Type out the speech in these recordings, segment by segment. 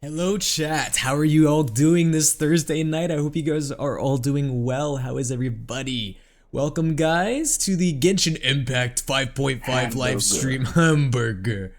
Hello chat, how are you all doing this Thursday night? I hope you guys are all doing well. How is everybody? Welcome guys to the Genshin Impact 5.5 live stream hamburger.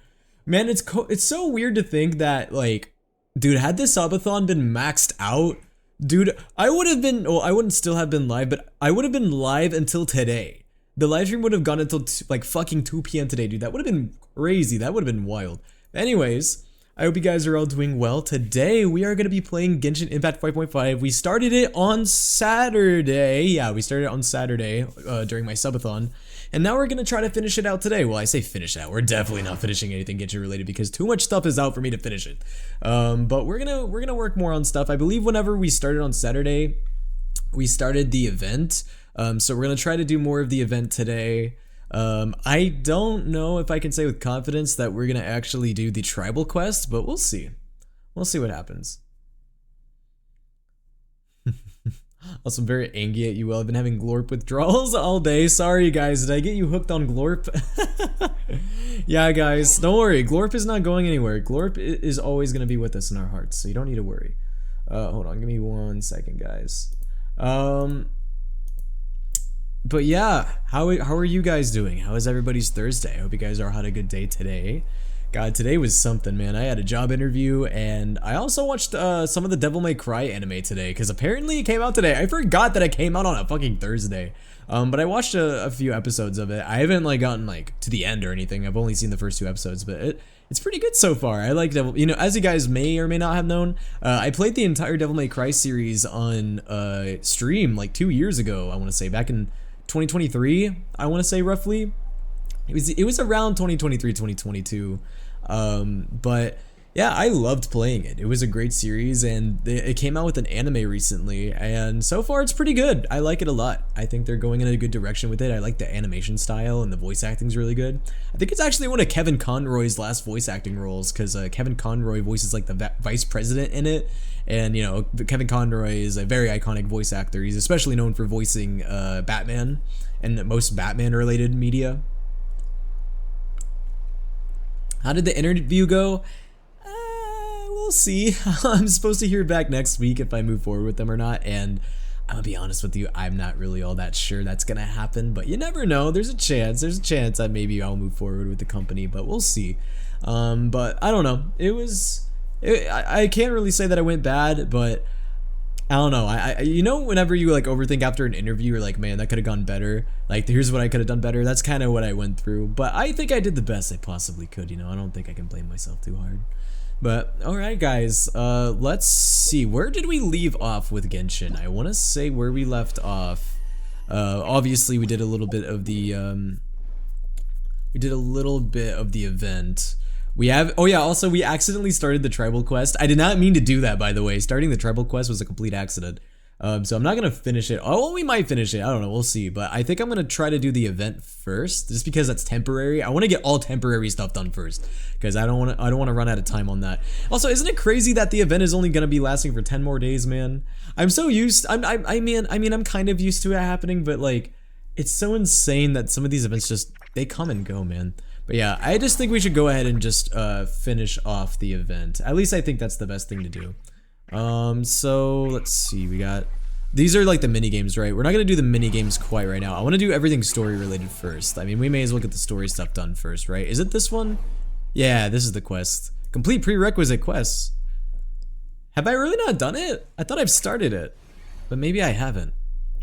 Man, it's so weird to think that like, dude, had this subathon been maxed out, dude, I would have been, well, I wouldn't still have been live, but I would have been live until today. The live stream would have gone until like fucking 2 p.m. today, dude. That would have been crazy. That would have been wild. Anyways, I hope you guys are all doing well. Today, we are going to be playing Genshin Impact 5.5. We started it on Saturday. Yeah, we started it on Saturday during my subathon. And now we're going to try to finish it out today. Well, I say finish it out. We're definitely not finishing anything Genshin related because too much stuff is out for me to finish it. But we're gonna work more on stuff. I believe whenever we started on Saturday, we started the event. So we're going to try to do more of the event today. I don't know if I can say with confidence that we're gonna actually do the tribal quest, but we'll see. We'll see what happens. Also, I'm very angry at you. Well, I've been having Glorp withdrawals all day. Sorry, guys. Did I get you hooked on Glorp? Yeah, guys. Don't worry. Glorp is not going anywhere. Glorp is always gonna be with us in our hearts, so you don't need to worry. Hold on. Give me 1 second, guys. But yeah, how are you guys doing? How is everybody's Thursday? I hope you guys had a good day today. God, today was something, man. I had a job interview, and I also watched some of the Devil May Cry anime today, because apparently it came out today. I forgot that it came out on a fucking Thursday. But I watched a few episodes of it. I haven't like gotten like to the end or anything. I've only seen the first 2 episodes, but it's pretty good so far. I like Devil, as you guys may or may not have known, I played the entire Devil May Cry series on stream like 2 years ago, I want to say, back in 2023, I want to say roughly. It was around 2023, 2022. But yeah, I loved playing it. It was a great series, and it came out with an anime recently, and so far it's pretty good. I like it a lot. I think they're going in a good direction with it. I like the animation style, and the voice acting's really good. I think it's actually one of Kevin Conroy's last voice acting roles, because Kevin Conroy voices like the vice president in it. And Kevin Conroy is a very iconic voice actor. He's especially known for voicing Batman and most Batman related media. How did the interview go? We'll see. I'm supposed to hear back next week if I move forward with them or not, and I'm gonna be honest with you, I'm not really all that sure that's gonna happen, but you never know. There's a chance that maybe I'll move forward with the company, but we'll see. But I don't know. I can't really say that I went bad, but I don't know. Whenever you like overthink after an interview, you're like, man, that could have gone better. Like, here's what I could have done better. That's kind of what I went through. But I think I did the best I possibly could. I don't think I can blame myself too hard. But all right, guys. Let's see. Where did we leave off with Genshin? I want to say where we left off. Obviously, we did a little bit of the event. We have, oh yeah, also we accidentally started the tribal quest. I did not mean to do that, by the way. Starting the tribal quest was a complete accident. So I'm not gonna finish it. Oh, well, we might finish it. I don't know, we'll see. But I think I'm gonna try to do the event first, just because that's temporary. I want to get all temporary stuff done first, because I don't want to run out of time on that. Also, isn't it crazy that the event is only gonna be lasting for 10 more days, man? I'm so used. I'm kind of used to it happening, but like, it's so insane that some of these events they come and go, man. But yeah, I just think we should go ahead and just finish off the event. At least I think that's the best thing to do. So let's see, these are like the mini games, right? We're not gonna do the mini games quite right now. I want to do everything story related first. I mean, we may as well get the story stuff done first, right? Is it this one? Yeah, this is the quest. Complete prerequisite quests. Have I really not done it? I thought I've started it, but maybe I haven't.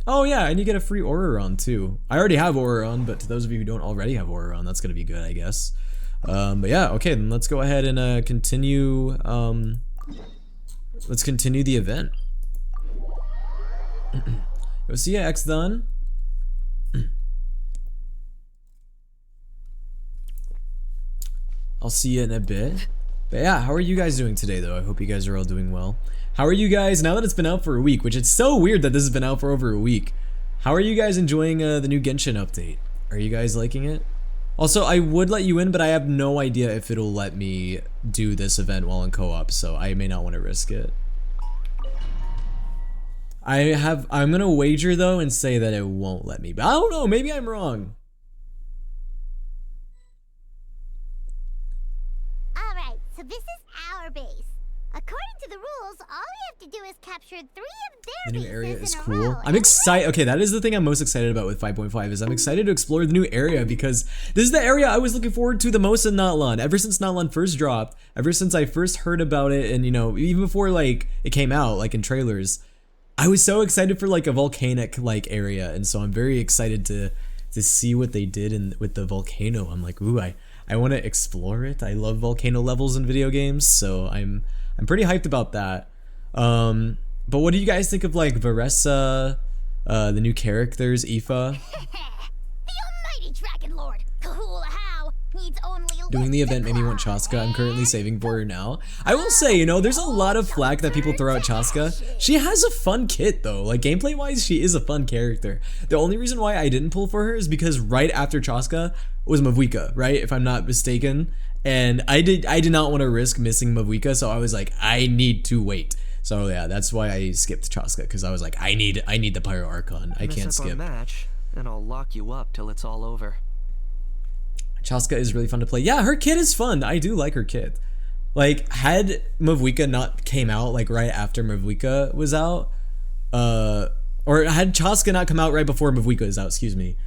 Oh yeah, and you get a free Auroron too. I already have Auroron, but to those of you who don't already have Auroron, that's gonna be good, I guess. But yeah, okay, then let's go ahead and continue. Let's continue the event. Go see ya, X done. I'll see you in a bit. But yeah, how are you guys doing today though? I hope you guys are all doing well. How are you guys, now that it's been out for a week, which it's so weird that this has been out for over a week. How are you guys enjoying the new Genshin update? Are you guys liking it? Also, I would let you in, but I have no idea if it'll let me do this event while in co-op, so I may not want to risk it. I'm gonna wager though and say that it won't let me, but I don't know, maybe I'm wrong. Alright, so this is our base. According to the rules, all we have to do is capture 3 of their The new area bases is in a cool. row, I'm excited. Okay, that is the thing I'm most excited about with 5.5 is I'm excited to explore the new area because this is the area I was looking forward to the most in Natlan. Ever since Natlan first dropped, ever since I first heard about it, and you know, even before like it came out, like in trailers, I was so excited for like a volcanic like area, and so I'm very excited to see what they did with the volcano. I'm like, ooh, I want to explore it. I love volcano levels in video games, so I'm pretty hyped about that. But what do you guys think of like Varesa, the new characters, Aoife? The almighty Dragon Lord, Kahula needs only Doing the event made me want Chaska. I'm currently saving for her now. I will say, you know, there's a lot of flack that people throw at Chaska. She has a fun kit though. Like gameplay wise, she is a fun character. The only reason why I didn't pull for her is because right after Chaska was Mavuika, right? If I'm not mistaken. And I did not want to risk missing Mavuika, so I was like, I need to wait. So yeah, that's why I skipped Chaska, because I was like, I need the Pyro Archon. I can't skip. Match, and I'll lock you up till it's all over. Chaska is really fun to play. Yeah, her kit is fun. I do like her kit. Like, had Mavuika not came out like right after Mavuika was out, or had Chaska not come out right before Mavuika is out, excuse me,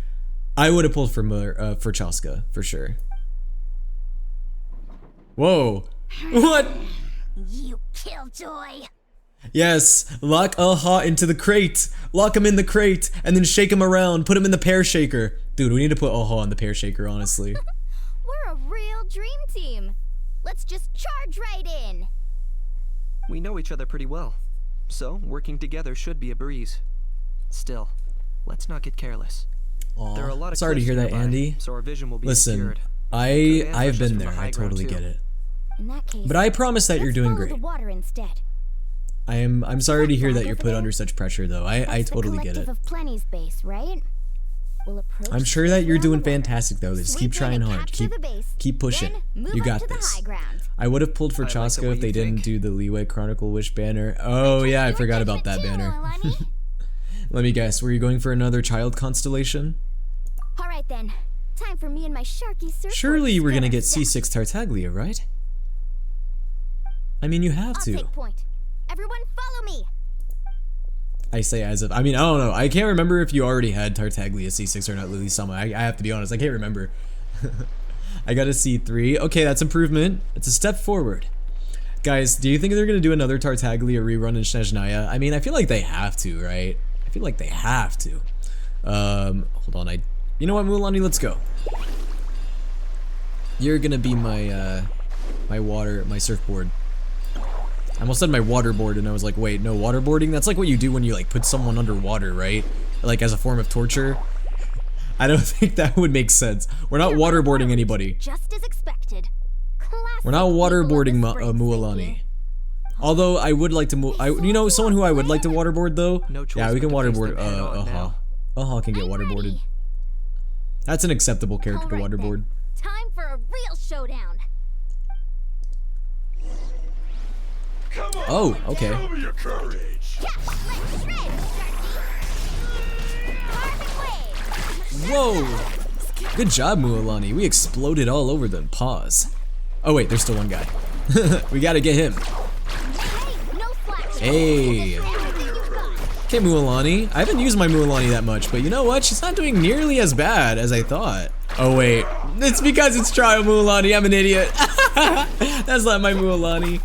I would have pulled for Chaska for sure. Whoa! What? You killjoy! Yes, lock Aha into the crate. Lock him in the crate, and then shake him around. Put him in the pear shaker. Dude, we need to put Aha in the pear shaker, honestly. We're a real dream team. Let's just charge right in. We know each other pretty well, so working together should be a breeze. Still, let's not get careless. There are a lot of sorry to hear that, nearby, Andy. so our vision will be Listen, obscured. I've been there. I totally get it. In that case, But I promise that you're doing follow great. the water instead. I'm sorry to hear that you're put under such pressure, though. I totally get it. Of Plenty's base, right? We'll approach I'm sure that you're the doing water, fantastic, though. Just keep swoop in trying and hard. capture the base, Keep pushing. then move You up got to the this. high ground. I would have pulled for I like the Chaska way if they you didn't think. do the Leeway Chronicle Wish banner. Oh yeah, I Your forgot about that judgment too, banner. Milani. Let me guess. Were you going for another child constellation? All right then, time for me and my Sharky surfboard. Surely you were gonna get spinner. C6 Tartaglia, right? I mean, you have I'll to. take point. Everyone, follow me. I say as if. I mean, I don't know. I can't remember if you already had Tartaglia C6 or not, Lily Sama. I have to be honest. I can't remember. I got a C3. Okay, that's improvement. It's a step forward. Guys, do you think they're going to do another Tartaglia rerun in Snezhnaya? I mean, I feel like they have to, right? I feel like they have to. Hold on. You know what, Mulani? Let's go. You're going to be my, my surfboard. I almost said my waterboard, and I was like, wait, no, waterboarding? That's like what you do when you, like, put someone underwater, right? Like, as a form of torture? I don't think that would make sense. We're not waterboarding anybody. Just as expected. Classic We're not waterboarding people of the spring Mualani. thinking. Although, I would like to, you know, someone who I would like to waterboard, though? No choice Yeah, we can but to face waterboard, them head on Aha. now. Aha can get I'm waterboarded. ready. That's an acceptable character to All right, then. waterboard. Time for a real showdown. Oh, okay. Show me your courage. Yeah, let's shred, Sharky. Whoa! Good job, Mualani. We exploded all over them. Pause. Oh wait, there's still one guy. We gotta get him. Hey, no slack. Hey. Okay, Mualani. I haven't used my Mualani that much, but you know what? She's not doing nearly as bad as I thought. Oh wait, it's because it's trial Mualani. I'm an idiot. That's not my Mualani.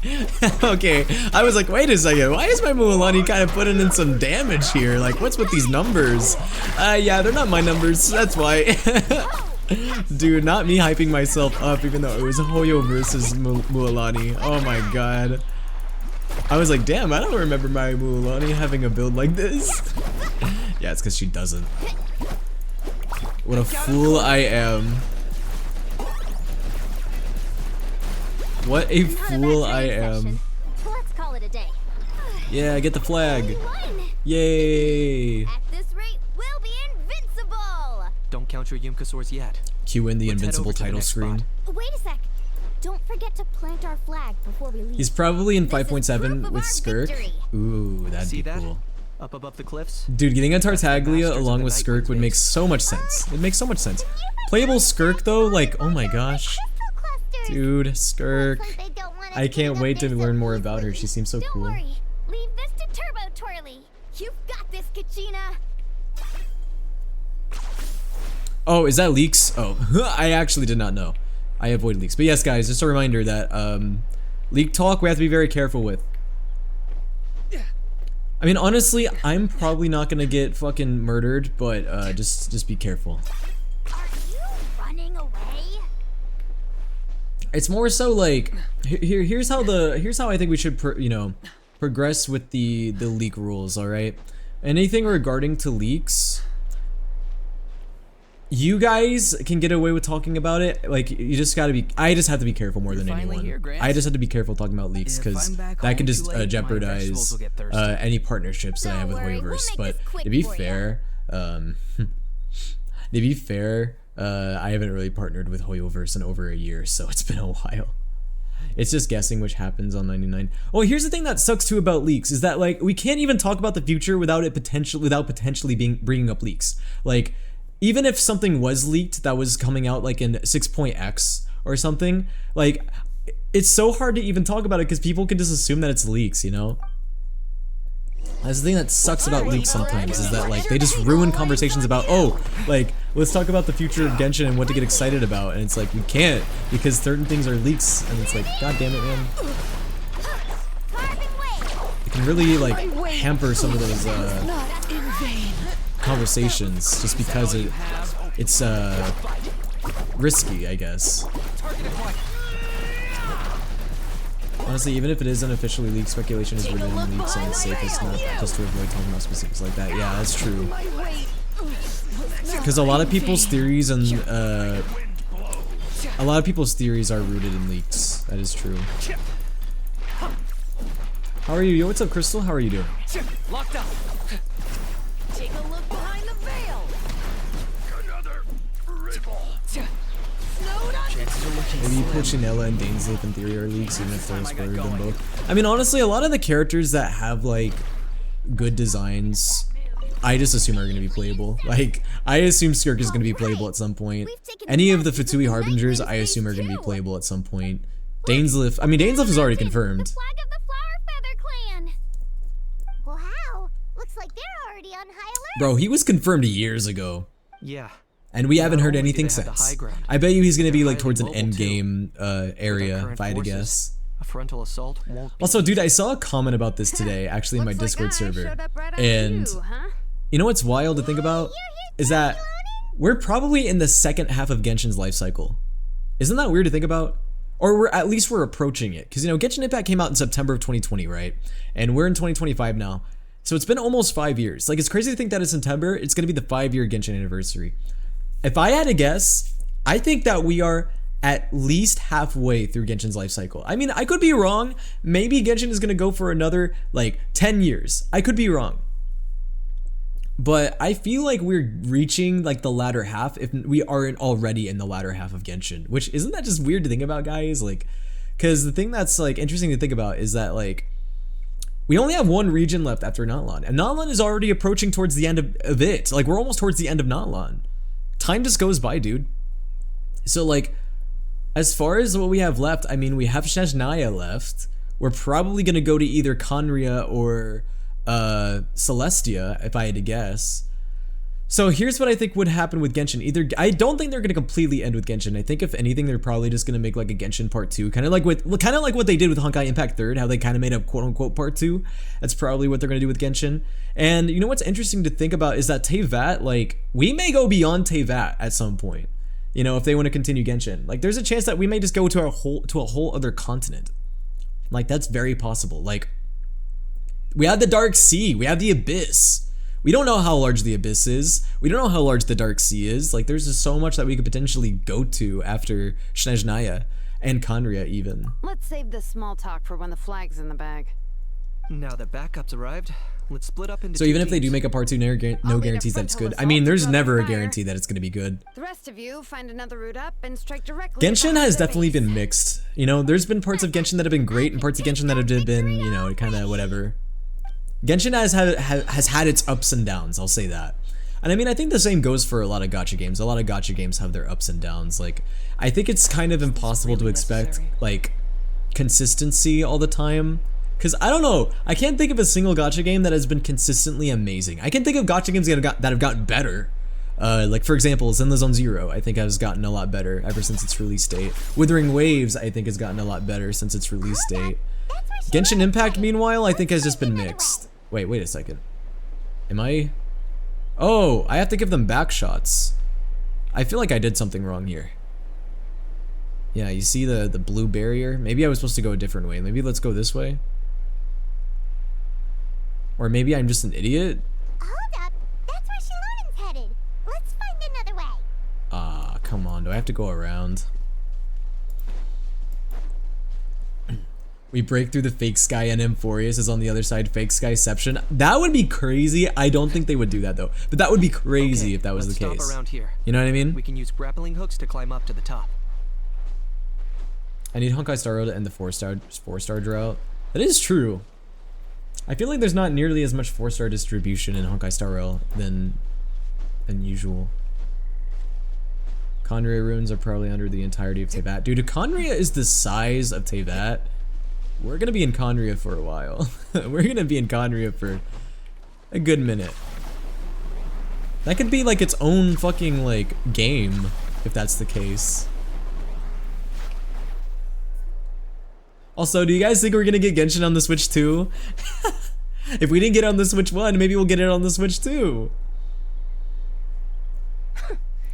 Okay, I was like, wait a second. Why is my Mualani kind of putting in some damage here? Like, what's with these numbers? Yeah, they're not my numbers. That's why. Dude, not me hyping myself up, even though it was Hoyo versus Mualani. Oh my god. I was like, damn, I don't remember my Mualani having a build like this. Yeah, it's because she doesn't. What a fool I am. What a fool I am. Let's call it a day. Yeah, get the flag. We won. Yay. At this rate, we'll be invincible. Don't count your Yumkasaurs yet. Cue in the Let's head invincible over to the title next screen. spot. Wait a sec. Don't forget to plant our flag before we leave. He's probably in This is proof 5.7 of with our Skirk. victory. Ooh, that'd See be that? cool. Up above the cliffs? Dude, getting a Tartaglia masters along of with the Skirk would Nightwing make base. so much sense. It makes so much sense. Playable Skirk though, like, oh my gosh. Crystal clusters. Dude, Skirk. Looks like they don't want I can't wait to learn more about her. She seems so cool. Don't worry. Leave this to Turbo Twirly. You've got this, Kachina. Oh, is that leaks? Oh, I actually did not know. I avoid leaks. But yes, guys, just a reminder that leak talk we have to be very careful with. I mean, honestly, I'm probably not gonna get fucking murdered, but just be careful. Are you running away? It's more so like here's how I think we should progress with the leak rules. All right, anything regarding to leaks, you guys can get away with talking about it. Like, you just gotta be. I just have to be careful more than anyone. I just have to be that have to be careful talking about leaks because that can just jeopardize any partnerships that I have with Hoyoverse. But to be fair, I haven't really partnered with Hoyoverse in over a year, so it's been a while. It's just guessing which happens on 99. Oh, here's the thing that sucks too about leaks is that like we can't even talk about the future without potentially bringing up leaks. Like, even if something was leaked that was coming out like in 6.x or something, like it's so hard to even talk about it because people can just assume that it's leaks, you know? That's the thing that sucks about leaks sometimes is that like they just ruin conversations about, oh, like let's talk about the future of Genshin and what to get excited about, and it's like you can't because certain things are leaks, and it's like, god damn it, man. It can really like hamper some of those conversations just because it's risky, I guess. Honestly, even if it is unofficially leaked, speculation is rooted in leaks and it's safest not just to avoid talking about specifics like that. Yeah, that's true. Because a lot of people's theories and are rooted in leaks. That is true. How are you? Yo, what's up, Crystal? How are you doing? Locked up. Take a look behind the veil. Another ripple. Maybe Pulcinella and Dainsleif in theory are leaks, even if they're spoiled them both. I mean, honestly, a lot of the characters that have like good designs, I just assume are going to be playable. Like, I assume Skirk is going to be playable at some point. Any of the Fatui Harbingers, I assume are going to be playable at some point. Dainsleif, I mean, Dainsleif is already confirmed. The flag of the Flower Feather Clan. Wow, looks like they're already on high alert. Bro, he was confirmed years ago. Yeah. And we haven't heard Not only anything do they have the since. high ground, I bet you he's going to be they're like towards an highly end mobile, too. game With area, our current if I had to forces, guess. A frontal assault won't be Also, dude, easy. I saw a comment about this today, actually, in my Looks like Discord I server. showed up right on And cue, huh? you know what's wild to think about? Is that we're probably in the second half of Genshin's life cycle. Isn't that weird to think about? Or at least we're approaching it. Because, you know, Genshin Impact came out in September of 2020, right? And we're in 2025 now. So it's been almost 5 years. Like, it's crazy to think that in September, it's going to be the 5-year Genshin anniversary. If I had to guess, I think that we are at least halfway through Genshin's life cycle. I mean, I could be wrong. Maybe Genshin is going to go for another, like, 10 years. I could be wrong. But I feel like we're reaching, like, the latter half if we aren't already in the latter half of Genshin. Which, isn't that just weird to think about, guys? Like, because the thing that's, like, interesting to think about is that, like, we only have one region left after Natlan. And Natlan is already approaching towards the end of it. Like, we're almost towards the end of Natlan. Time just goes by, dude. So, like, as far as what we have left, I mean, we have Snezhnaya left. We're probably going to go to either Conria or Celestia, if I had to guess. So here's what I think would happen with Genshin. I don't think they're going to completely end with Genshin. I think if anything, they're probably just going to make like a Genshin Part 2, kind of like what they did with Honkai Impact 3rd, how they kind of made a quote-unquote Part 2. That's probably what they're going to do with Genshin. And you know what's interesting to think about is that Teyvat, like, we may go beyond Teyvat at some point. You know, if they want to continue Genshin. Like, there's a chance that we may just go to a whole other continent. Like, that's very possible. Like, we have the Dark Sea, we have the Abyss. We don't know how large the Abyss is. We don't know how large the Dark Sea is. Like, there's just so much that we could potentially go to after Snezhnaya and Conria even. Let's save this small talk for when the flag's in the bag. Now that backup's arrived, let's split up into So two even if they do teams. make a part 2, no I'll lead a guarantees that it's frontal good. I mean, there's assault to never a cover fire. guarantee that it's going to be good. The rest of you find another route up and strike directly. Genshin behind has the definitely base. been mixed. You know, there's been parts of Genshin that have been great and parts of Genshin that have been, you know, kind of whatever. Genshin has had its ups and downs, I'll say that. And I mean, I think the same goes for a lot of gacha games. A lot of gacha games have their ups and downs. Like, I think it's kind of impossible to expect, like, consistency all the time. Because I don't know, I can't think of a single gacha game that has been consistently amazing. I can think of gacha games that have gotten better. Like for example, Zenless Zone Zero, I think has gotten a lot better ever since its release date. Withering Waves, I think has gotten a lot better since its release date. Genshin Impact, meanwhile, I think has just been mixed. Wait a second. Am I? Oh, I have to give them back shots. I feel like I did something wrong here. Yeah, you see the blue barrier? Maybe I was supposed to go a different way. Maybe let's go this way. Or maybe I'm just an idiot. Hold up, that's where Shalonen's headed. Let's find another way. Ah, come on, do I have to go around? We break through the fake sky and Emphorius is on the other side, fake skyception. That would be crazy. I don't think they would do that though. But that would be crazy Okay, if that was the let's case. stop around here. You know what I mean? We can use grappling hooks to climb up to the top. I need Honkai Star Rail to end the 4-star drought. That is true. I feel like there's not nearly as much 4-star distribution in Honkai Star Rail than usual. Conria ruins are probably under the entirety of Teyvat. Dude, if Conria is the size of Teyvat, we're gonna be in Conria for a while. We're gonna be in Conria for a good minute. That could be like its own fucking like game, if that's the case. Also, do you guys think we're gonna get Genshin on the Switch too? If we didn't get it on the Switch 1, maybe we'll get it on the Switch 2.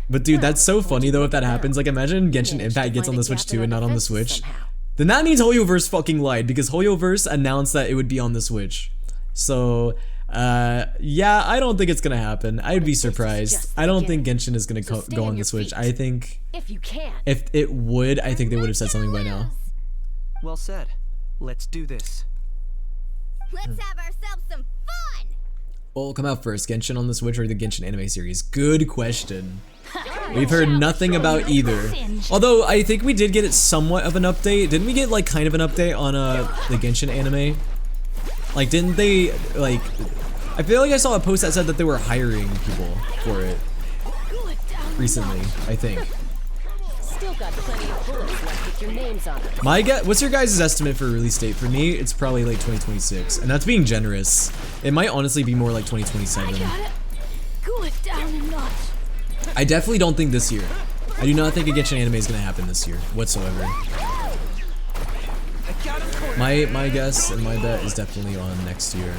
But dude, that's so funny though if that happens. Like imagine Genshin Impact gets on the Switch 2 and not on the Switch. Then that means Hoyoverse fucking lied because Hoyoverse announced that it would be on the Switch. So, yeah, I don't think it's gonna happen. I'd be surprised. I don't think Genshin is gonna go on the Switch. I think If you can. if it would, I think they would have said something by now. Well said. Let's do this. Let's have ourselves some fun. What will come out first, Genshin on the Switch or the Genshin anime series? Good question. We've heard nothing about either. Although I think we did get it somewhat of an update. Didn't we get like kind of an update on the Genshin anime? Like didn't they like I feel like I saw a post that said that they were hiring people for it recently, I think. Still got plenty of bullets left with your names on them. What's your guys' estimate for release date? For me, it's probably like 2026, and that's being generous. It might honestly be more like 2027. Got it. Cool it down a notch. I definitely don't think this year. I do not think a Genshin anime is gonna happen this year whatsoever. My guess and my bet is definitely on next year.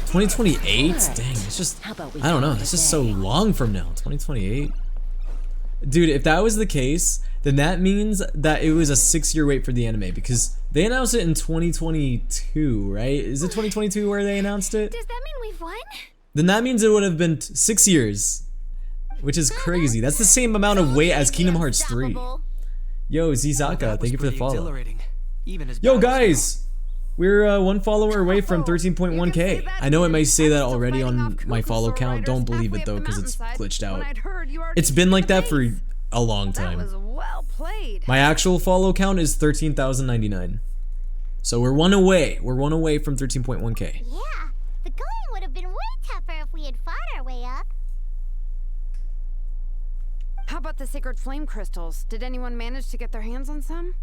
$2028? Dang, it's just, I don't know, it's just so long from now. 2028? Dude, if that was the case, then that means that it was a 6-year wait for the anime because they announced it in 2022, right? Is it 2022 where they announced it? Does that mean we've won? Then that means it would have been 6 years, which is crazy. That's the same amount of wait as Kingdom Hearts 3. Yo, Zizaka, thank you for the follow. Yo, guys! We're one follower away from 13.1k. I know it might say that already on my follow count. Don't believe it though, because it's glitched out. It's been like that for a long time. My actual follow count is 13,099. So we're one away. We're one away from 13.1k. Yeah, the going would have been way tougher if we had fought our way up. How about the sacred flame crystals? Did anyone manage to get their hands on some?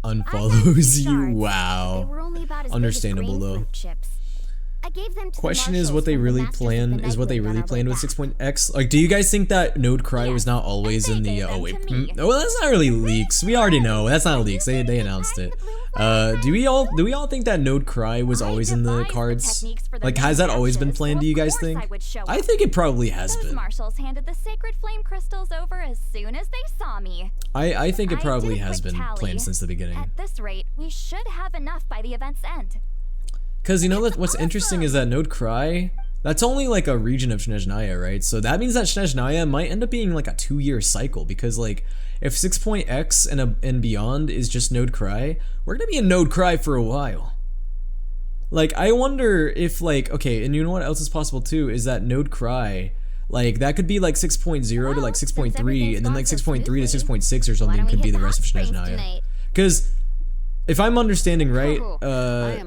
Unfollows you. They Wow. were only about as Understandable big as though. grapefruit chips. I gave them to the Question is marshals what they when the really masters of plan the is what they night really went on planned our with way back. 6.x. Like, do you guys think that Node Cry was not always in the oh wait, well that's not really leaks. We already know that's not leaks. They announced it. Do we all think that Node Cry was always in the cards? Like, has that always been planned? Do you guys think? I think it probably has Those been. marshals handed the sacred flame crystals over as soon as they saw me. I think it I probably did a has quick been tally. planned since the beginning. At this rate, we should have enough by the event's end. Cause you know what's interesting is that Node Cry, that's only like a region of Snezhnaya, right? So that means that Snezhnaya might end up being like a 2-year cycle because like if 6.x and beyond is just Node Cry, we're gonna be in Node Cry for a while. Like I wonder if like, okay, and you know what else is possible too is that Node Cry, like that could be like 6.0 to like 6.3 and then like 6.3 to 6.6 or something could be the rest of Snezhnaya. Cause if I'm understanding right,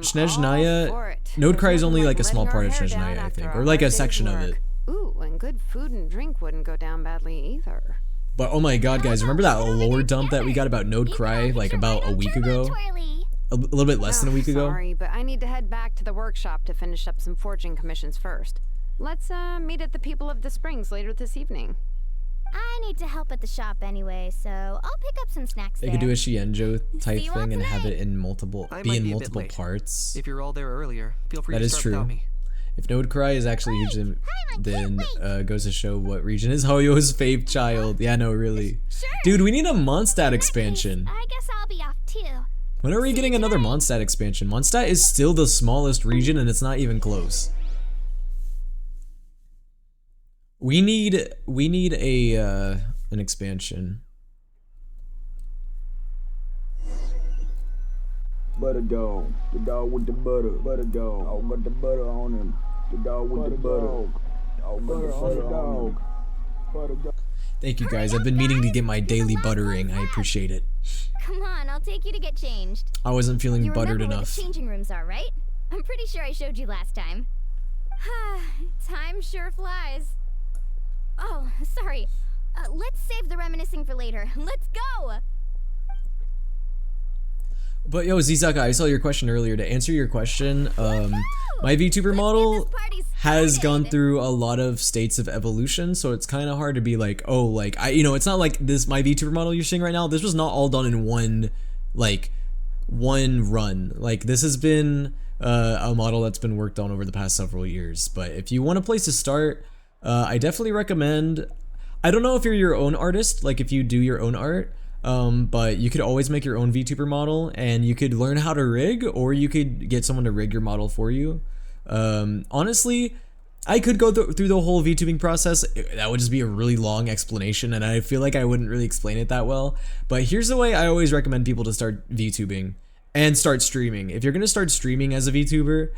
Snezhnaya, Node Cry is only like a small part of Snezhnaya, I think, or like a section of it. Ooh, and good food and drink wouldn't go down badly either. But oh my god, guys, remember that lore dump that we got about Node Cry like about a week ago? A little bit less than a week ago? Sorry, but I need to head back to the workshop to finish up some forging commissions first. Let's meet at the People of the Springs later this evening. I need to help at the shop anyway, so I'll pick up some snacks They there. could do a Shienjo type See you all thing and have tonight. it in multiple, I be might in be a bit multiple late. parts. If you're all there earlier, feel free That to is start true. without me. If Node Cry is actually huge, then wait. goes to show what region is Hoyo's fave child. Yeah, no, really. Sure. Dude, we need a Mondstadt In that case, expansion. I guess I'll be off too. When are we getting another Mondstadt expansion? Mondstadt is still the smallest region and it's not even close. We need a an expansion. Butter dog. The dog with the butter. Butter dog. I got the butter on him. The dog with the butter. Dog got the butter on him. Butter dog. Thank you guys. I've been meaning to get my daily buttering. I appreciate it. Come on, I'll take you to get changed. I wasn't feeling You buttered remember where enough. the changing rooms are, right? I'm pretty sure I showed you last time. Time sure flies. Oh, sorry. Let's save the reminiscing for later. Let's go! But yo, Zizaka, I saw your question earlier. To answer your question, my VTuber model has gone through a lot of states of evolution, so it's kind of hard to be like, oh, like it's not like this. My VTuber model you're seeing right now, this was not all done in one run. Like this has been a model that's been worked on over the past several years. But if you want a place to start, I definitely recommend. I don't know if you're your own artist, like if you do your own art. But you could always make your own VTuber model and you could learn how to rig, or you could get someone to rig your model for you. Honestly, I could go through the whole VTubing process. That would just be a really long explanation and I feel like I wouldn't really explain it that well. But here's the way I always recommend people to start VTubing and start streaming. If you're gonna start streaming as a VTuber,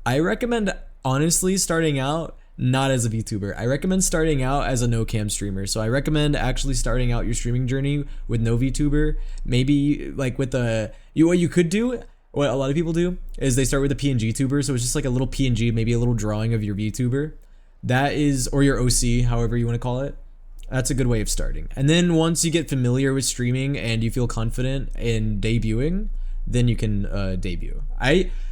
I recommend honestly starting out not as a VTuber. I recommend starting out as a no cam streamer. So I recommend actually starting out your streaming journey with no VTuber. Maybe like with what you could do, what a lot of people do, is they start with a PNG tuber. So it's just like a little PNG, maybe a little drawing of your VTuber. That is, or your OC, however you want to call it. That's a good way of starting. And then once you get familiar with streaming and you feel confident in debuting, then you can debut.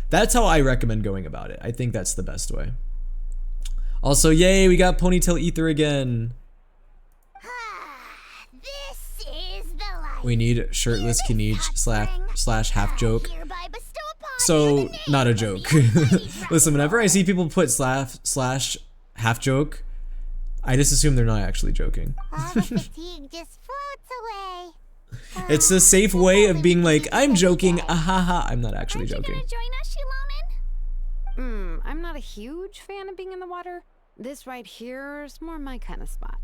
That's how I recommend going about it. I think that's the best way. Also, yay, we got Ponytail Ether again. This is the life. We need shirtless Kinich slash half joke. Hereby bestow upon you So, the name not a of the joke. Almighty Listen, whenever I see people put slash half joke, I just assume they're not actually joking. All the fatigue just floats away. It's a safe way of being like, I'm joking, ahaha, I'm not actually Aren't you joking. gonna join us, Shilonen? I'm not a huge fan of being in the water. This right here is more my kind of spot.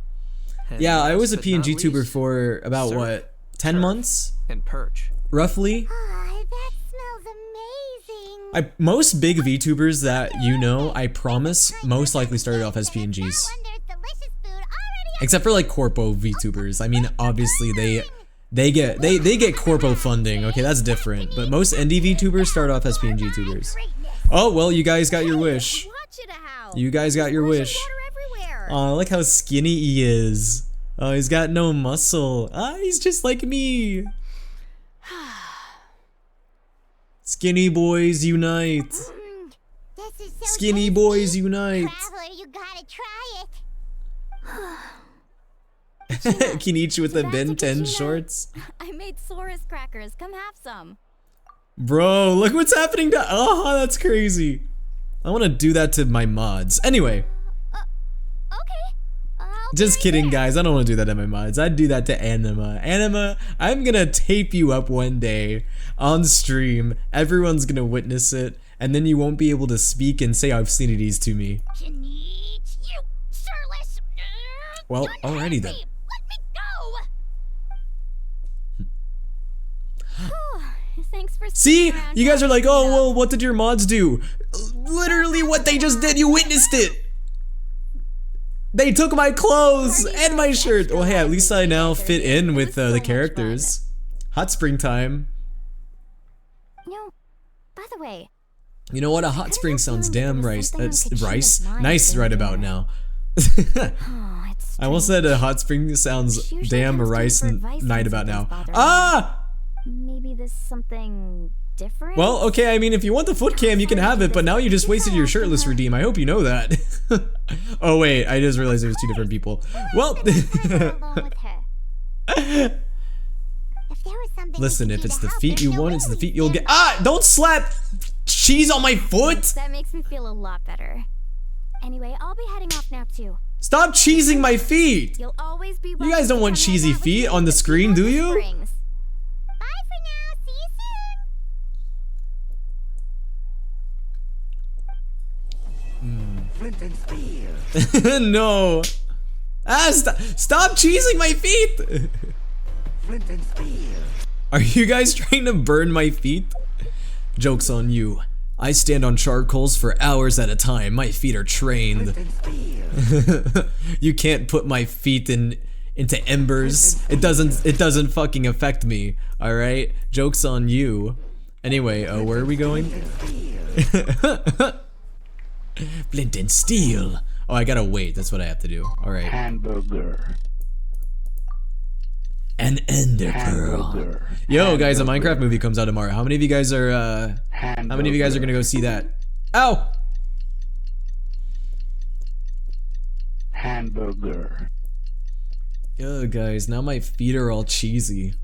And Yeah, I was a last but not PNG tuber least, for about surf, what, 10 turf, months? and perch. Roughly? That smells amazing. Most big VTubers that you know, I promise, most likely started off as PNGs. Now when there's delicious food already Except for like corpo VTubers. I mean, obviously they get corpo funding. Okay, that's different. But most indie VTubers start off as PNG tubers. Oh well, you guys got your wish. watch it a how. You guys got your wish. Water everywhere. Oh, look how skinny he is. Oh, he's got no muscle. He's just like me. Skinny boys unite. This is so Skinny tasty. boys unite. Traveler, you gotta try it. Kenichi with the Back Ben to 10 Kachina. shorts. I made Saurus crackers. Come have some. Bro, look what's happening to. Oh, that's crazy. I want to do that to my mods. Anyway, Okay. I'll just be kidding, there. guys. I don't want to do that to my mods. I'd do that to Anima. Anima, I'm gonna tape you up one day on stream. Everyone's gonna witness it, and then you won't be able to speak and say obscenities to me. Janine, you shirtless. Well, Don't alrighty hurt then. me. Let me go. Thanks for See, sticking around you guys are like, helping oh, me well, out. what did your mods do? Literally what they just did, you witnessed it. They took my clothes and my shirt. Well, hey, at least I now fit in with the characters. Hot spring time. No, by the way, You know what? A hot spring sounds damn rice. something on That's Kachina's rice. mind Nice during right about dinner. now. oh, it's I almost said a hot spring sounds damn rice night about now. Ah! Maybe there's something different? Well, okay, I mean, if you want the foot cam, you can have it, but now you just wasted your shirtless redeem. I hope you know that. Oh, wait, I just realized there was two different people. Well, listen, if it's the feet you want, it's the feet you'll get. Ah, don't slap cheese on my foot! That makes me feel a lot better. Anyway, I'll be heading off now too. Stop cheesing my feet! You'll always be You guys don't want cheesy feet on the screen, do you? Bye for now. See you soon. No. Ah, stop cheesing my feet! Are you guys trying to burn my feet? Joke's on you. I stand on charcoals for hours at a time. My feet are trained. You can't put my feet into embers. It doesn't fucking affect me. All right? Joke's on you. Anyway, where are we going? Flint and steel. Oh, I gotta wait. That's what I have to do. All right. Hamburger. An ender pearl. Yo, guys, a Minecraft movie comes out tomorrow. How many of you guys are gonna go see that? Ow! Hamburger. Yo, guys, now my feet are all cheesy.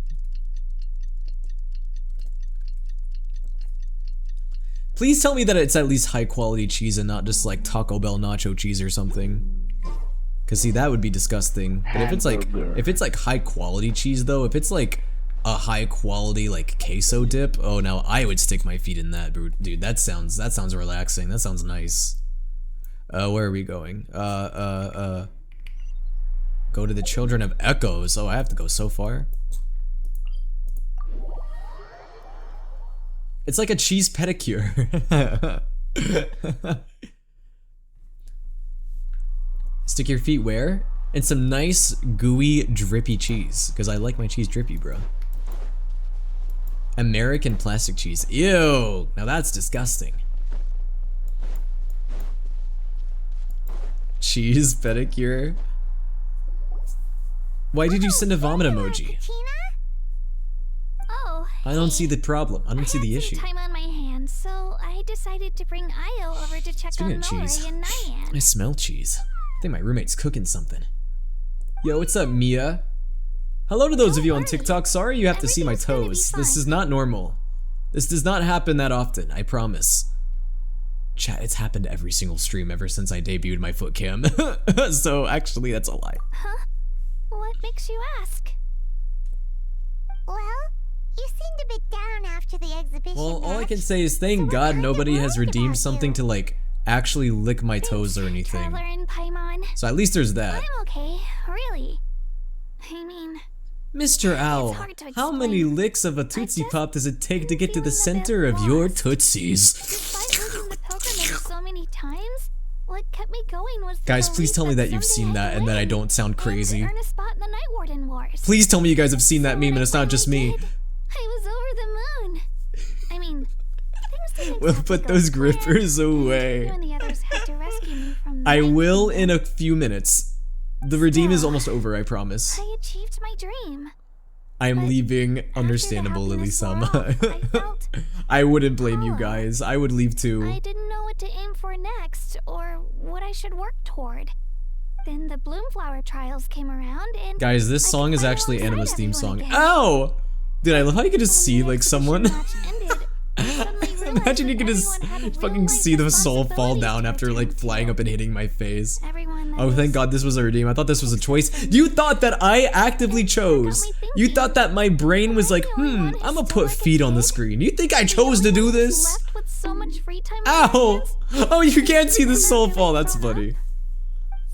Please tell me that it's at least high quality cheese and not just like Taco Bell nacho cheese or something. Cause see, that would be disgusting. But if it's like high quality cheese though, if it's like a high quality like queso dip, oh now I would stick my feet in that, dude. That sounds relaxing. That sounds nice. Where are we going? Go to the Children of Echoes. Oh, I have to go so far. It's like a cheese pedicure. Stick your feet where? In some nice, gooey, drippy cheese. Because I like my cheese drippy, bro. American plastic cheese. Ew! Now that's disgusting. Cheese pedicure. Why did you send a vomit emoji? Oh, I don't see the problem. I don't see the issue. I had some time on my hands, so I decided to bring Io over to check Speaking on of Nori cheese, and Nyan. I smell cheese. I think my roommate's cooking something. Yo, what's up, Mia? Hello to those of you on TikTok. Sorry you have to see my toes. This is not normal. This does not happen that often, I promise. Chat, it's happened every single stream ever since I debuted my foot cam. So actually, that's a lie. Huh? What makes you ask? Well, you seemed a bit down after the exhibition. Well, all I can say is thank God nobody has redeemed something to like actually lick my toes or anything. So at least there's that. I'm okay, really. I mean, Mr. Owl, how many licks of a Tootsie Pop does it take to get to the center of your Tootsies? despite leading the pilgrimage so many times, what kept me going was the Guys, please belief tell me that you've someday seen that I'd and that I win don't sound crazy. and earn a spot in the Night Warden Wars. Please tell me you guys have seen that So meme when and it's not just me. finally did, I was over the moon. I mean, things didn't We'll exactly put go those as planned. grippers away. You and the others had to rescue me from the I Night will Warden. in a few minutes. The redeem is almost over, I promise. I achieved my dream. I am But leaving. After the Understandable, Lily happiness wore Sum. off, I felt I wouldn't blame you hollow. guys. I would leave too. I didn't know what to aim for next, or what I should work toward. Then the Bloomflower trials came around, and Guys, this I song could is fight actually alongside Anima's theme everyone song. again. Ow! Dude, I love how you can just see When the like someone. exhibition match ended, I suddenly realized Imagine you that can just everyone had fucking real-life see the soul fall responsibility down to after like attend flying to. up and hitting my face. Everyone that Oh, thank is- God this was a redeem. I thought this was a choice. You thought that I actively chose. You thought that my brain was like, I'm gonna put feet on the screen. You think I chose to do this? Left with so much free time on their Ow! hands. Oh, you can't see the soul fall. That's funny.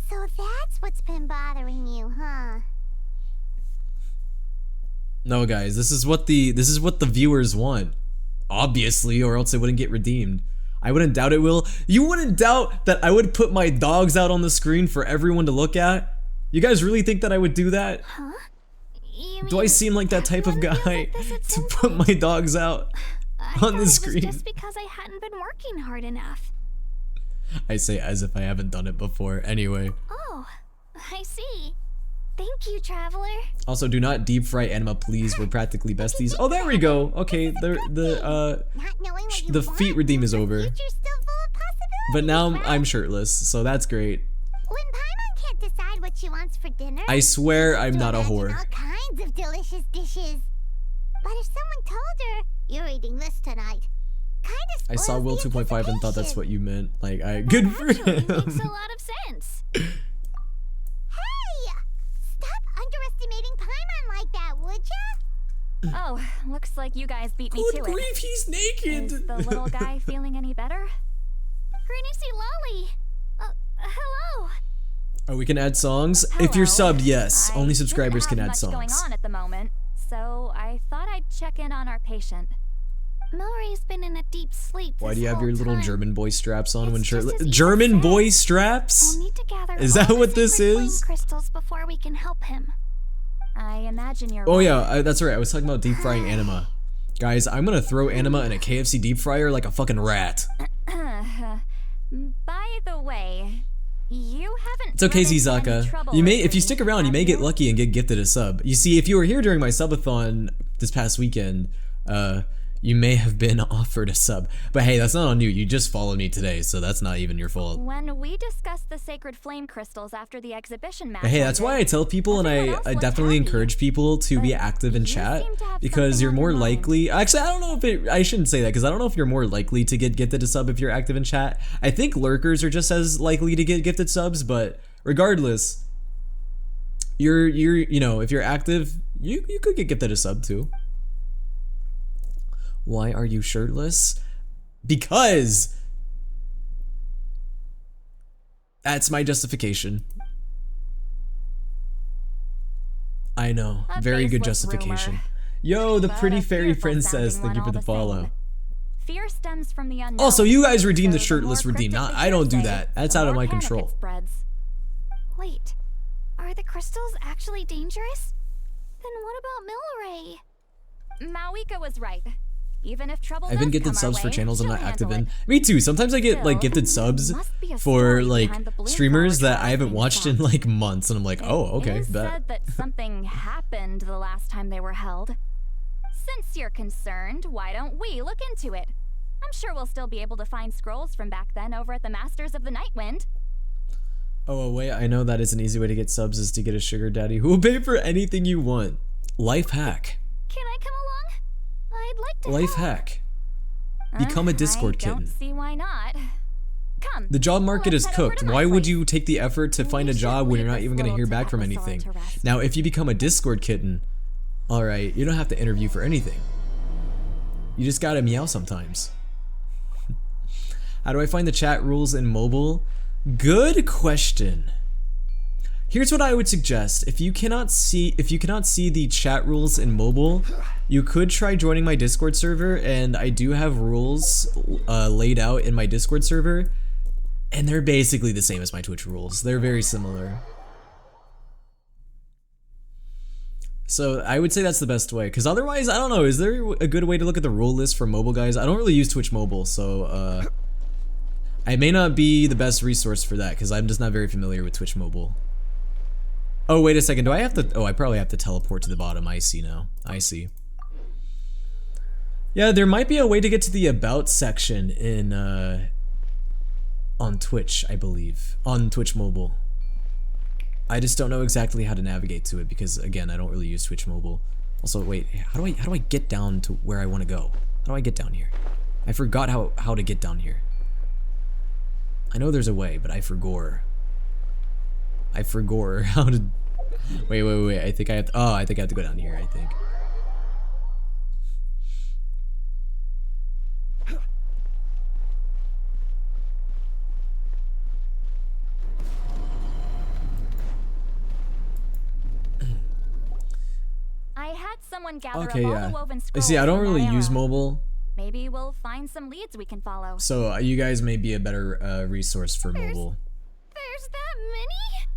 So that's what's been bothering you, huh? No, guys, this is what the viewers want. Obviously, or else it wouldn't get redeemed. I wouldn't doubt it will. You wouldn't doubt that I would put my dogs out on the screen for everyone to look at? You guys really think that I would do that? Huh? You Do I mean seem like that type of everyone feels guy like this at to some put my dogs out I on thought the it was screen? just because I hadn't been working hard enough. I say as if I haven't done it before. Anyway, Oh, I see. Thank you, Traveler. Also, do not deep fry Anima, please. We're practically besties. Oh, there we go. Okay, the feet redeem is over. But now I'm shirtless, so that's great. When Paimon can't decide what she wants for dinner, I swear I'm not a whore. all kinds of delicious dishes. But if someone told her, "You're eating this tonight," I saw Will 2.5 and thought that's what you meant. Like, good for Makes a him. lot of sense. Hey! Stop underestimating Paimon like that, would ya? Oh, looks like you guys beat me to Good grief, he's it. naked. Is the little guy feeling any better? Greenicy Lolly. Hello. Oh, we can add songs? If you're subbed, yes. Only subscribers can add songs. Going on at the moment, so I thought I'd check in on our patient. Milray's been in a deep sleep. Why do you have your little German boy straps on when shirtless? German German boy straps? We'll need to gather Is that what this is? Crystals before we can help him. I imagine you're. Oh yeah, that's right. I was talking about deep frying Anima. Guys, I'm gonna throw Anima in a KFC deep fryer like a fucking rat. By the way, you haven't. It's okay, Zizaka. You may, if you stick around, you may get lucky and get gifted a sub. You see, if you were here during my subathon this past weekend, you may have been offered a sub. But hey, that's not on you. You just followed me today, so that's not even your fault. When we discussed the sacred flame crystals after the exhibition match, But hey, that's why I tell people, and I definitely encourage people to be active in chat, because you're more likely. Actually, I don't know if I shouldn't say that, because I don't know if you're more likely to get gifted a sub if you're active in chat. I think lurkers are just as likely to get gifted subs, but regardless, you know, if you're active, you could get gifted a sub too. Why are you shirtless? Because that's my justification. I know, very good justification. Rumor. Yo, the pretty fairy princess, thank you for the follow. Fear stems from the unknown. Also, you guys redeem the So shirtless more redeem. cryptic Not, I don't do say, that. That's the out of more my panic it control. spreads. Wait, are the crystals actually dangerous? Then what about Milray? Mawika was right. Even if trouble I've been does gifted come our subs for way, channels I'm she'll not active handle in. it. Me too. Sometimes I get like Still, gifted subs must be a for story like behind the Bloom streamers Flower that I haven't trial watched being in like months, and I'm like, oh, okay, It is bet. said that something happened the last time they were held. Since you're concerned, why don't we look into it? I'm sure we'll still be able to find scrolls from back then over at the Masters of the Nightwind. Oh wait, I know that is an easy way to get subs is to get a sugar daddy who will pay for anything you want. Life hack. Can I come along? I'd like to Life help. hack. Become a Discord I kitten. don't see why not. Come. The job market let's is head over cooked. to my Why would place. you take the effort to find a should job when leave you're not this even going to hear little back from dinosaur anything? to rest. Now, if you become a Discord kitten, alright, you don't have to interview for anything. You just gotta meow sometimes. How do I find the chat rules in mobile? Good question. Here's what I would suggest. If you cannot see the chat rules in mobile, you could try joining my Discord server, and I do have rules laid out in my Discord server, and they're basically the same as my Twitch rules. They're very similar. So I would say that's the best way, because otherwise, I don't know, is there a good way to look at the rule list for mobile, guys? I don't really use Twitch Mobile, so I may not be the best resource for that, because I'm just not very familiar with Twitch Mobile. Oh, wait a second, do I have to, oh, I probably have to teleport to the bottom. I see now. I see. Yeah, there might be a way to get to the About section in, on Twitch, I believe. On Twitch Mobile. I just don't know exactly how to navigate to it, because, again, I don't really use Twitch Mobile. Also, wait, how do I get down to where I want to go? How do I get down here? I forgot how to get down here. I know there's a way, but I forgot how to... Wait, I think I have to... Oh, I think I have to go down here, I think. I had someone gather Okay, up all yeah. the woven I scrolls see, I don't from really that use era. mobile, Maybe we'll find some leads we can follow. so you guys may be a better resource for mobile. There's that many?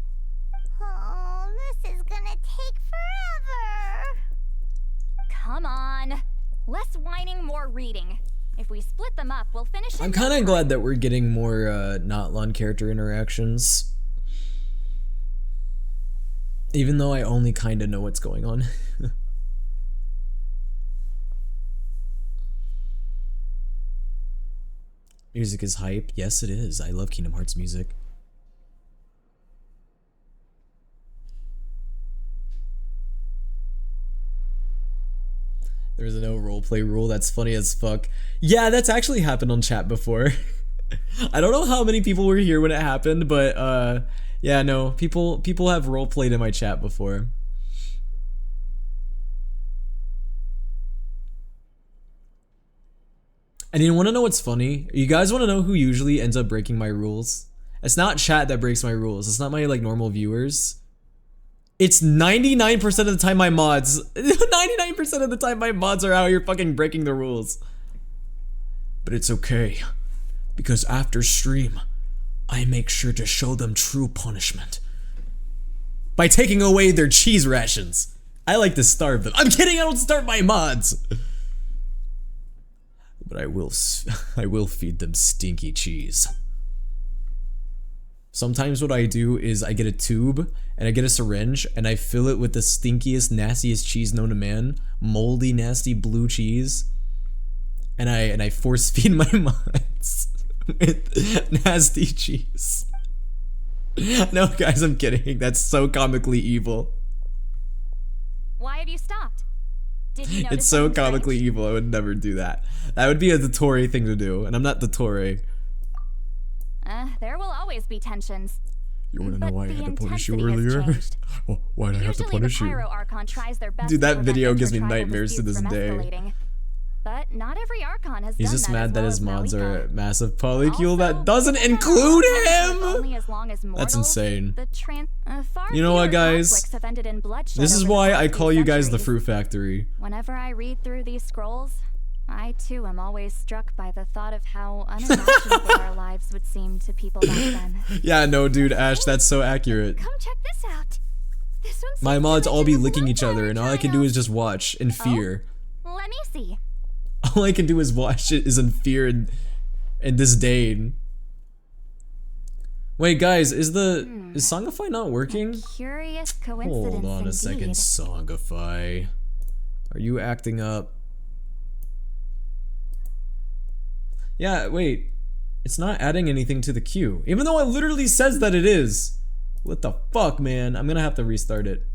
Oh, this is gonna take forever. Come on. Less whining, more reading. If we split them up, we'll finish in I'm no kind of time. glad that we're getting more not Lon character interactions. Even though I only kinda know what's going on. Music is hype. Yes, it is. I love Kingdom Hearts music. There's no roleplay rule. That's funny as fuck. Yeah, that's actually happened on chat before. I don't know how many people were here when it happened, but yeah, no, people have roleplayed in my chat before. And you want to know what's funny? You guys want to know who usually ends up breaking my rules? It's not chat that breaks my rules. It's not my like normal viewers. It's 99% of the time my mods. 99% of the time my mods are out here fucking breaking the rules. But it's okay. Because after stream, I make sure to show them true punishment. By taking away their cheese rations. I like to starve them. I'm kidding, I don't starve my mods! But I will feed them stinky cheese. Sometimes what I do is I get a tube and I get a syringe and I fill it with the stinkiest, nastiest cheese known to man, moldy, nasty blue cheese, and I force feed my mods with nasty cheese. No, guys, I'm kidding. That's so comically evil. Why have you stopped? Did you notice It's so something comically strange? evil. I would never do that. That would be a Dottore thing to do, and I'm not Dottore. There will always be tensions. You want to know But why I the had to punish you intensity has earlier? changed. Oh, why did I have to Usually punish the you? Pyro Archon tries their best Dude, to that prevent video gives me intertribal nightmares to disputes this from day. escalating. But not every Archon has He's done just that mad as that well his as mods are Malika. a massive polycule Also, that doesn't even though include Archons live him! only as long as That's mortals, insane. the far You know what, fewer guys? conflicts have ended in bloodshed This is over the why past I few call you guys the centuries. Fruit Factory. Whenever I read through these scrolls, I too am always struck by the thought of how unimaginable our lives would seem to people back then. Yeah, no, dude, Ash, that's so accurate. Come check this out. This one's My the mods all be original licking each other, and all I can do is trial. just watch in fear. Let me see. All I can do is watch it is in fear and disdain. Wait, guys, is Songify not working? Curious coincidence Hold on a second, indeed. Songify. Are you acting up? Yeah, wait. It's not adding anything to the queue. Even though it literally says that it is. What the fuck, man? I'm gonna have to restart it.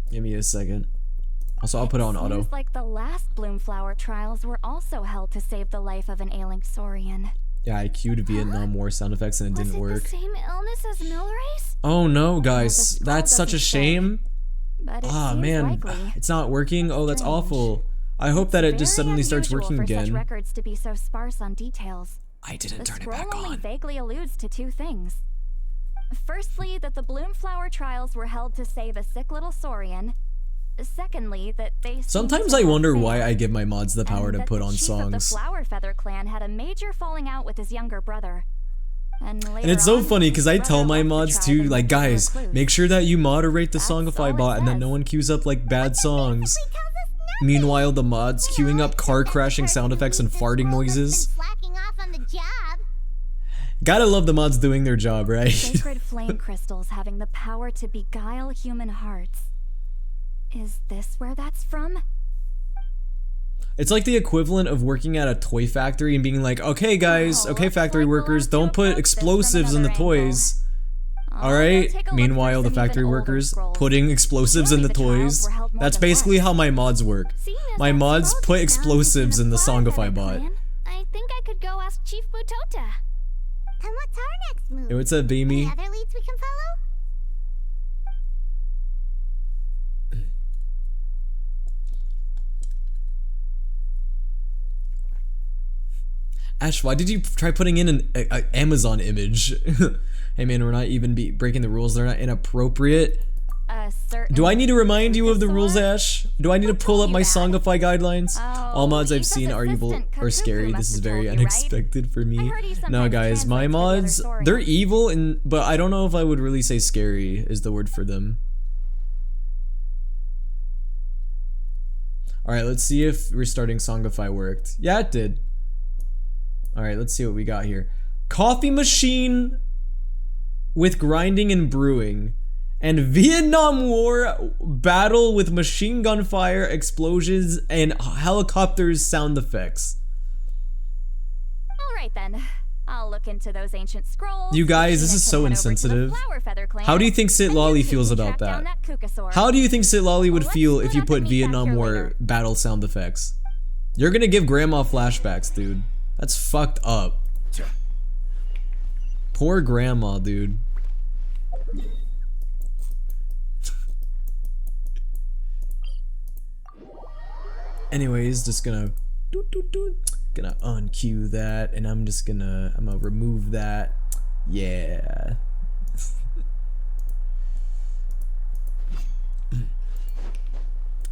Give me a second. Also, I'll put it on auto. Seems like the last Bloomflower trials were also held to save the life of an ailing Saurian. Yeah, I queued Vietnam War sound effects and it didn't Was it work. the same illness as Milrace? Oh no, the guys. scroll That's such a doesn't say. shame. But it Ah, seems man. likely. It's not working. Oh, that's Strange. awful. I hope that it just Very suddenly starts unusual working for such again. records to be so sparse on details. I didn't The turn it scroll back only on. vaguely alludes to two things. Firstly, that the Bloomflower trials were held to save a sick little Saurian. Secondly, that they seem Sometimes to I have wonder failed, why I give my mods the power and to that put the on chief of the songs. Flower Feather clan had a major falling out with his younger brother. And And it's so later on, funny because I his tell brother my left the mods tribe too, and like, left him guys, recluse. make sure that you moderate the That's all Songify it bot and that no says. one queues up like bad songs. Basically tells us nothing. Meanwhile, the mods You queuing know, up it's car just that the crashing person sound who effects and leads this farting world has been noises. slacking off on the job. Gotta love the mods doing their job, right? Sacred flame crystals having the power to beguile human hearts. Is this where that's from? It's like the equivalent of working at a toy factory and being like, okay guys, Oh, okay looks factory like we'll workers, have to don't put approach this from explosives in the another angle. toys. I'll Alright? go take a look Meanwhile, for the some factory even older workers scrolls. putting explosives in Surely the the trials toys. were held more That's than basically once. how my mods work. Seeing as My that mods scroll put just now explosives mentioned in the Flower Songify Feather bot. clan, I think I could go ask Chief Butota. And what's our next move? Hey, what's up, Any Beamy? other leads we can follow? Ash, why did you try putting in an Amazon image? Hey man, we're not even breaking the rules. They're not inappropriate. Do I need to remind you of the rules, Ash? Do I need to pull up my Songify guidelines? All mods I've Lisa's seen are evil assistant, or scary. Cuckoo, This is must have very told you, right? unexpected for I me. heard he No, sometimes guys, my translates for the other mods, Saurians. they're evil, but I don't know if I would really say scary is the word for them. Alright, let's see if restarting Songify worked. Yeah, it did. Alright, let's see what we got here. Coffee machine with grinding and brewing, and Vietnam War battle with machine gun fire, explosions, and helicopters sound effects. Alright then. I'll look into those ancient scrolls. You guys, this is so insensitive. How do you think Sit Lolly feels about that? How do you think Sit Lolly would feel if you put Vietnam War battle sound effects? You're gonna give grandma flashbacks, dude. That's fucked up. Poor grandma, dude. Anyways, just gonna uncue that, and I'm gonna remove that. Yeah.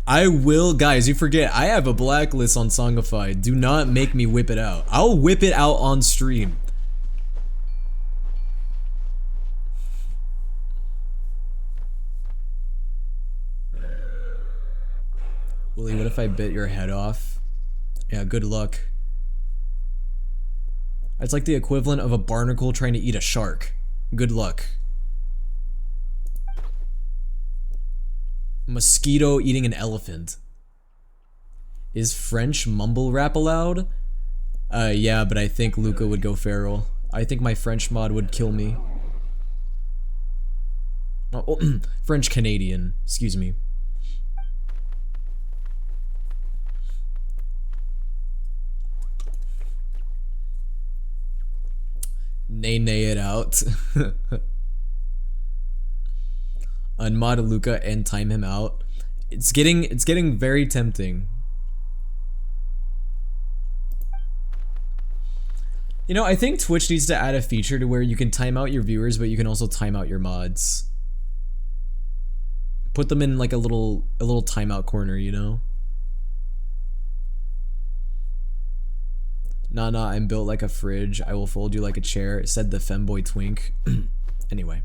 I will, guys, you forget, I have a blacklist on Songify. Do not make me whip it out. I'll whip it out on stream. Willie, what if I bit your head off? Yeah, good luck. It's like the equivalent of a barnacle trying to eat a shark. Good luck. Mosquito eating an elephant. Is French mumble rap allowed? Yeah, but I think Luca would go feral. I think my French mod would kill me. Oh, French Canadian, excuse me. Nay it out. Unmod Luca and time him out. It's getting very tempting. You know, I think Twitch needs to add a feature to where you can time out your viewers, but you can also time out your mods. Put them in like a little timeout corner, you know? Nah, I'm built like a fridge. I will fold you like a chair, said the femboy twink. Anyway.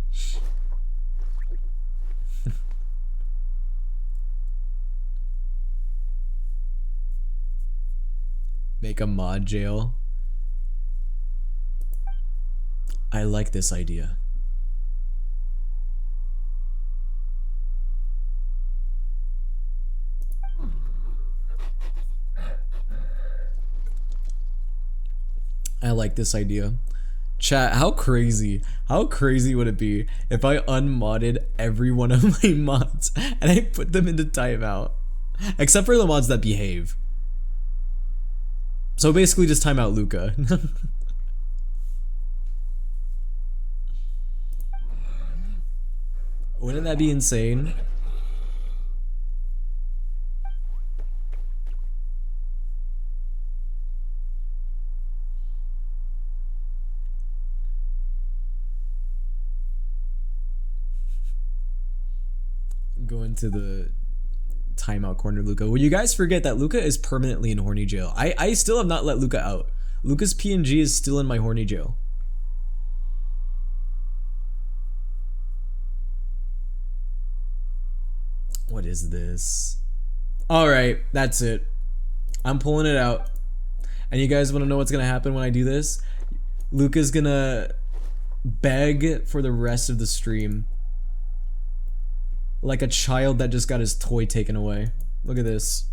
Make a mod jail. I like this idea. I like this idea. Chat, how crazy would it be if I unmodded every one of my mods and I put them into timeout? Except for the mods that behave. So basically just time out Luca. Wouldn't that be insane? Go into the timeout corner, Luca. Will you guys forget that Luca is permanently in horny jail? I still have not let Luca out. Luca's PNG is still in my horny jail. What is this? Alright, that's it. I'm pulling it out. And you guys want to know what's going to happen when I do this? Luca's going to beg for the rest of the stream. Like a child that just got his toy taken away. Look at this.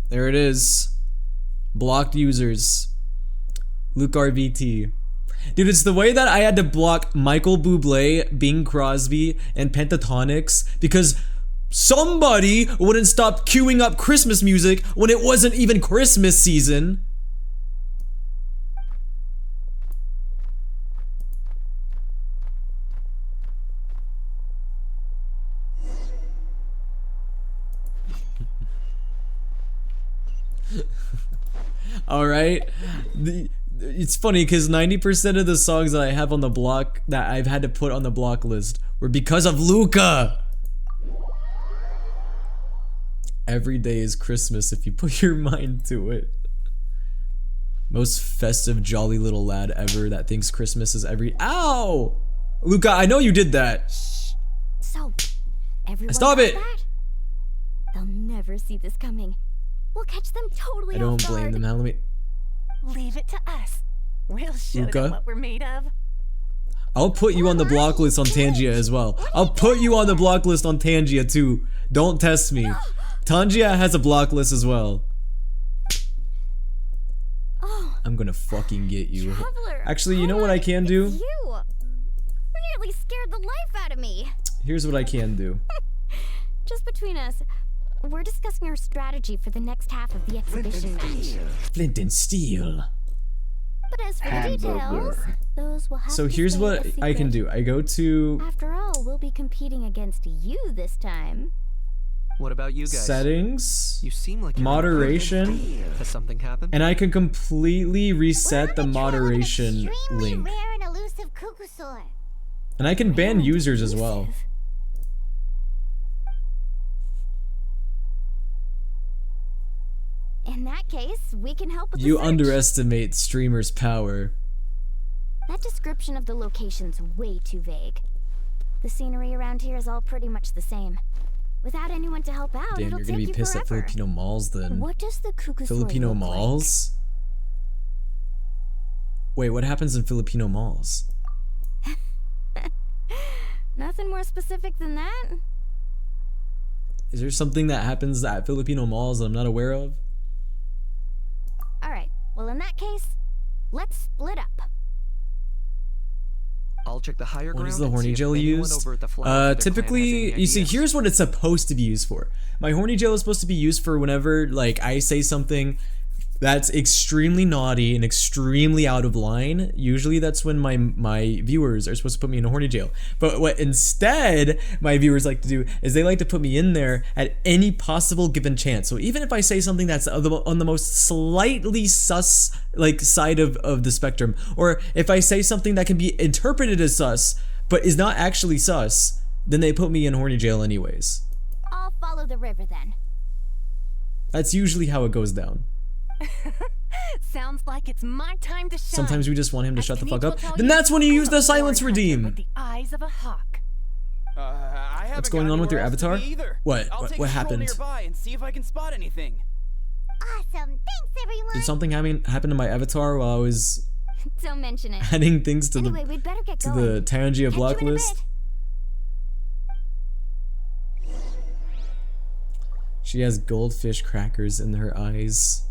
There it is. Blocked users. Luke RVT. Dude, it's the way that I had to block Michael Bublé, Bing Crosby, and Pentatonics because somebody wouldn't stop queuing up Christmas music when it wasn't even Christmas season. Alright, it's funny because 90% of the songs that I have on the block that I've had to put on the block list were because of Luca. Every day is Christmas if you put your mind to it. Most festive, jolly little lad ever that thinks Christmas is every— Ow! Luca, I know you did that. Shh. So, everyone Stop it! That? They'll never see this coming. We'll catch them totally I don't off guard. blame them. Now let me— Leave it to us. We'll show Luca? them what we're made of. I'll put you on the block list on Tangia as well. I'll put you on the block list on Tangia too. Don't test me. Tangia has a block list as well. I'm gonna fucking get you. Traveler, Actually, you know what I can do? You nearly scared the life out of me. Here's what I can do. Just between us, we're discussing our strategy for the next half of the exhibition match. Flint and steel. But as for the details, those will have So to here's stay what a I can secret. do. I go to After all, we'll be competing against you this time. What about you guys? settings, You seem like you're moderation, Has something happened? and I can completely reset the We're on the trail of an moderation extremely link. rare and elusive cuckoosaur. And I can ban users as well. In that case, we can help with the You search. underestimate streamers' power. That description of the location's way too vague. The scenery around here is all pretty much the same. Without anyone to help out, Damn, it'll you're take gonna be you pissed forever. at Filipino malls then. What does the cuckoo Filipino look like? malls? Wait, what happens in Filipino malls? Nothing more specific than that. Is there something that happens at Filipino malls that I'm not aware of? All right. Well, in that case, let's split up. I'll check the higher What ground. is the and horny see if gel anyone used? over at the Flower Feather Clan has Typically, any you see, ideas. here's what it's supposed to be used for. My horny gel is supposed to be used for whenever, like, I say something that's extremely naughty and extremely out of line. Usually that's when my viewers are supposed to put me in a horny jail. But what instead my viewers like to do is they like to put me in there at any possible given chance. So even if I say something that's on the most slightly sus like side of the spectrum, or if I say something that can be interpreted as sus but is not actually sus, then they put me in horny jail anyways. I'll follow the river then. That's usually how it goes down. Sounds like it's my time to shine. Sometimes we just want him to As shut the Kenny fuck will up. tell Then you, that's when you I'm use a the silence born hunter redeem. with the eyes of a hawk. I haven't What's going got on with your anywhere else to avatar? be either. What? I'll take What a stroll happened? nearby and see if I can spot anything. Awesome. Thanks, everyone. Did something happen to my avatar while I was Don't mention it. adding things to Anyway, the we'd better get to going. the Tangia Catch block you in a list? bit. She has goldfish crackers in her eyes.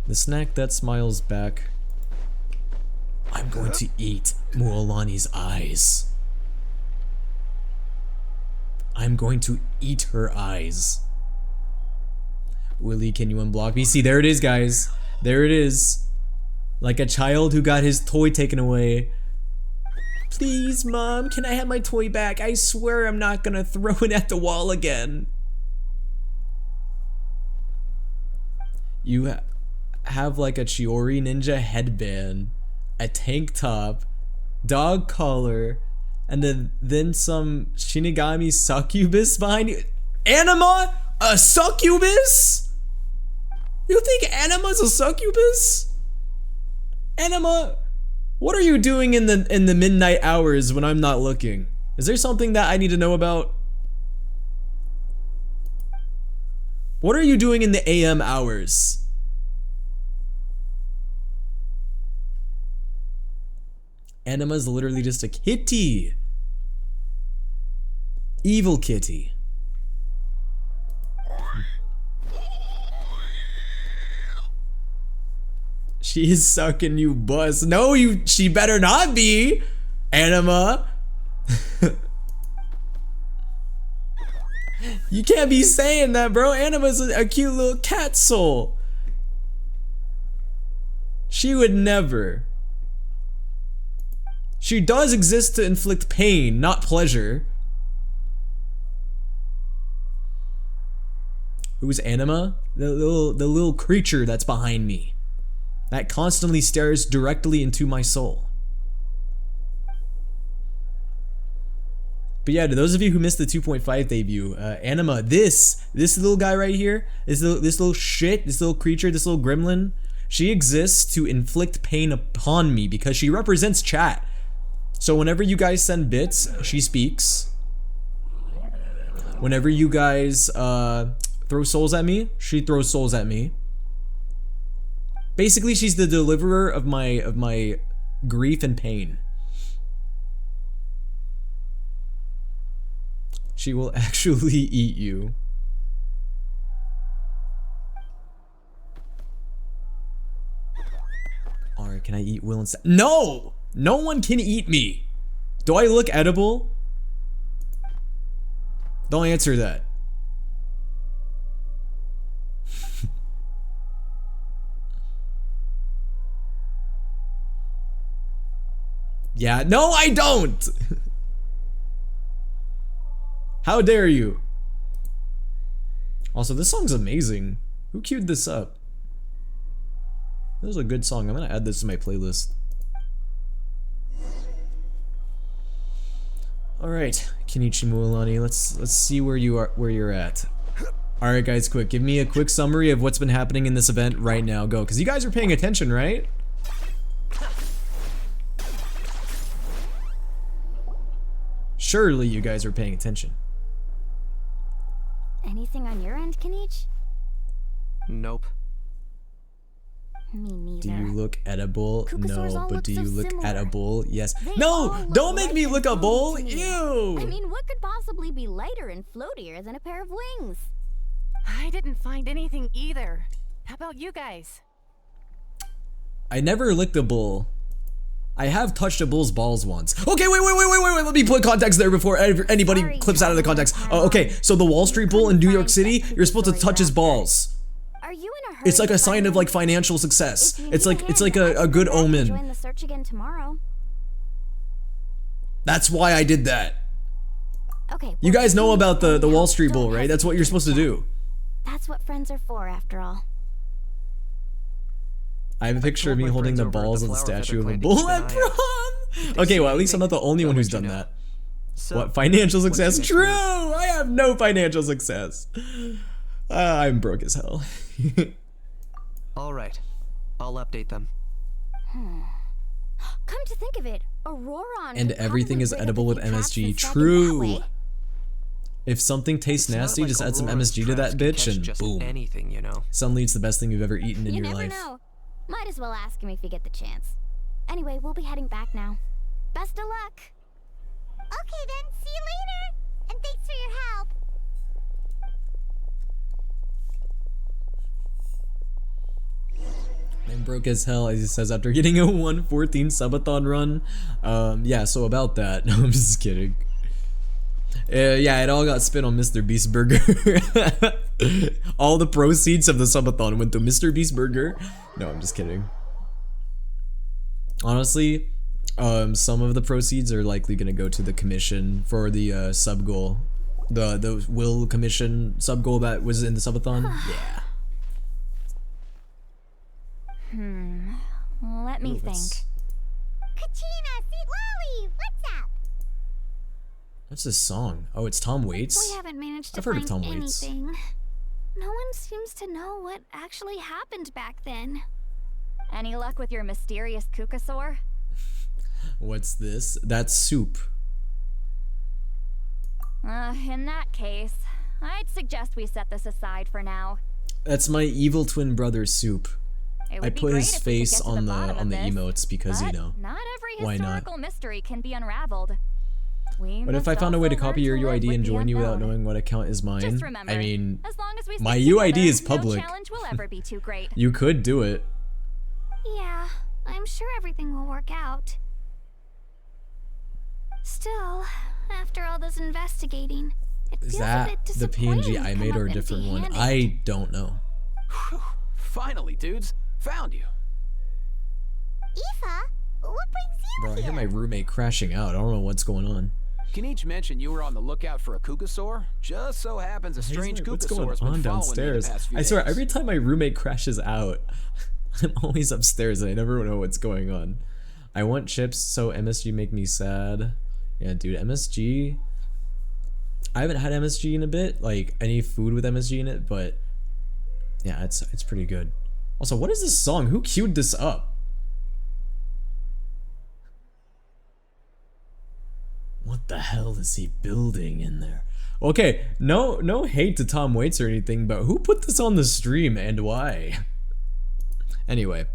The snack that smiles back. I'm going to eat Mualani's eyes. I'm going to eat her eyes. Willie, can you unblock me? See, there it is, guys. There it is. Like a child who got his toy taken away. Please, Mom, can I have my toy back? I swear I'm not gonna throw it at the wall again. You have like a Chiori ninja headband, a tank top, dog collar, and then some Shinigami succubus behind you. Anima? A succubus? You think Anima's a succubus? Anima, what are you doing in the midnight hours when I'm not looking? Is there something that I need to know about? What are you doing in the AM hours? Anima's literally just a kitty. Evil kitty. She's sucking you bus. No, she better not be. Anima. You can't be saying that, bro. Anima's a cute little cat soul. She would never. She does exist to inflict pain, not pleasure. Who's Anima? The little creature that's behind me. That constantly stares directly into my soul. But yeah, to those of you who missed the 2.5 debut, Anima, this little guy right here, this little shit, this little creature, this little gremlin, she exists to inflict pain upon me because she represents chat. So whenever you guys send bits, she speaks. Whenever you guys throw souls at me, she throws souls at me. Basically, she's the deliverer of my grief and pain. She will actually eat you. Alright, can I eat Will instead? No! No one can eat me! Do I look edible? Don't answer that. Yeah, no I don't! How dare you? Also, this song's amazing. Who queued this up? This is a good song. I'm gonna add this to my playlist. Alright, Kenichi Mualani, let's see where you're at. Alright guys, quick, give me a quick summary of what's been happening in this event right now. Go, because you guys are paying attention, right? Surely you guys are paying attention. Anything on your end, Kenich? Nope. Me neither. Do you look edible? No, but do you look edible? Yes. They No! Don't make me look a bowl! Ew! I mean, what could possibly be lighter and floatier than a pair of wings? I didn't find anything either. How about you guys? I never licked a bull. I have touched a bull's balls once. Okay, wait. Let me put context there before anybody clips out of the context. Okay, so the Wall Street Bull in New York City, you're supposed to touch his balls. Are you in a hurry? It's like a sign of like financial success. It's like a good omen. Join the search again tomorrow. That's why I did that. Okay. You guys know about the Wall Street Bull, right? That's what you're supposed to do. That's what friends are for, after all. I have a picture of me holding the balls of the statue of a bull at prom. Okay, well at least I'm not the only one who's done that. What, financial success? True! I have no financial success. I'm broke as hell. Alright, I'll update them. Come to think of it, Aurora and everything is edible with MSG. True. If something tastes nasty, just add some MSG to that bitch and boom. Anything, you know. Suddenly it's the best thing you've ever eaten in your life. Know. Might as well ask him if you get the chance. Anyway, we'll be heading back now. Best of luck. Okay then, see you later. And thanks for your help. I'm broke as hell, as he says after getting a 114 subathon run. Yeah, so about that. No, I'm just kidding. Yeah, it all got spent on Mr. Beast Burger. All the proceeds of the subathon went to Mr. Beast Burger. No, I'm just kidding. Honestly, some of the proceeds are likely gonna go to the commission for the sub goal, the Will commission sub goal that was in the subathon. Yeah. Let me think. Kachina, sweet lolly, what's up? What's this song? Oh, it's Tom Waits? We haven't managed to I've heard of find Tom Waits. anything. No one seems to know what actually happened back then. Any luck with your mysterious Kukasaur? What's this? That's soup. In that case, I'd suggest we set this aside for now. That's my evil twin brother's soup. I put his face on the emotes because, you know, not every why not? historical mystery can be unraveled. But if I found a way to copy your UID and join you without knowing what account is mine, remember, I mean, as long as we my stick UID together, is public. No challenge will ever be too great. You could do it. Yeah, I'm sure everything will work out. Still, after all this investigating, it feels a bit the PNG I made or a different one? I don't know. Whew. Finally, dudes. Found you. Aoife, what brings you Bro, I here? hear my roommate crashing out. I don't know what's going on. Kenich mentioned you were on the lookout for a Kukasaur. Just so happens a strange Kukasaur has been following me the past few I swear, days. every time my roommate crashes out, I'm always upstairs and I never know what's going on. I want chips, so MSG make me sad. Yeah, dude, MSG... I haven't had MSG in a bit, like any food with MSG in it, but yeah, it's pretty good. Also, what is this song? Who queued this up? What the hell is he building in there? Okay, no hate to Tom Waits or anything, but who put this on the stream and why? Anyway.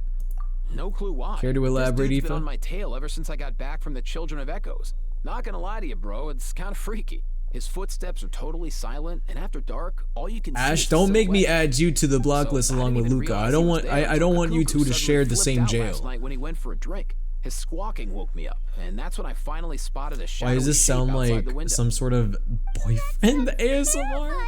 No clue why. Care to elaborate, this dude's been Aoife? on my tail ever since I got back from the Children of Echoes. Not gonna lie to you, bro, it's kind of freaky. His footsteps are totally silent, and after dark, all you can see Ash, is don't make me silhouette. add you to the block So, list I along didn't with even Luca. realize I don't he was want there I until don't the want you cuckoo two to suddenly share the flipped same out last jail. night when he went for a drink. His squawking woke me up, and that's when I finally spotted a shadowy Why does this shape sound outside like the window. some sort of boyfriend ASMR?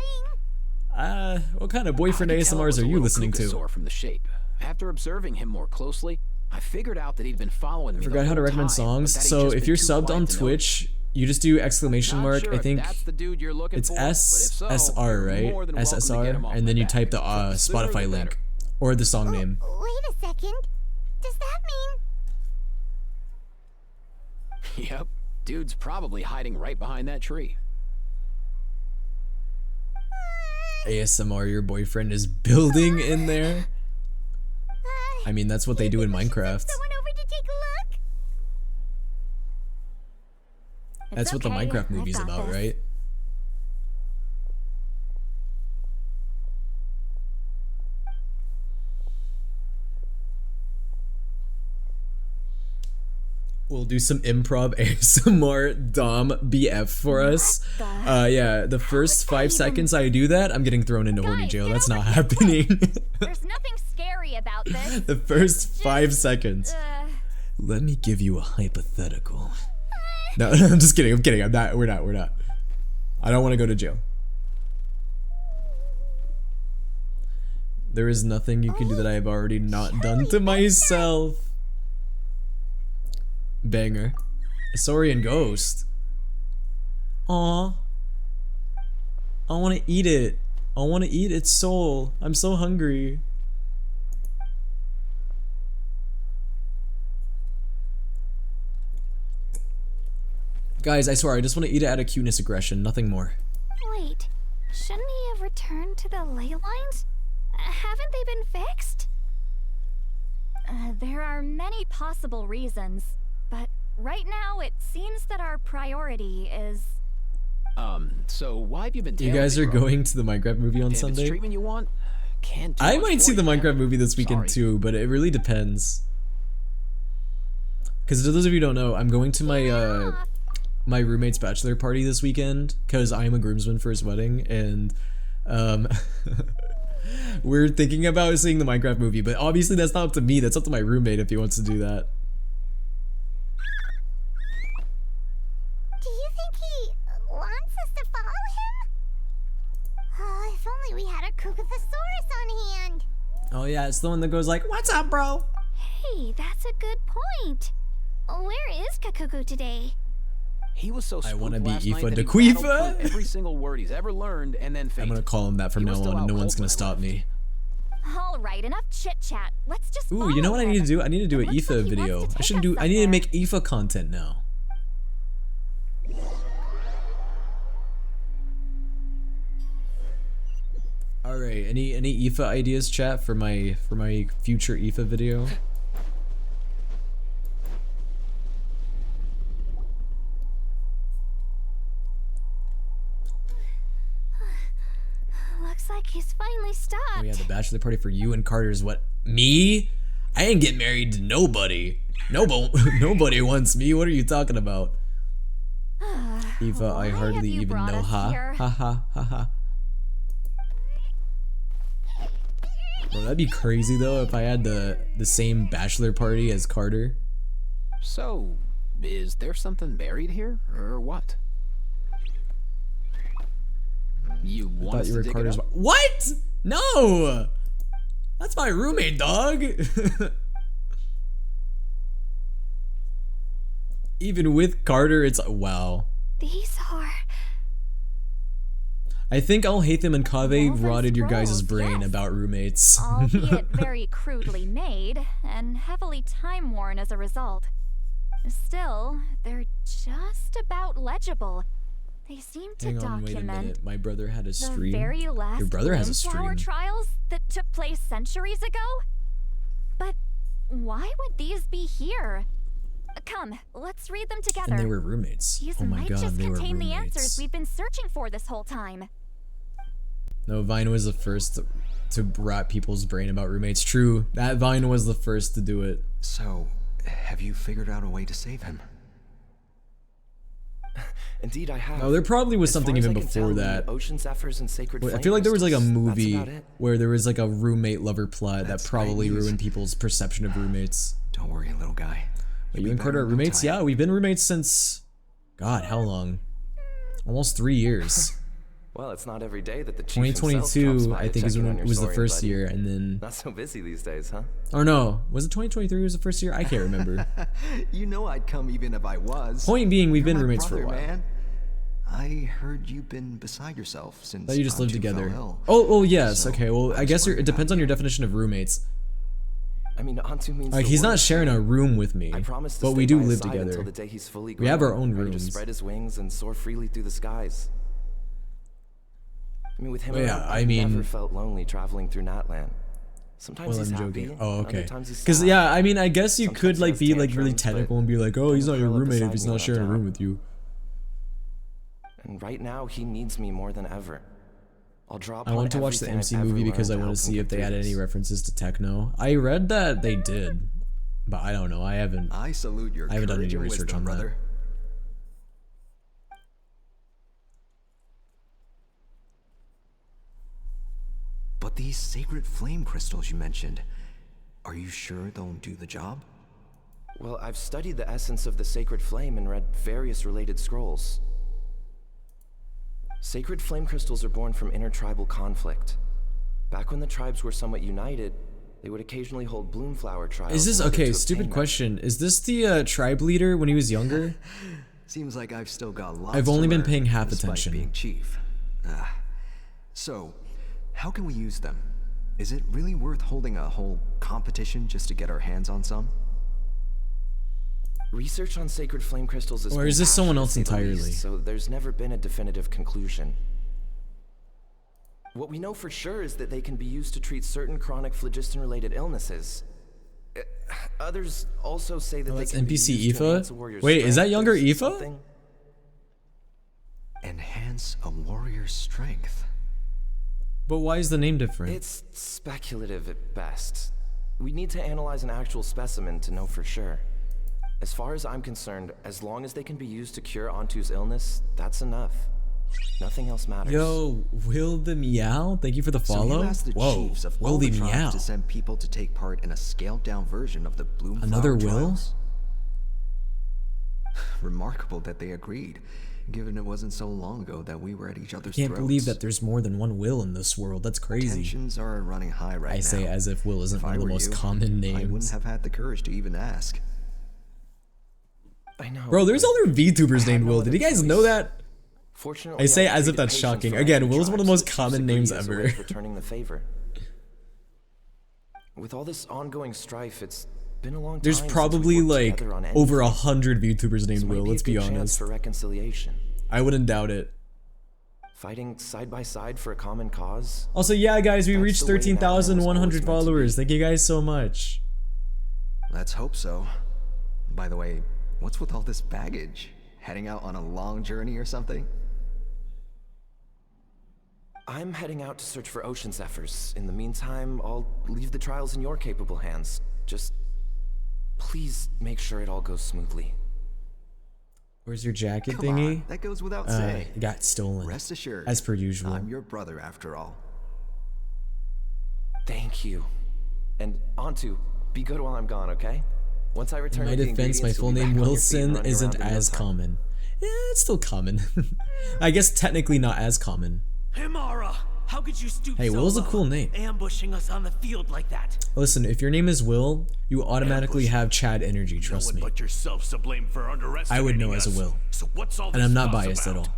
What kind of boyfriend I could tell it ASMRs was are a you little listening to? Kukasaur from the shape. After observing him more closely, I figured out that he'd been following me. I forgot how to recommend songs. So if you're subbed on Twitch, you just do exclamation mark. I think it's SSR, right? SSR, and then you type the Spotify link or the song name. Wait a second. Does that mean? Yep, dude's probably hiding right behind that tree. ASMR, your boyfriend is building in there. I mean, that's what they do in Minecraft. Someone over to take a look? That's what the Minecraft movie's about, right? We'll do some improv ASMR Dom BF for us. Yeah, the first 5 seconds I do that, I'm getting thrown into horny jail. That's not happening. There's nothing scary about this. The first 5 seconds. Let me give you a hypothetical. No, I'm just kidding. I'm kidding. I'm not. We're not. We're not. I don't want to go to jail. There is nothing you can do that I have already not done to myself. Banger. A Saurian ghost. Aw. I want to eat it. I want to eat its soul. I'm so hungry. Guys, I swear, I just want to eat it out of cuteness aggression, nothing more. Wait, shouldn't he have returned to the ley lines? Haven't they been fixed? There are many possible reasons, but right now it seems that our priority is... So why have you been You guys are going to the Minecraft movie on if Sunday? It's treatment you want, can't do I much might for see the you, man. Minecraft movie this weekend too, but it really depends. Because to those of you who don't know, I'm going to my my roommate's bachelor party this weekend because I'm a groomsman for his wedding, and we're thinking about seeing the Minecraft movie, but obviously that's not up to me, that's up to my roommate if he wants to do that. Do you think he wants us to follow him? Oh, if only we had a Kugathosaurus on hand. Oh yeah, it's the one that goes like, "What's up, bro?" Hey, that's a good point. Where is Kakuku today? He was so I want to be spooked last Aoife night de that he rattled Quifa. through every single word he's ever learned and then I'm fainted. gonna call him that from He now was still on, and no out one's cold gonna when I stop left. me. All right, enough chit chat. Let's just. Ooh, you know what I need to do? I need to do an Looks Aoife like he video. wants to I take should us do. I need to somewhere. make Aoife content now. All right. Any Aoife ideas, chat, for my future Aoife video? Looks like he's finally stopped. Oh yeah, the bachelor party for you and Carter's what? Me? I ain't get married to nobody. Nobody wants me. What are you talking about? Aoife, I hardly you even brought know. us Ha here? ha ha ha ha. Bro, that'd be crazy though if I had the same bachelor party as Carter. So, is there something buried here, or what? You I want thought us you to were dig Carter's. it up? What? No! That's my roommate, dog. Even with Carter, it's wow. These are. I think all Hatham and Kaveh Woven rotted your guys' scrolls, brain yes. about roommates. Albeit very crudely made and heavily time-worn as a result. Still, they're just about legible. They seem to Hang on, wait a document minute. My brother had a the stream. very last Your brother has a Bloomflower stream. trials that took place centuries ago. But why would these be here? Come, let's read them together. And they were roommates. These Oh my might god, just they were contain the answers roommates. we've been searching for this whole time. No, Vine was the first to rot people's brain about roommates. True, that Vine was the first to do it. So, have you figured out a way to save him? Indeed, I have. Oh, there probably was As something far as even I can before tell, that. Ocean Zephyrs and Sacred I Flame feel like there was like a crystals, movie that's about it. where there was like a roommate lover plot That's that probably great news. ruined people's perception of roommates. Don't worry, little guy. But You'll you be and Carter better are in no roommates? time. Yeah, we've been roommates since, God, how long? Almost 3 years. Well, it's not every day that the chief himself 2022, drops by I to think, is check in when on it your was the soaring first buddy. year, and then... Not so busy these days, huh? Or no, was it 2023 was the first year? I can't remember. You know I'd come even if I was. Point being, we've You're been my roommates for a brother, while. Man. I heard you've been beside yourself since Thought you just lived Antu together. fell ill. Oh, yes, So, okay, well, I guess it depends on your definition of roommates. I mean, Antu means Like, the he's not word. sharing a room with me, I promise to but stay we do by his live side together. until the day he's fully We have our grown, own ready to rooms. spread his wings and soar freely through the skies. I mean, with him Well, yeah, around, I I've mean- never felt lonely traveling through Natland. Sometimes Well, he's I'm happy, joking. Oh, and okay. other times he's Because, sad. yeah, I mean, I guess you Sometimes could, he like, has be, like, really tantrums, technical but and be like, oh, he's he'll not your curl up roommate if beside he's me not when I'm sharing a room down. with you. And right now, he needs me more than ever. I'll drop I want to watch the MC movie because I want to see if they added any references to techno. I read that they did, but I don't know. I haven't salute your done any courage and research wisdom, on that. brother. But these sacred flame crystals you mentioned, are you sure they'll do the job? Well, I've studied the essence of the sacred flame and read various related scrolls. Sacred flame crystals are born from intertribal conflict. Back when the tribes were somewhat united, they would occasionally hold bloomflower trials. Is this in order okay? to Stupid obtain them. question. Is this the tribe leader when he was younger? Seems like I've still got lots I've to only been learn, paying half despite attention. being chief. So, how can we use them? Is it really worth holding a whole competition just to get our hands on some? Research on sacred flame crystals is Or is this someone else entirely? So there's never been a definitive conclusion. What we know for sure is that they can be used to treat certain chronic phlogiston-related illnesses. Others also say that Oh, they that's can be NPC used to Aoife? enhance a warrior's Wait, is that strength younger or Aoife? something. Enhance a warrior's strength. But why is the name different? It's speculative at best. We need to analyze an actual specimen to know for sure. As far as I'm concerned, as long as they can be used to cure Antu's illness, that's enough. Nothing else matters. Yo, Will the Meow? Thank you for the follow. So you asked the Whoa, chiefs of Will all the the tribes Meow. to send people to take part in a scaled-down version of the Bloomflower Another Will? trials? Remarkable that they agreed, given it wasn't so long ago that we were at each other's Can't throats. believe that there's more than one Will in this world. That's crazy. Tensions are running high right now. I say as if Will isn't If one I of the were most you, common I wouldn't names. have had the courage to even ask. I know. Bro, there's other VTubers named Will. Did you guys know that? Fortunately, I say I've as if traded that's patience shocking. for Again, other Will's one of the tribes most that common disagree names as a way ever. of returning the favor. With all this ongoing strife, it's been a long time. There's since we've probably worked like together on over anything. 100 VTubers named This might Will. be a Let's be good chance honest. for reconciliation. I wouldn't doubt it. Fighting side by side for a common cause. Also, yeah, guys, we That's reached the way Natlan was always 13,100 meant to followers. be. Thank you guys so much. Let's hope so. By the way, what's with all this baggage? Heading out on a long journey or something? I'm heading out to search for ocean zephyrs. In the meantime, I'll leave the trials in your capable hands. Just please make sure it all goes smoothly. Where's your jacket Come thingy? on, that goes without saying. It got stolen. Rest assured, As per usual. I'm your brother after all. Thank you. And Antu, be good while I'm gone, okay? Once I In return my with the defense, my ingredients, full you'll be name back on your feet and Wilson running isn't around in no as time. common. Yeah, it's still common. I guess technically not as common. Himara, how could you stoop Hey, so Will's a low, cool name. ambushing us on the field like that? Listen, if your name is Will, you automatically have Chad energy, trust no one me. but yourself to blame for underestimating I would know as a us. Will. So what's all And this I'm not fuss biased at about? all.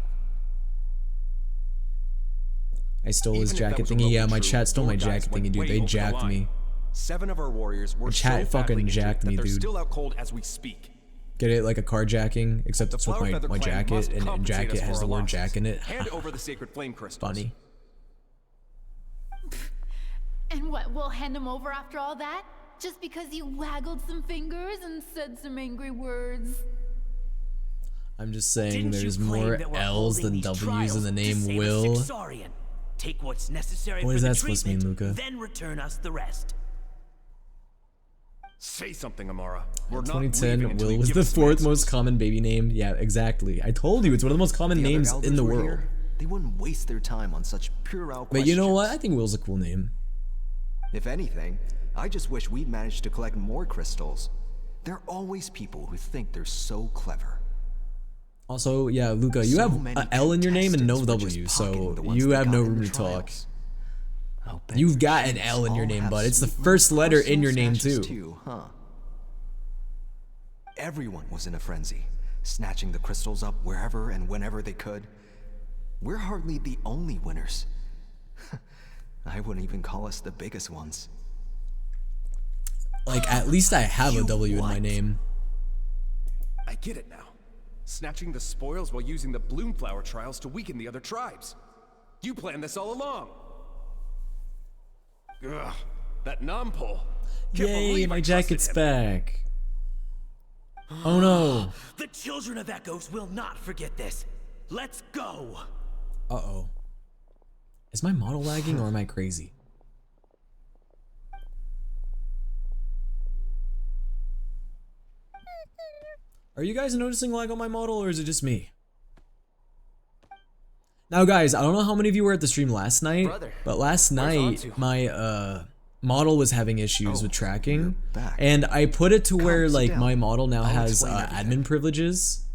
I stole Even his if that jacket was a thingy. local Yeah, my troop, chat stole your my guys jacket went thingy, dude. way They over the jacked line. me. 7 of our warriors were The chat so fucking badly injured jacked that me, they're dude. still out cold as we speak. Get it like a carjacking, except The it's with Flower Feather my clan jacket, must and compensate jacket us for has our the word losses. Jack in it. Hand over the sacred flame crystals. Funny. And what, we'll hand him over after all that? Just because you waggled some fingers and said some angry words? I'm just saying Didn't you there's claim more that we're L's holding than these W's trials in the to name save a Will. Sixarian? Take what's necessary What for is the that supposed to mean, treatment, Luca? then return us the rest. Say something, Amara. We're In not leaving 2010, until Will you was give the us some 4th answers. most common baby name. Yeah, exactly. I told you, it's one of the most common The other names in elders the were world. here, they wouldn't waste their time on such puerile But you know questions. what? I think Will's a cool name. If anything, I just wish we'd managed to collect more crystals. There are always people who think they're so clever. Also, yeah, Luca, you So have many an L in your name and no contestants were just W, pocketing so the ones you they have got no in the room to talk. trials. I'll bet You've your got an kids L in your all name, have bud. It's the sweet first little letter in personal your name, snatches too. Huh? Everyone was in a frenzy, snatching the crystals up wherever and whenever they could. We're hardly the only winners. I wouldn't even call us the biggest ones. Like, at least I have a W in my name. I get it now. Snatching the spoils while using the Bloomflower trials to weaken the other tribes. You planned this all along. Ugh, that Nampol. Can't Yay, believe my I trusted jacket's him. back. Oh no. The children of Echoes will not forget this. Let's go. Uh-oh. Is my model lagging or am I crazy? Are you guys noticing lag on my model or is it just me? Now guys, I don't know how many of you were at the stream last night, but last night my model was having issues with tracking, and I put it to where like my model now has admin privileges.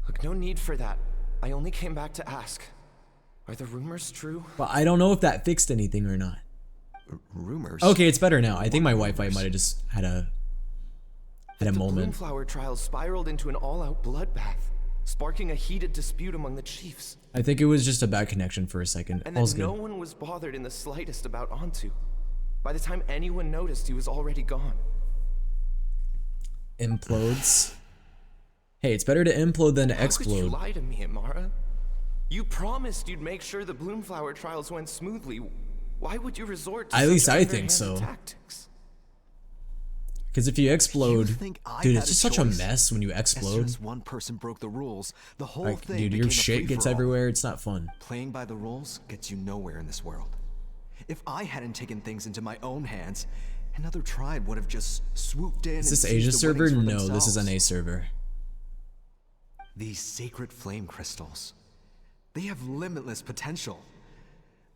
Look, no need for that. I only came back to ask. Are the rumors true? But I don't know if that fixed anything or not. Rumors? Okay, it's better now. I think my Wi-Fi might have just had a moment. The Bloomflower trials spiraled into an all-out bloodbath, sparking a heated dispute among the chiefs. I think it was just a bad connection for a second. And All's then good. no one was bothered in the slightest about Antu. By the time anyone noticed, he was already gone. Implodes. Hey, it's better to implode than to How could you explode. lie to me, Amara? You promised you'd make sure the Bloomflower trials went smoothly. Why would you resort to At such least I think underhanded so. tactics? Because if you explode, I dude, had it's a just such a choice. mess when you As soon explode. as one person broke the rules, the whole Like, thing dude, became your a shit gets free-for-all. everywhere. It's not fun. Playing by the rules gets you nowhere in this world. If I hadn't taken things into my own hands, another tribe would have just swooped in. Is this and seized Asia the server? winnings for No, this is an themselves. A server. These sacred flame crystals, they have limitless potential.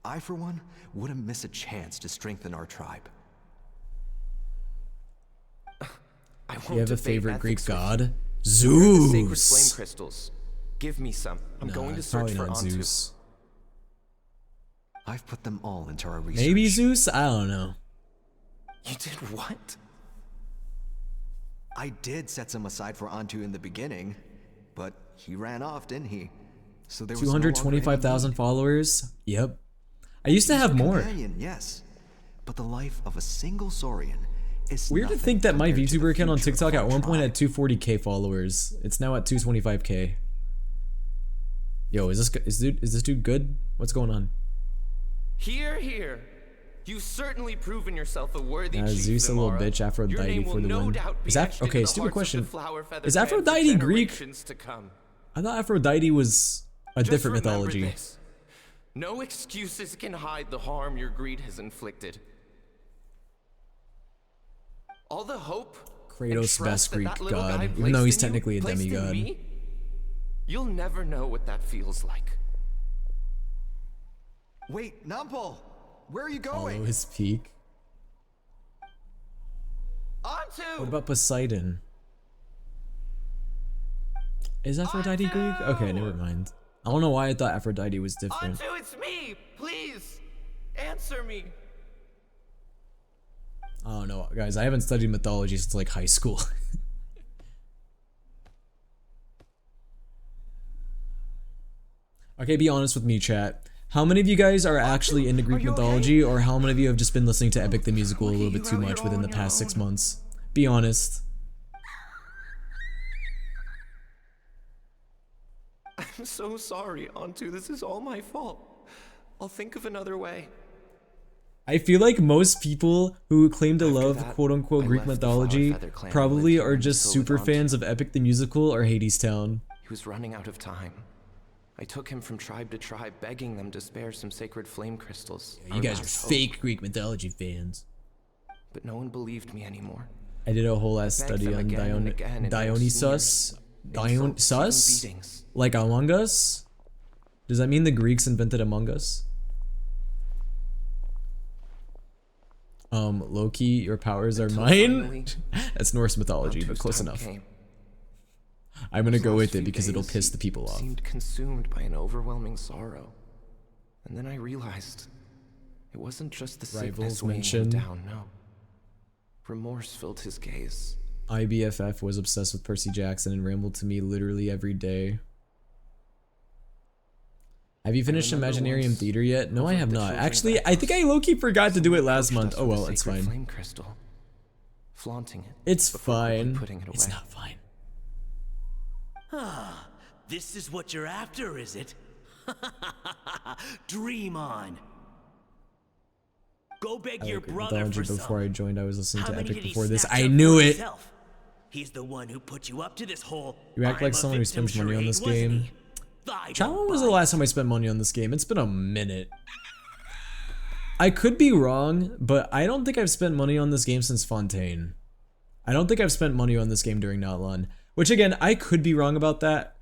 I, for one, wouldn't miss a chance to strengthen our tribe. I You won't have a debate favorite Greek ethics with god? you. Where are the sacred flame Zeus. crystals? Give me some. I'm Nah, going to it's search probably for not Antu. Zeus. I've put them all into our research. Maybe Zeus? I don't know. You did what? I did set some aside for Antu in the beginning, but he ran off, didn't he? So there was no longer any 225,000 need. followers? Yep. I used to have He's a more. companion, yes, but the life of a single Saurian is Weird to nothing think that my compared to the VTuber account on future of TikTok our at one point tribe. had 240k followers. It's now at 225k. Yo, is this dude good? What's going on? Here, here. You've certainly proven yourself a worthy chief, Zeus a little Amara. bitch, Aphrodite Your name will for the no win. doubt be Is that etched into okay? the Stupid hearts of the question. Flower Feather Is clan for Aphrodite Greek? generations to come. I thought Aphrodite was a Just different remember mythology. this. No excuses can hide the harm your greed has inflicted. All the hope and Kratos, trust best that Greek that little god, guy even though placed he's in you, technically a placed in demigod. me, you'll never know what that feels like. Wait, Nampol, where are you Follow going? his peak. Antu! What about Poseidon? Is Aphrodite Greek? Okay, never mind. I don't know why I thought Aphrodite was different. Antu, it's me! Please! Answer me! I don't know, guys. I haven't studied mythology since like high school. Okay, be honest with me, chat. How many of you guys are actually into Greek mythology, or how many of you have just been listening to Epic the Musical a little bit too much within the past 6 months? Be honest. I'm so sorry, Antu. This is all my fault. I'll think of another way. I feel like most people who claim to love that, quote-unquote I Greek left the Flower mythology Feather clan and probably lived here are in just Phil super with fans Antu. of Epic the Musical or Hades Town. He was running out of time. I took him from tribe to tribe, begging them to spare some sacred flame crystals. You guys are fake Greek mythology fans. But no one believed me anymore. I did a whole ass study on Dionysus. Dionysus? Like Among Us? Does that mean the Greeks invented Among Us? Loki, your powers are mine? That's Norse mythology, but close enough. I'm gonna go with it because it'll piss the people off. Seemed consumed by an overwhelming sorrow. And then I realized it wasn't just the sickness weighing him down, no. Remorse filled his gaze. IBFF was obsessed with Percy Jackson and rambled to me literally every day. Have you finished Imaginarium Theater yet? No, I have not. Actually, I think I low-key forgot to do it last month. Oh well, it's fine. Flame crystal, flaunting it. It's fine. It's not fine. Ah, this is what you're after, is it? Dream on. Go beg your brother for some. Before I joined, I was listening to Epic before this. I knew it. He's the one who put you up to this whole. You act like someone who spends money on this game. Chat, when was the last time I spent money on this game? It's been a minute. I could be wrong, but I don't think I've spent money on this game since Fontaine. I don't think I've spent money on this game during Natlan. Which again, I could be wrong about that.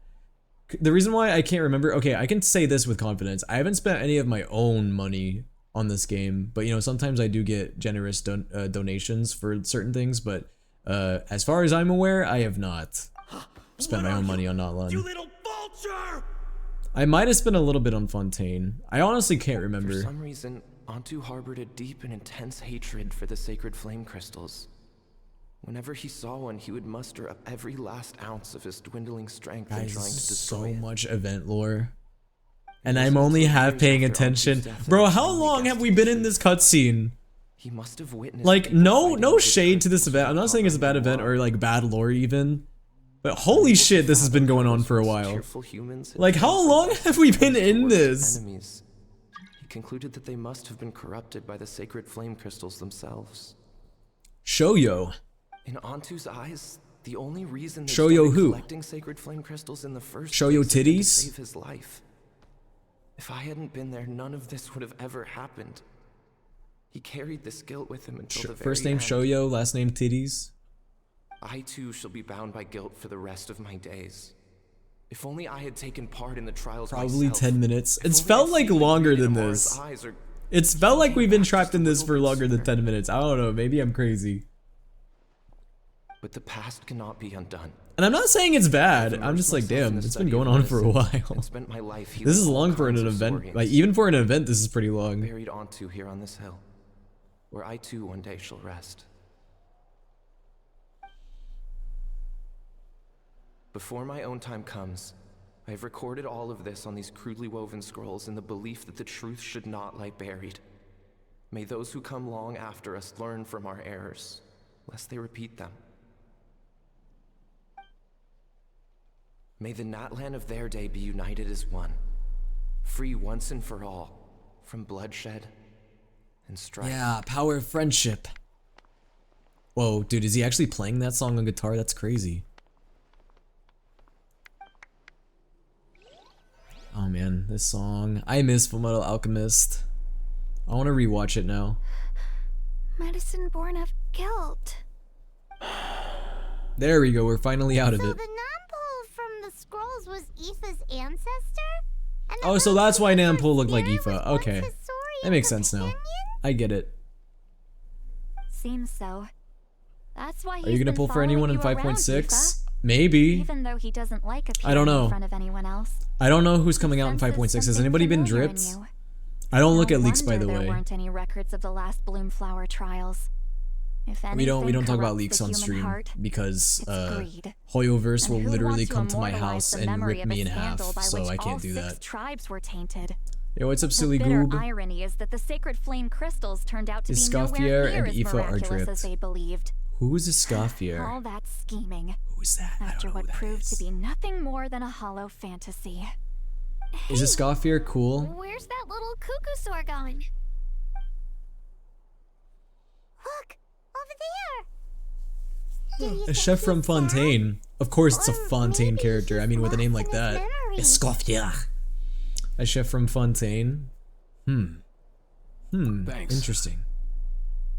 The reason why I can't remember, okay, I can say this with confidence. I haven't spent any of my own money on this game, but you know, sometimes I do get generous donations for certain things, but as far as I'm aware, I have not spent my own money on Natlan. You little vulture! I might have spent a little bit on Fontaine. I honestly can't remember. For some reason, Antu harbored a deep and intense hatred for the sacred flame crystals. Whenever he saw one, he would muster up every last ounce of his dwindling strength in trying to destroy it. So much event lore. And I'm only half paying attention. Bro, how long have we been in this cutscene? He must have witnessed. Like, no shade to this event. I'm not saying it's a bad event or like bad lore even. But holy shit, this has been going on for a while. Like, how long have we been in this? He concluded that they must have been corrupted by the sacred flame crystals themselves. Shoyo. In Antu's eyes, the only reason they Shoyo started who? collecting sacred flame crystals in the first Shoyo place had been to titties? save his life. If I hadn't been there, none of this would have ever happened. He carried this guilt with him until the very First name end. Shoyo, last name titties. I too shall be bound by guilt for the rest of my days. If only I had taken part in the trials Probably myself. 10 minutes. If It's only felt I'd like seen the longer beauty in than Amara's this. eyes, or It's felt like we've been trapped in this for longer than 10 minutes. I don't know, maybe I'm crazy. But the past cannot be undone. And I'm not saying it's bad. I'm just like, damn, it's been going on for a while. Spent my life This is healing all long for an kinds of event. saurians. Like, even for an event, this is pretty long. Buried Antu here on this hill, where I too one day shall rest. Before my own time comes, I have recorded all of this on these crudely woven scrolls in the belief that the truth should not lie buried. May those who come long after us learn from our errors, lest they repeat them. May the Natlan of their day be united as one, free once and for all from bloodshed and strife. Yeah, power of friendship. Whoa, dude, is he actually playing that song on guitar? That's crazy. Oh man, this song. I miss Fullmetal Alchemist. I want to rewatch it now. Medicine born of guilt. There we go, we're finally out of So it. the non-pole from the scrolls was Aoife's ancestor? And Oh, so that's why Nampool looked like Aoife. Okay. That makes sense now. I get it. Seems so. That's why Are you gonna pull for anyone in 5.6? Maybe. Even though he doesn't like I don't appearing know. in front of anyone else. I don't know who's coming out in 5.6. Has anybody been dripped? I don't look at leaks, by the There way. weren't any records of the last Bloomflower trials. If We don't anything talk about corrupts leaks the on human stream heart, because it's greed. Hoyoverse will And who'd literally want to come to my immortalize house the and memory rip of me a in half, scandal by so which I can't all do 6 that. tribes were tainted. Yo, what's up, The silly bitter goob? irony is that the sacred flame crystals turned out to be Escoffier nowhere near and as Aoife are miraculous dripped. as they believed. Who's Escoffier? All that scheming. Who's that? After what proved to be nothing more than a hollow fantasy. Is Escoffier cool? Where's that little cuckoo soar going? Look, over there. A chef from Fontaine. Of course it's a Fontaine character. I mean, with a name like that. Escoffier. A chef from Fontaine. Thanks. Interesting.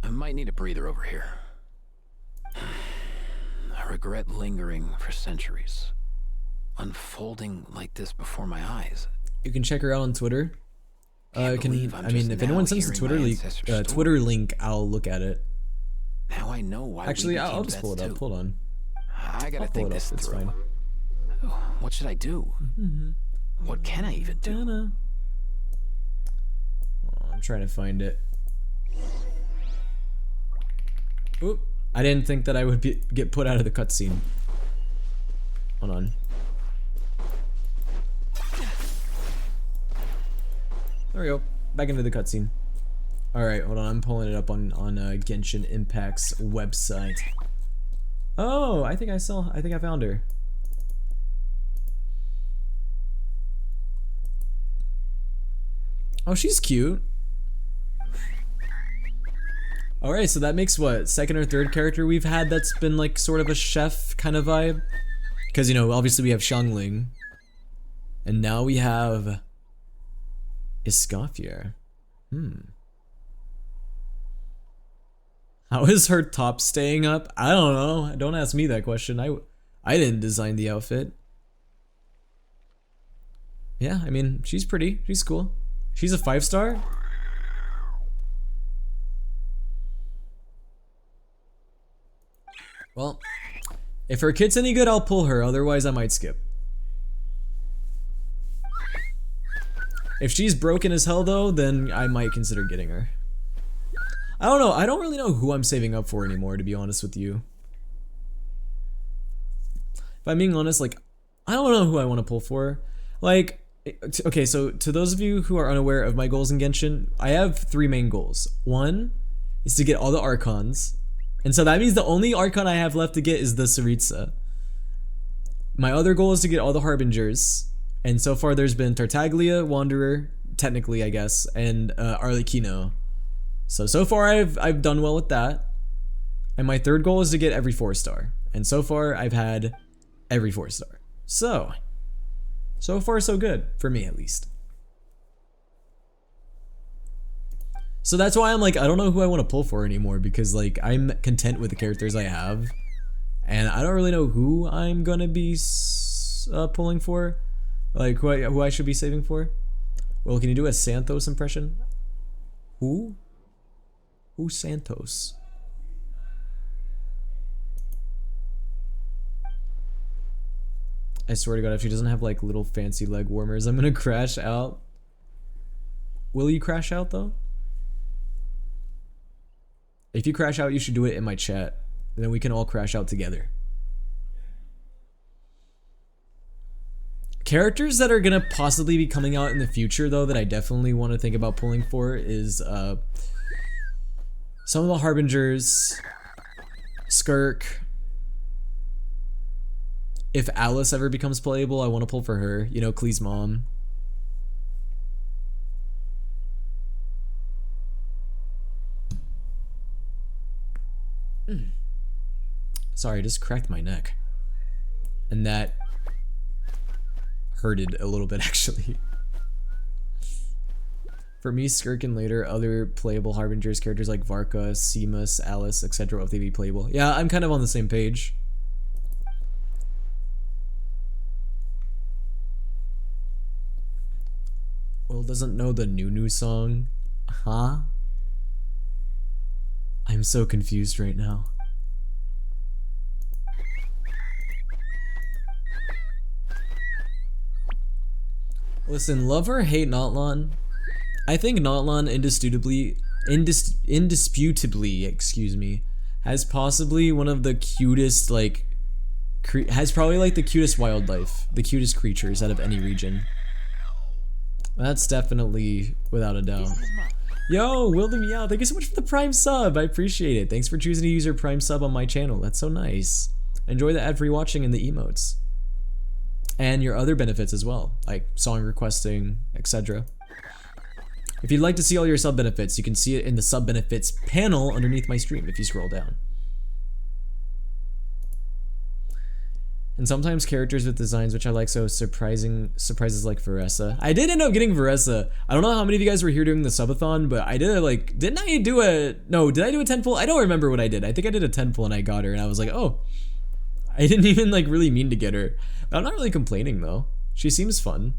I might need a breather over here. I regret lingering for centuries, unfolding like this before my eyes. You can check her out on Twitter. I mean, if anyone sends the Twitter link, I'll look at it. Now I know why. Actually, I'll just pull it up. Hold on. I gotta think this through. It's fine. What should I do? What can I even do? Oh, I'm trying to find it. Oop! I didn't think that I would get put out of the cutscene. Hold on. There we go. Back into the cutscene. Alright, hold on. I'm pulling it up on Genshin Impact's website. Oh, I think I found her. Oh, she's cute. Alright, so that makes what? Second or third character we've had that's been like sort of a chef kind of vibe? Because, you know, obviously we have Xiangling. And now we have Escoffier. How is her top staying up? I don't know. Don't ask me that question. I didn't design the outfit. Yeah, I mean, she's pretty. She's cool. She's a 5-star? Well, if her kit's any good, I'll pull her. Otherwise, I might skip. If she's broken as hell, though, then I might consider getting her. I don't know. I don't really know who I'm saving up for anymore, to be honest with you. If I'm being honest, like, I don't know who I want to pull for. Like, okay, so to those of you who are unaware of my goals in Genshin, I have 3 main goals. One is to get all the Archons. And so that means the only Archon I have left to get is the Saritsa. My other goal is to get all the Harbingers. And so far there's been Tartaglia, Wanderer, technically I guess, and Arlecchino. So far I've done well with that. And my third goal is to get every 4-star. And so far I've had every 4-star. So far so good, for me at least. So that's why I'm like, I don't know who I want to pull for anymore, because like I'm content with the characters I have. And I don't really know who I'm gonna be pulling for. Like who I should be saving for. Well, can you do a Santos impression? Who? Who's Santos? I swear to God, if she doesn't have like little fancy leg warmers, I'm gonna crash out. Will you crash out though? If you crash out, you should do it in my chat. And then we can all crash out together. Characters that are gonna possibly be coming out in the future though that I definitely want to think about pulling for is some of the Harbingers, Skirk. If Alice ever becomes playable, I want to pull for her. You know, Klee's mom. Sorry, I just cracked my neck. And that hurted a little bit, actually. For me, Skirk and later, other playable Harbingers, characters like Varka, Seamus, Alice, etc. if they be playable. Yeah, I'm kind of on the same page. Will doesn't know the Nunu song. Huh? I'm so confused right now. Listen, love or hate Notlan, I think Notlan indisputably, excuse me, has possibly one of the cutest, like, has probably like the cutest wildlife, the cutest creatures out of any region. That's definitely without a doubt. Yo, Will the Meow, thank you so much for the Prime sub. I appreciate it. Thanks for choosing to use your Prime sub on my channel. That's so nice. Enjoy the ad-free watching and the emotes. And your other benefits as well, like song requesting, etc. If you'd like to see all your sub benefits, you can see it in the sub benefits panel underneath my stream if you scroll down. And sometimes characters with designs which I like, so surprises like Varesa. I did end up getting Varesa. I don't know how many of you guys were here doing the subathon, but I did didn't I do did I do a 10 pull? I don't remember what I did. I think I did a 10 pull and I got her and I was like, oh, I didn't even like really mean to get her. But I'm not really complaining though. She seems fun.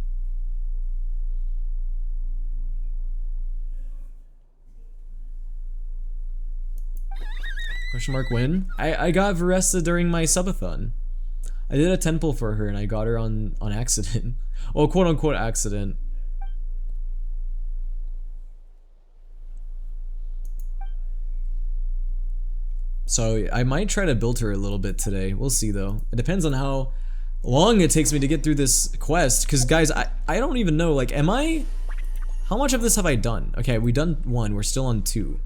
Question mark win? I got Varesa during my subathon. I did a 10 pull for her and I got her on accident. Well, quote unquote accident. So I might try to build her a little bit today. We'll see though. It depends on how long it takes me to get through this quest. Cause guys, I don't even know, like, how much of this have I done? Okay, we done 1, we're still on 2.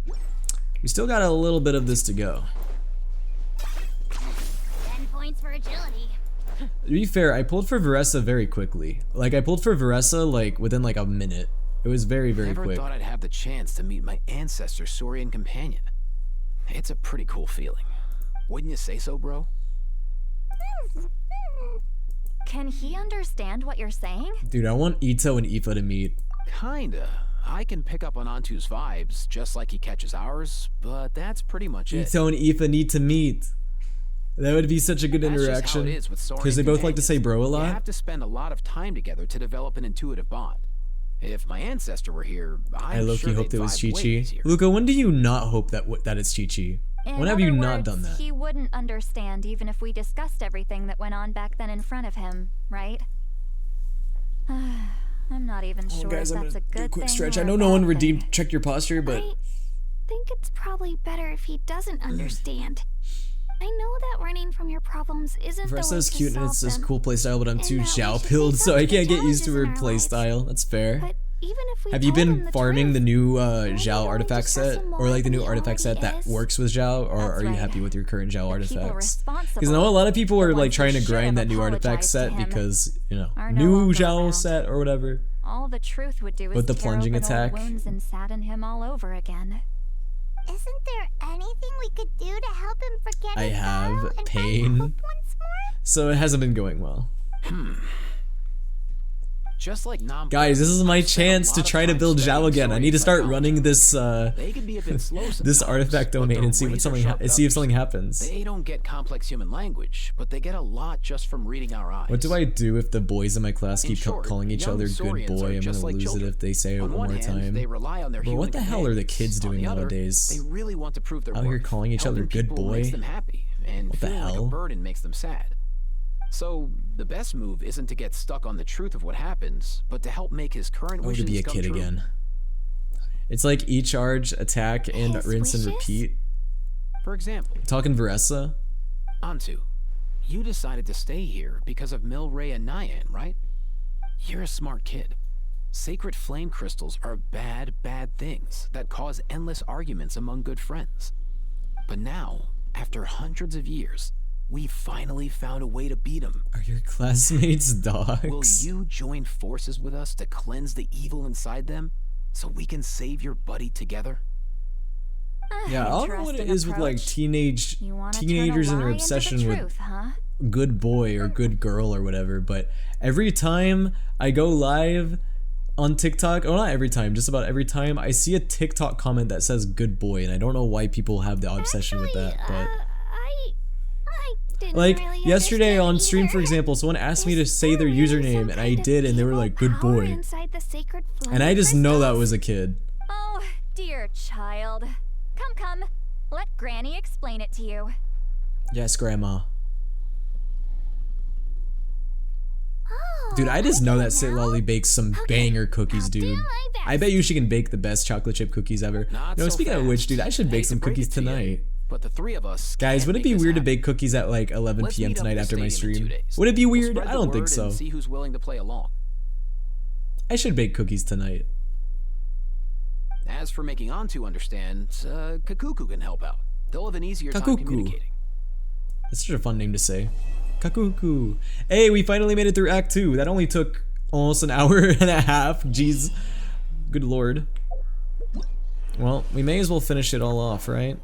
We still got a little bit of this to go. 10 points for agility. To be fair, I pulled for Varesa very quickly. Like, I pulled for Varesa, like, within, like, a minute. It was very, very quick. Never thought I'd have the chance to meet my ancestor, Saurian companion. It's a pretty cool feeling. Wouldn't you say so, bro? Can he understand what you're saying? Dude, I want Ito and Aoife to meet. Kinda. I can pick up on Antu's vibes, just like he catches ours, but that's pretty much it. Ito and Aoife need to meet. That would be such a good interaction. Because they both like to say bro a lot. You have to spend a lot of time together to develop an intuitive bond. If my ancestor were here, I low-key hoped it was Chi-Chi. Luca, when do you not hope that it's Chi-Chi? When have you not done that? He wouldn't understand even if we discussed everything that went on back then in front of him, right? I'm not even sure guys, if that's a good quick thing stretch. or I know a no bad one thing. redeemed checked your posture, but I think it's probably better if he doesn't understand. I know that running from your problems isn't the way to Varesa's cute and it's this solve cool playstyle, but I'm too And, Zhao we should pilled, face so up I to the can't get used to her challenges in our lives. playstyle. That's fair. But even if we Have you told him been the farming truth, the new we're Zhao going artifact to set? stress him Or more like the than new he artifact set already that is? works with Zhao? Or That's are you right. happy with your current Zhao The people artifacts? responsible, Because I know a lot of people the are like ones who trying to should grind have that new artifact apologized to set him, because, you know, are no new longer Zhao around. set or whatever. All the truth would do is With the tear plunging open attack. old wounds and sadden him all over again. Isn't there anything we could do to help him forget I his have sorrow and find pain. hope once more? So it hasn't been going well. Just like Guys, this is my chance to try to build Zhao again. I need to start running this this artifact domain and see what see if something happens. They don't get complex human language, but they get a lot just from reading our eyes. What do I do if the boys in my class keep short, calling each young other good Saurians boy? are I'm just gonna like lose children. it if they say it On one one more hand, time. they rely on their Bro, human what the hell are the companions. kids On doing the other, nowadays? They really want to prove their Out here worth. calling each other Helping good people boy? makes them happy, and What the feeling like hell? a burden makes them sad. So the best move isn't to get stuck on the truth of what happens, but to help make his current Oh, wishes to be a come kid true. again. It's like E-charge, attack, and His rinse and wishes? repeat. For example, Talking Varesa. Antu, you decided to stay here because of Milray and Nyan, right? You're a smart kid. Sacred flame crystals are bad, bad things that cause endless arguments among good friends. But now, after hundreds of years, we finally found a way to beat them. Are your classmates dogs? Will you join forces with us to cleanse the evil inside them so we can save your buddy together? Yeah, I don't know what it Interesting is with like approach. You wanna turn a teenagers and their lie into the obsession truth, with huh? good boy or good girl or whatever, but every time I go live on TikTok, oh not every time, just about every time, I see a TikTok comment that says good boy, and I don't know why people have the obsession with that, but I didn't like really yesterday understand on stream, for either. example, someone asked me to Is say their there really username, some and I kind of did, and they were evil like good power boy, inside the sacred flame and I just know that crystals? was a kid. Oh, dear child. Come. Let Granny explain it to you. Yes, Grandma. Oh, Dude, I just know that Sit now. Lolly bakes some banger cookies, I'll do dude. my best. I bet you she can bake the best chocolate chip cookies ever. Not No, so speaking of fast. which, dude, I should bake Hate to some break cookies it to you, tonight. But the three of us Guys, can would it make be this weird to happen. bake cookies at like 11 Let's p.m. meet up tonight at the after my stadium in stream? 2 days. Would it be We'll weird? spread I the don't think word so. and see who's willing to play along. I should bake cookies tonight. As for making Antu understand, Kakuku can help out. They'll have an easier time Kakuku. communicating. That's such a fun name to say. Kakuku. Hey, we finally made it through Act 2. That only took almost an hour and a half. Jeez. Good lord. Well, we may as well finish it all off, right?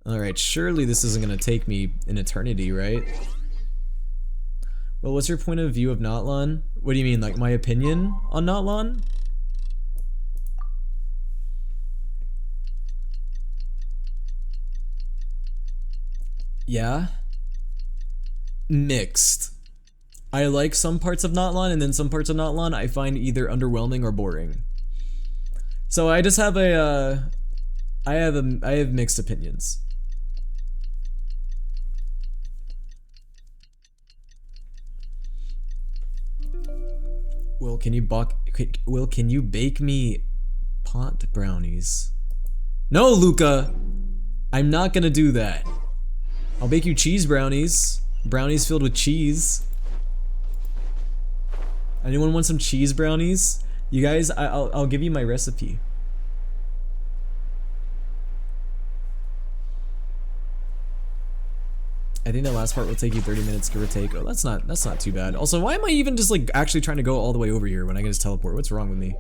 Alright, surely this isn't gonna take me an eternity, right? Well, what's your point of view of Notlon? What do you mean, like my opinion on Notlon? Yeah? Mixed. I like some parts of Notlon, and then some parts of Notlon I find either underwhelming or boring. So I just have a, I have mixed opinions. Will, can you bake me pot brownies? No, Luca! I'm not gonna do that. I'll bake you cheese brownies. Brownies filled with cheese. Anyone want some cheese brownies? You guys, I'll give you my recipe. I think the last part will take you 30 minutes, give or take. Oh, that's not too bad. Also, why am I even just like actually trying to go all the way over here when I can just teleport? What's wrong with me?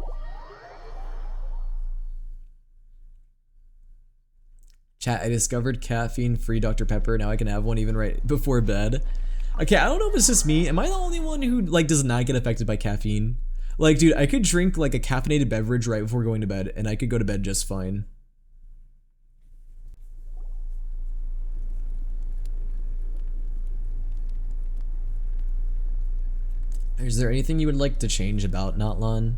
Chat, I discovered caffeine-free Dr. Pepper. Now I can have one even right before bed. Okay, I don't know if it's just me. Am I the only one who like does not get affected by caffeine? Like, dude, I could drink like a caffeinated beverage right before going to bed, and I could go to bed just fine. Is there anything you would like to change about Notlon?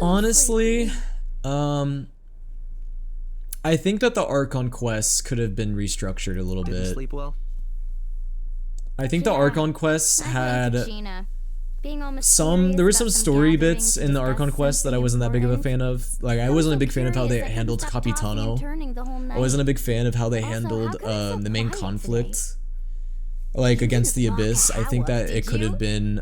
Honestly, I think that the Archon quests could have been restructured a little bit. Sleep well? I think the Archon quests had there were some story bits in the Archon quests that I wasn't that big of a fan of. Like, I wasn't a big fan of how they handled Capitano. I wasn't a big fan of how they handled the main conflict, like against the Abyss. I think that it could have been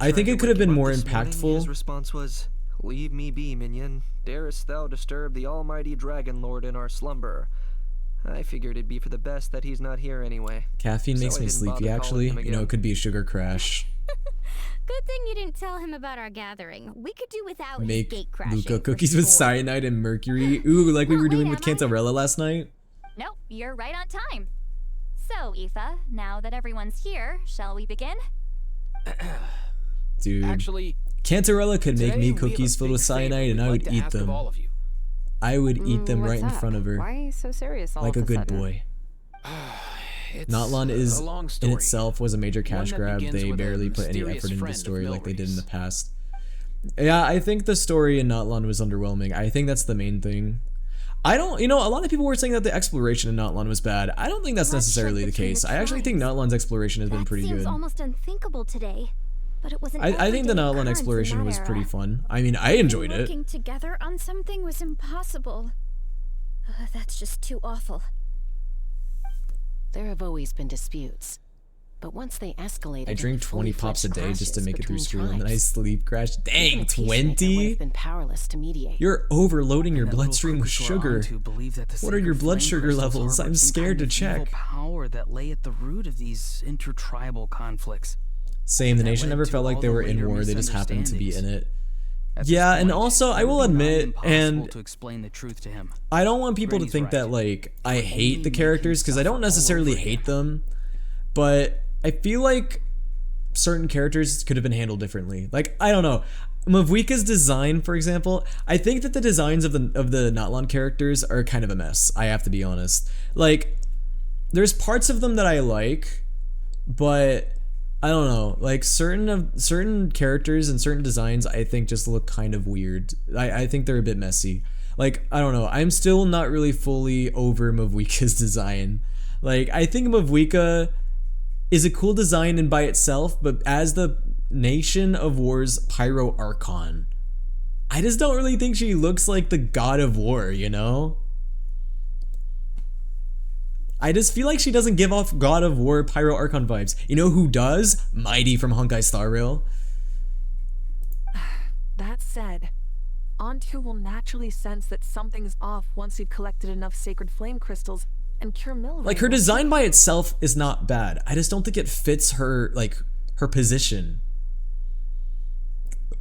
I think it could have been more impactful. His response was, "Leave me be, minion. Darest thou disturb the almighty Dragon Lord in our slumber?" I figured it'd be for the best that he's not here anyway. Caffeine makes me sleepy, actually. You know, it could be a sugar crash. Good thing you didn't tell him about our gathering. We could do without his gate crashing. Luca cookies with cyanide and mercury. Ooh, like we were doing with Cantarella last night. Nope, you're right on time. So, Aoife, now that everyone's here, shall we begin? Dude, actually, Cantarella could make me cookies filled with cyanide and I would eat them. I would eat them right in front of her. Why are you so serious all like of a good sudden? boy. Notlon is in itself was a major cash grab. They barely put any effort into the story like they did in the past. Yeah, I think the story in Notlon was underwhelming. I think that's the main thing. I don't, you know, a lot of people were saying that the exploration in Notlon was bad. I don't think that's necessarily the case. I actually think Notlon's exploration has been pretty good. Seems almost unthinkable today, but it was an I think the Notlon exploration was pretty fun. I mean, I enjoyed it. Working together on something was impossible. That's just too awful. There have always been disputes, but once they escalated, I drink 20 pops a day just to make it through school, and then I sleep crash. Dang, 20? Been powerless to mediate. You're overloading your bloodstream with sugar. What are your blood sugar levels? I'm scared to check. Power that lay at the root of these intertribal conflicts. Same. The nation never felt like they were in war. They just happened to be in it. Yeah, and also I will admit, and I don't want people to think that like I hate the characters, because I don't necessarily hate them, but I feel like certain characters could have been handled differently. Like, I don't know, Mavwika's design, for example, I think that the designs of the Notlon characters are kind of a mess. I have to be honest. Like, there's parts of them that I like, but I don't know, like certain characters and certain designs I think just look kind of weird. I think they're a bit messy. Like, I don't know, I'm still not really fully over Mavwika's design. Like, I think Mavwika is a cool design in by itself, but as the Nation of War's Pyro Archon, I just don't really think she looks like the God of War, you know? I just feel like she doesn't give off God of War Pyro Archon vibes. You know who does? Mighty from Honkai Star Rail. That said, Ontu will naturally sense that something's off once we've collected enough sacred flame crystals and cure Milray. Like, her design by itself is not bad. I just don't think it fits her, like, her position.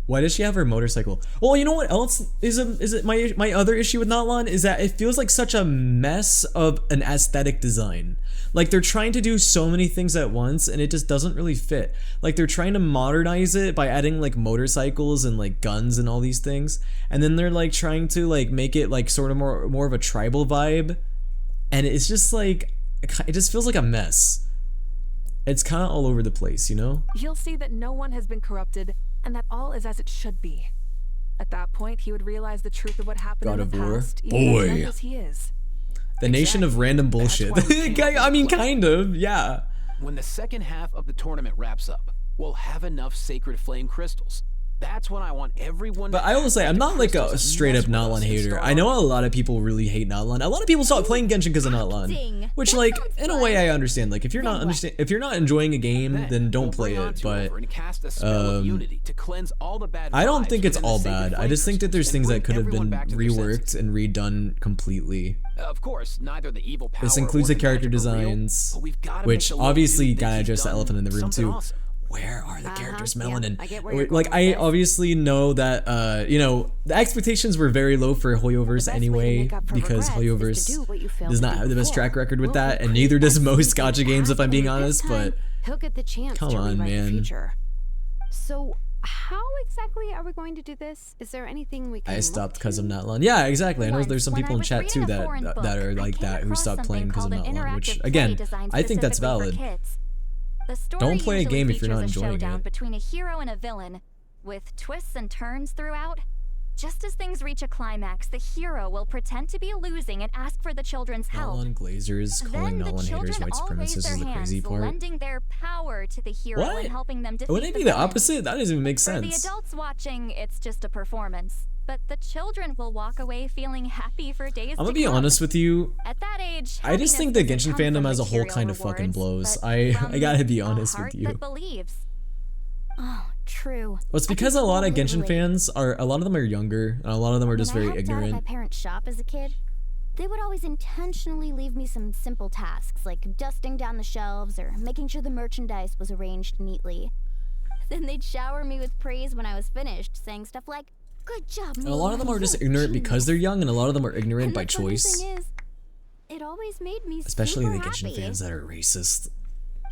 Why does she have her motorcycle? Well, you know what else is it my other issue with Natlan is that it feels like such a mess of an aesthetic design. Like they're trying to do so many things at once and it just doesn't really fit. Like they're trying to modernize it by adding like motorcycles and like guns and all these things. And then they're like trying to like make it like sort of more of a tribal vibe. And it's just like, it just feels like a mess. It's kind of all over the place, you know? You'll see that no one has been corrupted and that all is as it should be. At that point, he would realize the truth of what happened God in of the War. past, Boy. even as young as he is. The nation of random bullshit. I mean, kind of, yeah. When the second half of the tournament wraps up, we'll have enough sacred flame crystals. That's when I want everyone. But I will say, I'm not like a straight up Natlan hater. I know a lot of people really hate Natlan. A lot of people stopped playing Genshin because of Natlan, which, like, in a way, I understand. Like, if you're not enjoying a game, then don't play it. But I don't think it's all bad. I just think that there's things that could have been reworked and redone completely. Of course, neither the evil power. This includes the character designs, which obviously gotta address the elephant in the room too. Where are the characters, Melanin? Like, I obviously know that, you know, the expectations were very low for Hoyoverse anyway, because Hoyoverse does not have the best track record with that, and neither does most gacha games, if I'm being honest, but he'll get the chance come to on, rewrite the man. future. So, how exactly are we going to do this? Is there anything we can I stopped because of Natlan. Yeah, exactly. I know there's some people in chat too that are like that who stopped playing because of Natlan, which, again, I think that's valid. Don't play a game if you're not enjoying it. Between a hero and a villain, with twists and turns throughout. Just as things reach a climax, the hero will pretend to be losing and ask for the children's help. Natlan Glazers calling Natlan haters white supremacists is the crazy part. Lending their power to the hero and helping them defeat Wouldn't it be the opposite? That doesn't even make sense. For the adults watching, it's just a performance. But the children will walk away feeling happy for days I'm gonna be honest with you. At that age, I just think the Genshin fandom as a whole kind of fucking blows. I gotta be honest with you. Oh, true. Well, it's because a lot of Genshin fans a lot of them are younger, and a lot of them are just very ignorant. When I helped out at my parents' shop as a kid, they would always intentionally leave me some simple tasks, like dusting down the shelves or making sure the merchandise was arranged neatly. Then they'd shower me with praise when I was finished, saying stuff like, "Good job." And a lot of them are just ignorant because they're young, and a lot of them are ignorant by choice. Thing is, it always made me especially the Genshin happy. fans that are racist.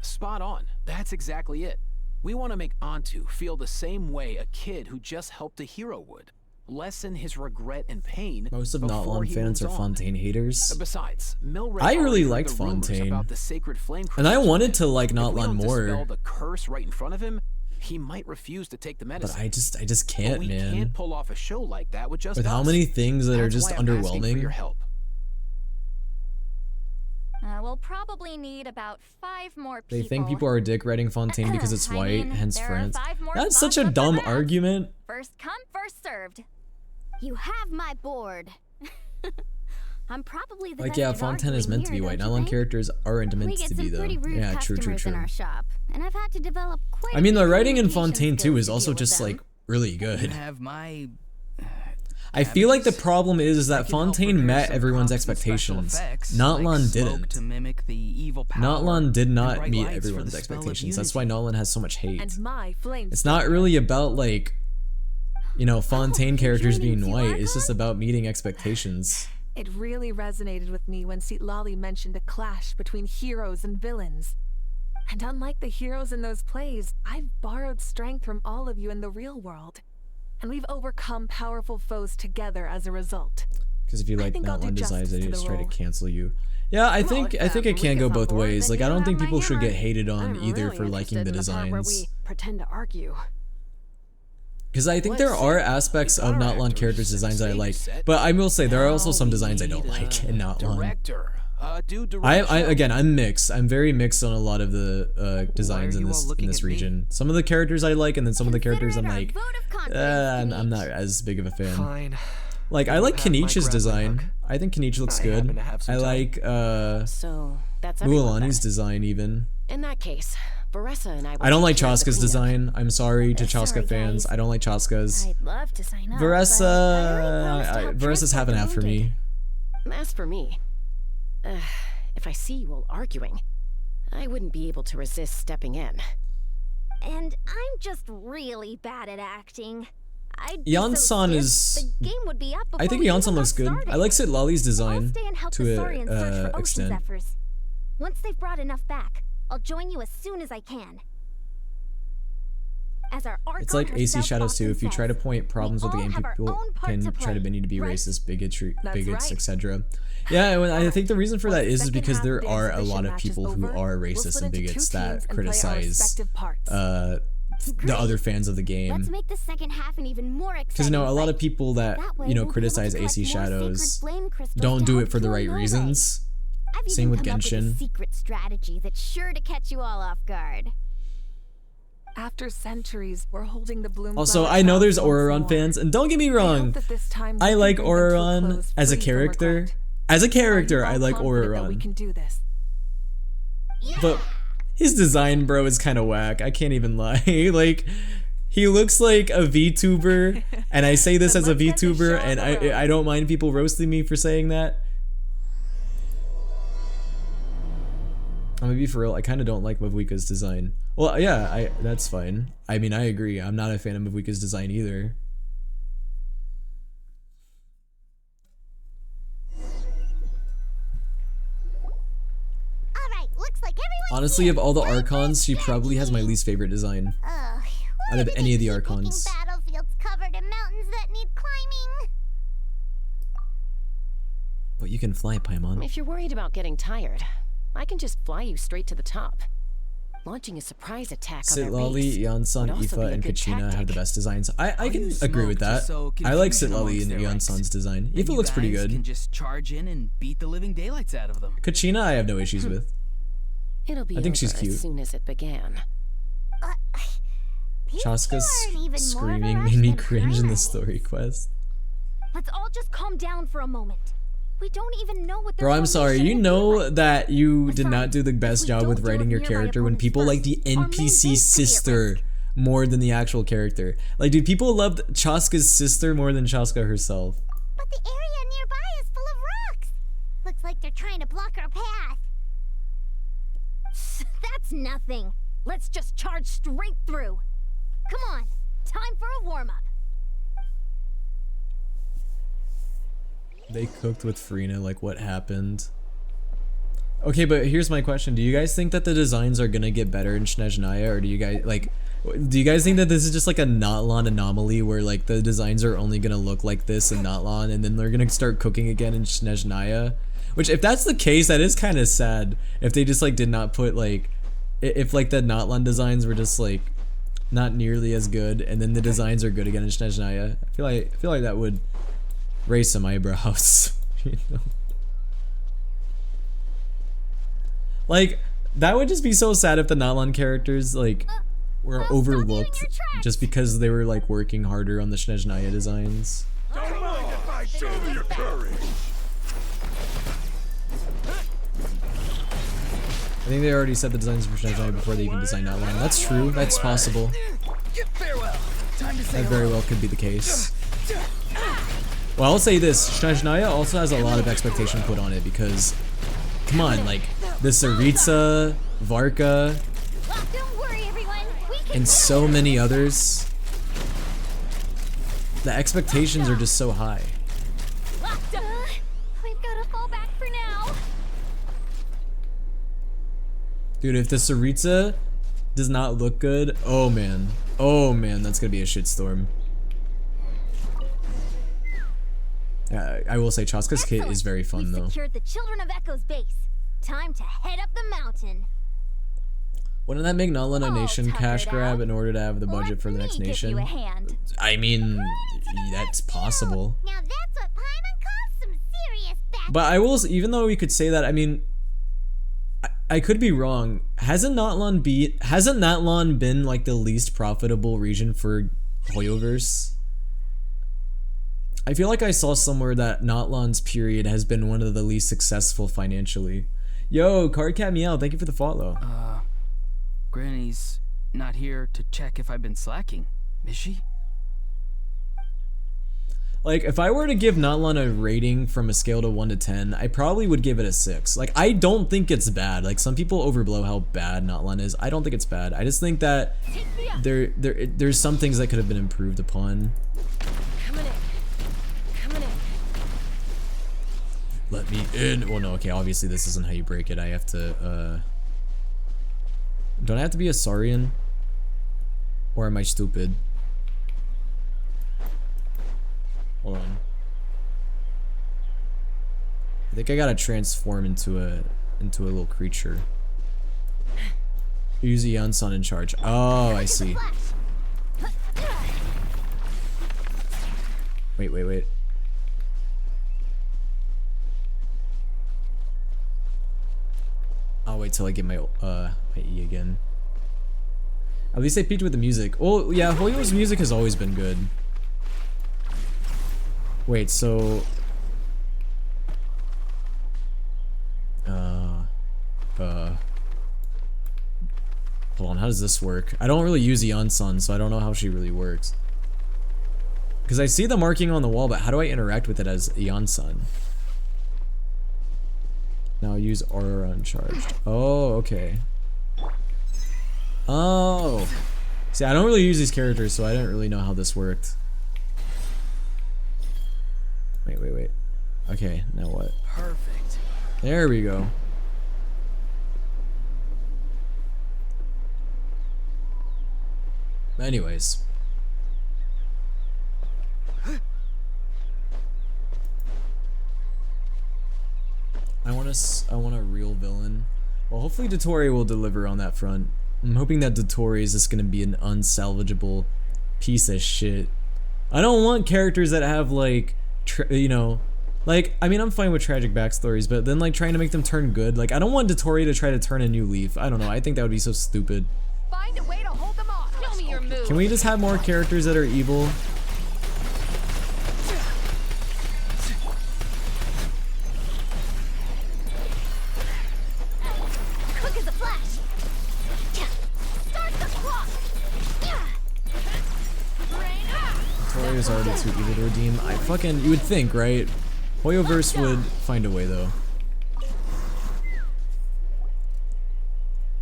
Spot on. That's exactly it. We want to make Antu feel the same way a kid who just helped a hero would. Lessen his regret and pain. Most of Natlan fans are Fontaine haters. Besides, I really liked Fontaine, and I wanted to like Natlan more. The curse right in front of him, he might refuse to take the medicine. But I just can't, we man. Can't pull off a show like that with just with how many things that are just underwhelming. Your help. We'll probably need about 5 more people. They think people are dick writing Fontaine because it's white, hence France. That's such a dumb argument. First come, first served. You have my board. I'm probably the like, yeah, Fontaine is meant to be white. Natlan characters aren't meant to be, though. Yeah, true. In our shop, and I've had to develop quite I mean, the writing in Fontaine too is also just like really good. I feel like the problem is that Fontaine met everyone's expectations. Natlan didn't. Natlan did not meet everyone's expectations. That's why Natlan has so much hate. It's not really about like, you know, Fontaine characters being white. It's just about meeting expectations. It really resonated with me when Citlali mentioned a clash between heroes and villains. And unlike the heroes in those plays, I've borrowed strength from all of you in the real world. And we've overcome powerful foes together as a result. Because if you like Natlan designs, they just try to cancel you. Yeah, I think it can go both ways. Like, I don't think people should get hated on either for liking the designs. Pretend to argue. Because I think there are aspects of Natlan characters' designs that I like, but I will say there are also some designs I don't like in Natlan. I'm mixed. I'm very mixed on a lot of the designs in this region. Some of the characters I like, and then some of the characters I'm like, I'm not as big of a fan. Fine. Like, I like Kenichi's design. I think Kenichi looks good. I like So that's Mualani's design even. In that case, Varesa and I don't like Chaska's design. I'm sorry to Chaska fans. I don't like Chaska's. I'd love to sign up. Varesa's half and half for me. As for me, if I see you all arguing, I wouldn't be able to resist stepping in. And I'm just really bad at acting. I'd be so Yansan stiff, is. the game would be up I think before we even Yansan got looks good. started. I like Sit Lolly's design I'll stay and help the to Saurians search an for ocean extent. zephyrs. Once they've brought enough back, I'll join you as soon as I can. As our It's like AC herself Shadows too. often If you try to says, point problems with the all game, have our people own part can to try to play, ban you to be right? racist, bigots, right. etc. Yeah, and I think the reason for that is second because half there of the are a exhibition lot of match is people who over, are we'll racist split and into two bigots teams that and play our criticize respective parts. the other fans of the Let's game. make the second half an even more exciting Because a lot of fight. people that That way you know we'll be able criticize to collect AC more sacred Shadows flame crystals don't to do help it for the cure right Milray. reasons. I've Same even with come up with a Genshin. secret strategy that's sure to catch you all off guard. After centuries, we're holding the bloom. Also, I know there's Auroron fans, and don't get me wrong, I like Auroron as a character. As a character, I like We Auroron. can do this. But his design, bro, is kind of whack. I can't even lie. Like, he looks like a VTuber, and I say this as a VTuber, and I don't mind people roasting me for saying that. I'm gonna be for real, I kind of don't like Mavuika's design. Well, yeah, that's fine. I mean, I agree. I'm not a fan of Mavuika's design either. Alright, looks like everyone. Honestly, of all the Archons, she probably has my least favorite design. Out of any of the Archons. Battlefields covered in mountains that need climbing. But you can fly, Paimon. If you're worried about getting tired, I can just fly you straight to the top. Launching a surprise attack on their Sitlali, base Yansan, would also Aoife, be a and good Kachina have tactic. the best designs. I can use agree smoke with to that. sow I like confusion Sitlali amongst and their ranks. Yansan's design. Then Aoife you looks pretty guys good. can just charge in and beat the living daylights out of them. Kachina, I have no issues with. It'll be I think she's over cute. as soon as it began. Chaska's aren't even more screaming of a made me rush than cringe in the Paimon. story quest. Let's all just calm down for a moment. We don't even know what the Bro, I'm sorry. You formation know that you did not do the best job with don't do writing it your nearby character when opponents people like first, the our main base NPC could be at sister more than the actual character. Like, dude, people loved Chaska's sister more than Chaska herself. But the area nearby is full of rocks. Looks like they're trying to block our path. That's nothing. Let's just charge straight through. Come on, time for a warm-up. They cooked with Farina, like what happened? Okay, but here's my question. Do you guys think that the designs are gonna get better in Snezhnaya, or do you guys think that this is just like a Notlon anomaly where like the designs are only gonna look like this in Notlon and then they're gonna start cooking again in Snezhnaya? Which, if that's the case, that is kind of sad. If they just like did not put like, if like the Notlon designs were just like not nearly as good, and then the designs are good again in Snezhnaya, I feel like that would raise some eyebrows. You know? Like, that would just be so sad if the Notlon characters like were overlooked just because they were like working harder on the Snezhnaya designs. Don't mind if I show your courage. I think they already set the designs for Snezhnaya before they even designed Notlon. That's true. That's possible. That very well could be the case. Well, I'll say this, Snezhnaya also has a lot of expectation put on it because, come on, like, the Tsaritsa, Varka, Don't worry, everyone. We can and so many others. The expectations are just so high. We've got to fall back for now. Dude, if the Tsaritsa does not look good, oh man, that's gonna be a shitstorm. I will say Chaska's kit is very fun though. Secured the Children of Echo's base. Time to head up the mountain. Wouldn't that make Notlon a nation cash grab in order to have the budget for the next Give nation? you a hand. I mean, that's possible. Now that's what Paimon calls some serious back. But I will, even though we could say that, I mean, I could be wrong. Hasn't Notlon been like the least profitable region for Hoyoverse? I feel like I saw somewhere that Notlon's period has been one of the least successful financially. Yo, Cardcat Meow, thank you for the follow. Granny's not here to check if I've been slacking, is she? Like, if I were to give Natlan a rating from a scale to 1 to 10, I probably would give it a 6. Like, I don't think it's bad. Like, some people overblow how bad Natlan is. I don't think it's bad. I just think that there's some things that could have been improved upon. Coming in. Coming in. Let me in. Well, no, okay, obviously this isn't how you break it. I have to, don't I have to be a Saurian? Or am I stupid? Hold on. I think I gotta transform into a little creature. Use the Yansan in charge. Oh, I see. Wait. I'll wait till I get my my E again. At least I peaked with the music. Oh yeah, Hoyo's music has always been good. Wait, so hold on, how does this work? I don't really use Yansan, so I don't know how she really works. Because I see the marking on the wall, but how do I interact with it as Yansan? Now use Aura Uncharged. Oh, okay. Oh. See, I don't really use these characters, so I didn't really know how this worked. Wait. Okay, now what? Perfect. There we go. Anyways. I want a real villain. Well, hopefully Dottore will deliver on that front. I'm hoping that Dottore is just gonna be an unsalvageable piece of shit. I don't want characters that have like, you know, like, I mean, I'm fine with tragic backstories, but then like trying to make them turn good. Like, I don't want Dottore to try to turn a new leaf. I don't know. I think that would be so stupid. Find a way to hold them off. Show me your move. Can we just have more characters that are evil? Quick as a flash. Start the clock. Dottore is already too evil to redeem. You would think, right? Hoyoverse would find a way, though.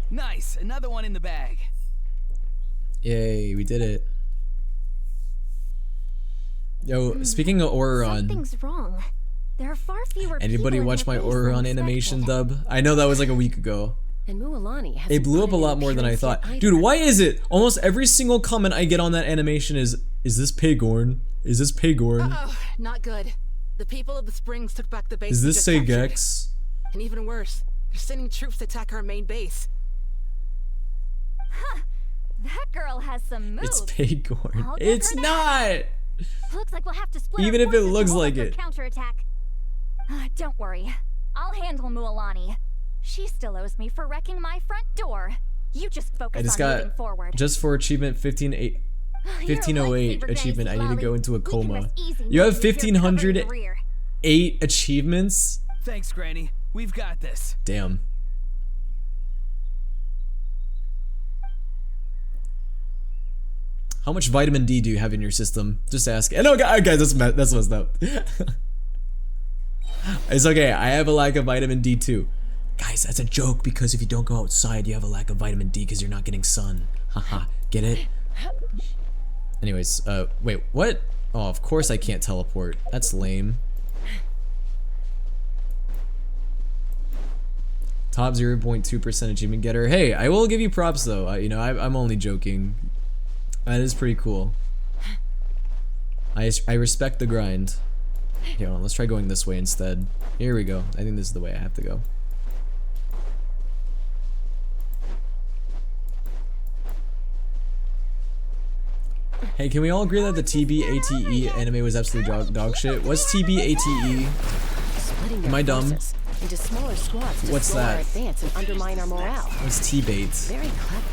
Nice, another one in the bag. Yay, we did it. Yo, speaking of Auron, Something's wrong. There are far fewer anybody people watch my in the place than Auron animation expected. dub? I know that was like a week ago. And Mualani has It blew up a lot more than I thought. Dude, why is it? Almost every single comment I get on that animation is this Pagorn? Is this Pagorn? Uh-oh, not good. The people of the Springs took back the base. Is we this just captured. Segex? And even worse, they're sending troops to attack our main base. Huh. That girl has some moves. It's Pagorn. I'll give It's her not! that. Looks like we'll have to split Even our if it forces to looks hold like up her it. counterattack. Don't worry. I'll handle Mualani. She still owes me for wrecking my front door. You just focus I just on got, moving forward. just for achievement 1508 achievement, I need to go into a coma. easy You have knowing you're covering the 1508 achievements? Thanks, Granny. We've got this. Damn. How much vitamin D do you have in your system? Just ask. No, guys, that's messed up. It's okay. I have a lack of vitamin D too. Guys, that's a joke because if you don't go outside, you have a lack of vitamin D because you're not getting sun. Haha. Get it? Anyways, wait, what? Oh, of course I can't teleport. That's lame. Top 0.2% achievement getter. Hey, I will give you props though. You know, I'm only joking. That is pretty cool. I respect the grind. Okay, hold on, let's try going this way instead. Here we go. I think this is the way I have to go. Hey, can we all agree that the TBATE anime was absolute dog shit? What's TBATE? Am I dumb? Into smaller squads to What's slow our that? advance and undermine our morale. What's T-bait? Very clever.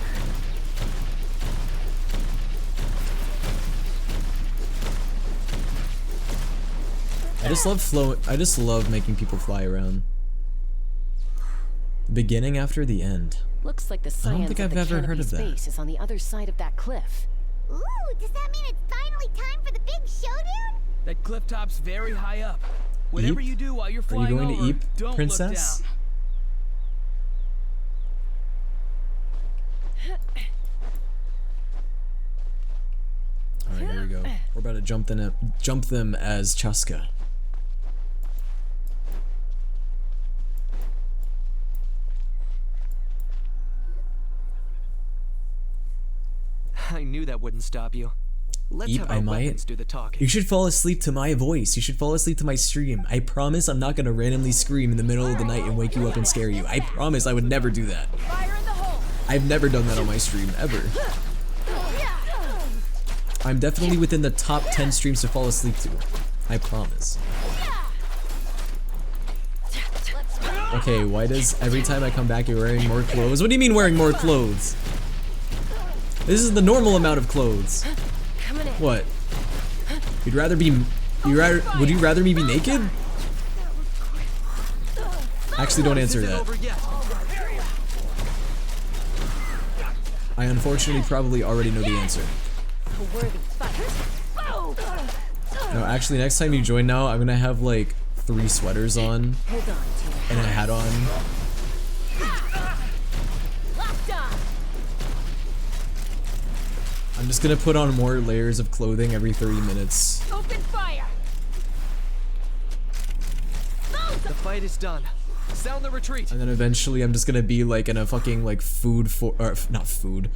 I just love making people fly around. The beginning after the end. Looks like the I don't science think of I've the ever heard of canopy that. space is on the other side of that cliff. Ooh, does that mean it's finally time for the big showdown? That cliff top's very high up. Whatever Eep? you do while you're Are flying you going over, to Eep, don't princess? look down. Alright, here we go. We're about to jump them as Chaska. I knew that wouldn't stop you. Let's Eep, have I our might. weapons do the talking. You should fall asleep to my voice. You should fall asleep to my stream. I promise I'm not gonna randomly scream in the middle of the night and wake you up and scare you. I promise I would never do that. I've never done that on my stream, ever. I'm definitely within the top 10 streams to fall asleep to. I promise. Okay, why does every time I come back you're wearing more clothes? What do you mean wearing more clothes? This is the normal amount of clothes. What? Would you rather me be naked? Actually, don't answer that. I unfortunately probably already know the answer. No, actually, next time you join now, I'm gonna have like 3 sweaters on and a hat on. I'm just gonna put on more layers of clothing every 30 minutes. Open fire! The fight is done. Sound the retreat. And then eventually I'm just gonna be like in a fucking like not food.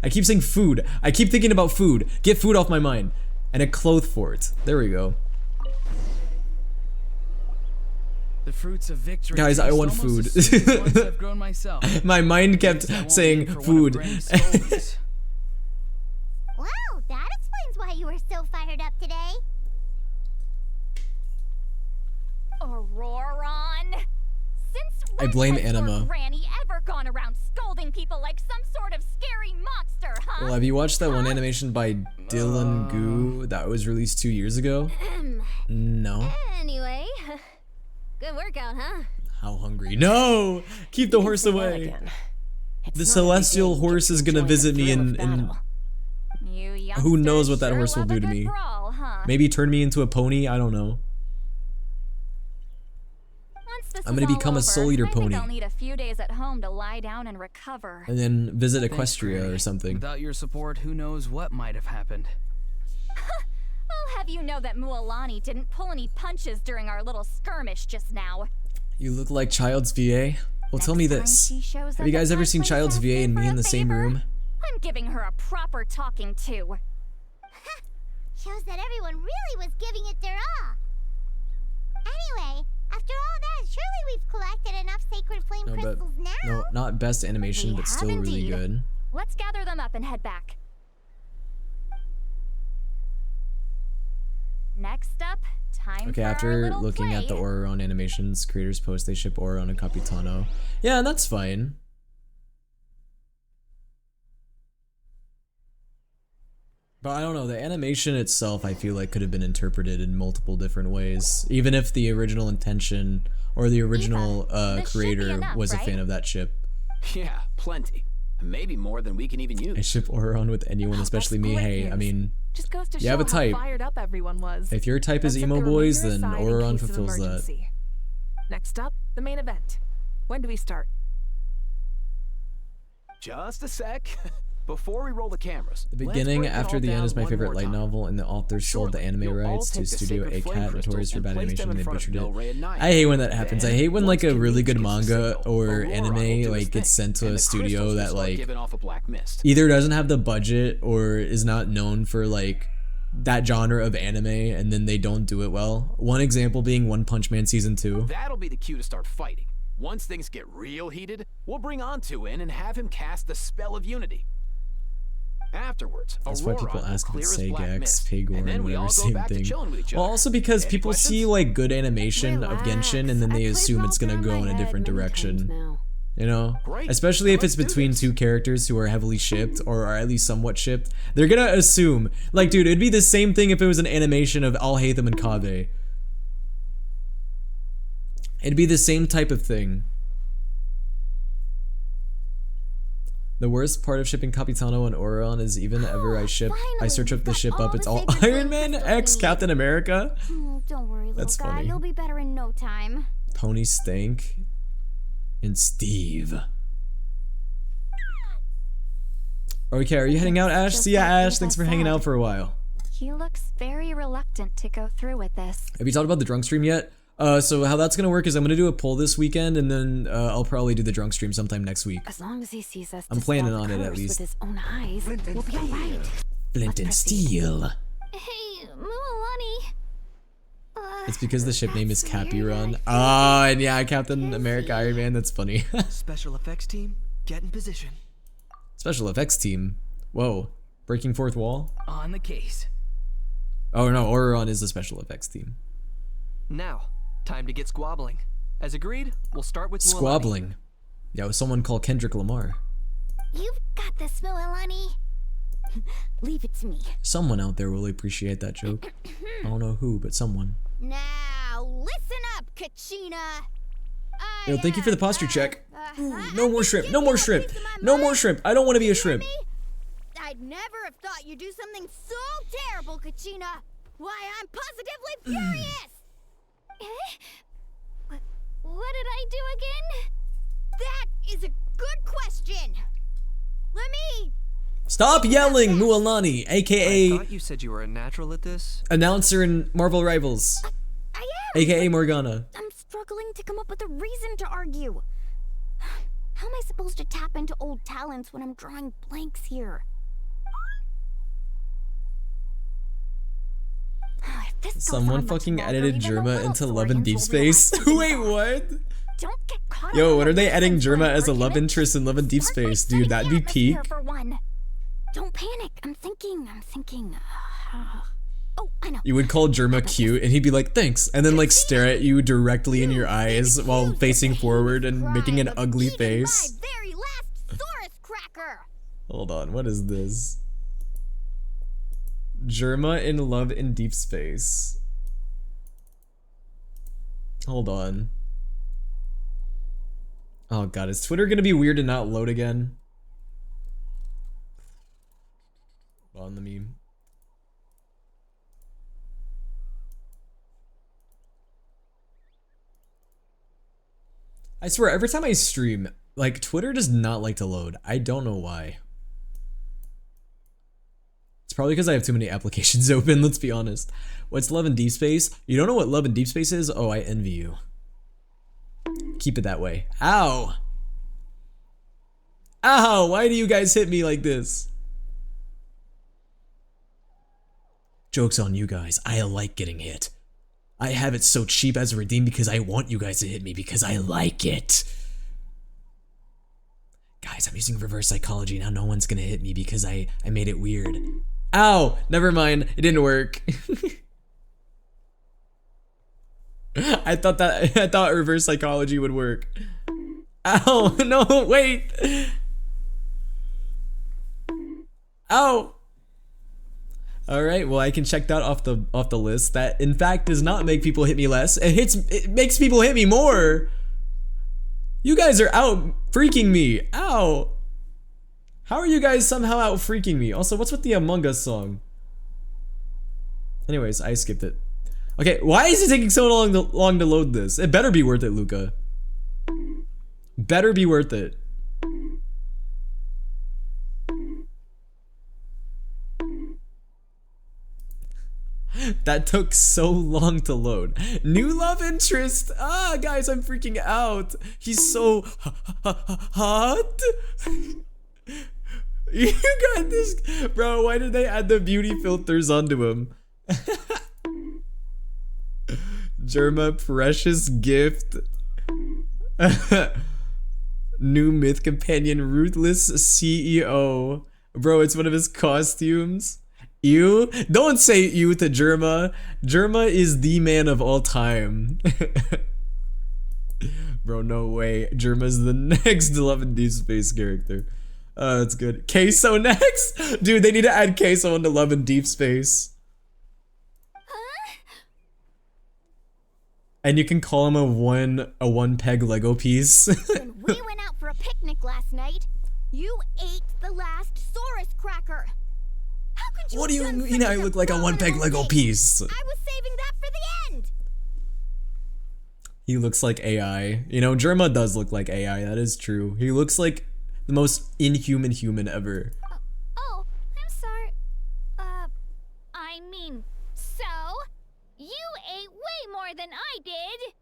I keep saying food. I keep thinking about food. Get food off my mind. And a cloth fort. There we go. The fruits of victory. Guys, I want taste food. almost as sweet as ones I've grown myself. My mind kept saying food. Well, that explains why you were so fired up today. Auroron! Since I when blame has Anima. your granny ever gone around scolding people like some sort of scary monster, huh? Well, have you watched that one animation by Dylan Goo that was released 2 years ago? No. Anyway, good workout, huh? How hungry? No! Keep the horse away. The celestial horse is gonna visit me in who knows what that horse will do to me. Brawl, huh? Maybe turn me into a pony, I don't know. I'm gonna become a soul eater pony. I'll need a few days at home to lie down and recover. And then visit Thanks, Equestria Granny. or something. Without your support, who knows what might have happened. I'll have you know that Mualani didn't pull any punches during our little skirmish just now. You look like Child's VA? Well, tell me this. She shows Have you up guys at ever my seen place Child's VA asking and for me a in the same favor? room? I'm giving her a proper talking to. Shows that everyone really was giving it their all. Anyway, after all that, surely we've collected enough sacred flame No, but crystals now. no, not best animation, We but have still really indeed. good. Let's gather them up and head back. Next up, time Okay, for our after little looking at the play. Auroron animations, creators post they ship Auroron and Capitano. Yeah, that's fine. But I don't know, the animation itself I feel like could have been interpreted in multiple different ways. Even if the original intention or the original this should be creator enough, was a right? fan of that ship. Yeah, plenty. Maybe more than we can even use. I ship Auroron with anyone, especially me. great Hey, I news. mean, Just goes to you show have a how type. fired up everyone was. If your type is Let's set emo the boys, remainder then aside in Auroron case of fulfills that. emergency. Next up, the main event. When do we start? Just a sec. Before we roll the cameras. The let's beginning break it after all the end down is my one favorite more light time. novel, and the author sold the Surely, anime you'll all rights to take the Studio sacred flame A-Cat, crystals notorious for and bad place animation, them in they front of butchered it. Milray and Nyan. I hate when that happens. I Then, hate when like a once really good Convenience gives the manga signal, or Auroron will anime do like his gets thing, sent to and a the studio crystals will that start like giving off a black mist. either doesn't have the budget or is not known for like that genre of anime, and then they don't do it well. One example being One Punch Man Season 2. That'll be the cue to start fighting. Once things get real heated, we'll bring Antu in and have him cast the spell of unity. Afterwards, That's why Auroron people will ask if clear it's his black Segax, mist, Pagor, and then and we whatever, all go same back to thing. chilling with each Well, other. also because Any people see questions? like good animation of Genshin and then they assume it's gonna go in a different direction. You know? Great. Especially if Let's it's do between this. two characters who are heavily shipped or are at least somewhat shipped. They're gonna assume. Like, dude, it'd be the same thing if it was an animation of Alhaitham and Kaveh. It'd be the same type of thing. The worst part of shipping Capitano and Orion is even ever I search up the ship up, it's all Iron Man X Captain America. Don't worry, little That's guy. funny. You'll be better in no time. Tony Stank and Steve. Okay, are you heading out, Ash? See ya, Ash. Thanks for hanging out for a while. He looks very reluctant to go through with this. Have you talked about the drunk stream yet? So how that's gonna work is I'm gonna do a poll this weekend, and then I'll probably do the drunk stream sometime next week. As long as he sees us, I'm planning on it at least. with his own eyes, we'll be all right. Flint and Steel. Hey, Mualani. It's because the ship name is Capiron. Ah, and yeah, Captain America, Iron Man. That's funny. Special effects team, get in position. Special effects team. Whoa, breaking fourth wall. On the case. Oh no, Orion is the special effects team. Now, time to get squabbling. As agreed, we'll start with Mualani. Squabbling. Yeah, with someone called Kendrick Lamar. You've got this, Mualani. Leave it to me. Someone out there will appreciate that joke. I don't know who, but someone. Now, listen up, Kachina. Yo, thank you for the posture check. No more shrimp, no more shrimp, no more shrimp. I don't want to be a shrimp. I'd never have thought you'd do something so terrible, Kachina. Why, I'm positively furious. What did I do again? That is a good question. Let me... Stop yelling, Mualani, I aka thought you said you were a natural at this. announcer in Marvel Rivals, I am. aka Morgana. I'm struggling to come up with a reason to argue. How am I supposed to tap into old talents when I'm drawing blanks here? Someone fucking edited Germa into Love and Deep Space. Wait, what? Don't get caught Yo, what are they adding Germa as a love interest in Love and Deep Space? Dude, that'd be peak. For one. Don't panic. I'm thinking. Oh, I know. You would call Germa cute, and he'd be like, thanks, and then like stare at you directly in your eyes while facing forward and making an ugly face. Very last Saurus cracker. Hold on, what is this? Germa in Love in Deep Space. Hold on. Oh god, is Twitter gonna be weird and not load again? Hold on, let me... I swear, every time I stream, like, Twitter does not like to load. I don't know why. It's probably because I have too many applications open, let's be honest. What's Love in Deep Space? You don't know what Love in Deep Space is? Oh, I envy you. Keep it that way. Ow! Ow! Why do you guys hit me like this? Joke's on you guys. I like getting hit. I have it so cheap as a redeem because I want you guys to hit me because I like it. Guys, I'm using reverse psychology. Now no one's gonna hit me because I made it weird. Ow! Never mind. It didn't work. I thought reverse psychology would work. Ow! No, wait! Ow! Alright, well I can check that off the list. That in fact does not make people hit me less. It makes people hit me more! You guys are out freaking me! Ow! How are you guys somehow out freaking me? Also, what's with the Among Us song? Anyways, I skipped it. Okay, why is it taking so long to load this? It better be worth it, Luca. Better be worth it. That took so long to load. New love interest. Ah, guys, I'm freaking out. He's so hot. You got this, bro. Why did they add the beauty filters onto him? Germa, precious gift. New myth companion, ruthless CEO. Bro, it's one of his costumes. Ew? Don't say ew to Germa. Germa is the man of all time. Bro, no way. Germa's the next Love and Deep Space character. That's good. Queso next? Dude, they need to add Queso into Love and Deep Space. And you can call him a one peg Lego piece. When we went out for a picnic last night, You ate the last Saurus cracker. How could you? What do you have done mean such I an look like a one-peg abominable Lego thing? piece? I was saving that for the end. He looks like AI. You know, Germa does look like AI, that is true. He looks like the most inhuman human ever. Oh, I'm sorry. I mean, so? You ate way more than I did.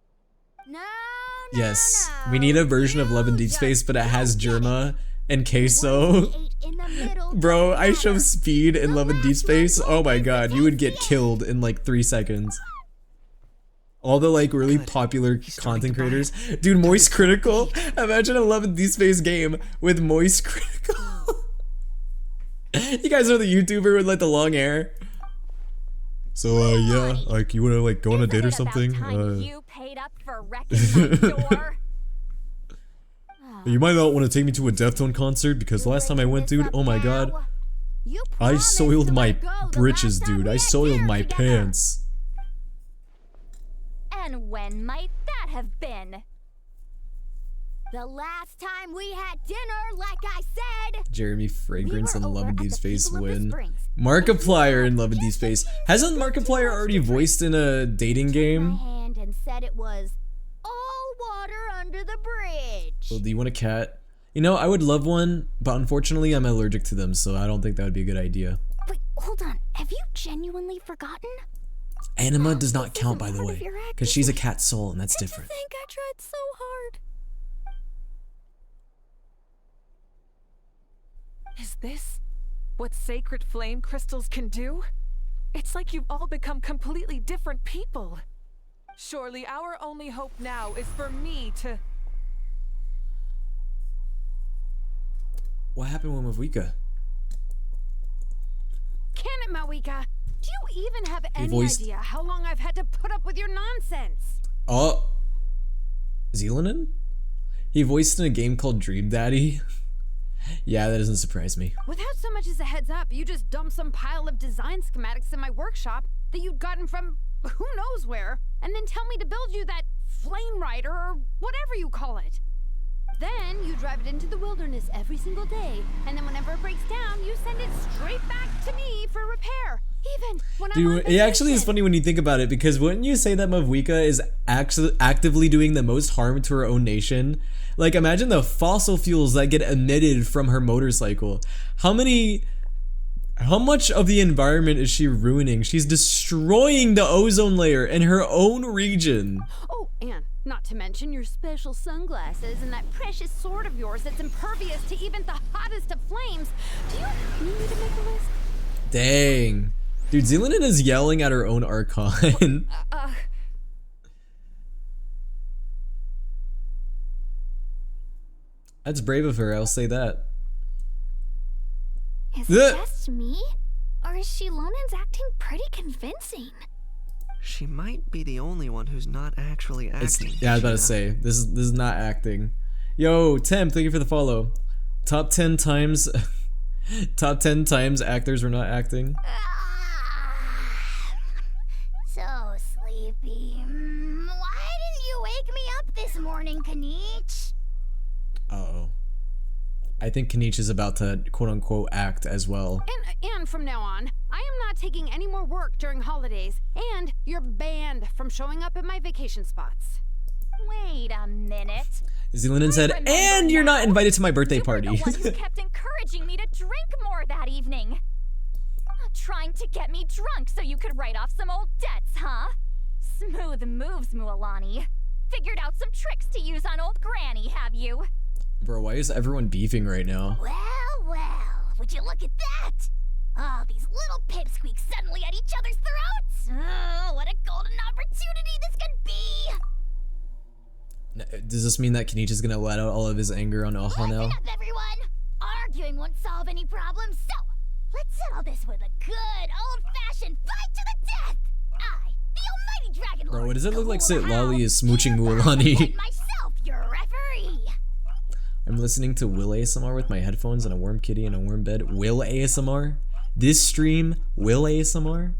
No. Yes, we need a version of Love and Deep Space, but it has Germa and Queso. Bro, I show Speed in Love and Deep Space. Oh my god, you would get killed in like 3 seconds. All the like really popular content creators. Dude, Moist Critical. Imagine a Love and Deep Space game with Moist Critical. You guys know the YouTuber with like the long hair? So yeah, like you wanna like go on a date or something? You paid up for wrecking my door. You might not want to take me to a Deftone concert because last time I went, dude, oh my god. I soiled my britches, dude. I soiled my pants. And when might that have been? The last time we had dinner, like I said. Jeremy Fragrance and Love and Deep Space win. Markiplier in Love and Deep Space. Hasn't Markiplier already voiced in a dating game? Hand and said it was all water under the bridge. Well, do you want a cat? You know, I would love one, but unfortunately I'm allergic to them, so I don't think that would be a good idea. Wait, hold on. Have you genuinely forgotten? Anima does not count, by the way, because she's a cat soul, and that's different. I think I tried so hard. Is this what sacred flame crystals can do? It's like you've all become completely different people. Surely our only hope now is for me to... What happened with Mavika? Can it, Mawika? Do you even have any voiced- idea how long I've had to put up with your nonsense? Oh, Zealanin? He voiced in a game called Dream Daddy. Yeah, that doesn't surprise me. Without so much as a heads up, you just dumped some pile of design schematics in my workshop that you'd gotten from who knows where, and then tell me to build you that flame rider or whatever you call it. Then you drive it into the wilderness every single day, and then whenever it breaks down, you send it straight back to me for repair. Even when I'm on Dude, it actually is vacation. funny when you think about it, because wouldn't you say that Mavika is actually actively doing the most harm to her own nation? Like, imagine the fossil fuels that get emitted from her motorcycle. How much of the environment is she ruining? She's destroying the ozone layer in her own region. Oh, and not to mention your special sunglasses and that precious sword of yours that's impervious to even the hottest of flames. Do you need me to make a list? Dang. Dude, Zealanin is yelling at her own Archon. That's brave of her, I'll say that. Is it just me? Or is Shilonin's acting pretty convincing? She might be the only one who's not actually acting. Yeah, I was about to say, this is not acting. Yo, Tim, thank you for the follow. Top 10 times actors were not acting. So sleepy. Why didn't you wake me up this morning, Kanich? Uh-oh. I think Kanich is about to quote-unquote act as well. And from now on, I am not taking any more work during holidays, and you're banned from showing up at my vacation spots. Wait a minute. Zealanin said, and you're not invited to my birthday party. The one who kept encouraging me to drink more that evening. Trying to get me drunk so you could write off some old debts, huh? Smooth moves, Mualani. Figured out some tricks to use on old Granny, have you? Bro, why is everyone beefing right now? Well, would you look at that? Oh, these little pipsqueaks suddenly at each other's throats. Oh, what a golden opportunity this could be. Does this mean that Kanich is gonna let out all of his anger on Oha now? Listen up, everyone. Arguing won't solve any problems, so let's settle this with a good old-fashioned fight to the death. I, the almighty Dragon Lord, Bro, does it look like Sit Lolly is smooching Mualani? myself, your referee. I'm listening to Will ASMR with my headphones and a warm kitty in a warm bed. Will ASMR? This stream, Will ASMR?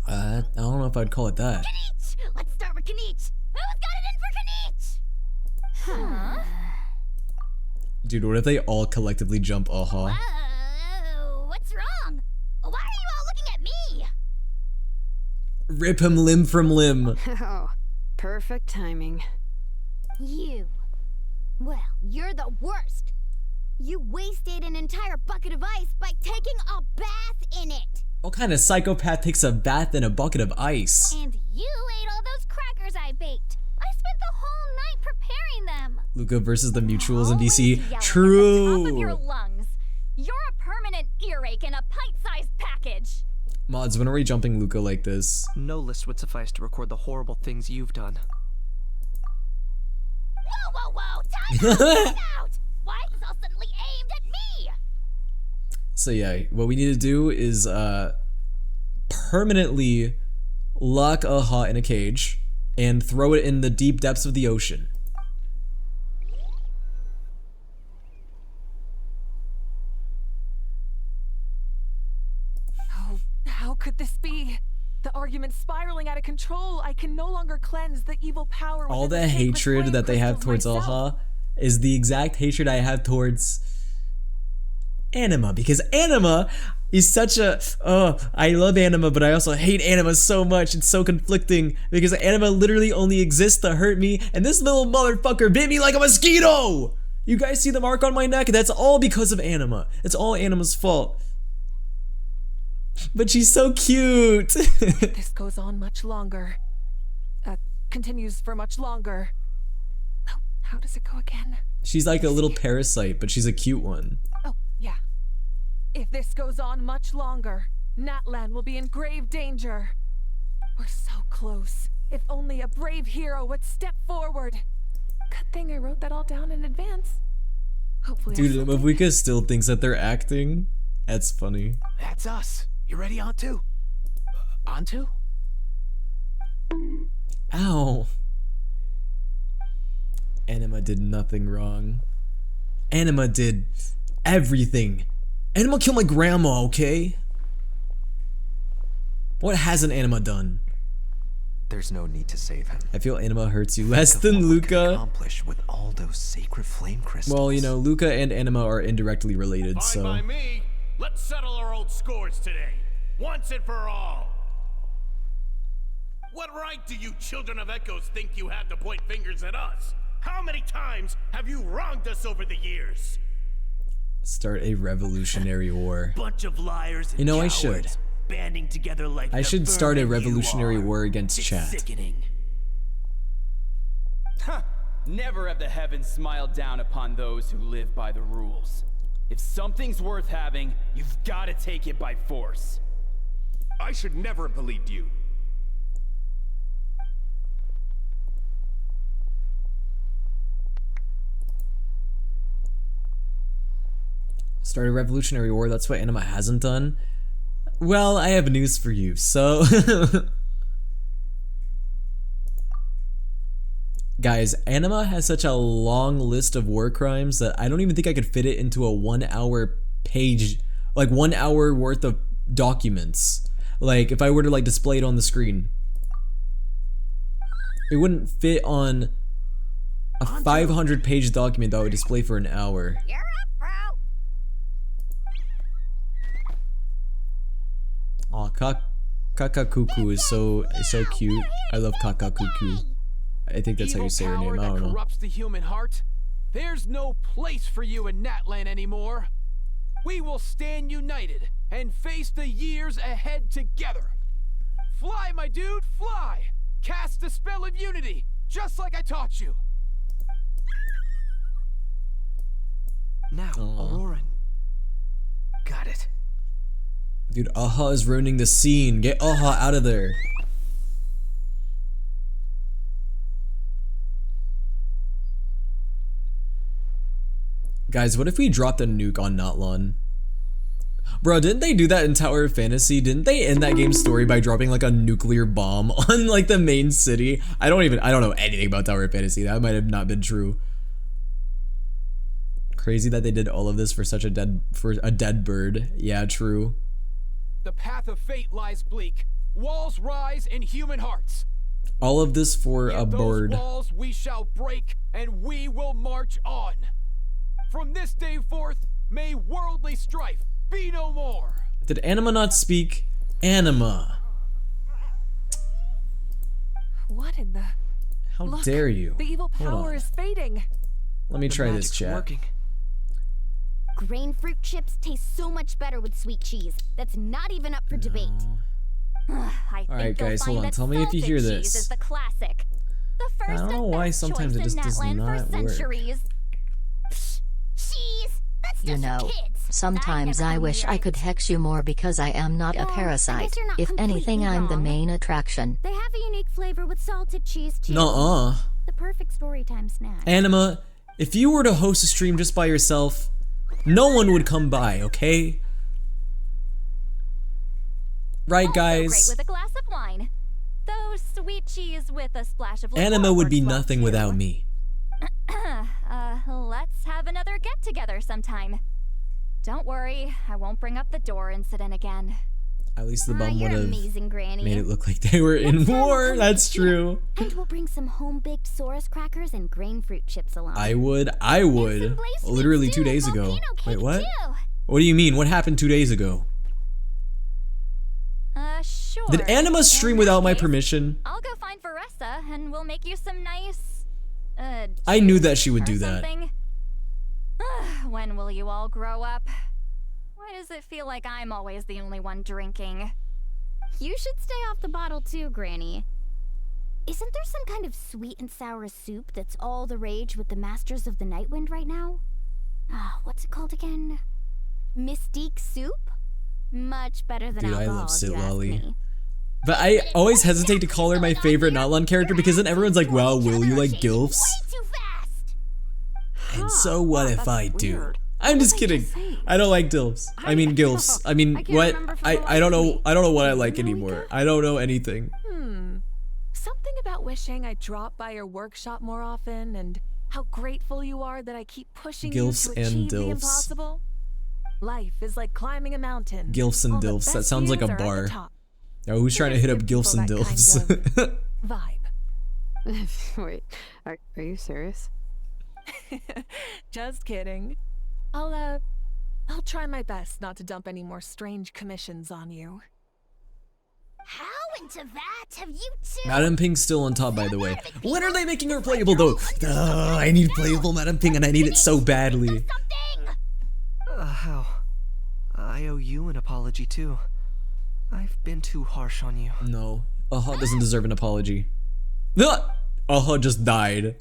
I don't know if I'd call it that. Kanich! Let's start with Kanich. Who's got it in for Kanich? Huh? Dude, what if they all collectively jump aha? Whoa, what's wrong? Why are you all looking at me? Rip him limb from limb. Oh, perfect timing. You. Well, you're the worst. You wasted an entire bucket of ice by taking a bath in it. What kind of psychopath takes a bath in a bucket of ice? And you ate all those crackers I baked. I spent the whole night preparing them. Luca versus the mutuals in DC. Top of your True. lungs. You're a permanent earache in a pint-sized package. Mods, when are we jumping Luca like this? No list would suffice to record the horrible things you've done. Whoa, time out! Why is this all suddenly aimed at me? So yeah, what we need to do is permanently lock aha in a cage and throw it in the deep depths of the ocean. Oh, how could this be? The argument's spiraling out of control. I can no longer cleanse the evil power. All within the sacred hatred flame that they have crystals towards myself. aha is the exact hatred I have towards Anima, because Anima is such a I love Anima, but I also hate Anima so much. It's so conflicting because Anima literally only exists to hurt me, and this little motherfucker bit me like a mosquito. You guys see the mark on my neck? That's all because of Anima. It's all Anima's fault. But she's so cute. This goes on much longer. Continues for much longer. Oh, how does it go again? She's like a little parasite, but she's a cute one. Oh, yeah. If this goes on much longer, Natlan will be in grave danger. We're so close. If only a brave hero would step forward. Good thing I wrote that all down in advance. Hopefully Dude, Mavuika still thinks that they're acting. That's funny. That's us. You ready, Antu? Antu? Ow. Anima did nothing wrong. Anima did everything. Anima killed my grandma, okay? What hasn't Anima done? There's no need to save him. I feel Anima hurts you less than Luca. Accomplish with all those sacred flame crystals. Well, you know, Luca and Anima are indirectly related, so. By me, let's settle our old scores today, once and for all. What right do you children of Echoes think you have to point fingers at us? How many times have you wronged us over the years? Start a revolutionary war. Bunch of liars and you know, cowards, I should. Banding together like I should start a revolutionary war against chat. Sickening. Huh. Never have the heavens smiled down upon those who live by the rules. If something's worth having, you've got to take it by force. I should never have believed you. Start a revolutionary war, that's what Anima hasn't done. Well, I have news for you, so... Guys, Anima has such a long list of war crimes that I don't even think I could fit it into a 1 hour page, like 1 hour worth of documents. Like, if I were to like display it on the screen. It wouldn't fit on a 500 page document that I would display for an hour. You're up, bro. Aw, Kakakuku is so cute. I love Kakakuku. I think that's how you say her name. I don't know. Corrupts the human heart. There's no place for you in Natlan anymore. We will stand united and face the years ahead together. Fly, my dude, fly! Cast the spell of unity, just like I taught you. Now, Auroran. Got it. Dude, Aha is ruining the scene. Get Aha out of there. Guys, what if we dropped a nuke on Natlan? Bro, didn't they do that in Tower of Fantasy? Didn't they end that game's story by dropping like a nuclear bomb on like the main city? I don't know anything about Tower of Fantasy. That might have not been true. Crazy that they did all of this for such a dead bird. Yeah, true. The path of fate lies bleak. Walls rise in human hearts. All of this for a bird. Those walls we shall break, and we will march on. From this day forth, may worldly strife be no more. Did Anima not speak? Anima. What in the... How Look, dare you? The evil Hold power on. is fading. Let me try this, chat. Working. Grain fruit chips taste so much better with sweet cheese. That's not even up for debate. I Alright, think you'll guys, find hold on. that Tell me if you salted hear cheese this. is the classic. The first I don't know and why best sometimes choice it just in does Natlan not for work. centuries. Psh, cheese. That's You just know, for kids. sometimes I wish I could hex you more because I am not a Well, I parasite. guess you're not If anything, completely I'm the wrong. main attraction. They have a unique flavor with salted cheese too. Nuh-uh. The perfect storytime snack. Anima, if you were to host a stream just by yourself, no one would come by, okay? Right, Also guys? great with a glass of wine. Though sweet cheese with a splash of Anima liqueur would be works well, nothing too. without me. Let's have another get-together sometime. Don't worry, I won't bring up the door incident again. At least the bum You're would have amazing, Granny. made it look like they were in Next time we'll war. come That's to Tina, true. And we'll bring some home-baked Saurus crackers and grain fruit chips along. I would. Literally 2 days ago. Wait, what? What do you mean? What happened 2 days ago? Sure. Did Anima stream without my permission? I'll go find Varesa and we'll make you some nice, I knew that she would or do that. something. When will you all grow up? Why does it feel like I'm always the only one drinking? You should stay off the bottle too, Granny. Isn't there some kind of sweet and sour soup that's all the rage with the Masters of the Nightwind right now? What's it called again? Mystique soup? Much better than Dude, I alcohol, love if you ask Sitlali. me. But I always hesitate to call her my favorite Natlan character because then everyone's like, well, will you like GILFs? And so what if I do? I'm just kidding. I don't like DILFs. I mean GILFs. I mean, what? I don't know. I don't know what I like anymore. I don't know anything. Something about wishing I dropped by your workshop more often and how grateful you are that I keep pushing Gilfs you to and achieve the dilfs. impossible. Life is like climbing a mountain. GILFs and All the DILFs. That best sounds like a views are at the bar. top. Oh, who's trying to hit up GILFs and People that DILFs? kind of vibe. Wait, are you serious? Just kidding. I'll try my best not to dump any more strange commissions on you. How into that have you two? Madam Ping's still on top, by the way. When are they making her playable, though? I need playable Madam Ping, and I need it so badly. How? I owe you an apology, too. I've been too harsh on you. No. Aha doesn't deserve an apology. Aha just died.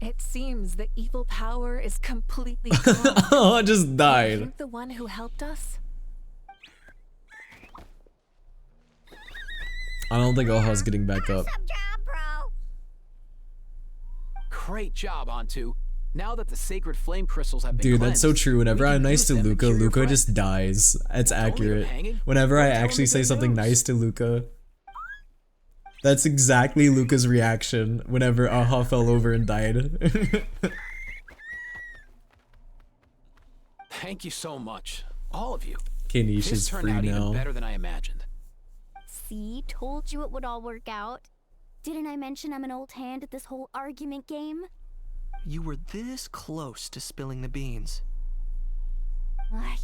It seems the evil power is completely gone. Aha just Are died. you the one who helped us? I don't think Aha's getting back up. Great job, Antu. Now that the sacred flame crystals have been Dude, that's so cleansed, true. Whenever we I'm can nice use to them Luca, cure your Luca friend. just dies. It's accurate. hanging. Whenever I Don't tell actually him say the good something news. nice to Luca, that's exactly Luca's reaction whenever Aha fell over and died. Thank you so much, all of you. Okay, Niche This is turned free out now. even better than I imagined. See, told you it would all work out. Didn't I mention I'm an old hand at this whole argument game? You were this close to spilling the beans.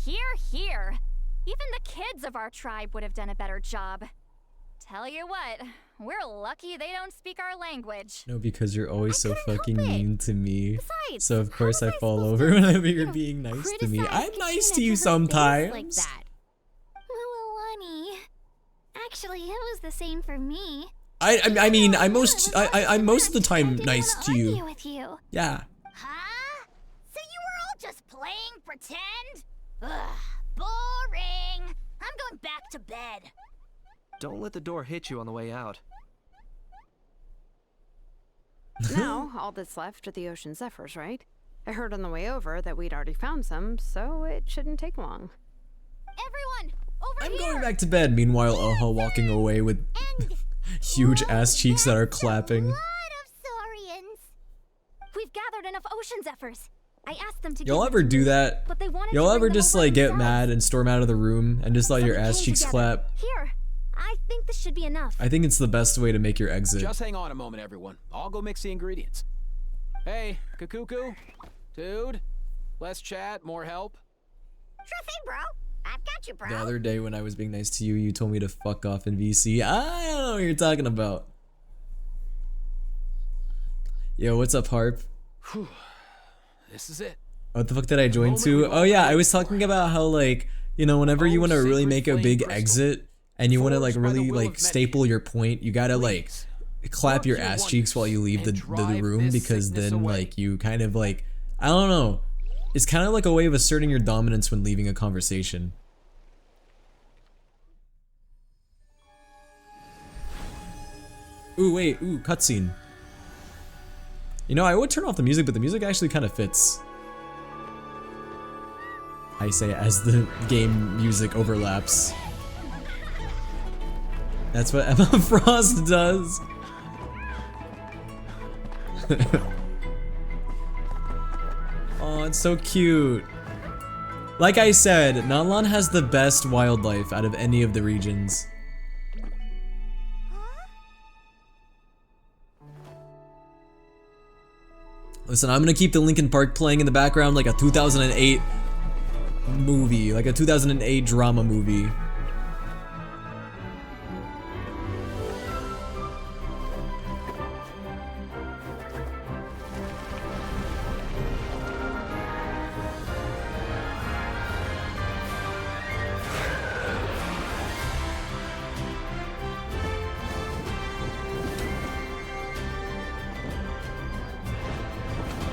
Here. Even the kids of our tribe would have done a better job. Tell you what, we're lucky they don't speak our language. No, because you're always so fucking mean to me. Besides, So of course I fall over whenever you're being nice to me. I'm nice to you sometimes. Like that. Mualani. Actually, it was the same for me. I mean, I'm most of the time nice to you. With you. Yeah. Huh? So you were all just playing pretend? Ugh, boring. I'm going back to bed. Don't let the door hit you on the way out. Now, all that's left are the ocean zephyrs, right? I heard on the way over that we'd already found some, so it shouldn't take long. Everyone, over I'm going back to bed. Meanwhile, Aha walking away with huge ass cheeks that are clapping. Saurians. We've gathered enough ocean zephyrs. I asked them to Y'all give ever them to do me, that? but they wanted Y'all to ever bring them just over like get themselves. mad and storm out of the room and just let So your we ass came cheeks together. clap? Here, I think this should be enough. I think it's the best way to make your exit. Just hang on a moment, everyone. I'll go mix the ingredients. Hey, Kakuku, Dude, Less chat, more help? Sure thing, bro. I've got you, bro. The other day when I was being nice to you, you told me to fuck off in VC. I don't know what you're talking about. Yo, what's up, Harp? Whew. This is it. What the fuck did I join to? Oh yeah, I was talking about how, like, you know, whenever you want to really make a big exit and you want to like really like staple your point, you gotta like clap your ass cheeks while you leave the room, because then like you kind of like, I don't know, it's kind of like a way of asserting your dominance when leaving a conversation. Ooh, wait, ooh, cutscene. You know, I would turn off the music, but the music actually kind of fits. I say as the game music overlaps. That's what Emma Frost does. Oh, it's so cute. Like I said, Nanlan has the best wildlife out of any of the regions. Listen, I'm gonna keep the Linkin Park playing in the background like a 2008 movie, like a 2008 drama movie.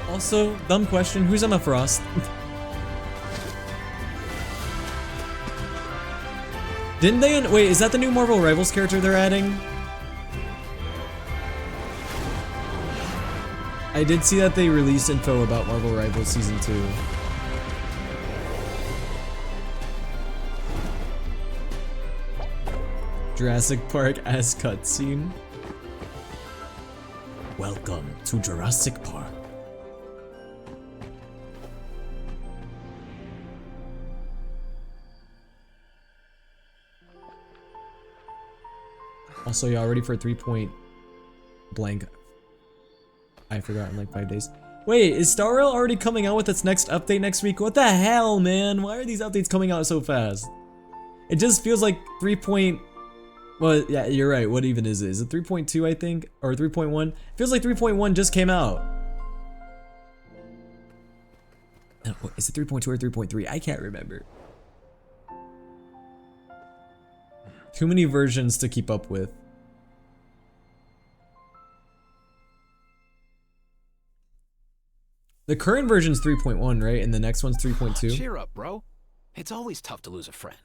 Also, dumb question, who's Emma Frost? Didn't they, wait, is that the new Marvel Rivals character they're adding? I did see that they released info about Marvel Rivals Season 2. Jurassic Park as cutscene. Welcome to Jurassic Park. Also, y'all ready for a 3-point blank? I forgot in like 5 days. Wait, is Star Rail already coming out with its next update next week? What the hell, man? Why are these updates coming out so fast? It just feels like 3. Well, yeah, you're right. What even is it? Is it 3.2, I think? Or 3.1? Feels like 3.1 just came out. Oh, is it 3.2 or 3.3? I can't remember. Too many versions to keep up with. The current version's 3.1, right? And the next one's 3.2. Cheer up, bro. It's always tough to lose a friend.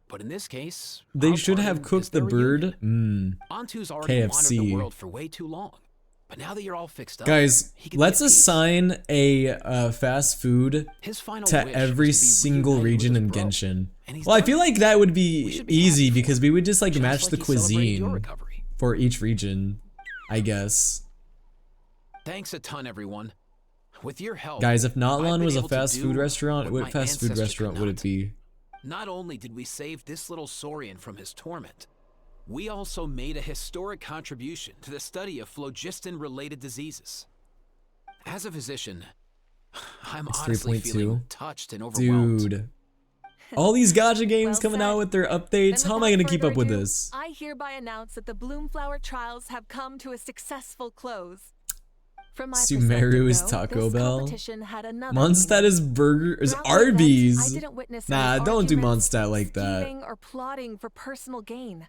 But in this case, they should have cooked the bird. Antu's already wandered the KFC. world for way too long. But now that you're all fixed up, Guys, let's assign a fast food to every single region in Genshin. Well, I feel like that would be easy because we would just like match the cuisine for each region, I guess. Thanks a ton, everyone. With your help, Guys, if I've Natlan been was a able to fast do food restaurant, what what my fast food ancestors restaurant could would not. it be? Not only did we save this little Saurian from his torment, we also made a historic contribution to the study of phlogiston-related diseases. As a physician, I'm It's honestly 3.2. feeling touched and overwhelmed. Dude. All these gacha games coming out with their updates. How am I gonna keep up with this? I hereby announce that the Bloomflower trials have come to a successful close. From my Sumeru is perspective, though, Taco this Bell. competition had another Mondstadt is burger is Throughout the event, Arby's. I didn't witness Nah, any don't do arguments, Mondstadt like that. scheming, or plotting for personal gain.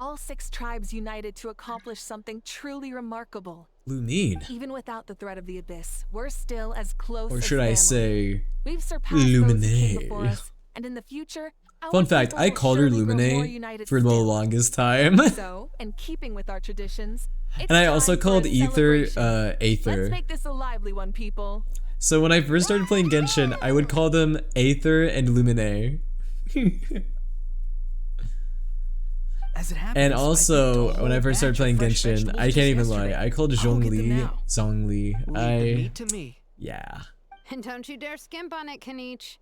All 6 tribes united to accomplish something truly remarkable. Lunine. Even without the threat of the abyss, we're still as close Or as should I family. say We've surpassed those who came Lumine. before us, and in the future, our Fun fact, people I will called her surely grow more Lumine united for the still. longest time. So, in keeping with our traditions, it's And I also time for a called Ether celebration. Aether. Let's make this a lively one, people. So when I first started playing Genshin, I would call them Aether and Lumine. As it happens, And I also, picked a when I whole first started batch playing of fresh Genshin, vegetables I just can't even lie. yesterday. I called I'll get them Zhongli now. Zhongli. Leave the I meat to me. yeah. And don't you dare skimp on it, Kanich.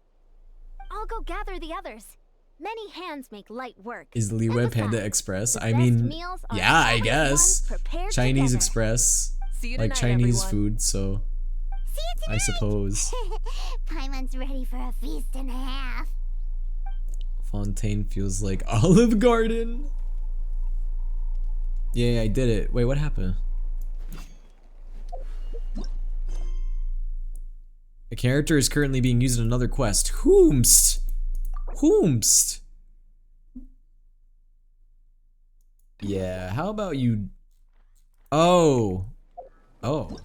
I'll go gather the others. Many hands make light work. Is Liwe Panda Express? I best mean, meals are yeah, I always guess. ones prepared Chinese together. Express, See you like tonight, Chinese everyone. food. So, I suppose. Paimon's ready for a feast and a half. Fontaine feels like Olive Garden. Yeah, I did it. Wait, what happened? A character is currently being used in another quest. Whomst? Whomst? Yeah, how about you... Oh. Oh.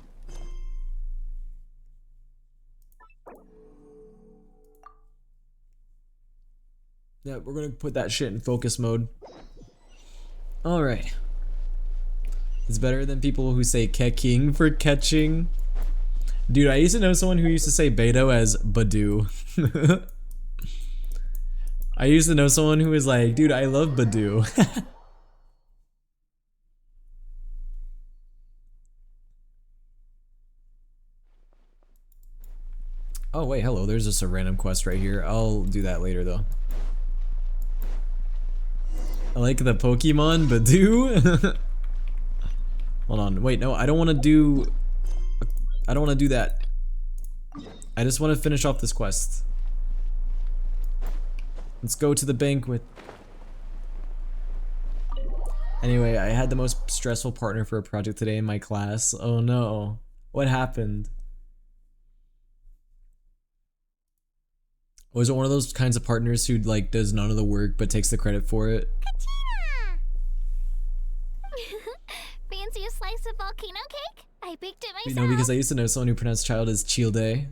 Yeah, we're gonna put that shit in focus mode. Alright. It's better than people who say keking for catching. Dude, I used to know someone who used to say Beto as Badoo. I used to know someone who was like, dude, I love Badoo. Oh wait, hello, there's just a random quest right here. I'll do that later though. I like the Pokemon Badoo. Hold on, wait, no, I don't want to do that. I just want to finish off this quest. Let's go to the banquet. Anyway, I had the most stressful partner for a project today in my class. Oh no, what happened? Was it one of those kinds of partners who like does none of the work but takes the credit for it? Fancy a slice of volcano cake? I baked it myself. You know, because I used to know someone who pronounced child as Childe.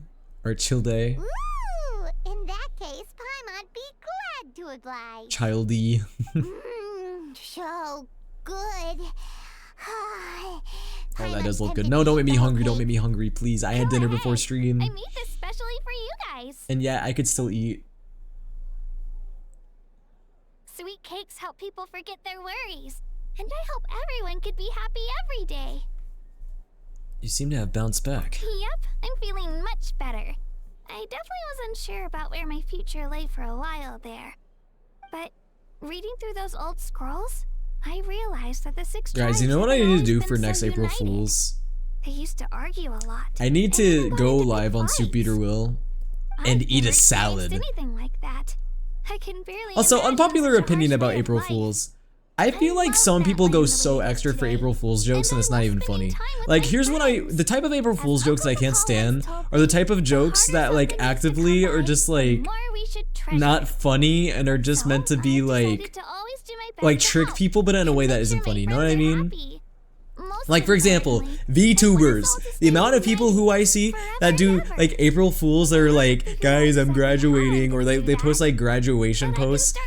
Or Childe. Ooh, in that case, Paimon be glad to oblige. Childy. So good. Oh, that does look good. No, don't make me hungry. Don't make me hungry, please. I had dinner before stream. I made this specially for you guys. And yeah, I could still eat. Sweet cakes help people forget their worries. And I hope everyone could be happy every day. You seem to have bounced back. Yep, I'm feeling much better. I definitely wasn't sure about where my future lay for a while there. But reading through those old scrolls, I realized that the six Guys, you know what I need to do for next April united. Fools? They used to argue a lot. I need to go live on souleaterwill and eat a salad. Anything like that. I can barely Also, imagine unpopular such a opinion harsh about way of April life. Fools. I feel like some people go so extra for April Fool's jokes and it's not even funny. Like, here's what the type of April Fool's jokes that I can't stand are the type of jokes that like actively are just like not funny and are just meant to be like trick people but in a way that isn't funny, you know what I mean? Like, for example, VTubers. The amount of people who I see that do like April Fools that are like, guys, I'm graduating, or they post like graduation posts.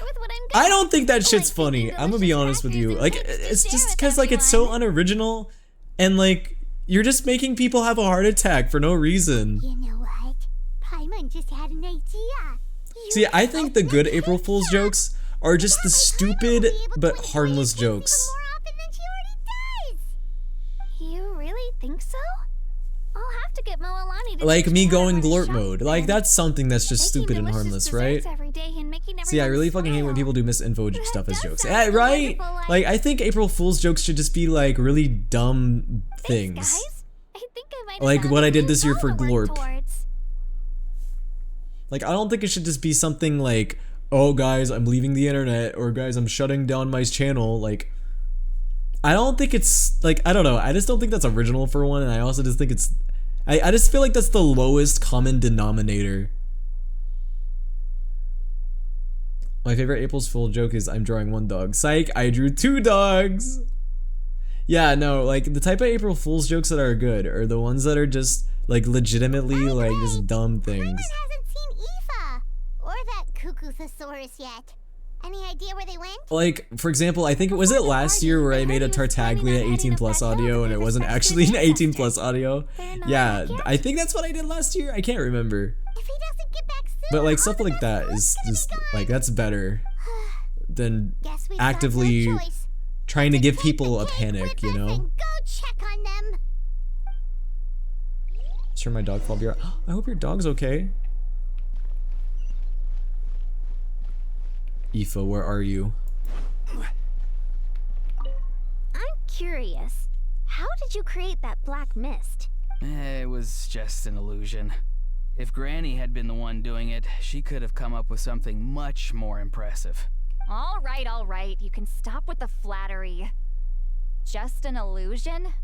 I don't think that shit's funny. I'm gonna be honest with you. Like, it's just because like it's so unoriginal, and like you're just making people have a heart attack for no reason. You know what? Paimon just had an idea. See, I think the good April Fool's jokes are just the stupid but harmless jokes. You really think so? I'll have to get Moalani to Like teach me how to going run a glort shop mode. then. Like, that's something that's just Making stupid and delicious harmless, right? desserts every day and making See, I really fucking hate when people do misinfo stuff as jokes. Yeah, right? Like, I think April Fool's jokes should just be like really dumb things. I think I might have Like found what I a did new this year for goal to work Glorp. towards. Like, I don't think it should just be something like, oh guys, I'm leaving the internet, or guys, I'm shutting down my channel. Like, I don't think it's, like, I don't know. I just don't think that's original for one, and I also just think it's, I just feel like that's the lowest common denominator. My favorite April's Fool joke is, I'm drawing one dog. Psych, I drew two dogs! Yeah, no, like, the type of April Fool's jokes that are good are the ones that are just, like, legitimately, like, just dumb things. Hasn't seen Aoife or that Cuckoo-thesaurus yet. Any idea where they went? Like, for example, I think, was it last year where I made a Tartaglia 18 plus audio and it wasn't actually an 18 plus audio? Yeah, I think that's what I did last year. I can't remember. If he doesn't get back soon, But like stuff like that is just like, that's better than actively trying to give people a panic, you know? go check on them. Sure, my dog fall. I hope your dog's okay. Aoife, where are you? I'm curious. How did you create that black mist? It was just an illusion. If Granny had been the one doing it, she could have come up with something much more impressive. All right. You can stop with the flattery. Just an illusion?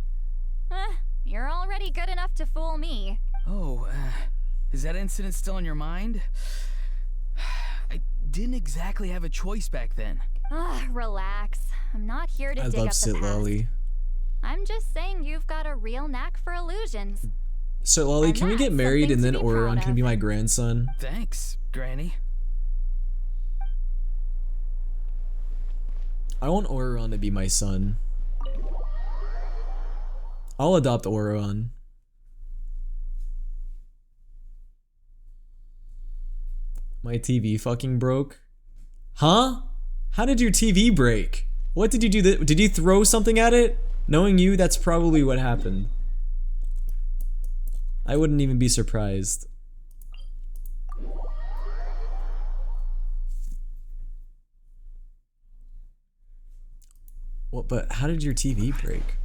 You're already good enough to fool me. Oh, is that incident still in your mind? I didn't exactly have a choice back then. Relax. I'm not here to dig up the past. I'm just saying you've got a real knack for illusions. So Lolly, can we get married and then Orion can be my grandson? Thanks, Granny. I want Orion to be my son. I'll adopt Orion. My TV fucking broke. Huh? How did your TV break? What did you do? Did you throw something at it? Knowing you, that's probably what happened. I wouldn't even be surprised. Well, but how did your TV break?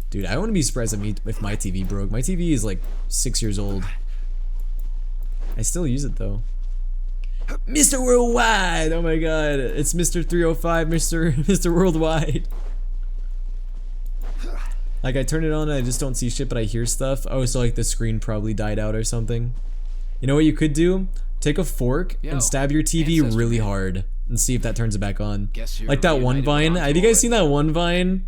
Dude, I wouldn't be surprised if my TV broke. My TV is like 6 years old. I still use it though. Mr. Worldwide! Oh my god, it's Mr. 305, Mr. Worldwide. Like, I turn it on and I just don't see shit, but I hear stuff. Oh, so like the screen probably died out or something. You know what you could do? Take a fork and stab your TV really hard and see if that turns it back on. Like that one Vine. Have you guys seen that one Vine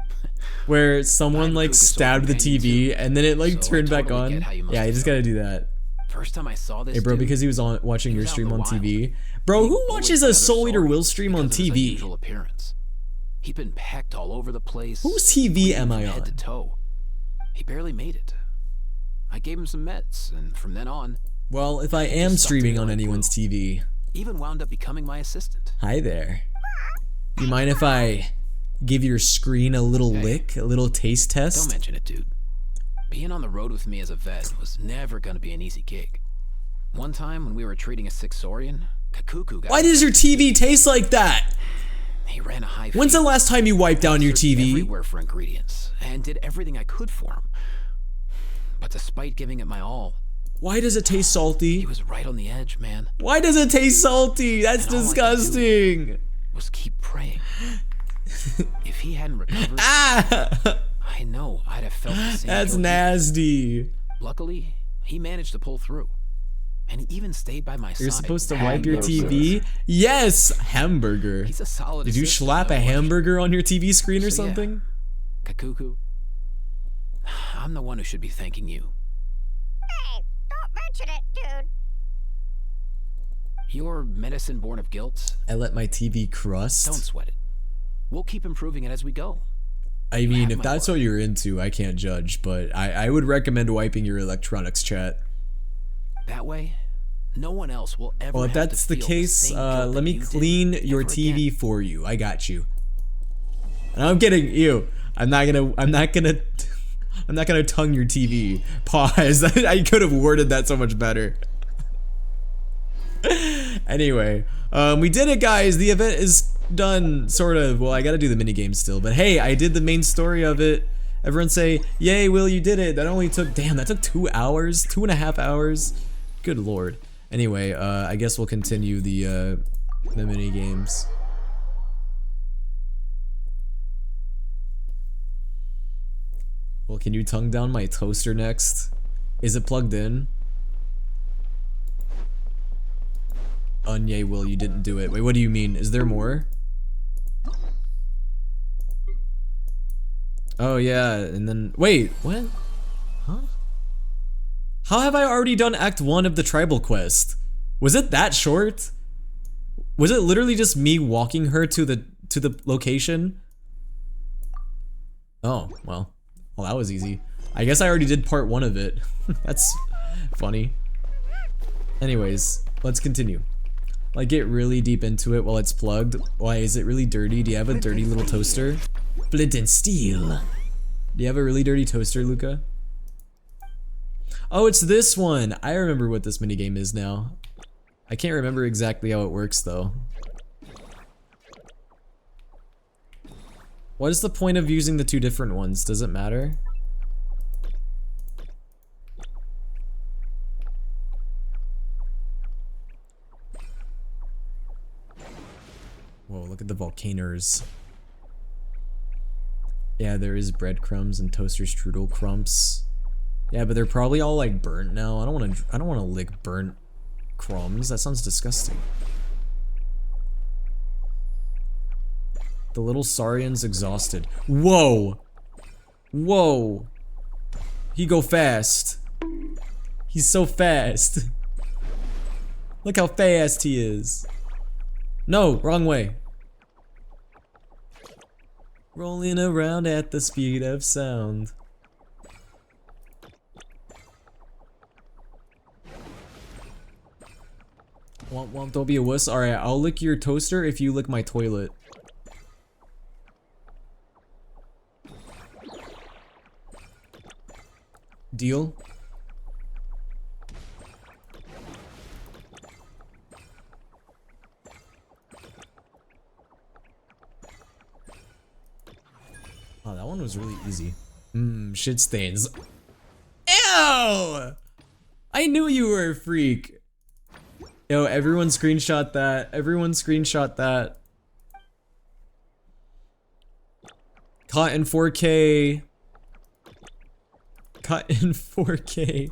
where someone like stabbed the TV and then it like turned back on? Yeah, you just gotta do that. First time I saw this, hey bro, because he was watching your stream on TV. Bro, who watches a Soul Eater Will stream on TV? He'd been pecked all over the place. Whose TV am I on? Head to toe. He barely made it. I gave him some meds, and from then on... Well, if I am streaming on anyone's TV... Even wound up becoming my assistant. Hi there. You mind if I give your screen a little lick? A little taste test? Don't mention it, dude. Being on the road with me as a vet was never gonna be an easy gig. One time when we were treating a sick Saurian, Kakuku got... Why does your TV taste like that? He ran a high When's the last time you wiped down your TV? Everywhere for ingredients and did everything I could for him. But despite giving it my all, why does it taste salty? He was right on the edge, man. Why does it taste salty? That's disgusting. Was keep praying. If he hadn't recovered, I know I'd have felt the same. That's nasty. Luckily, he managed to pull through. And he even stayed by my side. You're supposed to wipe your TV? Yes! Hamburger. He's a solid Did you slap a hamburger on your TV screen or something? Yeah. Kakuku, I'm the one who should be thanking you. Hey, don't mention it, dude. Your medicine born of guilt. I let my TV crust. Don't sweat it. We'll keep improving it as we go. I mean, if that's what you're into, I can't judge, but I would recommend wiping your electronics, chat. That way, no one else will ever. Well, if that's the case, let me clean your TV for you. I got you. And I'm kidding you. I'm not gonna tongue your TV. Pause. I could have worded that so much better. Anyway, we did it, guys. The event is done, sort of. Well, I gotta do the minigame still, but hey, I did the main story of it. Everyone say, yay, Will, you did it. That only took, damn, that took 2 hours, 2.5 hours. Good lord. Anyway, I guess we'll continue the mini games. Well, can you tongue down my toaster next? Is it plugged in? Yay, Will, you didn't do it. Wait, what do you mean? Is there more? Oh yeah, and then wait, what? Huh? How have I already done Act 1 of the tribal quest? Was it that short? Was it literally just me walking her to the location? Oh, well, that was easy. I guess I already did part 1 of it. That's funny. Anyways, let's continue. Like, get really deep into it while it's plugged. Why, is it really dirty? Do you have a dirty little toaster? Flint and steel. Do you have a really dirty toaster, Luca? Oh, it's this one. I remember what this minigame is now. I can't remember exactly how it works, though. What is the point of using the 2 different ones? Does it matter? look at the volcanoes. Yeah, there is breadcrumbs and toaster strudel crumbs. Yeah, but they're probably all like burnt now. I don't want to lick burnt crumbs. That sounds disgusting. The little Saurian's exhausted. Whoa! Whoa! He go fast. He's so fast. Look how fast he is. No, wrong way. Rolling around at the speed of sound. Womp, don't be a wuss. Alright, I'll lick your toaster if you lick my toilet. Deal? Oh, that one was really easy. Shit stains. Ew! I knew you were a freak. Yo, everyone screenshot that. Everyone screenshot that. Caught in 4K. Caught in 4K.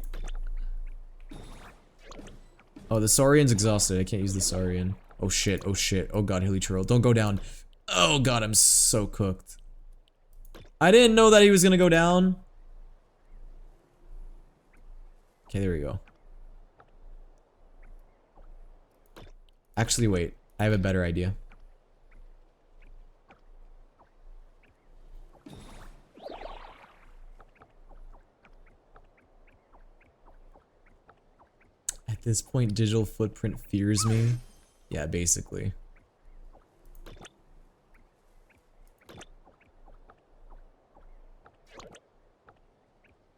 Oh, the Saurian's exhausted. I can't use the Saurian. Oh shit, oh shit. Oh god, Hilly Churl. Don't go down. Oh god, I'm so cooked. I didn't know that he was gonna go down. Okay, there we go. Actually, wait. I have a better idea. At this point, digital footprint fears me. Yeah, basically.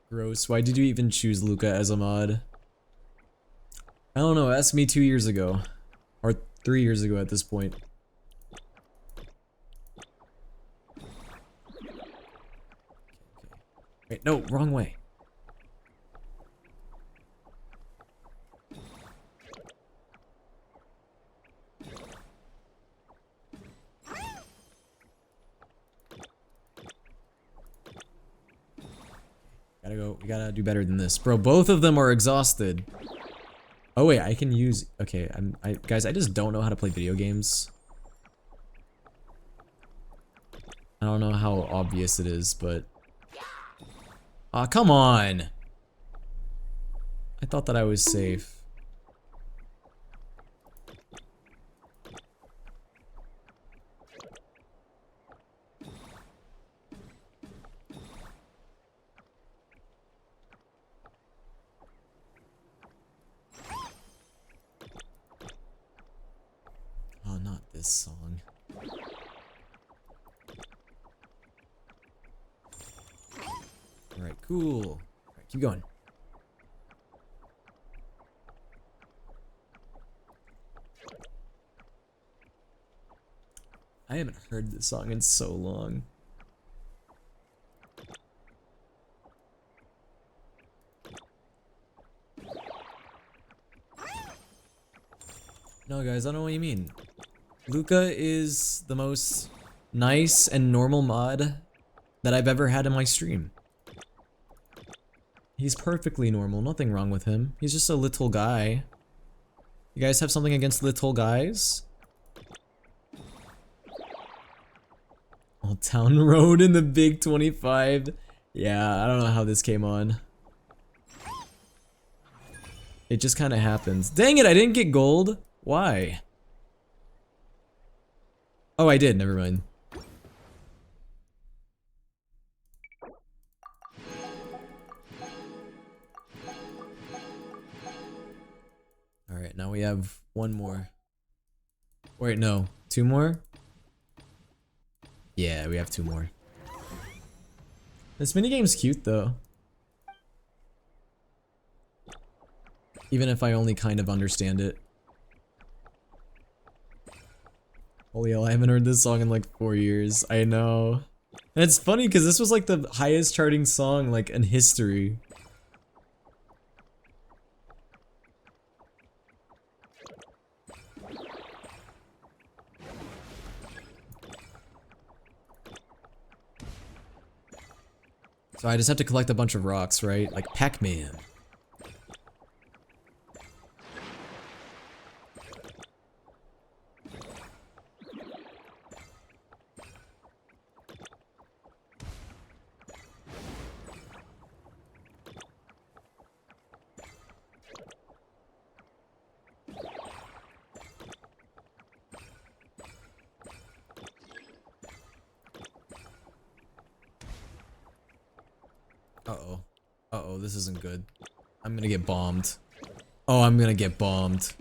Gross. Why did you even choose Luca as a mod? I don't know. Ask me 2 years ago. Or 3 years ago at this point. Wait, no, wrong way. Gotta go, we gotta do better than this. Bro, both of them are exhausted. Oh wait, I can use, okay, guys, I just don't know how to play video games. I don't know how obvious it is, but... Aw, come on! I thought that I was safe. Oh, not this song. Alright, cool. Alright, keep going. I haven't heard this song in so long. No, guys, I don't know what you mean. Luca is the most nice and normal mod that I've ever had in my stream. He's perfectly normal, nothing wrong with him. He's just a little guy. You guys have something against little guys? Old Town Road in the Big 25. Yeah, I don't know how this came on. It just kind of happens. Dang it, I didn't get gold. Why? Oh, I did, never mind. Alright, now we have one more. Wait, no. 2 more? Yeah, we have 2 more. This minigame's cute, though. Even if I only kind of understand it. Holy hell, I haven't heard this song in like 4 years. I know. And it's funny because this was like the highest charting song like in history. So I just have to collect a bunch of rocks, right? Like Pac-Man. Uh-oh. Uh-oh, this isn't good. I'm gonna get bombed. Oh, I'm gonna get bombed.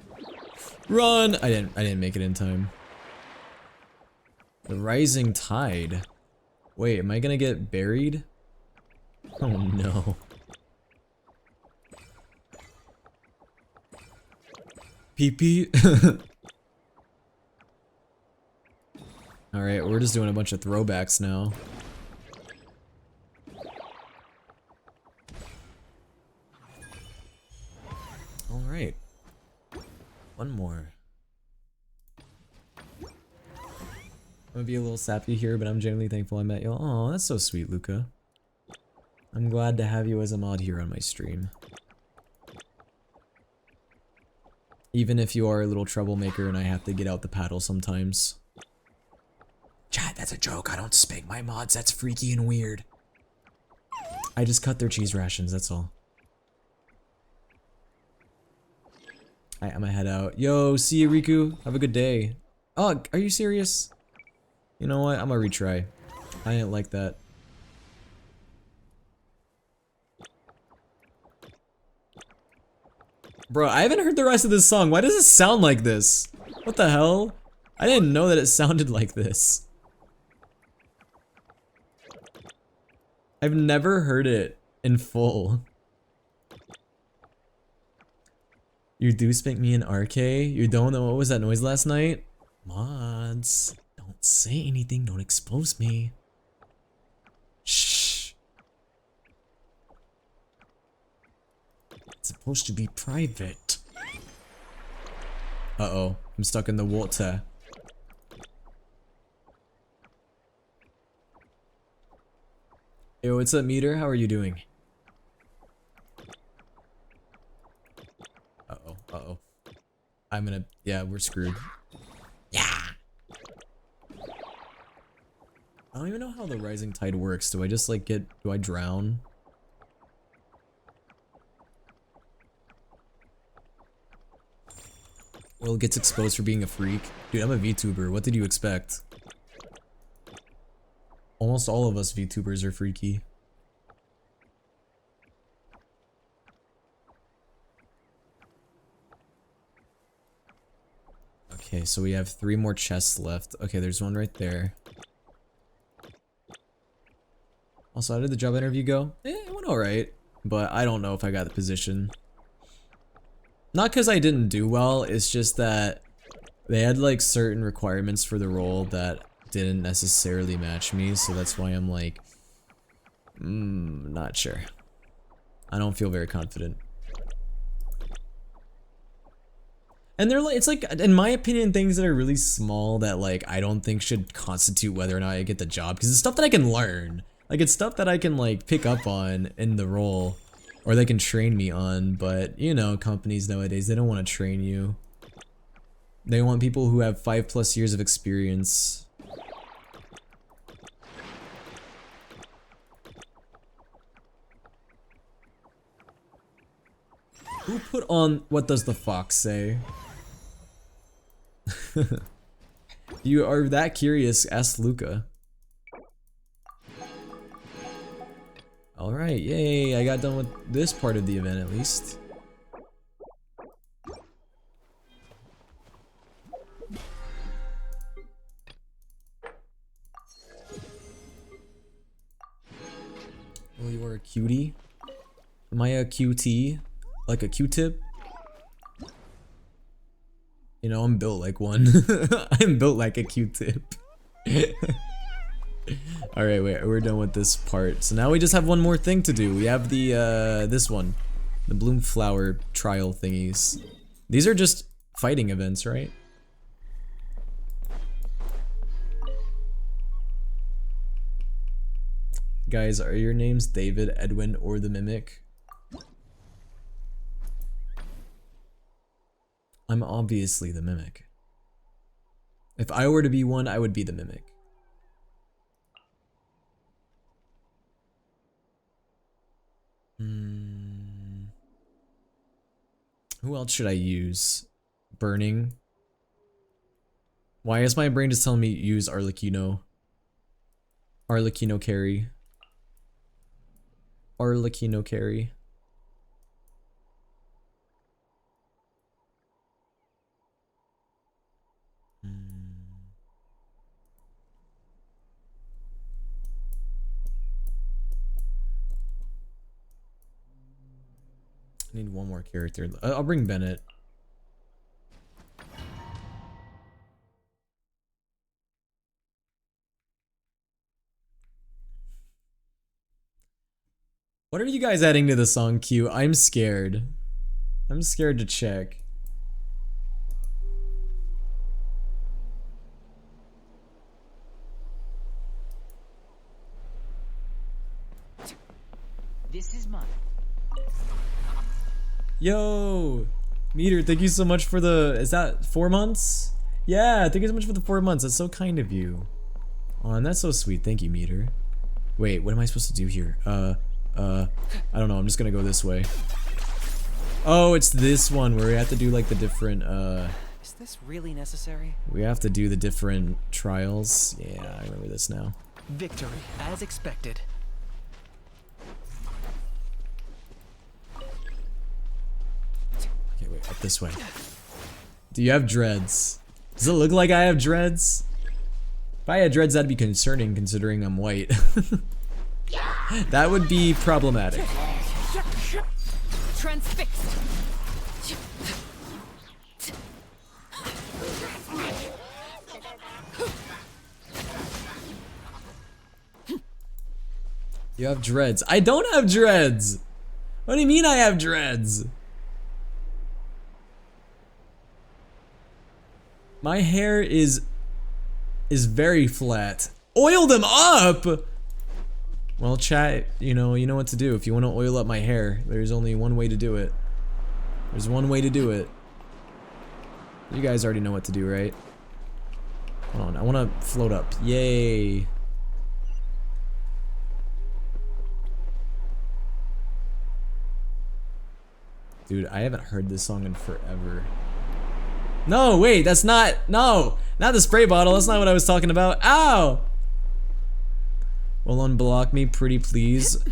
Run! I didn't make it in time. The rising tide. Wait, am I gonna get buried? Oh no. Pee-pee. Alright, we're just doing a bunch of throwbacks now. Alright. One more. I'm gonna be a little sappy here, but I'm genuinely thankful I met you. Oh, that's so sweet, Luca. I'm glad to have you as a mod here on my stream. Even if you are a little troublemaker and I have to get out the paddle sometimes. Chat, that's a joke. I don't spank my mods. That's freaky and weird. I just cut their cheese rations, that's all. Alright, I'm gonna head out. Yo, see you, Riku. Have a good day. Oh, are you serious? You know what? I'm gonna retry. I didn't like that. Bro, I haven't heard the rest of this song. Why does it sound like this? What the hell? I didn't know that it sounded like this. I've never heard it in full. You do spank me in RK? You don't know what was that noise last night? Mods, don't say anything, don't expose me. Shh. It's supposed to be private. Uh-oh, I'm stuck in the water. Yo, what's up, Meter? How are you doing? Uh-oh, uh-oh. I'm gonna... yeah, we're screwed. Yeah! I don't even know how the rising tide works. Do I just, like, get... do I drown? Will gets exposed for being a freak. Dude, I'm a VTuber. What did you expect? Almost all of us VTubers are freaky. Okay, so we have 3 more chests left. Okay, there's one right there. Also, how did the job interview go? It went alright, but I don't know if I got the position. Not because I didn't do well, it's just that they had like certain requirements for the role that didn't necessarily match me, so that's why I'm like, not sure. I don't feel very confident. And they're like, it's like, in my opinion, things that are really small that like I don't think should constitute whether or not I get the job, because it's stuff that I can learn. Like, it's stuff that I can like pick up on in the role, or they can train me on, but you know, companies nowadays, they don't want to train you. They want people who have 5+ years of experience. Who put on What Does the Fox Say? You are that curious, ask Luca. Alright, yay, I got done with this part of the event at least. Oh, you are a cutie? Am I a QT? Like a Q-tip? You know, I'm built like one. I'm built like a Q-tip. Alright, wait, we're done with this part. So now we just have one more thing to do. We have the, this one. The bloom flower trial thingies. These are just fighting events, right? Guys, are your names David, Edwin, or the Mimic? I'm obviously the Mimic. If I were to be one, I would be the Mimic. Who else should I use? Burning. Why is my brain just telling me use Arlecchino? Arlecchino carry. Arlecchino carry. I need one more character. I'll bring Bennett. What are you guys adding to the song queue? I'm scared. I'm scared to check. This is mine. Yo! Meter, thank you so much for the... Is that 4 months? Yeah, thank you so much for the 4 months. That's so kind of you. Oh, and that's so sweet. Thank you, Meter. Wait, what am I supposed to do here? I don't know. I'm just gonna go this way. Oh, it's this one where we have to do like the different, Is this really necessary? we have to do the different trials. Yeah, I remember this now. Victory, as expected. Okay, wait, up this way. Do you have dreads? Does it look like I have dreads? If I had dreads, that'd be concerning considering I'm white. That would be problematic. Transfixed. You have dreads. I don't have dreads! What do you mean I have dreads? My hair is very flat. Oil them up! Well, chat, you know what to do. If you want to oil up my hair, there's only one way to do it. There's one way to do it. You guys already know what to do, right? Hold on, I want to float up. Yay. Dude, I haven't heard this song in forever. No, wait, that's not, no, not the spray bottle. That's not what I was talking about. Ow! Well, unblock me, pretty please.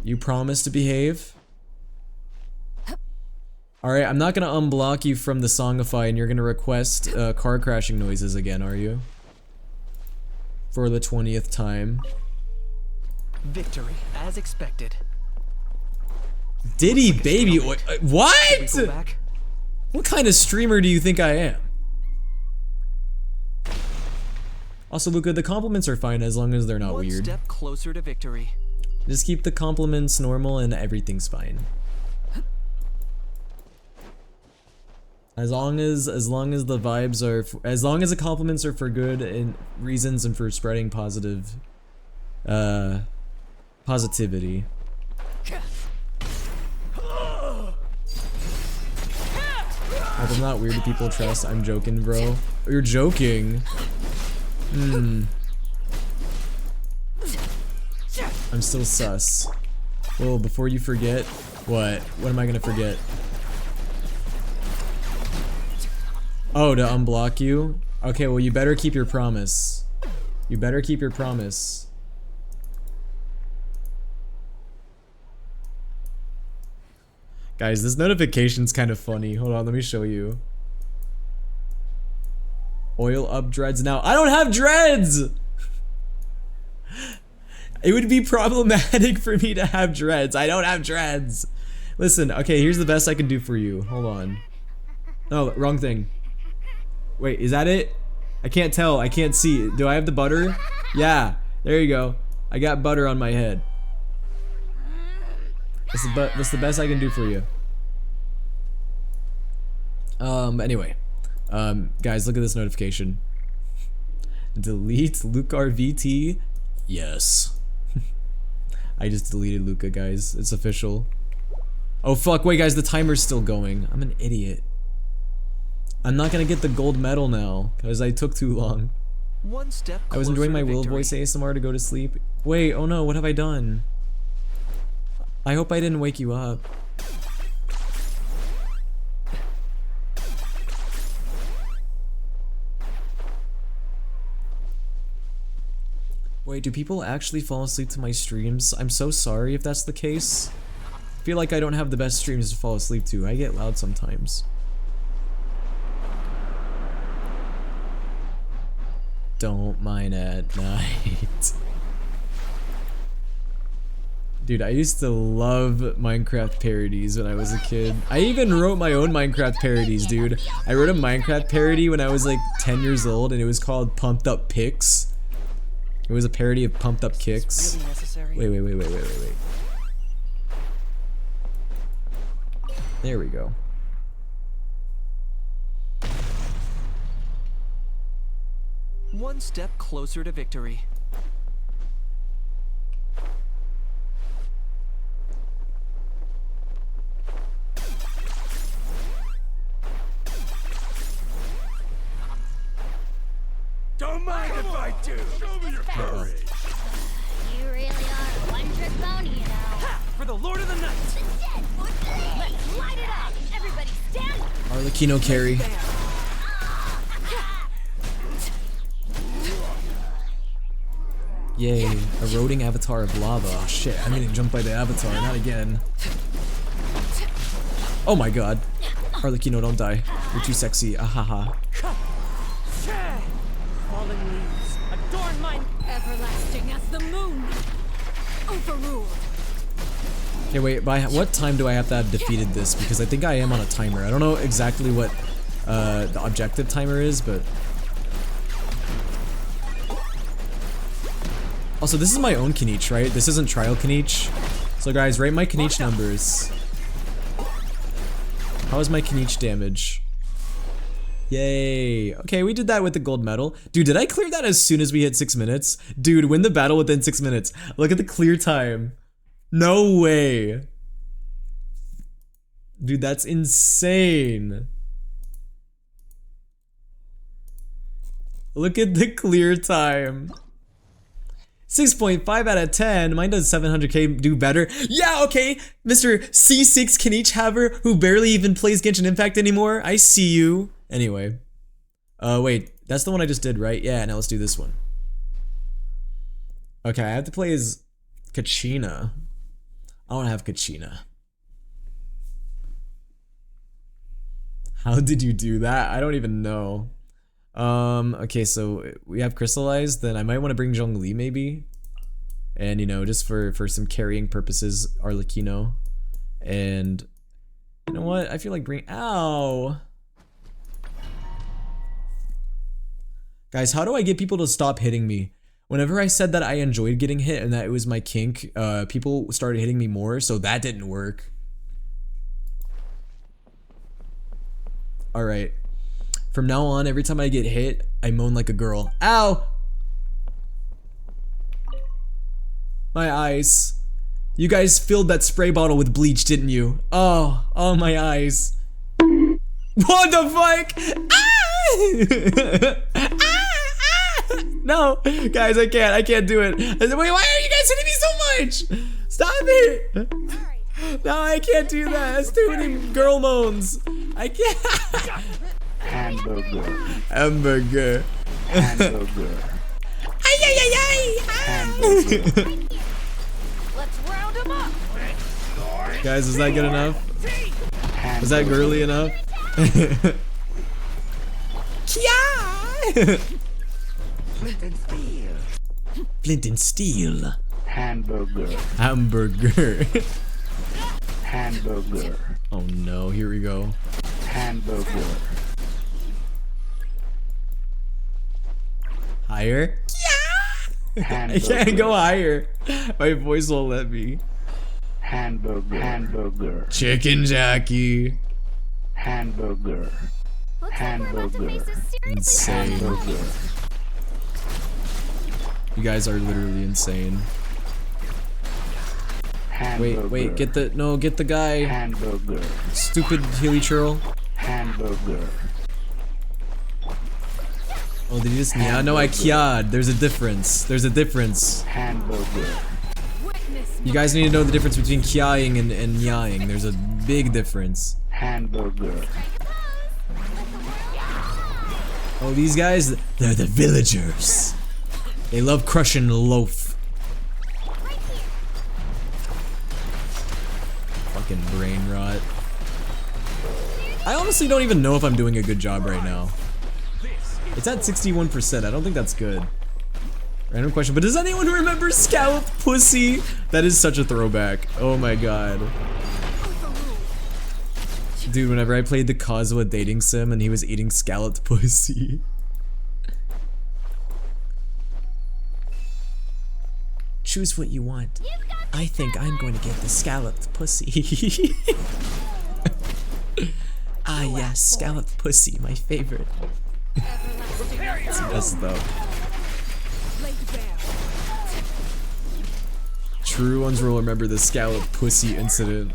You promise to behave? Alright, I'm not gonna unblock you from the Songify and you're gonna request car crashing noises again, are you? For the 20th time. Victory, as expected. Diddy baby oil. What? What kind of streamer do you think I am? Also, Luca, the compliments are fine as long as they're not weird. One step closer to victory. Just keep the compliments normal and everything's fine. As long as the vibes are, as long as the compliments are for good and reasons and for spreading positive, positivity. If I'm not weird to people trust, I'm joking, bro. You're joking. I'm still sus. Well, before you forget, what am I gonna forget? Oh, to unblock you? Okay, well you better keep your promise. You better keep your promise. Guys, this notification's kind of funny. Hold on, let me show you. Oil up dreads now. I don't have dreads! It would be problematic for me to have dreads. I don't have dreads. Listen, okay, here's the best I can do for you. Hold on. Oh, wrong thing. Wait, is that it? I can't tell. I can't see. Do I have the butter? Yeah, there you go. I got butter on my head. That's the best I can do for you. Anyway. Guys, look at this notification. Delete Lucar VT? Yes. I just deleted Luca, guys. It's official. Oh fuck, wait guys, the timer's still going. I'm an idiot. I'm not gonna get the gold medal now, because I took too long. One step I was enjoying my Will victory. voice ASMR to go to sleep. Wait, oh no, what have I done? I hope I didn't wake you up. Wait, do people actually fall asleep to my streams? I'm so sorry if that's the case. I feel like I don't have the best streams to fall asleep to. I get loud sometimes. Don't mine at night. Dude, I used to love Minecraft parodies when I was a kid. I even wrote my own Minecraft parodies, dude. I wrote a Minecraft parody when I was like 10 years old and it was called Pumped Up Pics. It was a parody of Pumped Up Kicks. Really Wait. There we go. One step closer to victory. Don't mind if I do. Show me your courage. You really are a one-trick pony, you know. For the Lord of the Night. Let's light it up! Everybody stand up! Arlecchino carry. Yay, eroding avatar of lava. Oh, shit, I'm getting jumped by the avatar, not again. Oh my god. Arlecchino, don't die. You're too sexy. Ahaha. Falling leaves adorn mine, everlasting as the moon. Overruled. Okay, wait, by what time do I have to have defeated this? Because I think I am on a timer. I don't know exactly what the objective timer is, but... Also, this is my own Kniech, right? This isn't trial Kniech. So guys, rate my Kniech numbers. How is my Kniech damage? Yay. Okay, we did that with the gold medal. Dude, did I clear that as soon as we hit 6 minutes? Dude, win the battle within 6 minutes. Look at the clear time. No way. Dude, that's insane. Look at the clear time. 6.5 out of 10. Mine does 700k do better. Yeah, okay. Mr. C6 Kniech Haver, who barely even plays Genshin Impact anymore. I see you. Anyway. Wait. That's the one I just did, right? Yeah, now let's do this one. Okay, I have to play as Kachina. I don't have Kachina. How did you do that? I don't even know. Okay, so we have crystallized, then I might want to bring Zhongli maybe. And, you know, just for some carrying purposes, Arlecchino. And, you know what? I feel like ow! Guys, how do I get people to stop hitting me? Whenever I said that I enjoyed getting hit and that it was my kink, people started hitting me more, so that didn't work. Alright. From now on, every time I get hit, I moan like a girl. Ow! My eyes. You guys filled that spray bottle with bleach, didn't you? Oh, my eyes. What the fuck? Ah! No, guys, I can't do it. Wait, why are you guys hitting me so much? Stop it! No, I can't do that. That's too many girl moans. I can't. Hamburger. Hamburger. Hamburger. Ay, ay, ay, ay. Hamburger. Let's round them up. Guys, is that good enough? Is that girly enough? Yeah. Flint and steel. Flint and steel. Hamburger. Hamburger. Hamburger. Oh no, here we go. Hamburger. Higher? Yeah! Hamburger. I can't go higher. My voice won't let me. Hamburger. Hamburger. Chicken Jackie. Hamburger. Hamburger. Insane. Hamburger. You guys are literally insane. Wait, get the guy. Hamburger. Stupid Healy Churl. Hamburger. Oh, did you just? Yeah, no, I kiad. There's a difference. There's a difference. Hamburger. You guys need to know the difference between kiaing and nyaing. There's a big difference. Hamburger. Oh, these guys, they're the villagers. They love crushing loaf. Fucking brain rot. I honestly don't even know if I'm doing a good job right now. It's at 61%. I don't think that's good. Random question, but does anyone remember Scalloped Pussy? That is such a throwback. Oh my god. Dude, whenever I played the Kazuha dating sim and he was eating scalloped pussy. Choose what you want. I think I'm going to get the scalloped pussy. Ah yes, scalloped pussy, my favorite. It's the best though. True ones will remember the scalloped pussy incident.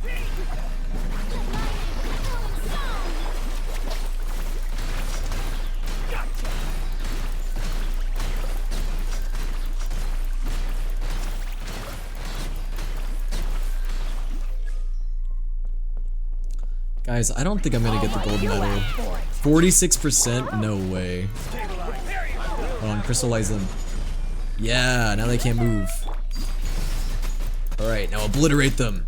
Guys, I don't think I'm gonna get the gold medal. 46%? No way. Hold on, crystallize them. Yeah, now they can't move. Alright, now obliterate them.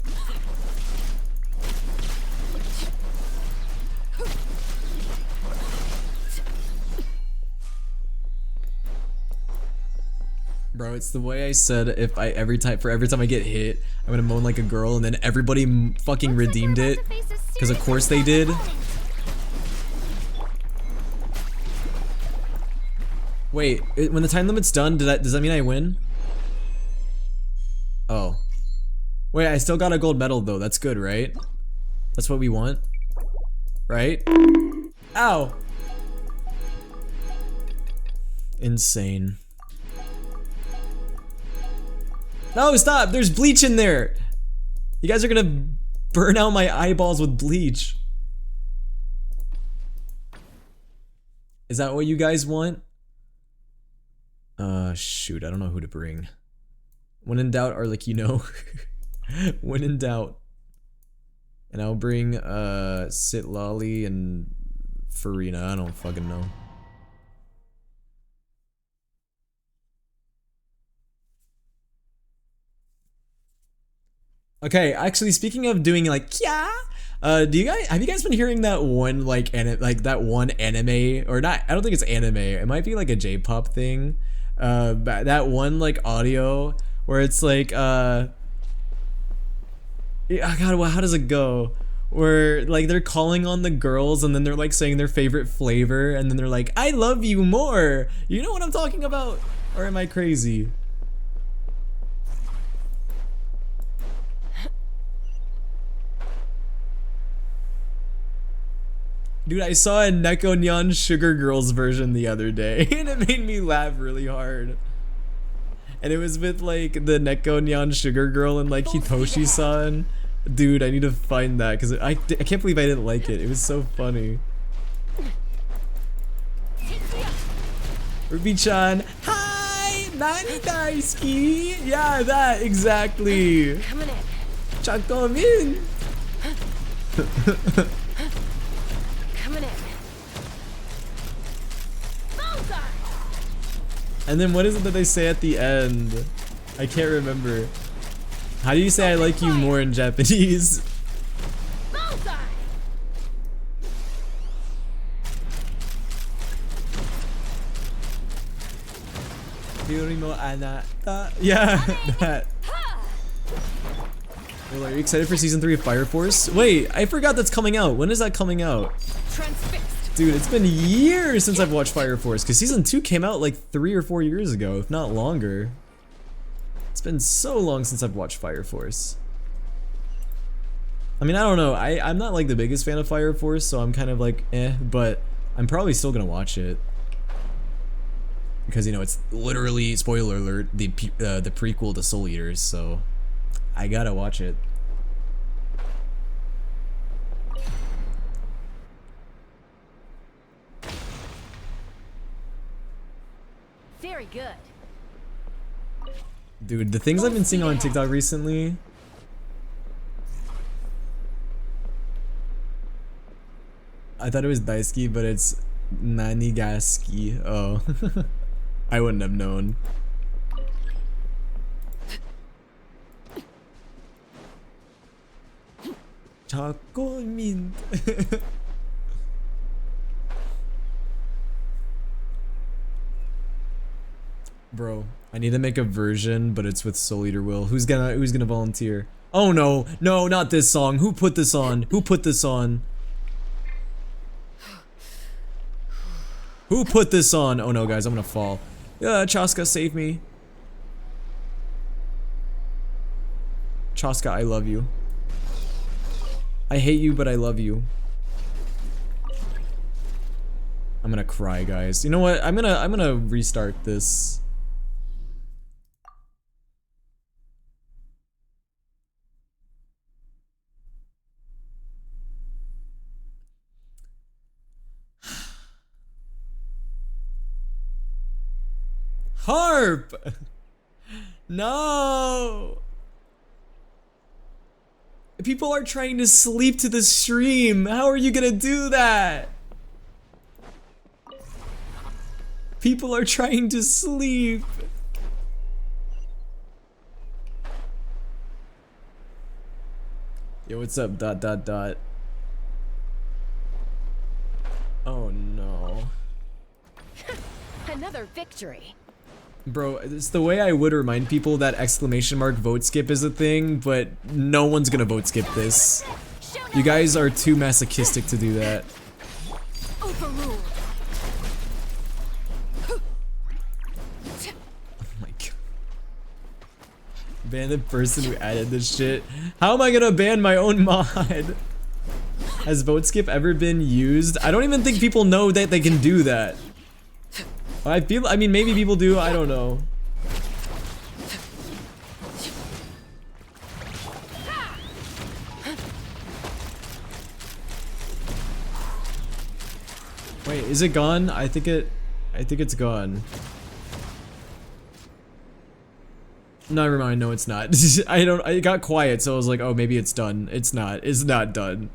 Bro, it's the way I said if I every time I get hit, I'm gonna moan like a girl, and then everybody fucking redeemed it. Because of course they did. Wait, when the time limit's done, does that mean I win? Oh. Wait, I still got a gold medal though. That's good, right? That's what we want. Right? Ow! Insane. No, stop! There's bleach in there! You guys are gonna burn out my eyeballs with bleach. Is that what you guys want? Shoot, I don't know who to bring. When in doubt, or like, you know. When in doubt. And I'll bring, Sitlali and Farina, I don't fucking know. Okay, actually, speaking of doing like yeah, have you guys been hearing that one like that one anime, or not? I don't think it's anime. It might be like a J-pop thing. That one like audio where it's like yeah, God, well, how does it go? Where like they're calling on the girls and then they're like saying their favorite flavor and then they're like, I love you more. You know what I'm talking about? Or am I crazy? Dude, I saw a Neko Nyan Sugar Girls version the other day, and it made me laugh really hard. And it was with, like, the Neko Nyan Sugar Girl and, like, Hitoshi-san. Dude, I need to find that, because I can't believe I didn't like it. It was so funny. Ruby-chan, hi! Nani daisuki? Yeah, that, exactly. Chakomin! Coming in. And then what is it that they say at the end? I can't remember. How do you say I like you more in Japanese? Yeah, that. Well, are you excited for season 3 of Fire Force? Wait, I forgot that's coming out. When is that coming out? Dude, it's been years since I've watched Fire Force, because season 2 came out like 3 or 4 years ago, if not longer. It's been so long since I've watched Fire Force. I mean, I don't know. I'm not like the biggest fan of Fire Force, so I'm kind of like, eh, but I'm probably still gonna watch it. Because, you know, it's literally, spoiler alert, the prequel to Soul Eaters, so I gotta watch it. Very good. Dude, the things I've been seeing on TikTok recently. I thought it was Daisuke, but it's Nanigaski. Oh. I wouldn't have known. Choco mint. Bro, I need to make a version, but it's with souleaterwill. Who's gonna volunteer? Oh no, no, not this song. Who put this on? Who put this on? Who put this on? Oh no, guys, I'm gonna fall. Chaska, save me. Chaska, I love you. I hate you, but I love you. I'm gonna cry, guys. You know what? I'm gonna restart this. Harp! No! People are trying to sleep to the stream. How are you gonna do that? People are trying to sleep. Yo, what's up? ... Oh no. Another victory. Bro, it's the way I would remind people that exclamation mark vote skip is a thing, but no one's gonna vote skip this. You guys are too masochistic to do that. Overruled. Oh my god. Ban the person who added this shit. How am I gonna ban my own mod? Has vote skip ever been used? I don't even think people know that they can do that. I mean, maybe people do, I don't know. Wait, is it gone? I think it's gone. Never mind, no it's not. I got quiet, so I was like, oh, maybe it's done. It's not done.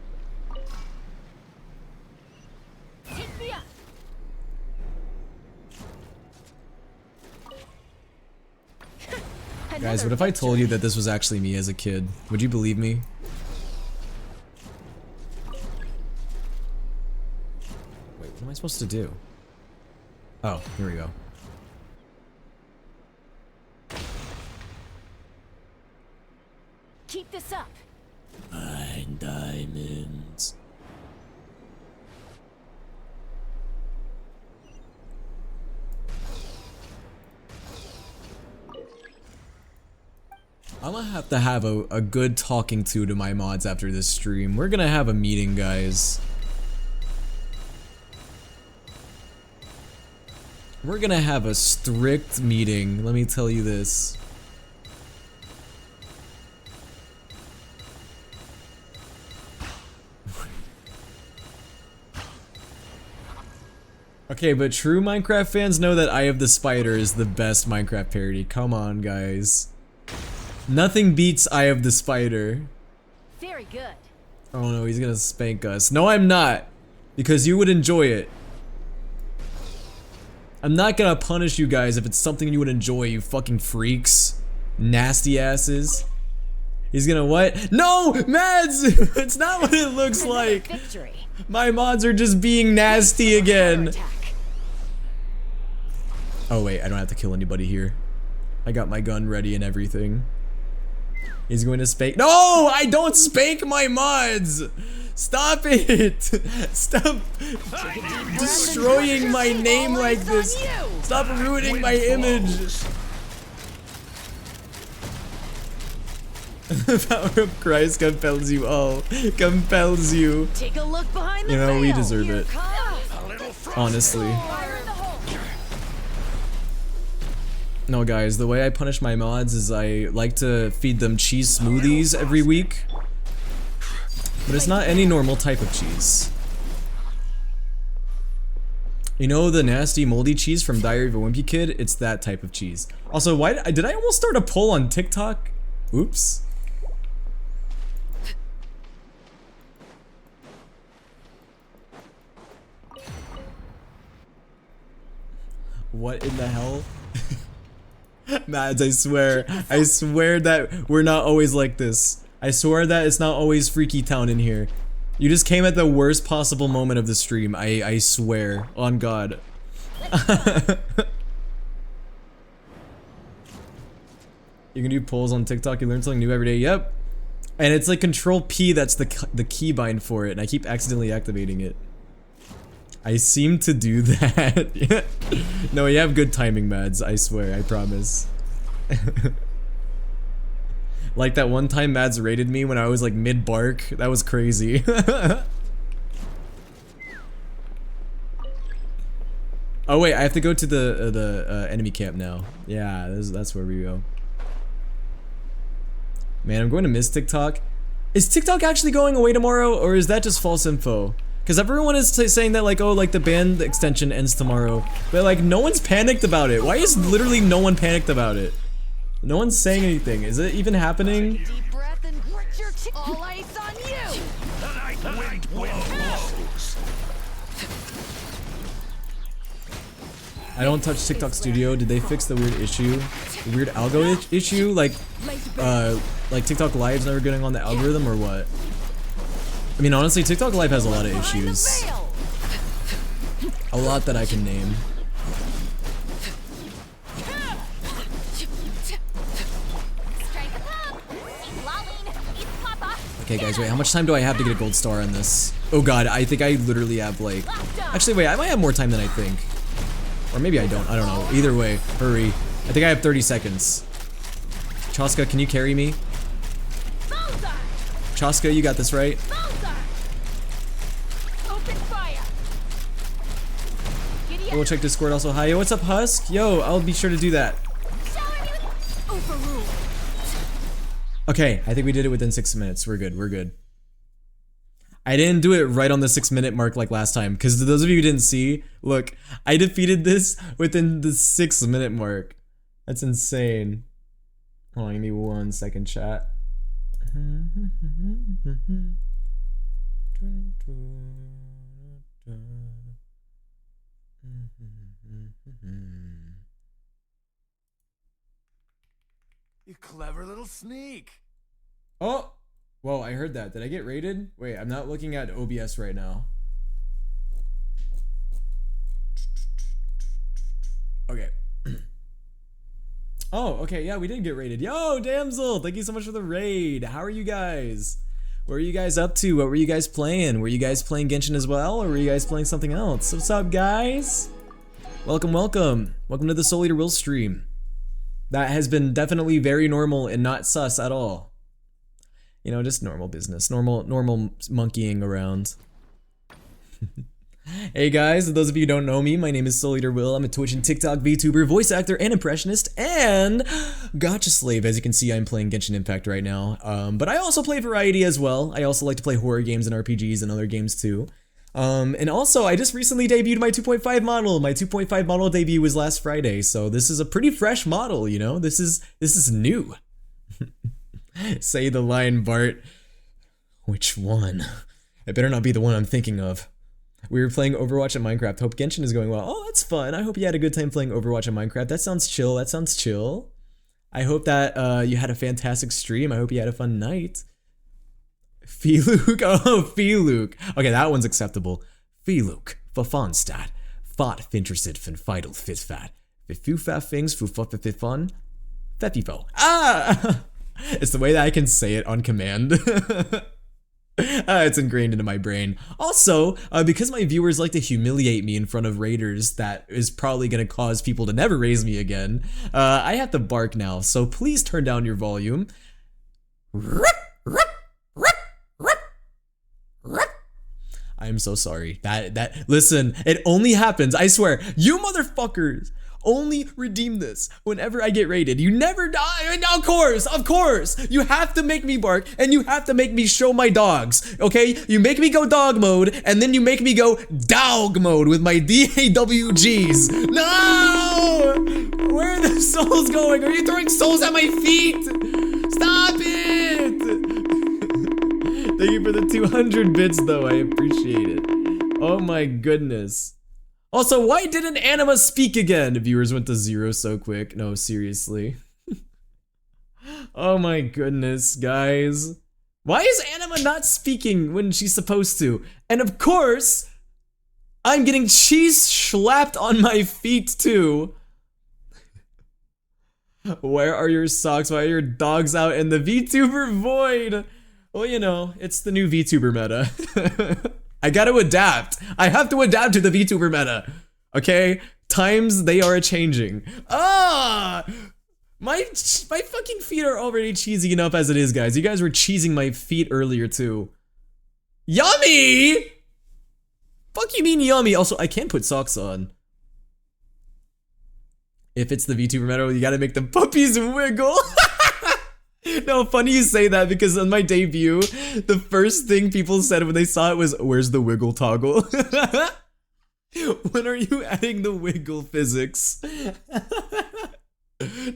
Guys, what if I told you that this was actually me as a kid? Would you believe me? Wait, what am I supposed to do? Oh, here we go. Keep this up. Mine diamonds. I'm gonna have to have a good talking to my mods after this stream. We're gonna have a meeting, guys. We're gonna have a strict meeting, let me tell you this. Okay, but true Minecraft fans know that Eye of the Spider is the best Minecraft parody. Come on, guys. Nothing beats Eye of the Spider. Very good. Oh no, he's gonna spank us. No, I'm not. Because you would enjoy it. I'm not gonna punish you guys if it's something you would enjoy, you fucking freaks. Nasty asses. He's gonna what? No! Mads! It's not what it looks like. Victory. My mods are just being nasty again. Oh wait, I don't have to kill anybody here. I got my gun ready and everything. He's going to spank. No! I don't spank my mods! Stop it! Stop destroying my name like this! Stop ruining my image! The power of Christ compels you all. Compels you. Take a look behind the You know, we veil. deserve it. Honestly. No, guys, the way I punish my mods is I like to feed them cheese smoothies every week. But it's not any normal type of cheese. You know the nasty moldy cheese from Diary of a Wimpy Kid? It's that type of cheese. Also, why did I almost start a poll on TikTok? Oops. What in the hell? Mads, I swear that we're not always like this. I swear that it's not always Freaky Town in here. You just came at the worst possible moment of the stream. I swear. On God. You can do polls on TikTok. You learn something new every day. Yep. And it's like Control P. That's the keybind for it. And I keep accidentally activating it. I seem to do that. No, you have good timing, Mads. I swear. I promise. Like that one time Mads raided me when I was like mid-bark. That was crazy. Oh wait, I have to go to the enemy camp now. Yeah, that's where we go. Man, I'm going to miss TikTok. Is TikTok actually going away tomorrow, or is that just false info? Because everyone is saying that like, oh, like the band extension ends tomorrow, but like no one's panicked about it. Why is literally no one panicked about it? No one's saying anything. Is it even happening? Deep breath and grit your teeth. All ice on you. Wind blows. I don't touch TikTok Studio. Did they fix the weird issue? The weird algo issue? Like TikTok Live's never getting on the algorithm or what? I mean, honestly, TikTok Live has a lot of issues. A lot that I can name. Okay, guys, wait, how much time do I have to get a gold star on this? Oh god, I think I literally have like... Actually, wait, I might have more time than I think. Or maybe I don't know. Either way, hurry. I think I have 30 seconds. Chaska, can you carry me? Chaska, you got this, right? We'll check Discord also. Hi, yo, what's up, Husk? Yo, I'll be sure to do that. Okay, I think we did it within 6 minutes. We're good, we're good. I didn't do it right on the 6-minute mark like last time, because those of you who didn't see, look, I defeated this within the 6-minute mark. That's insane. Hold on, give me 1 second, chat. You clever little sneak. Oh! Whoa, I heard that. Did I get raided? Wait, I'm not looking at OBS right now. Okay. Oh, okay, yeah, we did get raided. Yo, Damsel! Thank you so much for the raid. How are you guys? What are you guys up to? What were you guys playing? Were you guys playing Genshin as well, or were you guys playing something else? What's up, guys? Welcome, welcome. Welcome to the souleaterwill stream. That has been definitely very normal and not sus at all. You know, just normal business, normal monkeying around. Hey guys, those of you who don't know me, my name is souleaterwill. I'm a Twitch and TikTok VTuber, voice actor, and impressionist, and gotcha slave. As you can see, I'm playing Genshin Impact right now. But I also play variety as well. I also like to play horror games and RPGs and other games too. And also, I just recently debuted my 2.5 model. My 2.5 model debut was last Friday, so this is a pretty fresh model, you know? This is new. Say the line, Bart. Which one? It better not be the one I'm thinking of. We were playing Overwatch and Minecraft. Hope Genshin is going well. Oh, that's fun. I hope you had a good time playing Overwatch and Minecraft. That sounds chill. That sounds chill. I hope that you had a fantastic stream. I hope you had a fun night. Feluke? Oh, Feluke. Okay, that one's acceptable. Feluke. Fafonstad. Fot finterested fin fiddle fit fat. Fifu fat things fu fit fun. Fefifo. Ah! It's the way that I can say it on command. It's ingrained into my brain. Also, because my viewers like to humiliate me in front of raiders, that is probably going to cause people to never raise me again. I have to bark now, so please turn down your volume. I'm so sorry. Listen, it only happens, I swear. You motherfuckers only redeem this whenever I get raided. You never die. And of course, you have to make me bark and you have to make me show my dogs. Okay, you make me go dog mode and then you make me go dog mode with my DAWGs. No! Where are the souls going? Are you throwing souls at my feet? Stop it! Thank you for the 200 bits though, I appreciate it. Oh my goodness. Also, why didn't Anima speak again? Viewers went to 0 so quick. No, seriously. Oh my goodness, guys. Why is Anima not speaking when she's supposed to? And of course, I'm getting cheese slapped on my feet too. Where are your socks? Why are your dogs out in the VTuber void? Well, you know, it's the new VTuber meta. I gotta adapt. I have to adapt to the VTuber meta. Okay? Times, they are changing. Ah! My fucking feet are already cheesy enough as it is, guys. You guys were cheesing my feet earlier, too. Yummy! Fuck you mean yummy? Also, I can put socks on. If it's the VTuber meta, you gotta make the puppies wiggle. No, funny you say that because on my debut, the first thing people said when they saw it was, "Where's the wiggle toggle?" When are you adding the wiggle physics?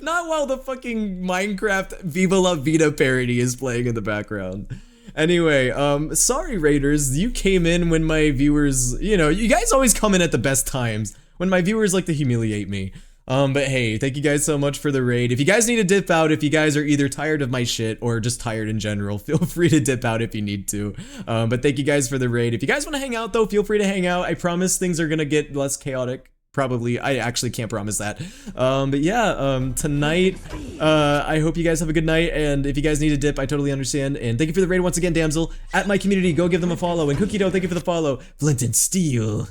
Not while the fucking Minecraft Viva La Vida parody is playing in the background. Anyway, sorry Raiders, you came in when my viewers, you know, you guys always come in at the best times, when my viewers like to humiliate me. But hey, thank you guys so much for the raid. If you guys need to dip out, if you guys are either tired of my shit or just tired in general, feel free to dip out if you need to. But thank you guys for the raid. If you guys want to hang out though, feel free to hang out. I promise things are gonna get less chaotic. Probably. I actually can't promise that. But yeah, tonight, I hope you guys have a good night, and if you guys need a dip, I totally understand. And thank you for the raid once again, Damsel. At my community, go give them a follow. And Cookie Dough, thank you for the follow. Flint and Steel.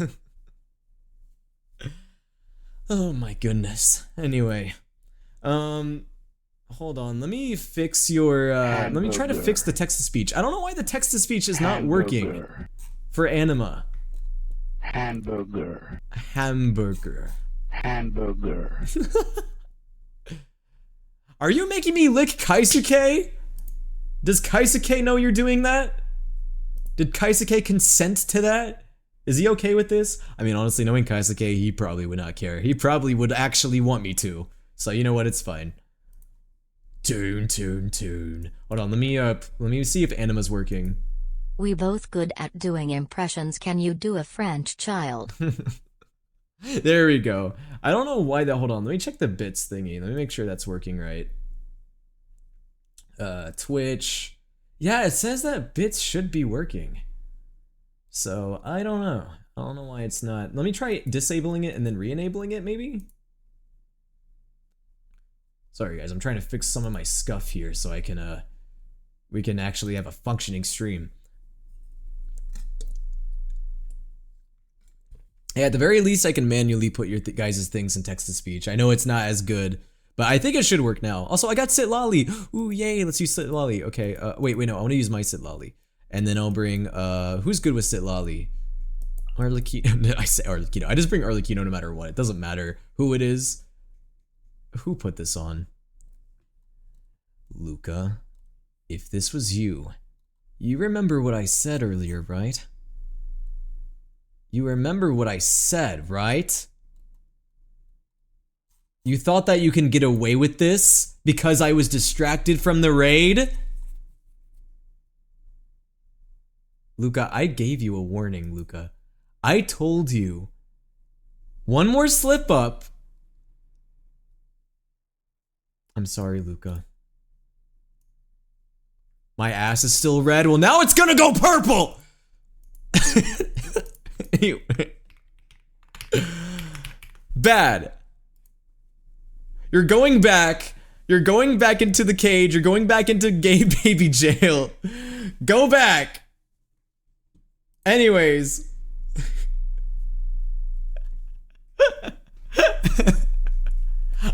Oh my goodness. Anyway, hold on. Let me fix your, let me try to fix the text-to-speech. I don't know why the text-to-speech is not working for Anima. Hamburger. Hamburger. Hamburger. Are you making me lick Kaisuke? Does Kaisuke know you're doing that? Did Kaisuke consent to that? Is he okay with this? I mean, honestly, knowing Kaisuke, he probably would not care. He probably would actually want me to. So, you know what? It's fine. Tune. Hold on, let me see if Anima's working. We both good at doing impressions. Can you do a French child? There we go. I don't know why that, hold on, let me check the bits thingy. Let me make sure that's working right. Twitch. Yeah, it says that bits should be working. So, I don't know. I don't know why it's not. Let me try disabling it and then re-enabling it, maybe? Sorry guys, I'm trying to fix some of my scuff here so I can, we can actually have a functioning stream. Yeah, at the very least I can manually put your guys' things in text-to-speech. I know it's not as good, but I think it should work now. Also, I got Sit Lolly! Ooh, yay, let's use Sit Lolly. Okay, wait, no, I want to use my Sit Lolly. And then I'll bring, who's good with Sit Lolly? Arlecchino. I say Arlecchino. I just bring Arlecchino no matter what. It doesn't matter who it is. Who put this on? Luca, if this was you, you remember what I said earlier, right? You remember what I said, right? You thought that you can get away with this because I was distracted from the raid? Luca, I gave you a warning, Luca. I told you. One more slip up. I'm sorry, Luca. My ass is still red. Well, now it's gonna go purple! Anyway. Bad. You're going back. You're going back into the cage. You're going back into gay baby jail. Go back. Anyways.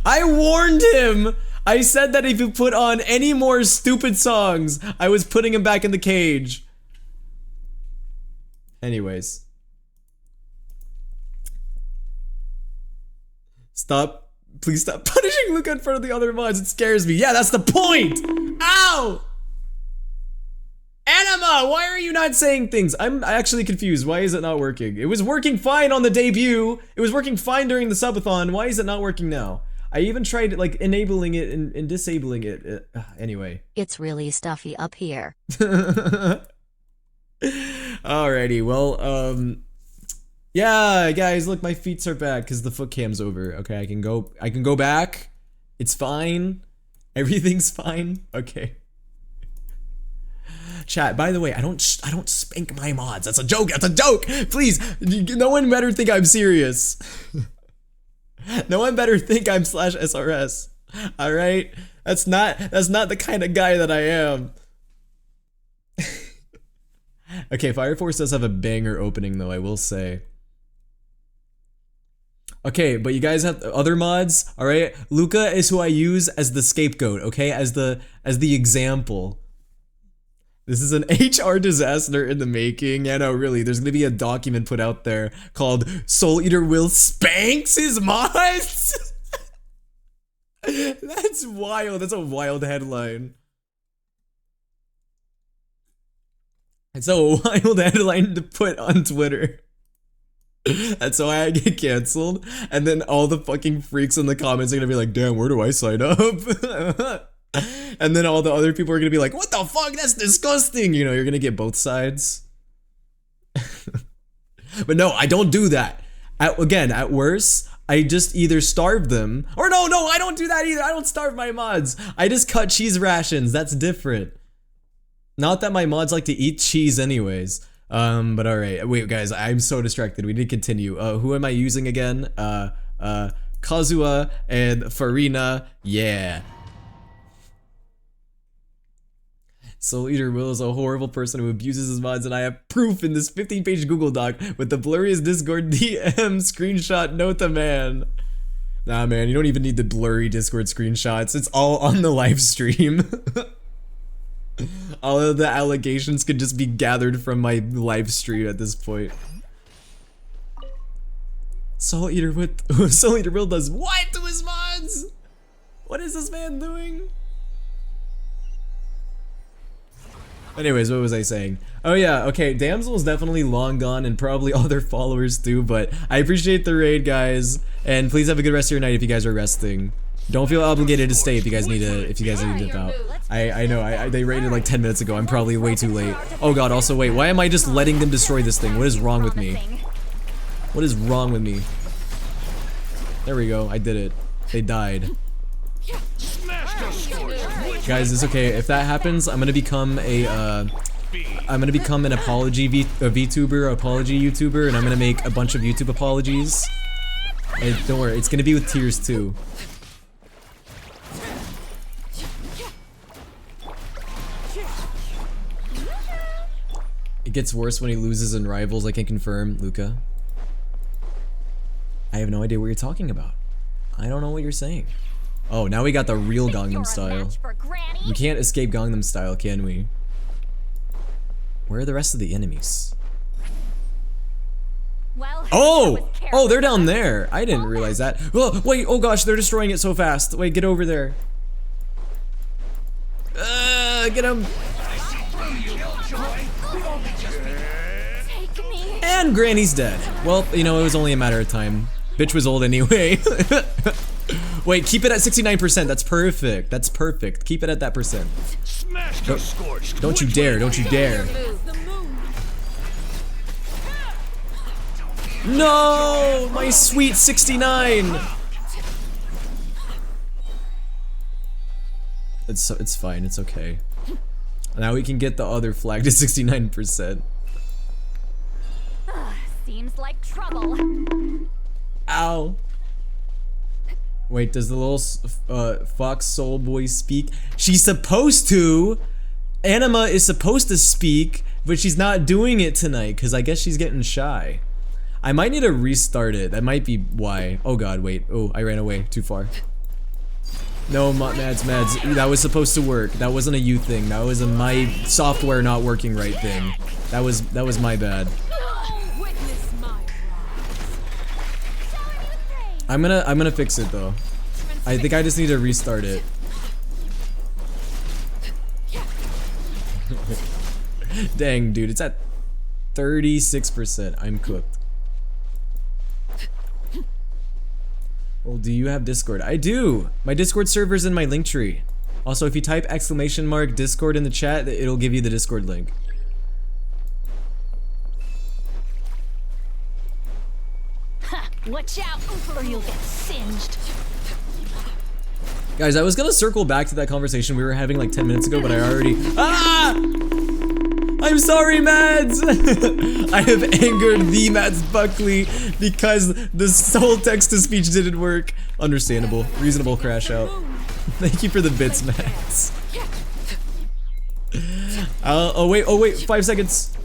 I warned him. I said that if he put on any more stupid songs, I was putting him back in the cage. Anyways. Stop. Please stop punishing Luca in front of the other mods. It scares me. Yeah, that's the point. Ow! Anima, why are you not saying things? I'm actually confused. Why is it not working? It was working fine on the debut. It was working fine during the subathon. Why is it not working now? I even tried like enabling it and disabling it. Anyway. It's really stuffy up here. Alrighty, well, yeah, guys, look, my feet are back because the foot cam's over. Okay, I can go back. It's fine. Everything's fine. Okay. Chat, by the way, I don't spank my mods. That's a joke. That's a joke. Please, no one better think I'm serious. No one better think I'm /SRS. All right? That's not the kind of guy that I am. Okay, Fire Force does have a banger opening though, I will say. Okay, but you guys have other mods, all right? Luca is who I use as the scapegoat, okay? As the example. This is an HR disaster in the making. Yeah, no, really, there's gonna be a document put out there called Soul Eater Will spanks his mods. That's wild. That's a wild headline. It's a wild headline to put on Twitter. That's why I get canceled. And then all the fucking freaks in the comments are gonna be like, damn, where do I sign up? And then all the other people are gonna be like, what the fuck? That's disgusting. You know, you're gonna get both sides. But no, I don't do that. At worst, I just either starve them, or no, I don't do that either. I don't starve my mods. I just cut cheese rations. That's different. Not that my mods like to eat cheese anyways. But alright. Wait, guys, I'm so distracted. We need to continue. Who am I using again? Kazuha and Farina. Yeah. Soul Eater Will is a horrible person who abuses his mods, and I have proof in this 15-page Google Doc with the blurriest Discord DM screenshot. Note the man. Nah, man, you don't even need the blurry Discord screenshots. It's all on the live stream. All of the allegations could just be gathered from my live stream at this point. Soul Eater Will does what to his mods? What is this man doing? Anyways, what was I saying? Oh yeah, okay, Damsel is definitely long gone and probably other followers too, but I appreciate the raid, guys, and please have a good rest of your night if you guys are resting. Don't feel obligated to stay if you guys need to dip out. I know, they raided like 10 minutes ago. I'm probably way too late. Oh god, also wait, why am I just letting them destroy this thing? What is wrong with me? What is wrong with me? There we go, I did it. They died. Guys, it's okay. If that happens, I'm gonna become an apology VTuber, apology YouTuber, and I'm gonna make a bunch of YouTube apologies. And don't worry, it's gonna be with tears too. It gets worse when he loses in Rivals, I can confirm, Luca. I have no idea what you're talking about. I don't know what you're saying. Oh, now we got the real Gangnam Style. We can't escape Gangnam Style, can we? Where are the rest of the enemies? Well, oh, they're down there. I didn't realize that. Oh, wait, oh gosh, they're destroying it so fast. Wait, get over there. Get him. And Granny's dead. Well, you know, it was only a matter of time. Bitch was old anyway. Wait, keep it at 69%. That's perfect. That's perfect. Keep it at that percent. Don't you dare. Don't you dare. No! My sweet 69! It's fine. It's okay. Now we can get the other flag to 69%. Seems like trouble. Ow. Wait, does the little fox soul boy speak? She's supposed to! Anima is supposed to speak, but she's not doing it tonight, because I guess she's getting shy. I might need to restart it. That might be why. Oh god, wait. Oh, I ran away too far. No, Mads. That was supposed to work. That wasn't a you thing. That was a my software not working right thing. That was my bad. I'm gonna fix it though. I think I just need to restart it. Dang, dude, it's at 36%. I'm cooked. Well, do you have Discord? I do! My Discord server's in my link tree. Also, if you type !_ Discord in the chat, it'll give you the Discord link. Ha! Watch out, or you'll get singed. Guys, I was gonna circle back to that conversation we were having like 10 minutes ago, but I already— Ah! I'm sorry, Mads! I have angered the Mads Buckley because the whole text-to-speech didn't work. Understandable. Reasonable crash out. Thank you for the bits, Mads. Oh wait, 5 seconds.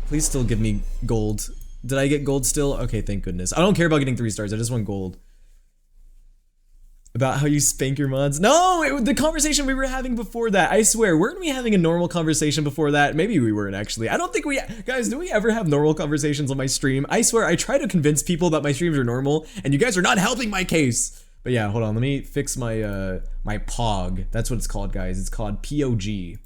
Please still give me gold. Did I get gold still? Okay, thank goodness. I don't care about getting 3 stars, I just want gold. About how you spank your mods. No, the conversation we were having before that. I swear, weren't we having a normal conversation before that? Maybe we weren't actually. I don't think we, guys, do we ever have normal conversations on my stream? I swear, I try to convince people that my streams are normal, and you guys are not helping my case. But yeah, hold on, let me fix my, my POG. That's what it's called, guys. It's called POG.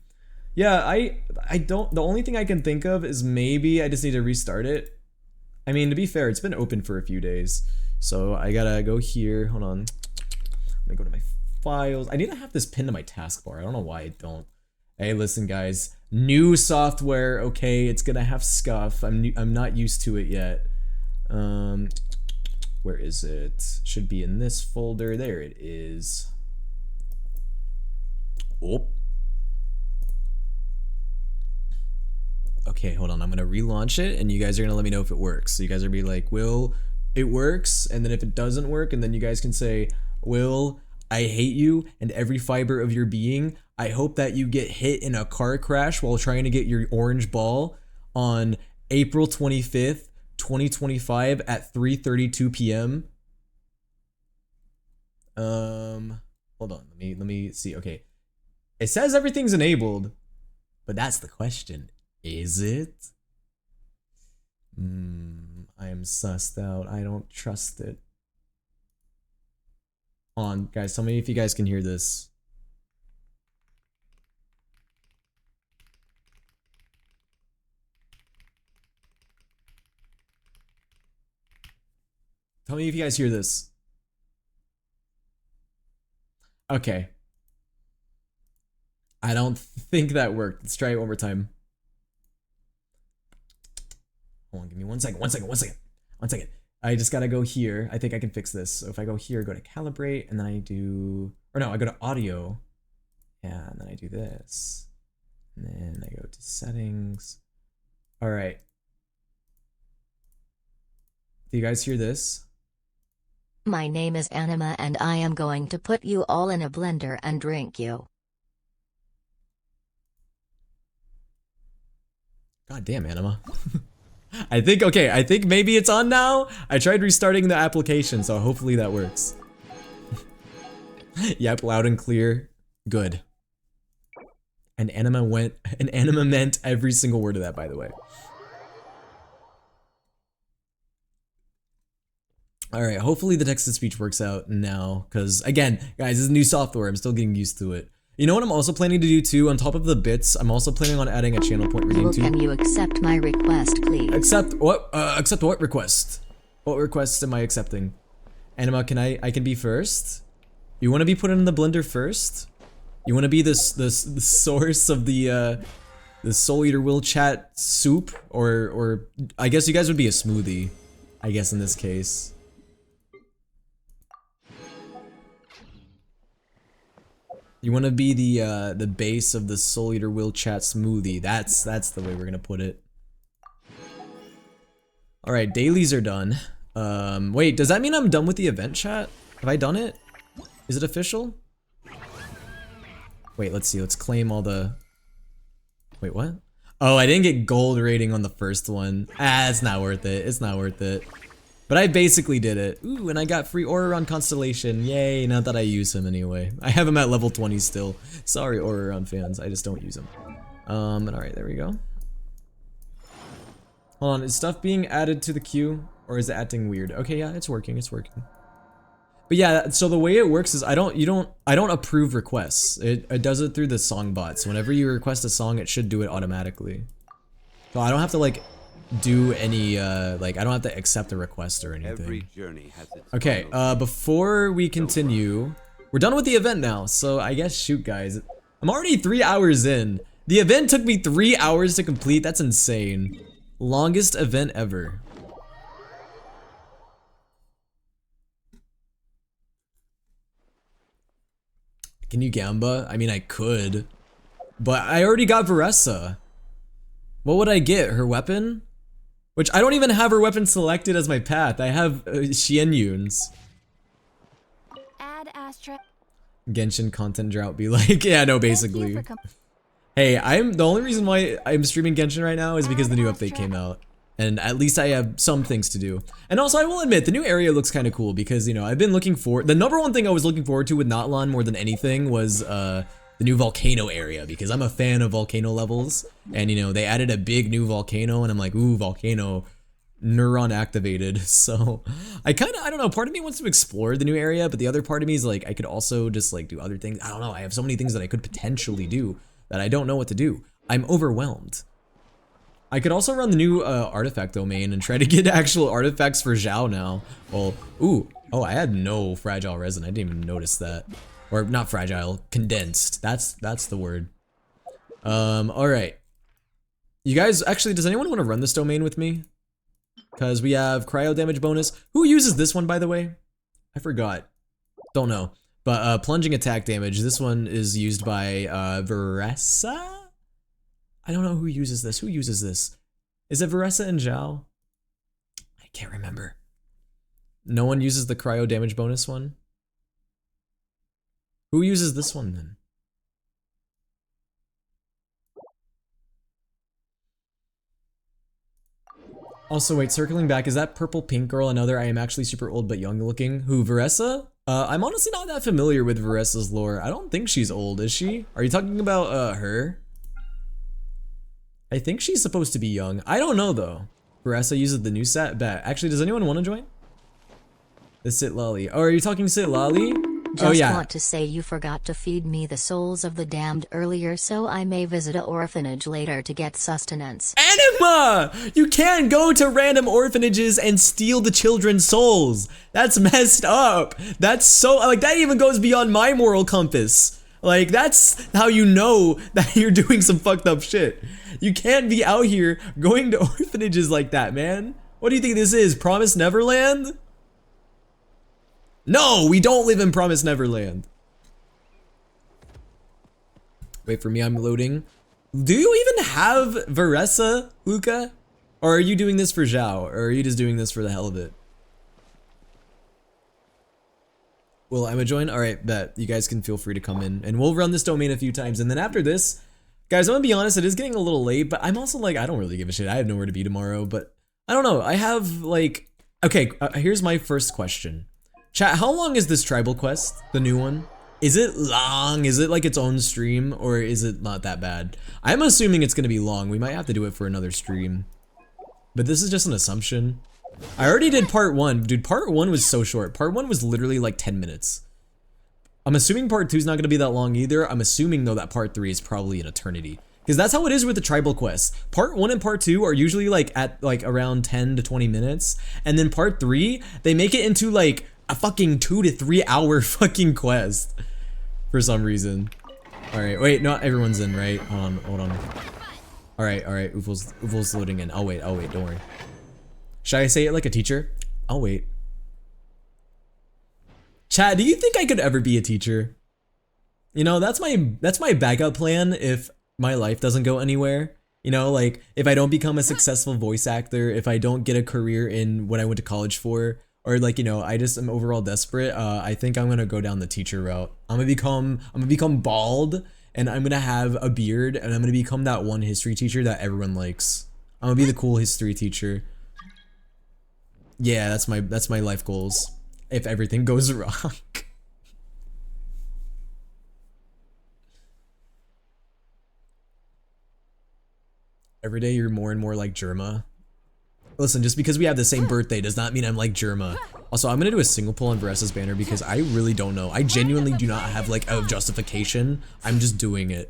Yeah, I don't, the only thing I can think of is maybe I just need to restart it. I mean, to be fair, it's been open for a few days. So I gotta go here, hold on. Let me go to my files. I need to have this pinned to my taskbar. I don't know why I don't. Hey, listen, guys. New software. Okay, it's gonna have scuff. I'm not used to it yet. Where is it? Should be in this folder. There it is. Oh. Okay, hold on. I'm gonna relaunch it, and you guys are gonna let me know if it works. So you guys are gonna be like, "Will, it works?" And then if it doesn't work, and then you guys can say, "Will, I hate you and every fiber of your being. I hope that you get hit in a car crash while trying to get your orange ball on April 25th, 2025 at 3:32 p.m. Hold on. Let me see. Okay. It says everything's enabled, but that's the question. Is it? I am sussed out. I don't trust it. Hold on, guys, tell me if you guys can hear this. Tell me if you guys hear this. Okay. I don't think that worked. Let's try it one more time. Hold on, give me 1 second, 1 second, 1 second. 1 second. I just gotta go here. I think I can fix this. So if I go here, go to calibrate, and then I do, or no, I go to audio. Yeah, and then I do this. And then I go to settings. All right. Do you guys hear this? My name is Anima and I am going to put you all in a blender and drink you. God damn, Anima. I think maybe it's on now. I tried restarting the application, so hopefully that works. Yep, loud and clear. Good. And Anima meant every single word of that, by the way. Alright, hopefully the text-to-speech works out now, because, again, guys, this is new software. I'm still getting used to it. You know what I'm also planning to do, too? On top of the bits, I'm also planning on adding a channel point redeem, too. Can you accept my request, please? Accept what? Accept what request? What request am I accepting? Anima, I can be first? You want to be put in the blender first? You want to be the source of the Soul Eater Will chat soup? Or I guess you guys would be a smoothie, I guess, in this case. You want to be the base of the Soul Eater Will chat smoothie. That's the way we're gonna put it. All right, dailies are done. Wait, does that mean I'm done with the event chat? Have I done it? Is it official? Wait, let's see. Let's claim all the. Wait, what? Oh, I didn't get gold rating on the first one. Ah, it's not worth it. It's not worth it. But I basically did it. Ooh, and I got free Auroron Constellation. Yay, not that I use him anyway. I have him at level 20 still. Sorry, Auroron fans, I just don't use him. Alright, there we go. Hold on, is stuff being added to the queue? Or is it acting weird? Okay, yeah, it's working, it's working. But yeah, so the way it works is I don't approve requests. It does it through the song bot. So whenever you request a song, it should do it automatically. So I don't have to like do any like I don't have to accept a request or anything. Every journey has its Okay, before we continue, we're done with the event now. So I guess shoot guys. I'm already 3 hours in. The event took me 3 hours to complete. That's insane. Longest event ever. Can you Gamba? I mean, I could. But I already got Varesa. What would I get? Her weapon? Which I don't even have her weapon selected as my path. I have Xianyun's. Add Astra. Genshin content drought be like, yeah, no, basically. Hey, the only reason why I'm streaming Genshin right now is because the new update came out. And at least I have some things to do. And also, I will admit, the new area looks kind of cool because, you know, I've been looking for... The number one thing I was looking forward to with Natlan more than anything was the new volcano area because I'm a fan of volcano levels. And, you know, they added a big new volcano and I'm like, ooh, volcano, neuron activated. So I don't know, part of me wants to explore the new area, but the other part of me is like, I could also just like do other things. I don't know, I have so many things that I could potentially do that I don't know what to do. I'm overwhelmed. I could also run the new artifact domain and try to get actual artifacts for Zhao now. Well, ooh, oh, I had no fragile resin. I didn't even notice that. Or not fragile, condensed. That's the word. All right. You guys, actually, does anyone want to run this domain with me? Because we have cryo damage bonus. Who uses this one, by the way? I forgot. Don't know. But plunging attack damage. This one is used by Varesa? I don't know who uses this. Who uses this? Is it Varesa and Zhao? I can't remember. No one uses the cryo damage bonus one? Who uses this one then? Also, wait, circling back, is that purple pink girl another I am actually super old but young looking? Who, Varesa? I'm honestly not that familiar with Varesa's lore. I don't think she's old, is she? Are you talking about her? I think she's supposed to be young. I don't know though. Varesa uses the new set. Bet. Actually, does anyone want to join? The Sit Lolly. Oh, are you talking Sit Lolly? Oh yeah. Just want to say you forgot to feed me the souls of the damned earlier, so I may visit a orphanage later to get sustenance. Anima! You can't go to random orphanages and steal the children's souls. That's messed up. That's so, like, that even goes beyond my moral compass. Like, that's how you know that you're doing some fucked up shit. You can't be out here going to orphanages like that, man. What do you think this is, Promised Neverland? No, we don't live in Promised Neverland. Wait for me, I'm loading. Do you even have Varesa, Luca? Or are you doing this for Zhao? Or are you just doing this for the hell of it? Will Emma join? Alright, bet. You guys can feel free to come in. And we'll run this domain a few times. And then after this, guys, I'm gonna be honest, it is getting a little late, but I'm also like, I don't really give a shit. I have nowhere to be tomorrow, but I don't know. I have like, okay, here's my first question. Chat, how long is this tribal quest? The new one? Is it long? Is it like its own stream? Or is it not that bad? I'm assuming it's gonna be long. We might have to do it for another stream. But this is just an assumption. I already did part 1. Dude, part 1 was so short. Part 1 was literally like 10 minutes. I'm assuming part 2 is not gonna be that long either. I'm assuming though that part 3 is probably an eternity. Because that's how it is with the tribal quests. Part 1 and part 2 are usually like at like around 10 to 20 minutes. And then part 3, they make it into like a fucking 2 to 3 hour fucking quest. For some reason. Alright, wait, not everyone's in, right? Hold on. Alright, Uvol's loading in. I'll wait, don't worry. Should I say it like a teacher? I'll wait. Chad, do you think I could ever be a teacher? You know, that's my backup plan if my life doesn't go anywhere. You know, like, if I don't become a successful voice actor, if I don't get a career in what I went to college for, or like, you know, I just am overall desperate, I think I'm gonna go down the teacher route. I'm gonna become bald, and I'm gonna have a beard, and I'm gonna become that one history teacher that everyone likes. I'm gonna be the cool history teacher. Yeah, that's my life goals. If everything goes wrong. Every day you're more and more like Germa. Listen, just because we have the same birthday does not mean I'm like Germa. Also, I'm gonna do a single pull on Varesa's banner because I really don't know. I genuinely do not have like a justification. I'm just doing it.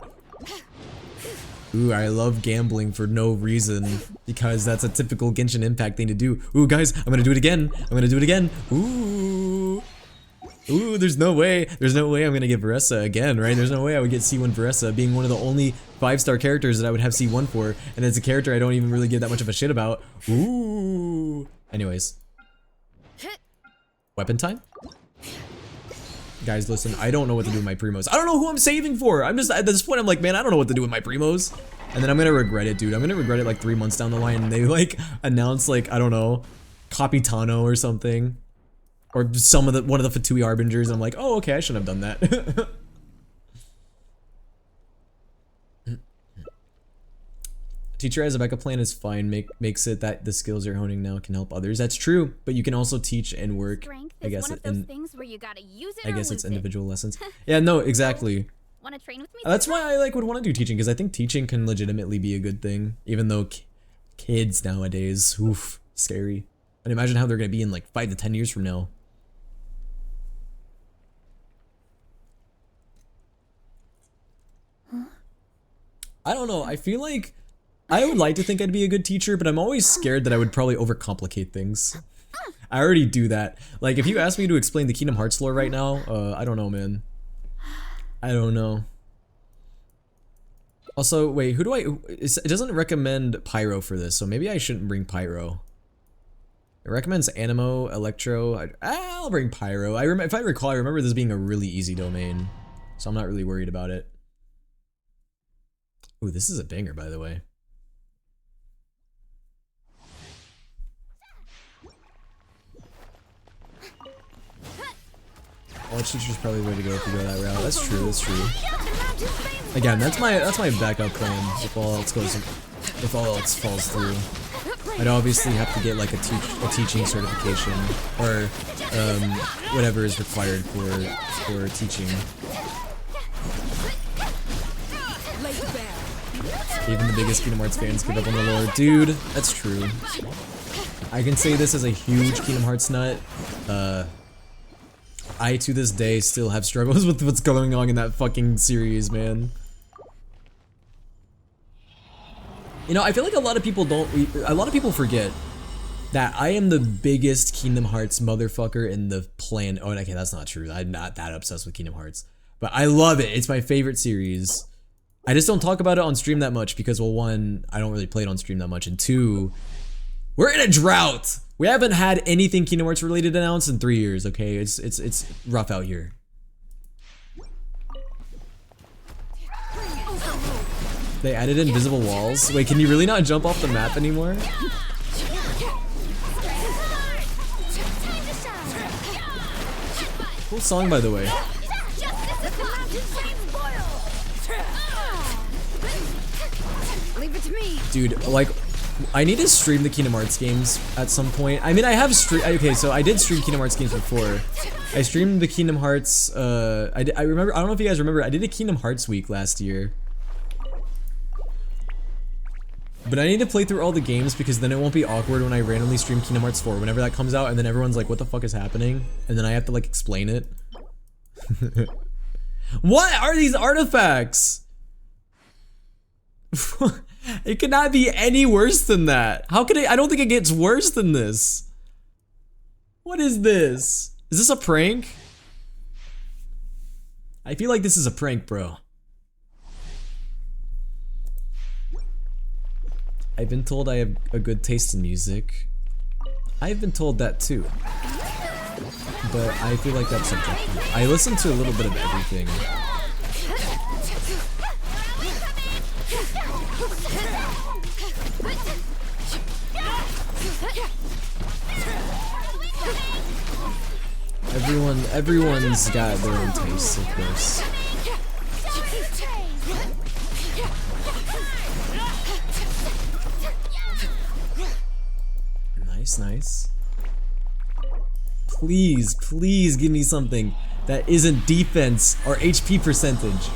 Ooh, I love gambling for no reason because that's a typical Genshin Impact thing to do. Ooh, guys, I'm gonna do it again. I'm gonna do it again. Ooh. Ooh, there's no way I'm gonna get Varesa again, right? There's no way I would get C1 Varesa, being one of the only 5-star characters that I would have C1 for, and it's a character I don't even really give that much of a shit about. Ooh. Anyways. Weapon time? Guys, listen, I don't know what to do with my primos. I don't know who I'm saving for. I'm just, at this point, I'm like, man, I don't know what to do with my primos. And then I'm gonna regret it, dude. I'm gonna regret it like 3 months down the line, and they like announce like, I don't know, Capitano or something. Or one of the Fatui Harbingers, and I'm like, oh, okay, I shouldn't have done that. Teacher as a backup plan is fine. Makes it that the skills you're honing now can help others. That's true, but you can also teach and work. I guess it's individual lessons. Yeah, no, exactly. Wanna train with me? That's why I would want to do teaching, because I think teaching can legitimately be a good thing, even though kids nowadays, oof, scary. And imagine how they're gonna be in like 5 to 10 years from now. I don't know, I feel like I would like to think I'd be a good teacher, but I'm always scared that I would probably overcomplicate things. I already do that. Like, if you ask me to explain the Kingdom Hearts lore right now, I don't know, man. I don't know. Also, wait, who do it doesn't recommend Pyro for this, so maybe I shouldn't bring Pyro. It recommends Animo, Electro. I'll bring Pyro. If I recall, I remember this being a really easy domain, so I'm not really worried about it. Ooh, this is a banger, by the way. All teacher's probably the way to go if you go that route. That's true. That's true. Again, that's my backup plan. If all else falls through, I'd obviously have to get like a teaching certification or whatever is required for teaching. Even the biggest Kingdom Hearts fans give up on the lore. Dude, that's true. I can say this as a huge Kingdom Hearts nut. I, to this day, still have struggles with what's going on in that fucking series, man. You know, I feel like a lot of people forget that I am the biggest Kingdom Hearts motherfucker in the planet. Oh, okay, that's not true. I'm not that obsessed with Kingdom Hearts. But I love it. It's my favorite series. I just don't talk about it on stream that much because, well, one, I don't really play it on stream that much, and two, we're in a drought. We haven't had anything Kingdom Hearts related announced in 3 years, okay? It's rough out here. They added invisible walls. Wait, can you really not jump off the map anymore? Cool song, by the way. Leave it to me. Dude, like, I need to stream the Kingdom Hearts games at some point. I mean, I have okay, so I did stream Kingdom Hearts games before. I streamed the Kingdom Hearts, I remember, I don't know if you guys remember, I did a Kingdom Hearts week last year. But I need to play through all the games because then it won't be awkward when I randomly stream Kingdom Hearts 4 whenever that comes out and then everyone's like, what the fuck is happening? And then I have to like explain it. What are these artifacts? It could not be any worse than that. How could it? I don't think it gets worse than this. What is this? Is this a prank? I feel like this is a prank, bro. I've been told I have a good taste in music. I've been told that too. But I feel like that's subjective. I listen to a little bit of everything. Everyone's got their own tastes, of course. Nice, nice. Please, please give me something that isn't defense or HP percentage.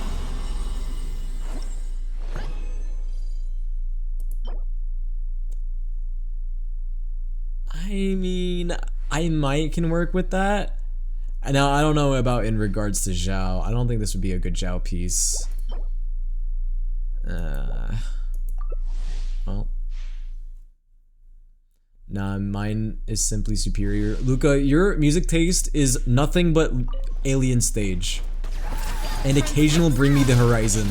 mean, I might can work with that. Now, I don't know about in regards to Zhao. I don't think this would be a good Zhao piece. Well. Nah, mine is simply superior. Luca, your music taste is nothing but Alien Stage. And occasional Bring Me the Horizon.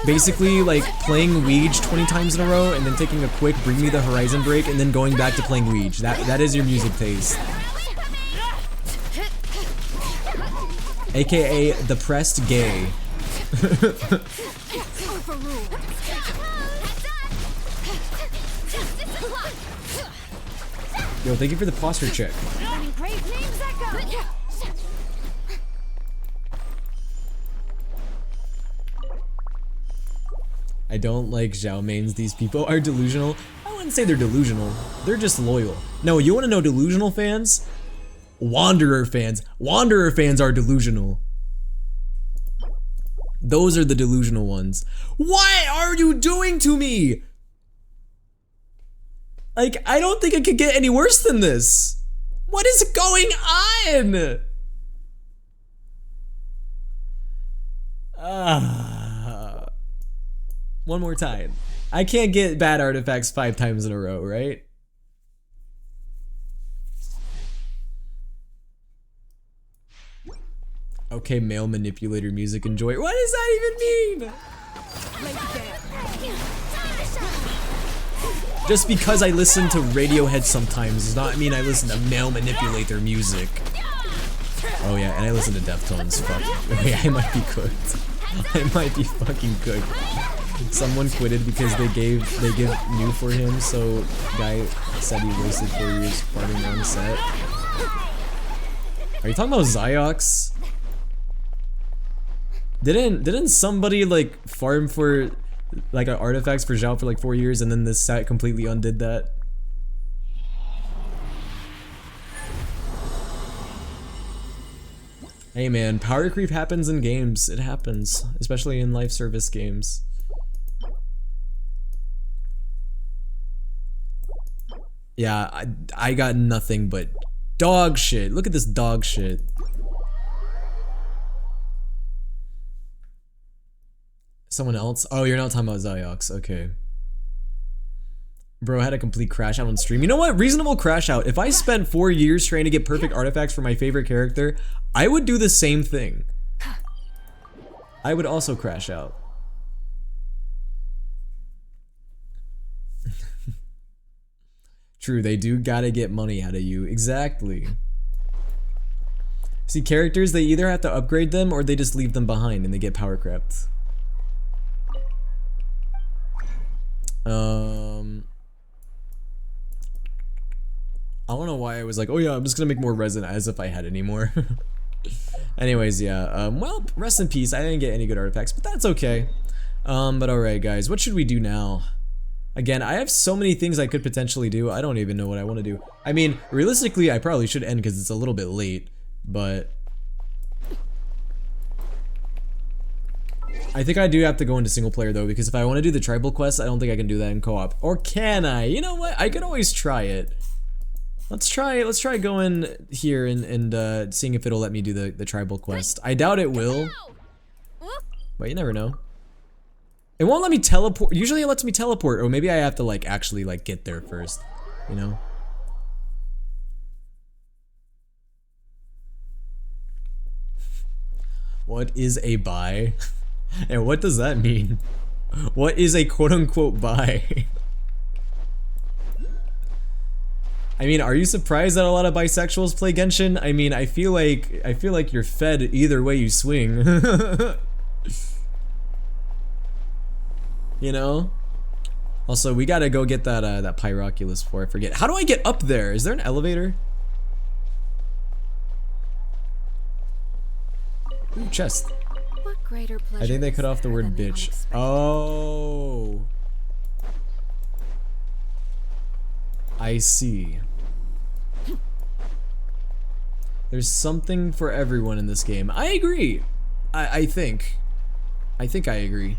Basically, like, playing Ouija 20 times in a row and then taking a quick Bring Me the Horizon break and then going back to playing Ouija. That is your music taste. AKA depressed gay. Yo, thank you for the posture check. I don't like Zhao mains. These people are delusional. I wouldn't say they're delusional. They're just loyal. No, you want to know delusional fans? Wanderer fans. Wanderer fans are delusional. Those are the delusional ones. What are you doing to me? Like, I don't think it could get any worse than this. What is going on? One more time. I can't get bad artifacts 5 times in a row, right? Okay, male manipulator music, enjoy. What does that even mean? Just because I listen to Radiohead sometimes does not mean I listen to male manipulator music. Oh yeah, and I listen to Deftones. Fuck. Okay, I might be cooked. I might be fucking cooked. Someone quitted because they give new for him, so guy said he wasted 4 years farming on set. Are you talking about Ziox? Didn't somebody like farm for like artifacts for Zhao for like 4 years and then this set completely undid that? Hey man, power creep happens in games. It happens, especially in live service games. Yeah, I got nothing but dog shit. Look at this dog shit. Someone else? Oh, you're not talking about Ziox. Okay. Bro, I had a complete crash out on stream. You know what? Reasonable crash out. If I spent 4 years trying to get perfect artifacts for my favorite character, I would do the same thing. I would also crash out. True, they do gotta get money out of you. Exactly. See, characters, they either have to upgrade them or they just leave them behind and they get power crept. I don't know why I was like, oh yeah, I'm just gonna make more resin as if I had any more. Anyways, yeah, well, rest in peace. I didn't get any good artifacts, but that's okay. But alright guys, what should we do now? Again, I have so many things I could potentially do, I don't even know what I want to do. I mean, realistically, I probably should end because it's a little bit late, but I think I do have to go into single player though, because if I want to do the tribal quest, I don't think I can do that in co-op. Or can I? You know what? I could always try it. Let's try going here and seeing if it'll let me do the tribal quest. I doubt it will, but you never know. It won't let me teleport. Usually it lets me teleport, or maybe I have to like actually like get there first, you know? What is a buy? And what does that mean? What is a quote-unquote buy? I mean, are you surprised that a lot of bisexuals play Genshin? I mean, I feel like you're fed either way you swing. You know? Also, we gotta go get that Pyroculus before I forget. How do I get up there? Is there an elevator? Ooh, chest. What greater pleasure I think they cut off the word bitch. Oh. I see. There's something for everyone in this game. I agree. I think I agree.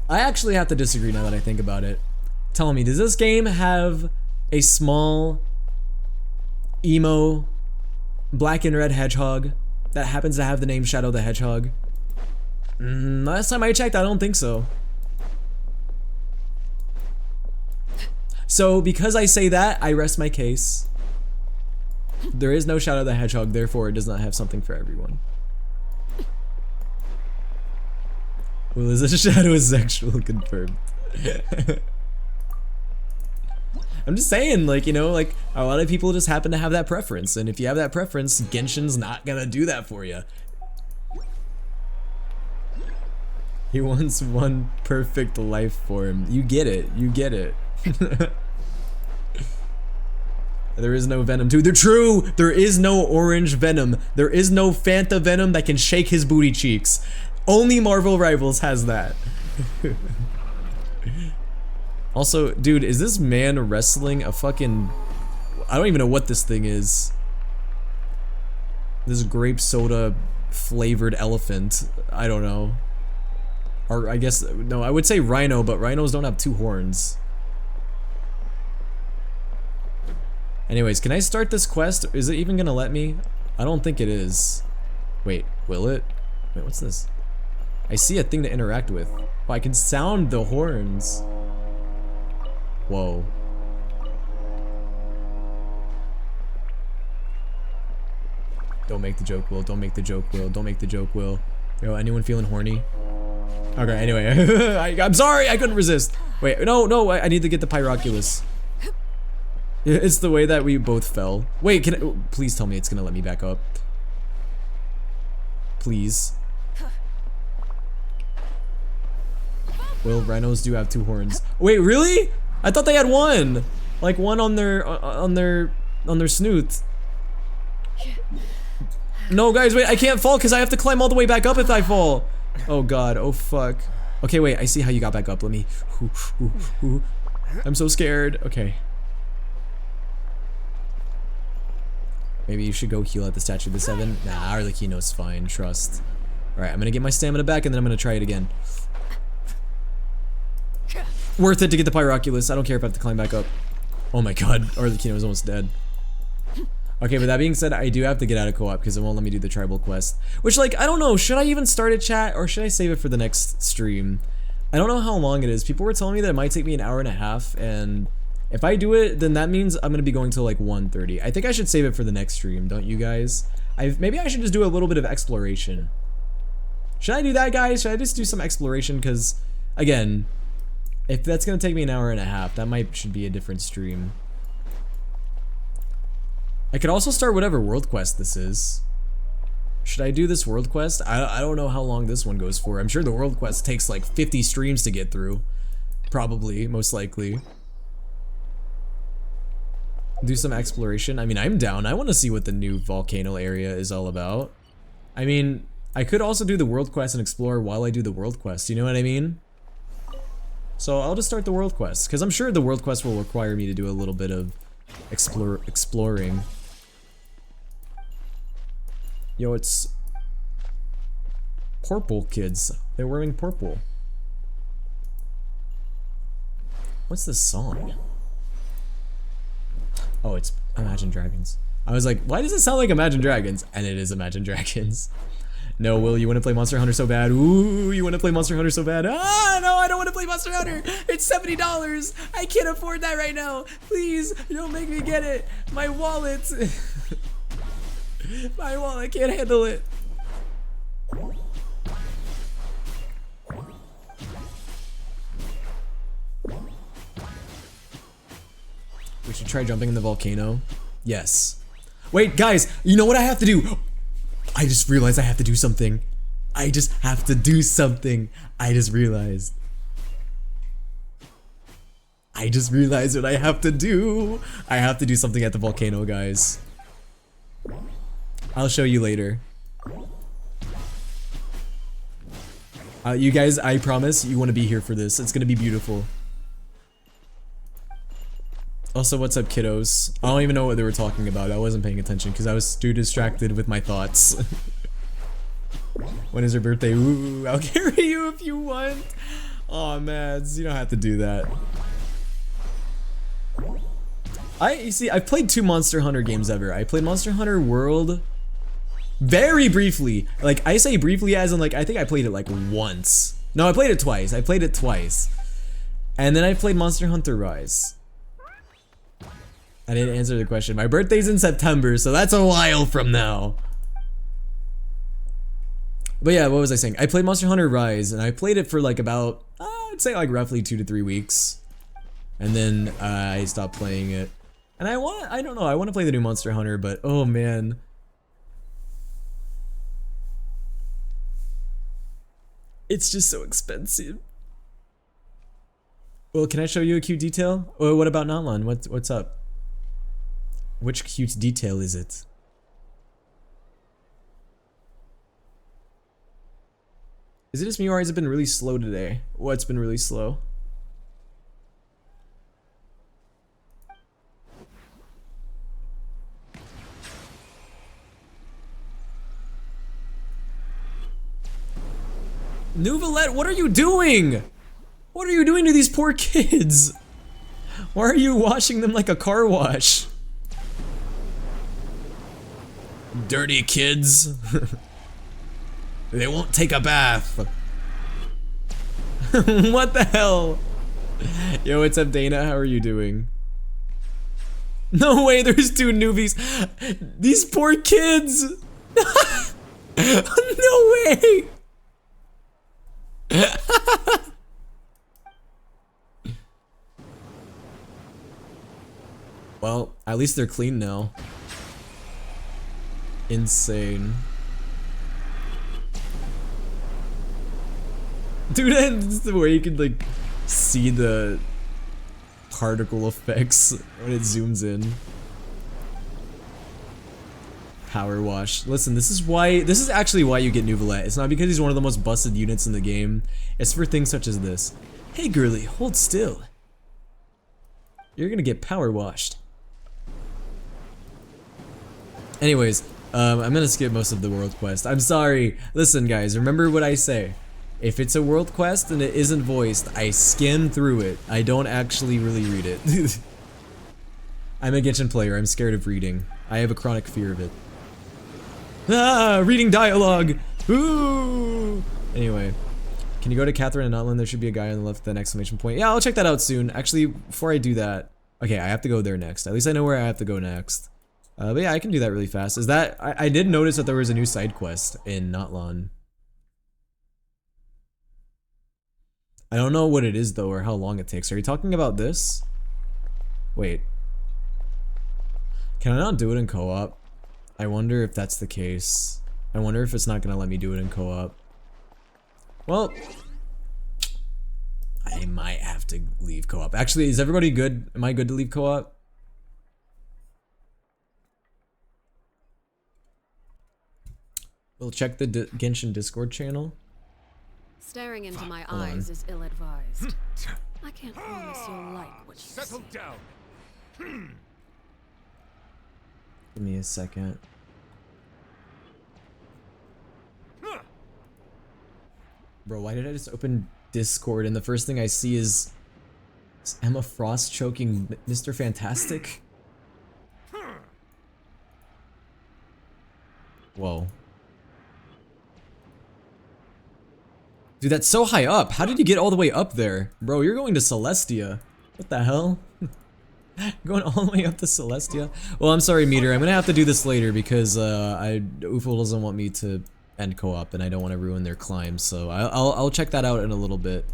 I actually have to disagree now that I think about it. Tell me, does this game have a small emo black and red hedgehog that happens to have the name Shadow the Hedgehog? Last time I checked, I don't think so. So because I say that, I rest my case. There is no Shadow the Hedgehog, therefore it does not have something for everyone. Well, is a shadow sexual confirmed? I'm just saying, like, you know, like, a lot of people just happen to have that preference, and if you have that preference, Genshin's not gonna do that for you. He wants one perfect life form. You get it. You get it. There is no Venom too. They're true! There is no orange Venom. There is no Fanta Venom that can shake his booty cheeks. Only Marvel Rivals has that. Also, dude, is this man wrestling a fucking... I don't even know what this thing is. This grape soda flavored elephant. I don't know. Or I guess, no, I would say rhino, but rhinos don't have two horns. Anyways, can I start this quest? Is it even gonna let me? I don't think it is. Wait, will it? Wait, what's this? I see a thing to interact with. Oh, I can sound the horns. Whoa. Don't make the joke, Will. Don't make the joke, Will. Don't make the joke, Will. Yo, anyone feeling horny? Okay, anyway. I'm sorry, I couldn't resist. Wait, no, I need to get the Pyroculus. It's the way that we both fell. Wait, can I, please tell me it's gonna let me back up. Please. Well, rhinos do have two horns. Wait, really? I thought they had one. Like one on their snoot. No, guys, wait, I can't fall because I have to climb all the way back up if I fall. Oh god, oh fuck. Okay, wait, I see how you got back up. Let me. I'm so scared. Okay. Maybe you should go heal at the Statue of the Seven. Nah, Arlecchino's fine, trust. Alright, I'm gonna get my stamina back and then I'm gonna try it again. Worth it to get the Pyroculus. I don't care if I have to climb back up. Oh my god, Arlecchino is almost dead. Okay, but that being said, I do have to get out of co-op because it won't let me do the tribal quest. Which, like, I don't know, should I even start a chat or should I save it for the next stream? I don't know how long it is. People were telling me that it might take me an hour and a half, and if I do it, then that means I'm gonna be going till like 1:30. I think I should save it for the next stream, don't you guys? Maybe I should just do a little bit of exploration. Should I do that, guys? Should I just do some exploration? Because, again, if that's gonna take me an hour and a half, that should be a different stream. I could also start whatever world quest this is. Should I do this world quest? I don't know how long this one goes for. I'm sure the world quest takes like 50 streams to get through. Probably, most likely. Do some exploration. I mean, I'm down. I want to see what the new volcano area is all about. I mean, I could also do the world quest and explore while I do the world quest. You know what I mean? So I'll just start the world quest, because I'm sure the world quest will require me to do a little bit of exploring. Yo, it's purple kids. They're wearing purple. What's this song? Oh, it's Imagine Dragons. I was like, why does it sound like Imagine Dragons? And it is Imagine Dragons. No, Will, you want to play Monster Hunter so bad? Ooh, you want to play Monster Hunter so bad? Ah, no, I don't want to play Monster Hunter. It's $70. I can't afford that right now. Please, don't make me get it. My wallet. My wallet can't handle it. We should try jumping in the volcano. Yes. Wait, guys, you know what I have to do? I just realized I have to do something. I just have to do something. I just realized what I have to do. I have to do something at the volcano, guys. I'll show you later. You guys, I promise you want to be here for this. It's gonna be beautiful. Also, what's up, kiddos? I don't even know what they were talking about. I wasn't paying attention because I was too distracted with my thoughts. When is her birthday? Ooh, I'll carry you if you want. Oh man, you don't have to do that. You see, I've played 2 Monster Hunter games ever. I played Monster Hunter World very briefly. Like, I say briefly as in, like, I think I played it like once. No, I played it twice. I played it twice. And then I played Monster Hunter Rise. I didn't answer the question. My birthday's in September, so that's a while from now. But yeah, what was I saying? I played Monster Hunter Rise, and I played it for like about, I'd say like roughly 2 to 3 weeks. And then I stopped playing it. And I don't know, I want to play the new Monster Hunter, but oh man. It's just so expensive. Well, can I show you a cute detail? Oh, what about Natlan? What's up? Which cute detail is it? Is it just me or has it been really slow today? What's been really slow? Nouvelette, what are you doing? What are you doing to these poor kids? Why are you washing them like a car wash? Dirty kids. They won't take a bath. What the hell? Yo, what's up, Dana? How are you doing? No way, there's 2 newbies. These poor kids. No way. Well, at least they're clean now. Insane. Dude, that's the way you can like see the particle effects when it zooms in. Power wash. Listen, this is actually why you get Nouvelette. It's not because he's one of the most busted units in the game. It's for things such as this. Hey girly, hold still. You're gonna get power washed. Anyways, I'm gonna skip most of the world quest. I'm sorry. Listen guys, remember what I say. If it's a world quest and it isn't voiced, I skim through it. I don't actually really read it. I'm a Genshin player. I'm scared of reading. I have a chronic fear of it. Ah, reading dialogue. Ooh. Anyway, can you go to Catherine and Nutland? There should be a guy on the left with an exclamation point. Yeah, I'll check that out soon. Actually, before I do that, okay, I have to go there next. At least I know where I have to go next. But yeah, I can do that really fast. Is that I did notice that there was a new side quest in Natlan. I don't know what it is though, or how long it takes. Are you talking about this? Wait. Can I not do it in co-op? I wonder if that's the case. I wonder if it's not gonna let me do it in co-op. Well, I might have to leave co-op. Actually, is everybody good? Am I good to leave co-op? We'll check the Genshin Discord channel. Staring into my eyes is ill-advised. I can't promise you'll like what you see. Settle down. Give me a second. Bro, why did I just open Discord and the first thing I see is Emma Frost choking Mr. Fantastic? Whoa. Dude, that's so high up. How did you get all the way up there? Bro, you're going to Celestia. What the hell? Going all the way up to Celestia? Well, I'm sorry, Meter. I'm gonna have to do this later because UFO doesn't want me to end co-op and I don't want to ruin their climb. So I'll check that out in a little bit.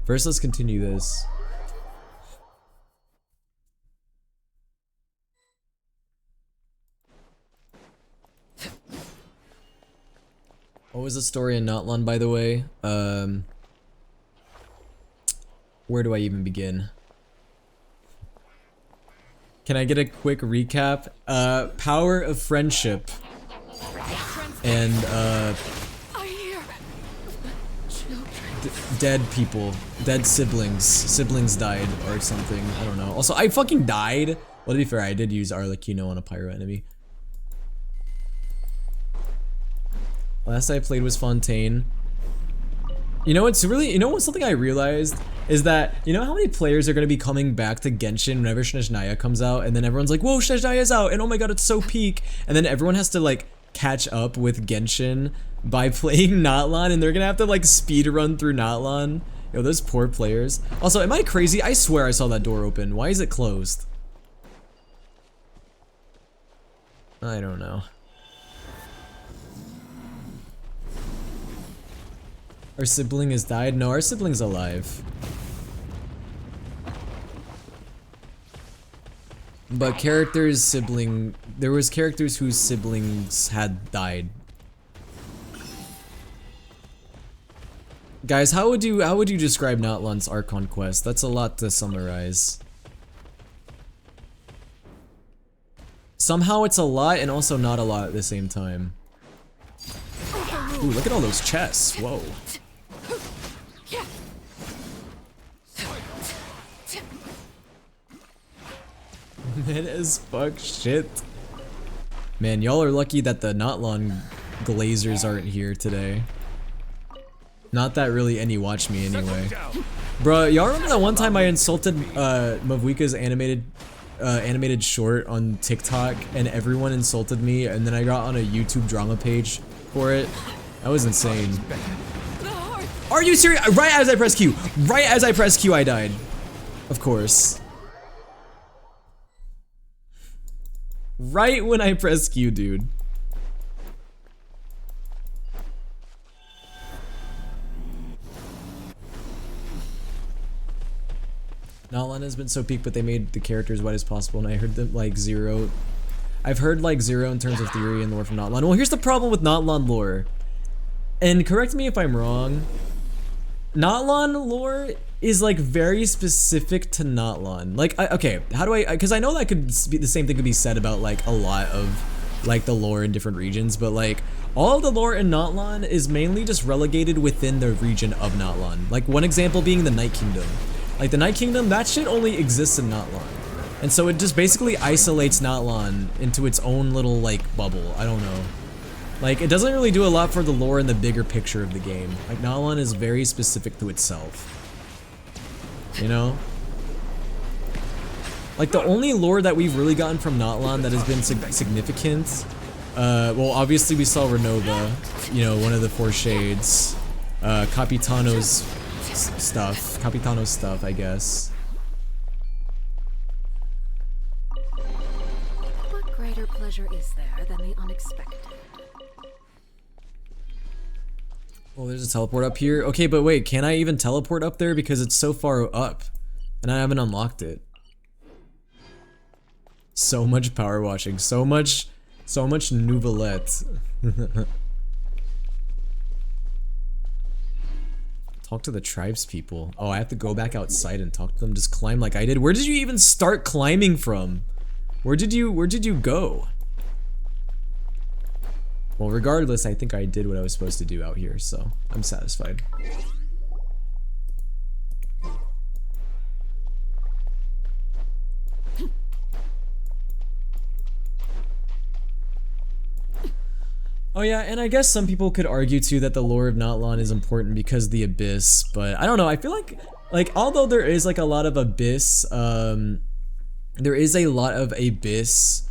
First, let's continue this. What was the story in Natlan, by the way? Where do I even begin? Can I get a quick recap? Power of friendship. And, dead people. Dead siblings. Siblings died or something. I don't know. Also, I fucking died. Well, to be fair, I did use Arlecchino on a pyro enemy. Last I played was Fontaine. You know what's really, you know what, something I realized is that, you know how many players are going to be coming back to Genshin whenever Snezhnaya comes out, and then everyone's like, whoa, Snezhnaya's out, and oh my god, it's so peak, and then everyone has to like catch up with Genshin by playing Natlan, and they're gonna have to like speed run through Natlan. Yo, those poor players. Also, am I crazy? I swear I saw that door open. Why is it closed? I don't know. Our sibling has died? No, our sibling's alive. But characters' sibling... There was characters whose siblings had died. Guys, how would you describe Natlan's Archon quest? That's a lot to summarize. Somehow it's a lot and also not a lot at the same time. Ooh, look at all those chests. Whoa. Mid as fuck shit. Man, y'all are lucky that the Natlan glazers aren't here today. Not that really any watch me anyway. Bruh, y'all remember that one time I insulted Mavuika's animated short on TikTok and everyone insulted me and then I got on a YouTube drama page for it? That was insane. Are you serious? Right as I press Q. Right as I press Q I died. Of course. Right when I press Q, dude. Natlan has been so peak, but they made the characters white as possible, and I heard them like zero. I've heard like zero in terms of theory and lore from Natlan. Well, here's the problem with Natlan lore. And correct me if I'm wrong. Natlan lore is like very specific to Natlan. Like, okay, how do I, because I know that could be, the same thing could be said about like a lot of like the lore in different regions, but like all of the lore in Natlan is mainly just relegated within the region of Natlan. Like one example being the Night Kingdom. Like the Night Kingdom, that shit only exists in Natlan. And so it just basically isolates Natlan into its own little like bubble. I don't know. Like it doesn't really do a lot for the lore and the bigger picture of the game. Like Natlan is very specific to itself. You know? Like the only lore that we've really gotten from Natlan that has been significant, well obviously we saw Renova, you know, one of the Four Shades, Capitano's stuff, I guess. What greater pleasure is there than the unexpected? Oh, there's a teleport up here. Okay, but wait, can I even teleport up there? Because it's so far up, and I haven't unlocked it. So much power washing, so much nouvelette. Talk to the tribes people. Oh, I have to go back outside and talk to them. Just climb like I did. Where did you even start climbing from? Where did you go? Well, regardless, I think I did what I was supposed to do out here, so I'm satisfied. Oh yeah, and I guess some people could argue too that the lore of Natlan is important because the Abyss, but I don't know, I feel like although there is like a lot of Abyss, there is a lot of Abyss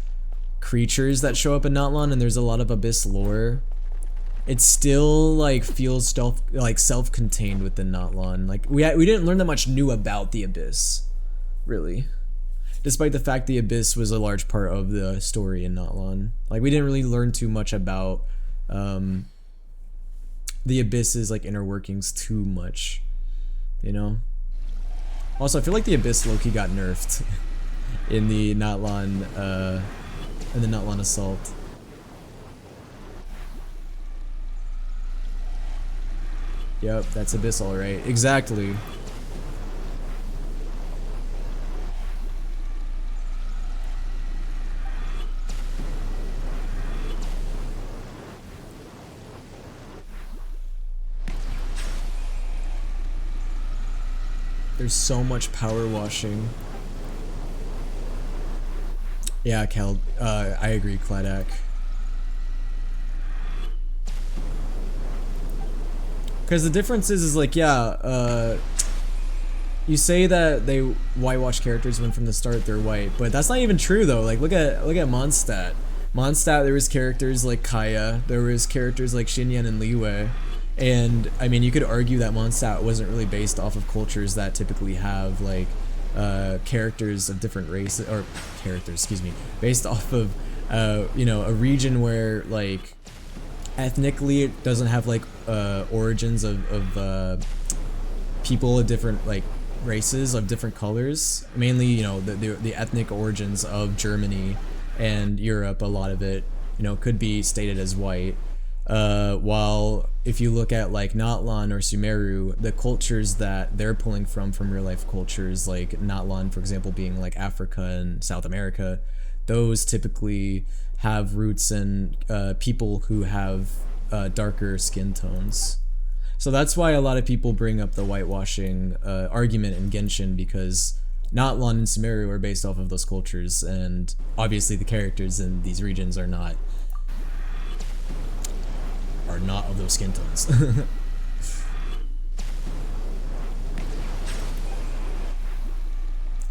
creatures that show up in Natlan and there's a lot of Abyss lore. It still like feels self-contained within Natlan. Like we didn't learn that much new about the Abyss, really. Despite the fact the Abyss was a large part of the story in Natlan. Like we didn't really learn too much about the Abyss's like inner workings too much, you know? Also, I feel like the Abyss low-key got nerfed in the Natlan assault. Yep, that's Abyss alright. Exactly. There's so much power washing. Yeah, Kel, I agree, Kladak. Because the difference is like, yeah, you say that they whitewash characters when from the start they're white, but that's not even true though. Like look at Mondstadt. Mondstadt, there was characters like Kaya, there was characters like Xinyan and Liwei, and I mean you could argue that Mondstadt wasn't really based off of cultures that typically have like characters of different races, or characters, excuse me, based off of you know, a region where like ethnically it doesn't have like origins of people of different like races of different colors, mainly, you know, the ethnic origins of Germany and Europe. A lot of it, you know, could be stated as white, while if you look at like Natlan or Sumeru, the cultures that they're pulling from real life cultures, like Natlan for example being like Africa and South America, those typically have roots in people who have darker skin tones. So that's why a lot of people bring up the whitewashing argument in Genshin, because Natlan and Sumeru are based off of those cultures, and obviously the characters in these regions are not of those skin tones.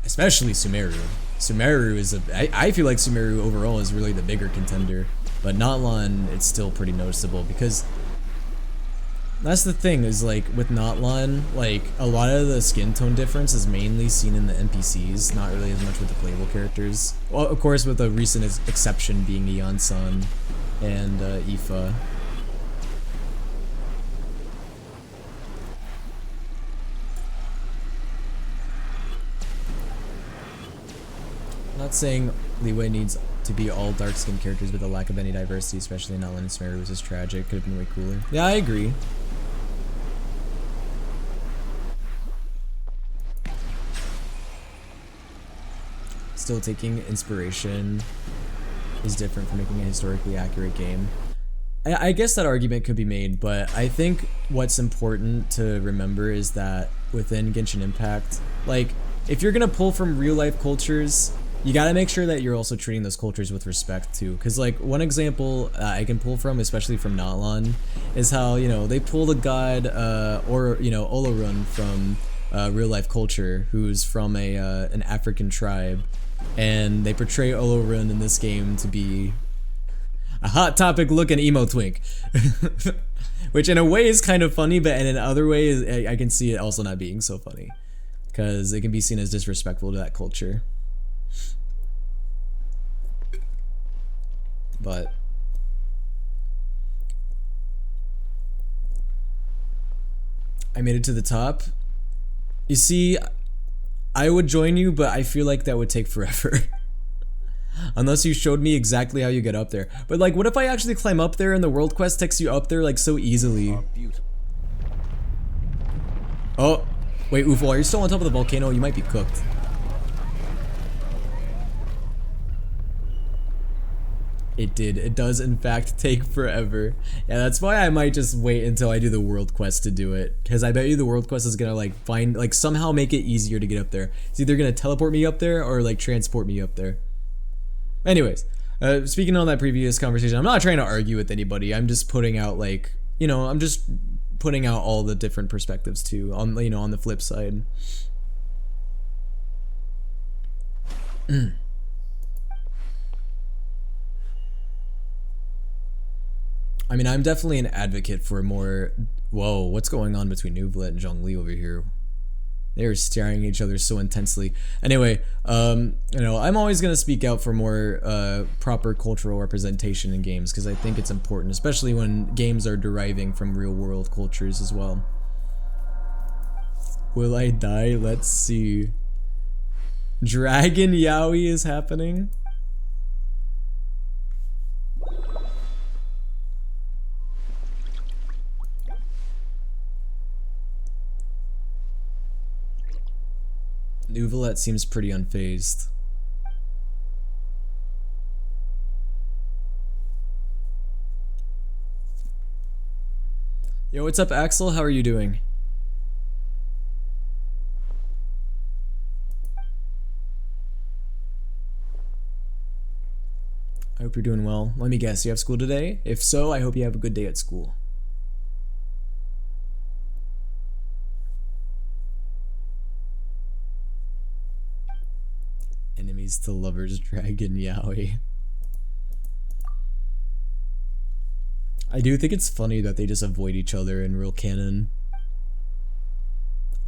Especially Sumeru. Sumeru is I feel like Sumeru overall is really the bigger contender, but Natlan, it's still pretty noticeable, because that's the thing, is like with Natlan, like a lot of the skin tone difference is mainly seen in the NPCs, not really as much with the playable characters. Well, of course, with a recent exception being Ian-san and Aoife. I'm not saying Liwei needs to be all dark-skinned characters, but the lack of any diversity, especially in Natlan and Sumeru, was just tragic. Could have been way cooler. Yeah, I agree. Still, taking inspiration is different from making a historically accurate game. I guess that argument could be made, but I think what's important to remember is that within Genshin Impact, like, if you're gonna pull from real-life cultures, you gotta make sure that you're also treating those cultures with respect too. Because like one example I can pull from, especially from Natlan, is how, you know, they pull the god or, you know, Olorun from real life culture, who's from an African tribe, and they portray Olorun in this game to be a hot topic looking emo twink. Which in a way is kind of funny, but in other ways I can see it also not being so funny, because it can be seen as disrespectful to that culture. But I made it to the top. You see, I would join you, but I feel like that would take forever. Unless you showed me exactly how you get up there. But like, what if I actually climb up there and the world quest takes you up there like so easily? Oh, wait, Ufo, are you still on top of the volcano? You might be cooked. It did. It does in fact take forever. Yeah, that's why I might just wait until I do the world quest to do it. Because I bet you the world quest is gonna like find, like somehow make it easier to get up there. It's either gonna teleport me up there or like transport me up there. Anyways, speaking on that previous conversation, I'm not trying to argue with anybody. I'm just putting out like, you know, I'm just putting out all the different perspectives too, on, you know, on the flip side. I mean, I'm definitely an advocate for more... Whoa, what's going on between Neuvillette and Zhongli over here? They're staring at each other so intensely. Anyway, you know, I'm always going to speak out for more proper cultural representation in games, because I think it's important, especially when games are deriving from real-world cultures as well. Will I die? Let's see. Dragon Yaoi is happening? Neuvillette seems pretty unfazed. Yo, what's up, Axel? How are you doing? I hope you're doing well. Let me guess, you have school today? If so, I hope you have a good day at school. enemies to lovers dragon yaoi. I do think it's funny that they just avoid each other in real canon.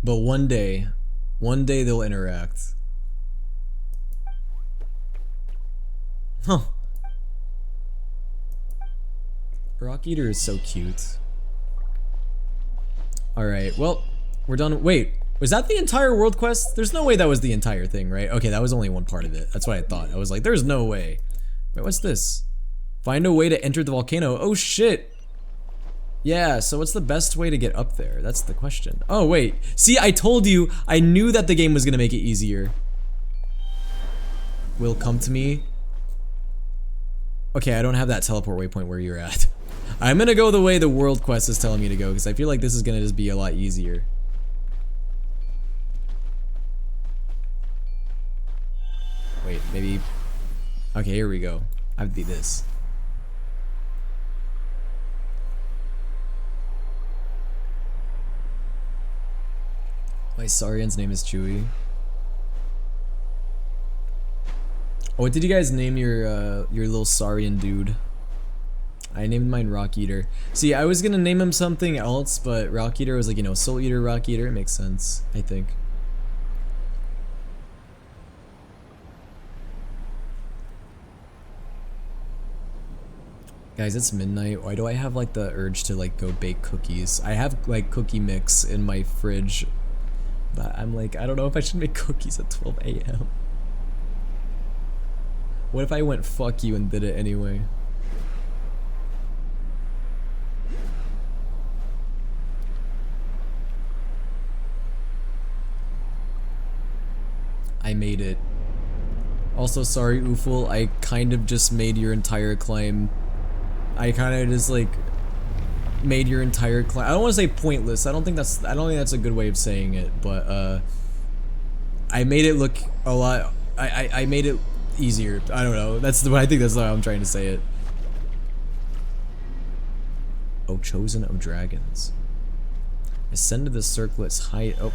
But one day they'll interact. Huh. Rock Eater is so cute. Alright, well, we're done. Wait, was that the entire world quest? There's no way that was the entire thing, right? Okay, that was only one part of it. That's what I thought. I was like, there's no way. Wait, what's this? Find a way to enter the volcano. Oh shit. Yeah, so what's the best way to get up there? That's the question. Oh wait, see, I told you, I knew that the game was gonna make it easier. Will come to me. Okay, I don't have that teleport waypoint where you're at. I'm gonna go the way the world quest is telling me to go, because I feel like this is gonna just be a lot easier. Wait, maybe... Okay, here we go. I have to be this. My Saurian's name is Chewy. Oh, what did you guys name your little Saurian dude? I named mine Rock Eater. See, I was gonna name him something else, but Rock Eater was like, you know, Soul Eater, Rock Eater. It makes sense, I think. Guys, it's midnight. Why do I have like the urge to like go bake cookies? I have like cookie mix in my fridge, but I'm like, I don't know if I should make cookies at 12 a.m. What if I went fuck you and did it anyway? I made it. Also, sorry, Uful, I kind of just made your entire climb. I kind of just like made your entire climb. I don't want to say pointless. I don't think that's a good way of saying it, but I made it look a lot. I made it easier. I don't know. I think that's how I'm trying to say it. Oh, chosen of dragons. Ascend to the circlet's height. Oh.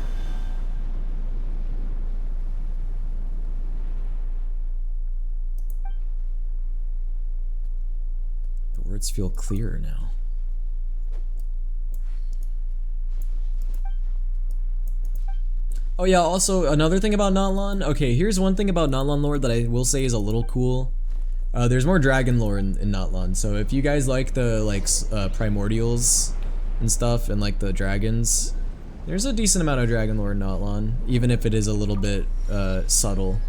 The words feel clearer now. Oh yeah, also another thing about Natlan. Okay, here's one thing about Natlan lore that I will say is a little cool. There's more dragon lore in Natlan, so if you guys like the primordials and stuff and like the dragons, there's a decent amount of dragon lore in Natlan, even if it is a little bit subtle.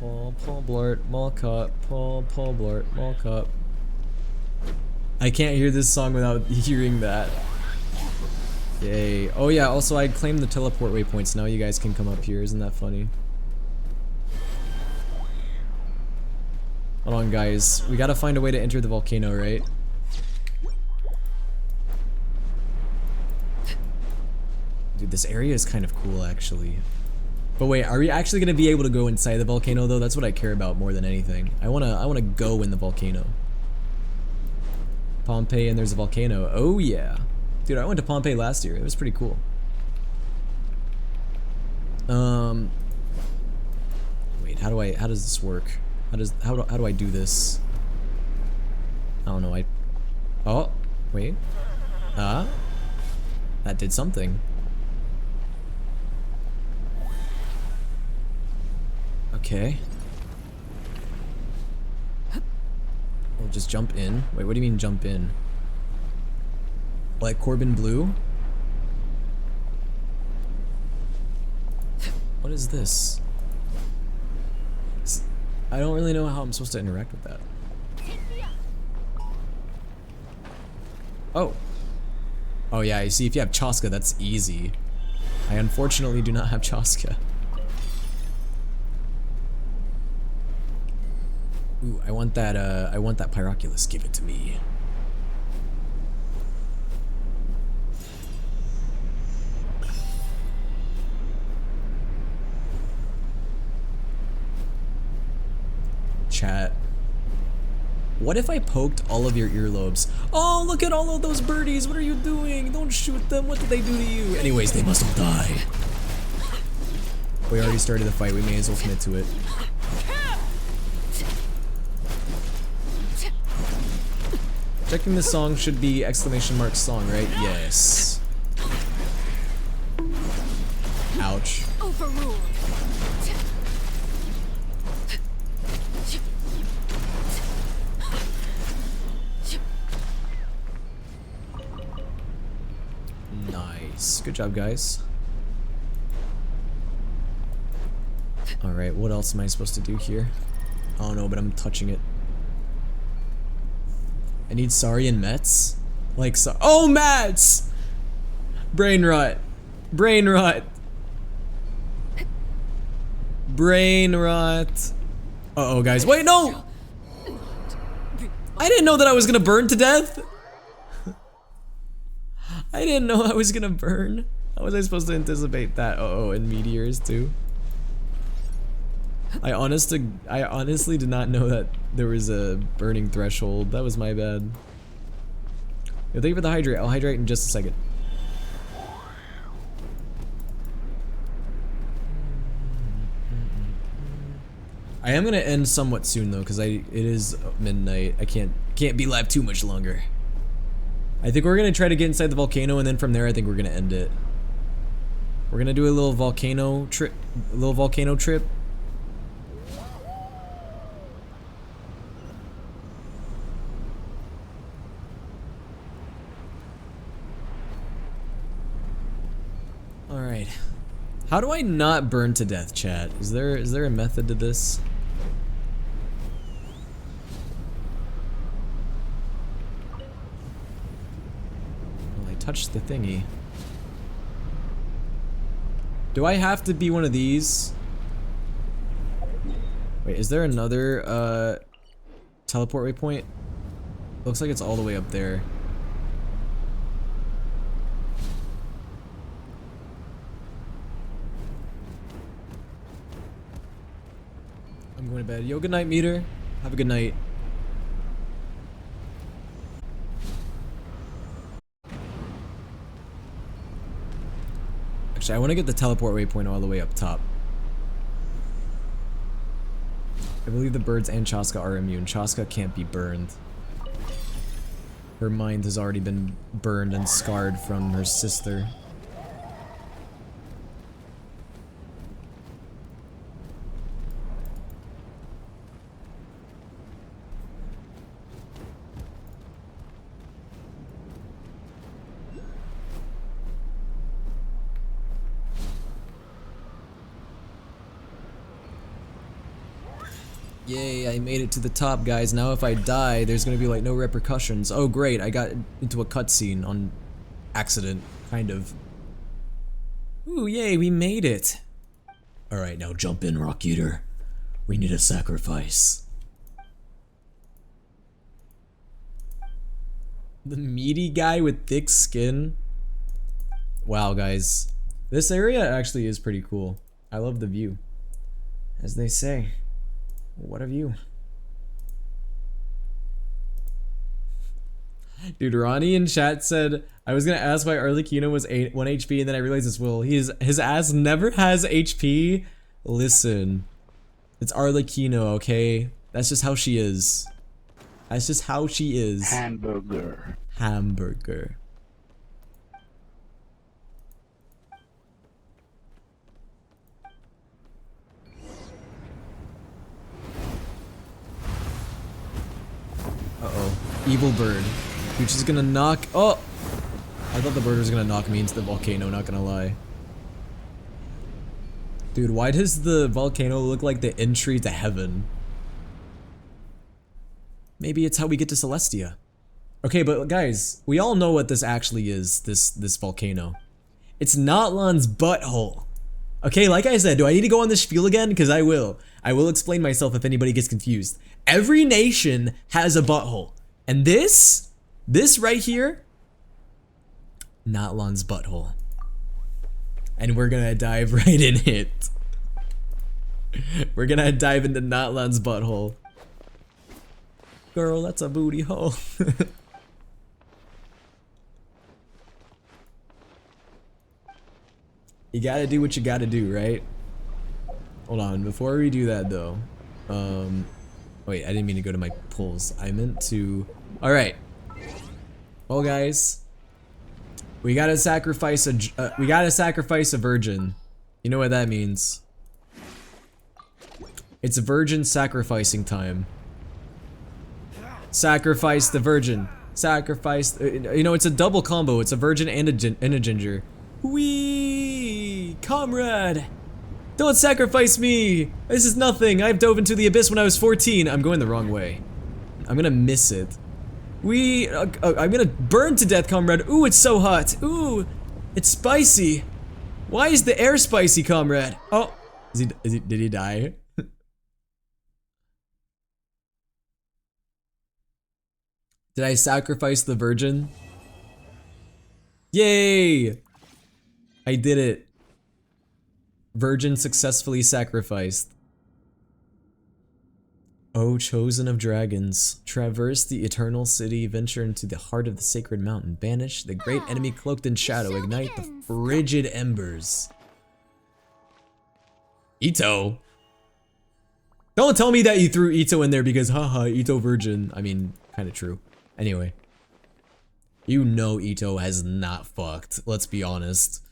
Paul Blart, Mall Cup, Paul Blart, Mall Cup. I can't hear this song without hearing that. Yay. Oh yeah, also I claimed the teleport waypoints. Now you guys can come up here. Isn't that funny? Hold on, guys. We gotta find a way to enter the volcano, right? Dude, this area is kind of cool, actually. But wait, are we actually gonna be able to go inside the volcano, though? That's what I care about more than anything. I wanna go in the volcano. Pompeii, and there's a volcano. Oh yeah. Dude, I went to Pompeii last year. It was pretty cool. Wait, how does this work? How do I do this? I don't know. Oh, wait. That did something. Okay. We'll just jump in. Wait, what do you mean jump in? Like Corbin Blue? What is this? I don't really know how I'm supposed to interact with that. Oh. Oh yeah, you see, if you have Chaska, that's easy. I unfortunately do not have Chaska. Ooh, I want that Pyroculus. Give it to me. Chat. What if I poked all of your earlobes? Oh, look at all of those birdies. What are you doing? Don't shoot them. What did they do to you? Anyways, they must have died. We already started the fight. We may as well commit to it. Checking the song should be exclamation mark song, right? Yes. Ouch. Overruled. Nice. Good job, guys. Alright, what else am I supposed to do here? I don't know, but I'm touching it. I need Sari and Mets? Like, so oh, Mets! Brain rot. Brain rot. Brain rot. Uh-oh, guys. Wait, no! I didn't know that I was gonna burn to death! I didn't know I was gonna burn. How was I supposed to anticipate that? Uh-oh, and meteors too. I honestly did not know that there was a burning threshold. That was my bad. Yo, thank you for the hydrate. I'll hydrate in just a second. I am gonna end somewhat soon though, because it is midnight. I can't be live too much longer. I think we're gonna try to get inside the volcano, and then from there I think we're gonna end it. We're gonna do a little volcano trip. Alright. How do I not burn to death, chat? Is there a method to this? Well, I touched the thingy. Do I have to be one of these? Wait, is there another teleport waypoint? Looks like it's all the way up there. I'm going to bed. Yo, good night, meter. Have a good night. Actually, I want to get the teleport waypoint all the way up top. I believe the birds and Chaska are immune. Chaska can't be burned. Her mind has already been burned and scarred from her sister. Yay, I made it to the top, guys. Now if I die, there's gonna be like no repercussions. Oh great, I got into a cutscene on accident, kind of. Ooh, yay, we made it. Alright, now jump in, Rock Eater. We need a sacrifice. The meaty guy with thick skin. Wow, guys. This area actually is pretty cool. I love the view. As they say. What of you? Dude, Ronnie in chat said, I was gonna ask why Arlecchino was 1 HP and then I realized it's Will. His ass never has HP. Listen. It's Arlecchino, okay? That's just how she is. That's just how she is. Hamburger. Hamburger. Uh-oh. Evil bird. Which is gonna knock— oh! I thought the bird was gonna knock me into the volcano, not gonna lie. Dude, why does the volcano look like the entry to heaven? Maybe it's how we get to Celestia. Okay, but guys, we all know what this actually is, this volcano. It's Natlan's butthole. Okay, like I said, do I need to go on this spiel again? Because I will. I will explain myself if anybody gets confused. Every nation has a butthole. And this right here, Natlan's butthole. And we're gonna dive right in it. We're gonna dive into Natlan's butthole. Girl, that's a booty hole. You gotta do what you gotta do, right? Hold on, before we do that though. Wait, I didn't mean to go to my polls. I meant to... Alright. Well guys. We gotta sacrifice a virgin. You know what that means. It's virgin sacrificing time. Sacrifice the virgin. Sacrifice... you know, it's a double combo. It's a virgin and a ginger. Wee, comrade! Don't sacrifice me! This is nothing. I've dove into the abyss when I was 14. I'm going the wrong way. I'm gonna miss it. I'm gonna burn to death, comrade. Ooh, it's so hot. Ooh, it's spicy. Why is the air spicy, comrade? Oh, did he die? Did I sacrifice the virgin? Yay! I did it. Virgin successfully sacrificed. O chosen of dragons, traverse the eternal city, venture into the heart of the sacred mountain, banish the great enemy cloaked in shadow, ignite the frigid embers. Ito? Don't tell me that you threw Ito in there because haha, Ito virgin. I mean, kinda true. Anyway. You know Ito has not fucked, let's be honest.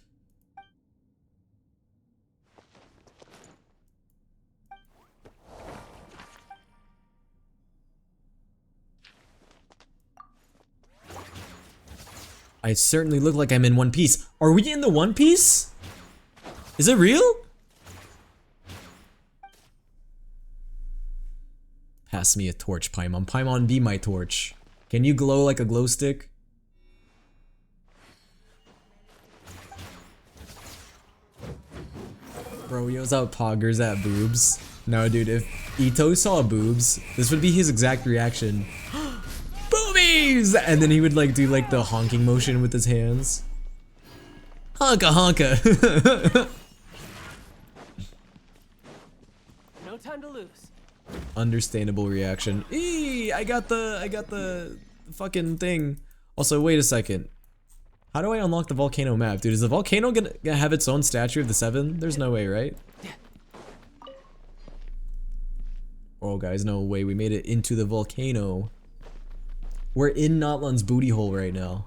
I certainly look like I'm in One Piece. Are we in the One Piece? Is it real? Pass me a torch, Paimon. Paimon, be my torch. Can you glow like a glow stick? Bro, yo's out poggers at boobs. No, dude, if Ito saw boobs, this would be his exact reaction. Boobies! And then he would like do like the honking motion with his hands. Honka honka. No time to lose. Understandable reaction. Eee, I got the fucking thing. Also, wait a second. How do I unlock the volcano map? Dude, is the volcano gonna have its own statue of the seven? There's no way, right? Oh guys, no way. We made it into the volcano. We're in Notlun's booty hole right now.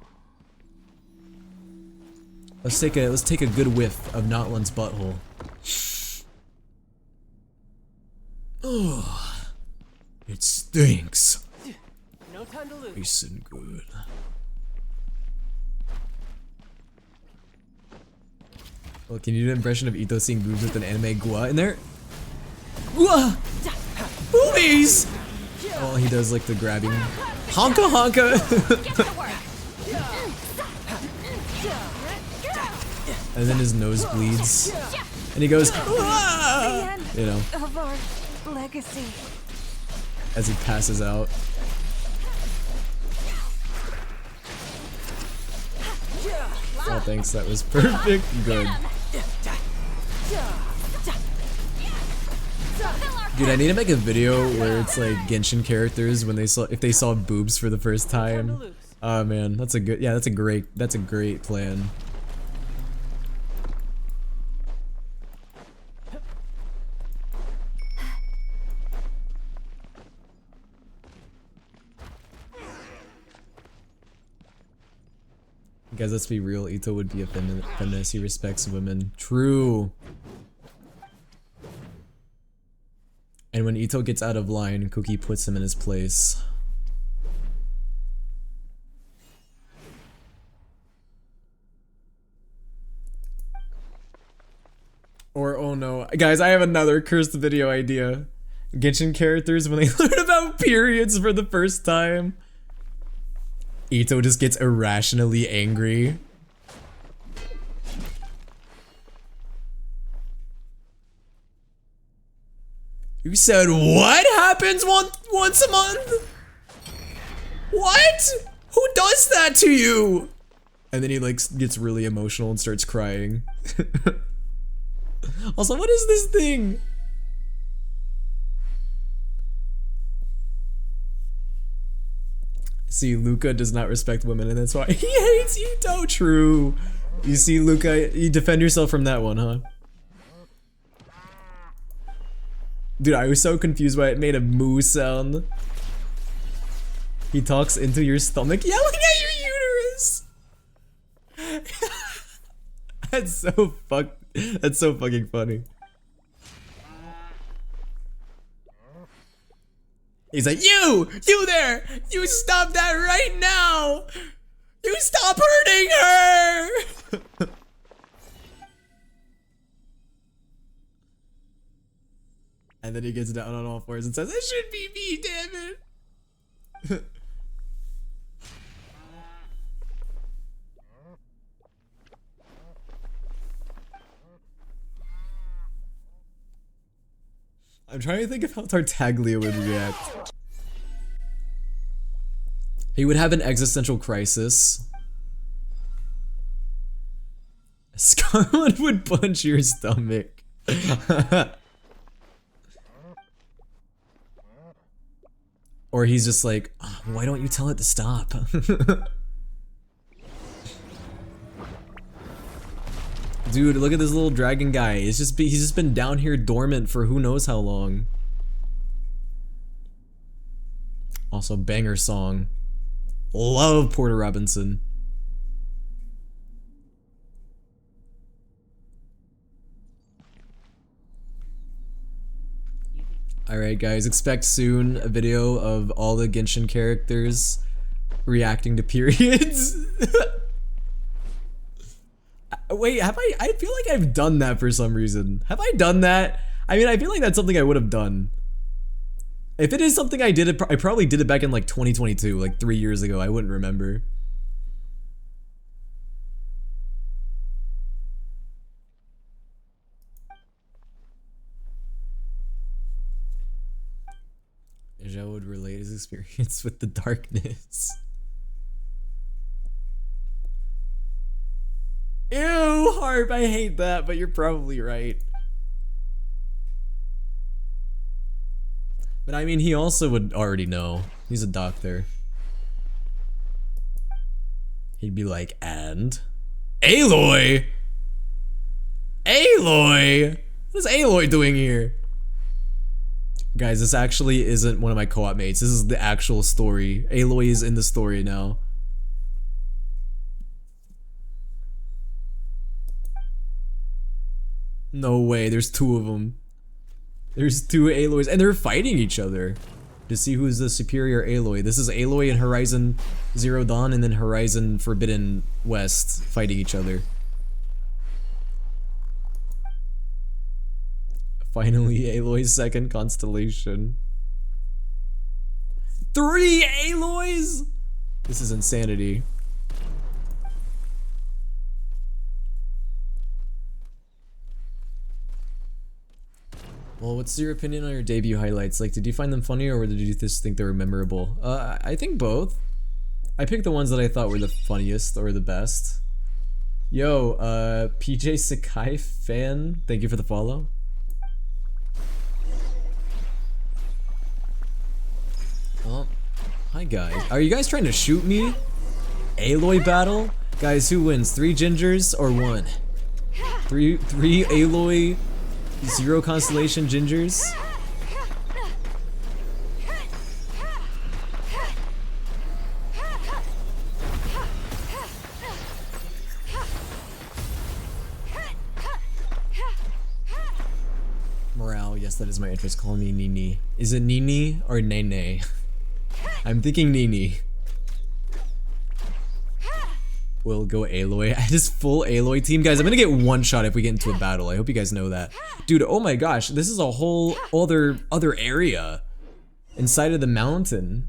Let's take a good whiff of Notlun's butthole. Oh, it stinks. No time to lose. Nice and good. Well, can you do an impression of Ito seeing boobs with an anime gua in there? Gua! Boobies! Oh, he does like the grabbing. Honka honka! And then his nose bleeds. And he goes, ah! You know, Of our legacy. as he passes out. Oh, thanks, that was perfect. Good. Dude, I need to make a video where it's like Genshin characters when if they saw boobs for the first time. Oh man, that's a great plan. Guys, let's be real, Ito would be a feminist, he respects women. True. And when Ito gets out of line, Cookie puts him in his place. Or, oh no. Guys, I have another cursed video idea. Genshin characters when they learn about periods for the first time. Ito just gets irrationally angry. You said what happens once a month? What? Who does that to you? And then he like gets really emotional and starts crying. Also, what is this thing? See, Luca does not respect women, and that's why he hates Ito. True. You see, Luca, you defend yourself from that one, huh? Dude, I was so confused why it made a moo sound. He talks into your stomach, yelling at your uterus. That's so fucking funny. He's like, you there, you stop that right now. You stop hurting her. And then he gets down on all fours and says, it should be me, damn it. I'm trying to think of how Tartaglia would react. He would have an existential crisis. Scarlet would punch your stomach. Or he's just like, oh, why don't you tell it to stop? Dude, look at this little dragon guy. He's just been down here dormant for who knows how long. Also, banger song. Love Porter Robinson. Alright guys, expect soon a video of all the Genshin characters reacting to periods. Wait, have I feel like I've done that for some reason. Have I done that? I mean, I feel like that's something I would have done. If it is something I did, I probably did it back in like 2022, like 3 years ago. I wouldn't remember. Zhao would relate his experience with the darkness. Ew, Harp, I hate that, but you're probably right. But I mean, he also would already know. He's a doctor. He'd be like, and? Aloy! Aloy! What is Aloy doing here? Guys, this actually isn't one of my co-op mates. This is the actual story. Aloy is in the story now. No way, there's two of them. There's two Aloys, and they're fighting each other to see who's the superior Aloy. This is Aloy in Horizon Zero Dawn, and then Horizon Forbidden West fighting each other. Finally, Aloy's second constellation. 3 Aloys? This is insanity. Well, what's your opinion on your debut highlights? Like, did you find them funny, or did you just think they were memorable? I think both. I picked the ones that I thought were the funniest or the best. Yo, PJ Sakai fan, thank you for the follow. Oh, hi guys. Are you guys trying to shoot me? Aloy battle? Guys, who wins? 3 gingers or 1? 3 Aloy 0 constellation gingers? Morale, yes, that is my interest. Call me Nini. Is it Nini or Nene? I'm thinking Nini. We'll go Aloy. I just full Aloy team. Guys, I'm gonna get one shot if we get into a battle. I hope you guys know that. Dude, oh my gosh, this is a whole other area inside of the mountain.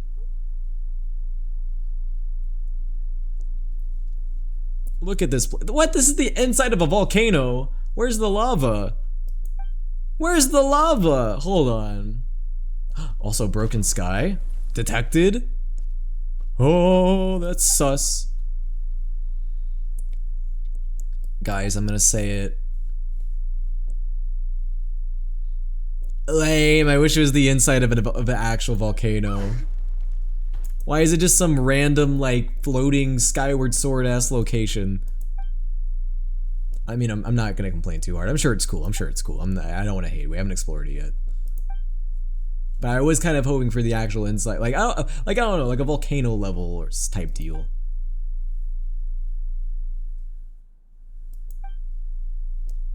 Look at this. What? This is the inside of a volcano. Where's the lava? Where's the lava? Hold on. Also, broken sky detected. Oh, that's sus. Guys, I'm gonna say it. Lame. I wish it was the inside of an actual volcano. Why is it just some random, like, floating skyward sword ass location? I mean, I'm not gonna complain too hard. I'm sure it's cool. I'm sure it's cool. I don't want to hate. We haven't explored it yet. But I was kind of hoping for the actual insight, like I don't know, like a volcano level or type deal.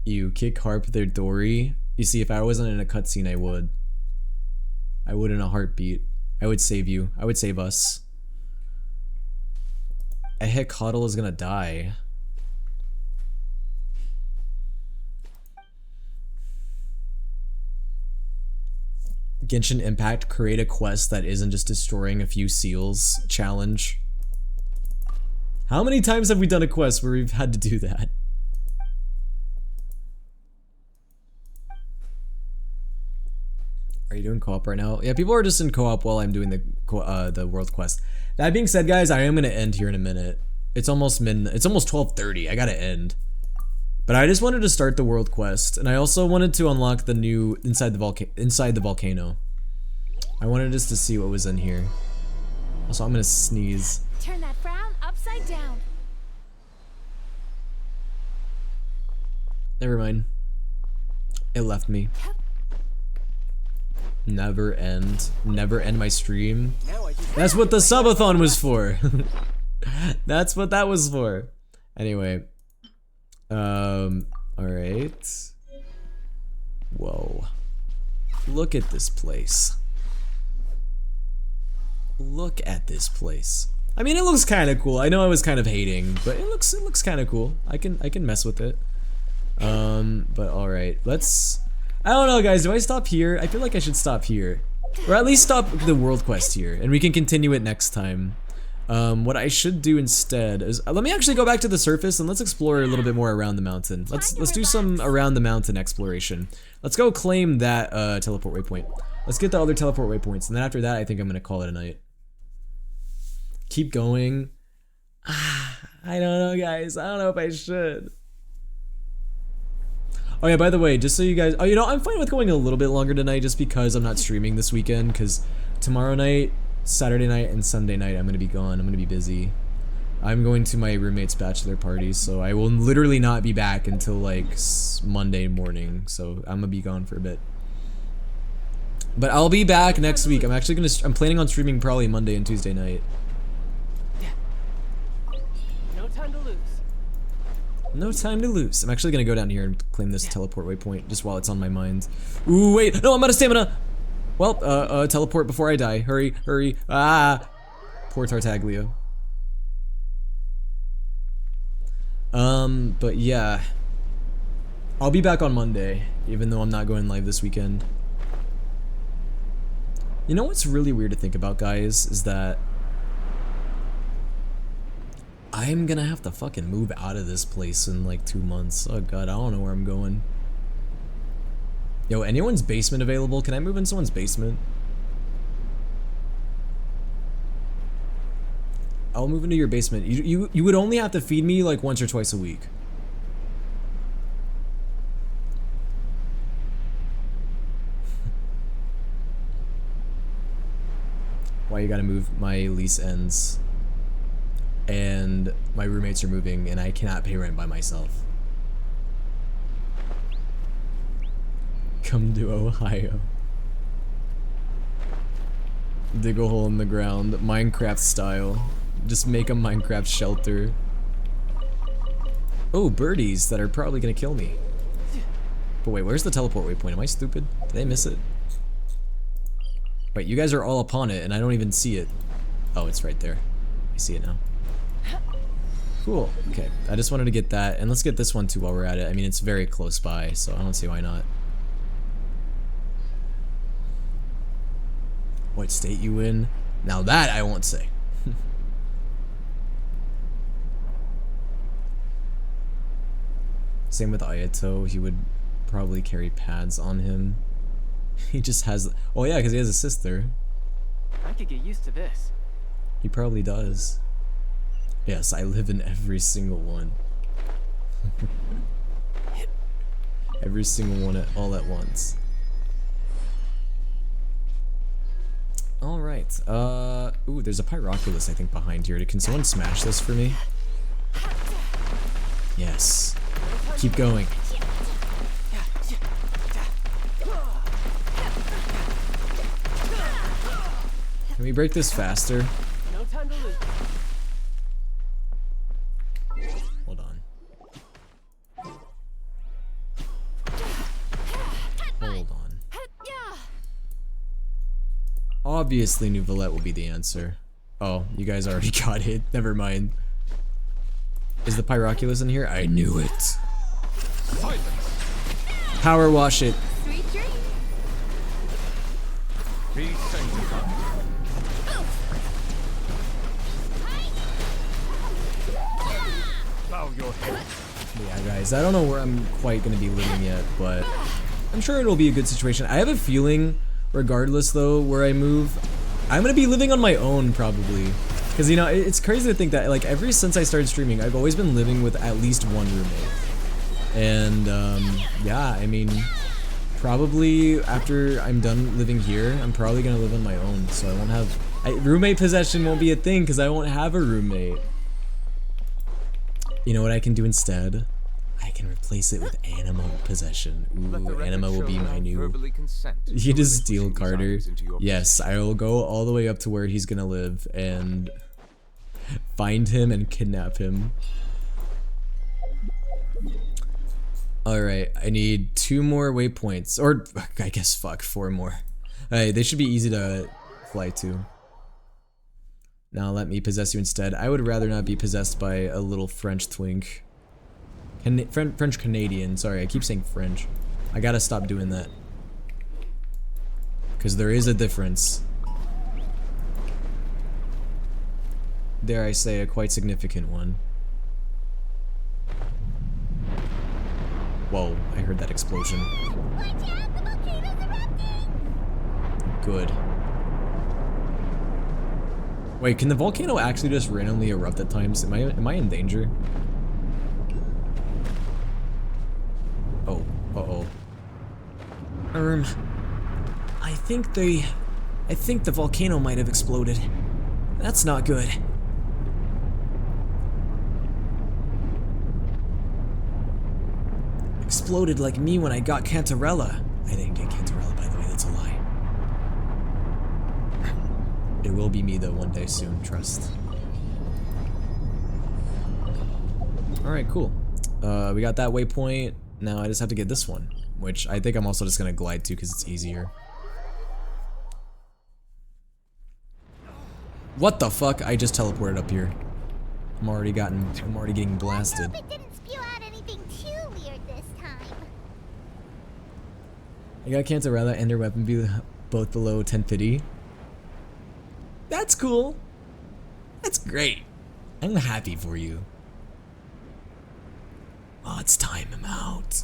You kick harp their Dory. You see, if I wasn't in a cutscene, I would. I would in a heartbeat. I would save you. I would save us. A Hecatl is gonna die. Genshin Impact, create a quest that isn't just destroying a few seals challenge. How many times have we done a quest where we've had to do that? Are you doing co-op right now? Yeah, people are just in co-op while I'm doing the world quest. That being said, guys, I am gonna end here in a minute. It's almost 12:30. I gotta end. But I just wanted to start the world quest, and I also wanted to unlock the new inside the volcano. I wanted just to see what was in here. Also, I'm gonna sneeze. Turn that frown upside down. Never mind. It left me. Never end my stream. That's what the subathon was for. That's what that was for. Anyway. Alright. Whoa. Look at this place. Look at this place. I mean, it looks kind of cool. I know I was kind of hating, but it looks kind of cool. I can mess with it. But alright. I don't know, guys. Do I stop here? I feel like I should stop here. Or at least stop the world quest here, and we can continue it next time. What I should do instead is let me actually go back to the surface and let's explore a little bit more around the mountain. Let's do some around the mountain exploration. Let's go claim that teleport waypoint. Let's get the other teleport waypoints, and then after that, I think I'm gonna call it a night. Keep going. I don't know, guys. I don't know if I should. Oh yeah, by the way, just so you guys, you know, I'm fine with going a little bit longer tonight just because I'm not streaming this weekend, because tomorrow night, Saturday night, and Sunday night I'm gonna be gone. I'm gonna be busy. I'm going to my roommate's bachelor party, so I will literally not be back until like Monday morning, so I'm gonna be gone for a bit. But I'll be back next week. I'm planning on streaming probably Monday and Tuesday night. No time to lose. No time to lose. I'm actually gonna go down here and claim this teleport waypoint just while it's on my mind. Ooh, wait, no, I'm out of stamina. Well, teleport before I die. Hurry, hurry. Ah, poor Tartaglia. But yeah, I'll be back on Monday, even though I'm not going live this weekend. You know what's really weird to think about, guys, is that I'm gonna have to fucking move out of this place in like 2 months. Oh god, I don't know where I'm going. Yo, anyone's basement available? Can I move in someone's basement? I'll move into your basement. You would only have to feed me like once or twice a week. Why you gotta move? My lease ends. And my roommates are moving and I cannot pay rent by myself. Come to Ohio. Dig a hole in the ground, Minecraft style. Just make a Minecraft shelter. Oh, birdies that are probably gonna kill me. But wait, where's the teleport waypoint? Am I stupid? Did I miss it? Wait, you guys are all upon it and I don't even see it. Oh, it's right there. I see it now. Cool. Okay, I just wanted to get that, and let's get this one too while we're at it. I mean, it's very close by, so I don't see why not. What state you in? Now that I won't say. Same with Ayato, he would probably carry pads on him. He just has, oh yeah, because he has a sister. I could get used to this. He probably does. Yes, I live in every single one. Every single one all at once. Alright, ooh, there's a Pyroculus, I think, behind here. Can someone smash this for me? Yes. Keep going. Can we break this faster? No time to lose. Hold on. Hold on. Obviously, New Valette will be the answer. Oh, you guys already got it. Never mind. Is the Pyroculus in here? I knew it. Power wash it. Sweet dreams. Be sanctified. Bow your head. Yeah, guys, I don't know where I'm quite gonna be living yet, but I'm sure it'll be a good situation. I have a feeling, regardless though, where I move, I'm gonna be living on my own probably. Because, you know, it's crazy to think that, like, ever since I started streaming, I've always been living with at least one roommate. And, yeah, I mean, probably after I'm done living here, I'm probably gonna live on my own, so I won't have... roommate possession won't be a thing, because I won't have a roommate. You know what I can do instead? I can replace it with animal possession. Ooh, Anima will be my new... You just steal Carter. Yes, I will go all the way up to where he's gonna live and find him and kidnap him. Alright, I need 2 more waypoints. Or, I guess, fuck, 4 more. Alright, they should be easy to fly to. Now let me possess you instead. I would rather not be possessed by a little French twink. French Canadian, sorry, I keep saying French. I gotta stop doing that. Because there is a difference. Dare I say, a quite significant one. Whoa, I heard that explosion. Good. Wait, can the volcano actually just randomly erupt at times? Am I in danger? Oh, uh-oh. I think the volcano might have exploded. That's not good. Exploded like me when I got Cantarella. I didn't get Cantarella, by the way, that's a lie. It will be me though one day soon, trust. Alright, cool. We got that waypoint. Now I just have to get this one, which I think I'm also just gonna glide to because it's easier. What the fuck? I just teleported up here. I'm already getting blasted. I hope it didn't spew out anything too weird this time. I got Cantarella and her weapon be both below 1050. That's cool. That's great. I'm happy for you. Oh, it's time him out.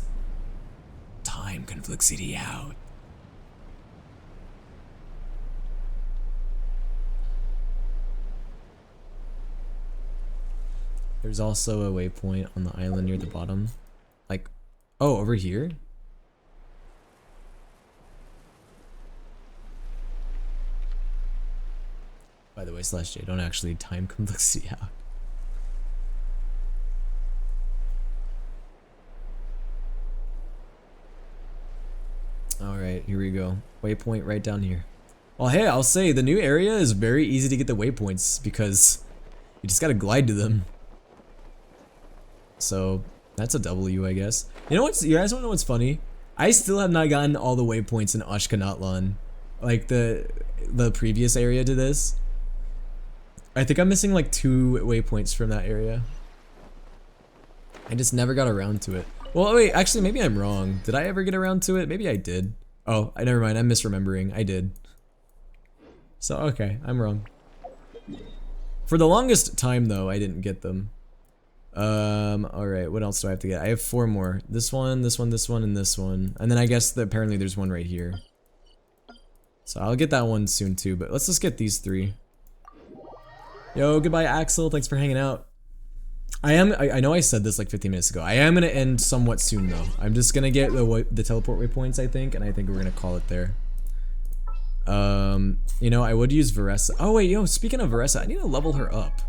Time Conflixity out. There's also a waypoint on the island near the bottom. Like, oh, over here? By the way, Celestia, don't actually time Conflixity out. Alright, here we go. Waypoint right down here. Well, hey, I'll say the new area is very easy to get the waypoints because you just gotta glide to them. So, that's a W, I guess. You know what's, you guys wanna know what's funny? I still have not gotten all the waypoints in Ashkanatlan. Like the previous area to this. I think I'm missing like 2 waypoints from that area. I just never got around to it. Well, wait, actually, maybe I'm wrong. Did I ever get around to it? Maybe I did. Oh, never mind. I'm misremembering. I did. So, okay, I'm wrong. For the longest time, though, I didn't get them. Alright, what else do I have to get? I have 4 more. This one, this one, this one, and this one. And then I guess that apparently there's one right here. So I'll get that one soon, too. But let's just get these 3. Yo, goodbye, Axel. Thanks for hanging out. I know I said this like 15 minutes ago. I am gonna end somewhat soon though. I'm just gonna get the teleport waypoints, I think, and I think we're gonna call it there. You know, I would use Varesa. Oh wait, yo, speaking of Varesa, I need to level her up.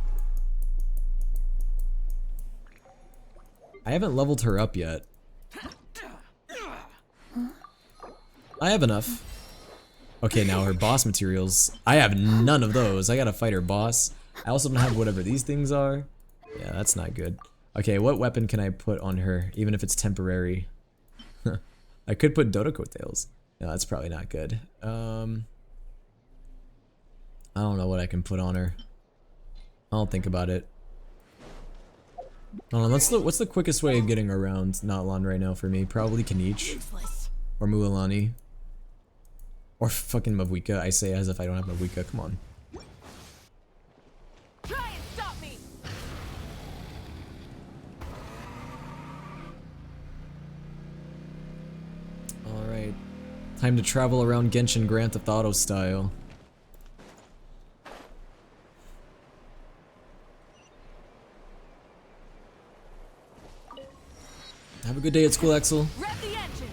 I haven't leveled her up yet. I have enough. Okay, now her boss materials. I have none of those. I gotta fight her boss. I also don't have whatever these things are. Yeah, that's not good. Okay, what weapon can I put on her, even if it's temporary? I could put Dodoko tails. No, that's probably not good. I don't know what I can put on her. I'll think about it. Hold on, what's the quickest way of getting around Natlan right now for me? Probably Kanich. Or Mualani. Or fucking Mavuika. I say as if I don't have Mavuika. Come on. Try and stop me. Alright. Time to travel around Genshin Grand Theft Auto style. Have a good day at school, Axel. Rev the engines.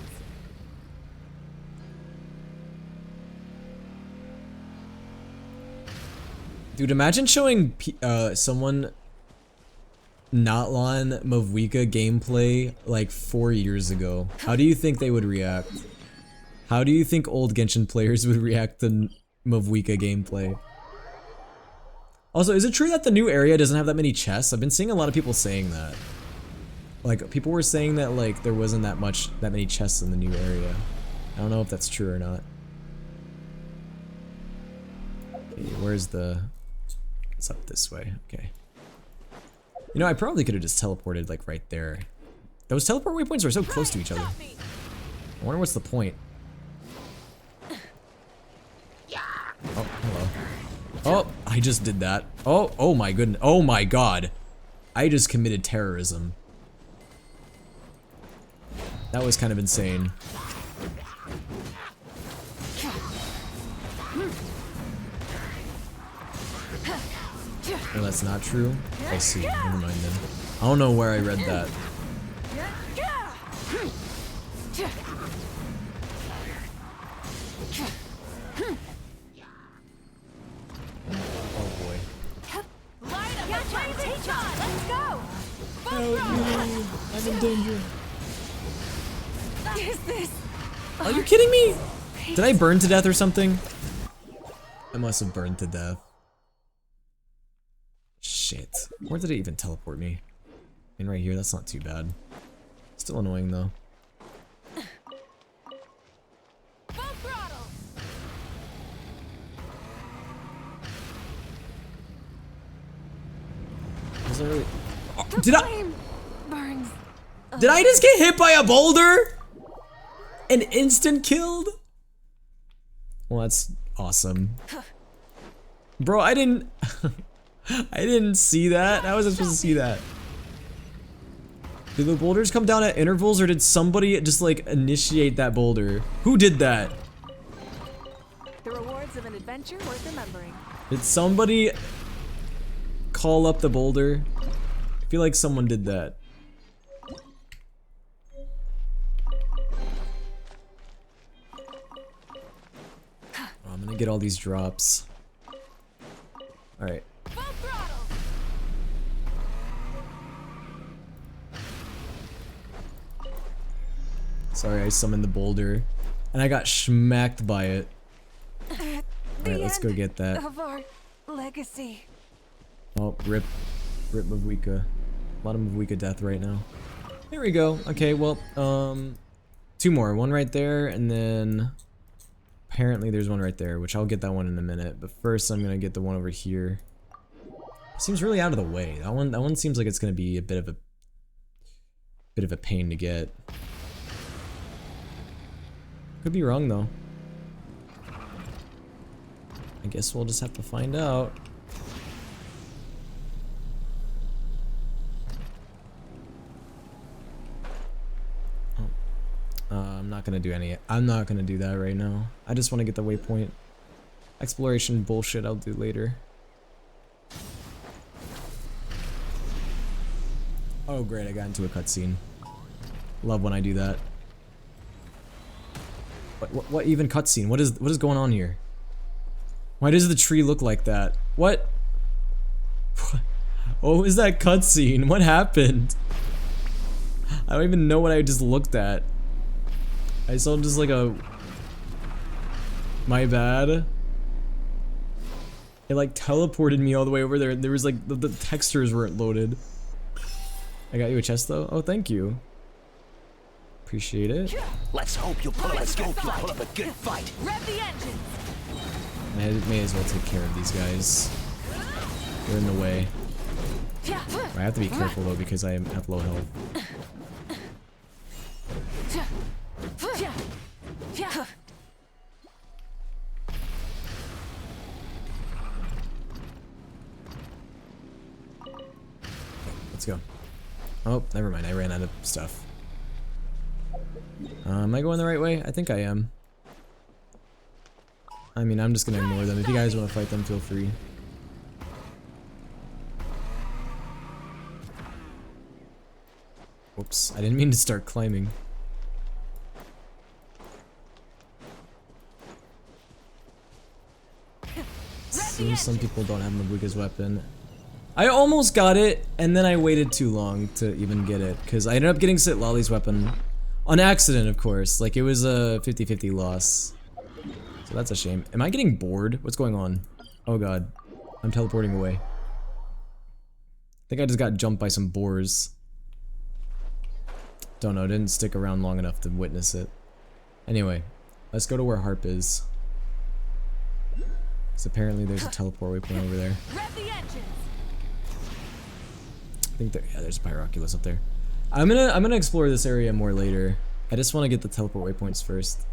Dude, imagine showing someone Natlan Mavuika gameplay like 4 years ago. How do you think they would react? How do you think old Genshin players would react to Mavuika gameplay? Also, is it true that the new area doesn't have that many chests? I've been seeing a lot of people saying that. Like, people were saying that, like, there wasn't that many chests in the new area. I don't know if that's true or not. Okay, where's the... It's up this way, okay. You know, I probably could have just teleported, like, right there. Those teleport waypoints are so close to each other. I wonder what's the point. Oh, hello. Oh, I just did that. Oh my goodness. Oh my god. I just committed terrorism. That was kind of insane. No, that's not true. I see. Never mind then. I don't know where I read that. Oh boy. Let's go. Help me! I'm in danger. What is this? Are you kidding me? Did I burn to death or something? I must have burned to death. Shit. Where did it even teleport me? I mean, right here, that's not too bad. Still annoying though. Full throttle. Was I really... Oh, did I... Burns. Did I just get hit by a boulder? And instant killed? Well, that's awesome. Bro, I didn't... I didn't see that. How was I supposed to see that? Did the boulders come down at intervals, or did somebody just like initiate that boulder? Who did that? The rewards of an adventure worth remembering. Did somebody call up the boulder? I feel like someone did that. Oh, I'm gonna get all these drops. Alright. Sorry, I summoned the boulder, and I got schmacked by it. Alright, let's go get that. Of our legacy. Oh, rip Mavuika. A lot of Mavuika death right now. There we go. Okay, well, 2 more. One right there, and then apparently there's one right there, which I'll get that one in a minute. But first, I'm gonna get the one over here. Seems really out of the way. That one seems like it's gonna be a bit of a pain to get. Could be wrong though. I guess we'll just have to find out. Oh. I'm not gonna do I'm not gonna do that right now. I just want to get the waypoint. Exploration bullshit I'll do later. Oh great, I got into a cutscene. Love when I do that. What even cutscene? What is going on here? Why does the tree look like that? What? What was that cutscene? What happened? I don't even know what I just looked at. I saw just like a... My bad. It like teleported me all the way over there. There was like, the textures weren't loaded. I got you a chest though? Oh, thank you. Appreciate it. Let's hope you'll pull up a good fight. Rev the engine. I may as well take care of these guys. They're in the way. I have to be careful though because I have low health. Let's go. Oh, never mind. I ran out of stuff. Am I going the right way? I think I am. I mean, I'm just gonna ignore them. If you guys want to fight them, feel free. Whoops, I didn't mean to start climbing. Seems some people don't have Mabuga's weapon. I almost got it, and then I waited too long to even get it, because I ended up getting Sit Lolly's weapon. On accident, of course. Like, it was a 50-50 loss. So that's a shame. Am I getting bored? What's going on? Oh god. I'm teleporting away. I think I just got jumped by some boars. Don't know, didn't stick around long enough to witness it. Anyway, let's go to where Harp is. Because apparently there's a teleport waypoint over there. I think there, yeah, there's a Pyroculus up there. I'm gonna explore this area more later. I just want to get the teleport waypoints first.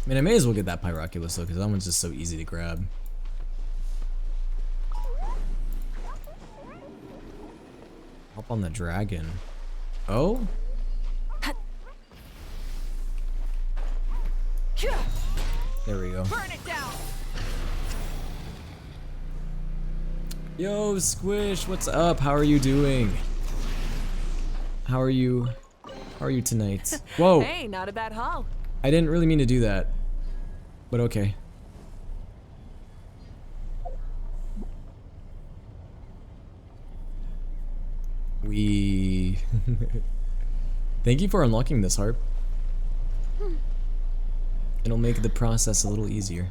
I mean, I may as well get that Pyroculus though, because that one's just so easy to grab. Hop on the dragon. Oh? There we go. Burn it down. Yo, Squish, what's up? How are you doing? How are you? How are you tonight? Whoa! Hey, not a bad haul. I didn't really mean to do that, but okay. We... Thank you for unlocking this, Harp. It'll make the process a little easier.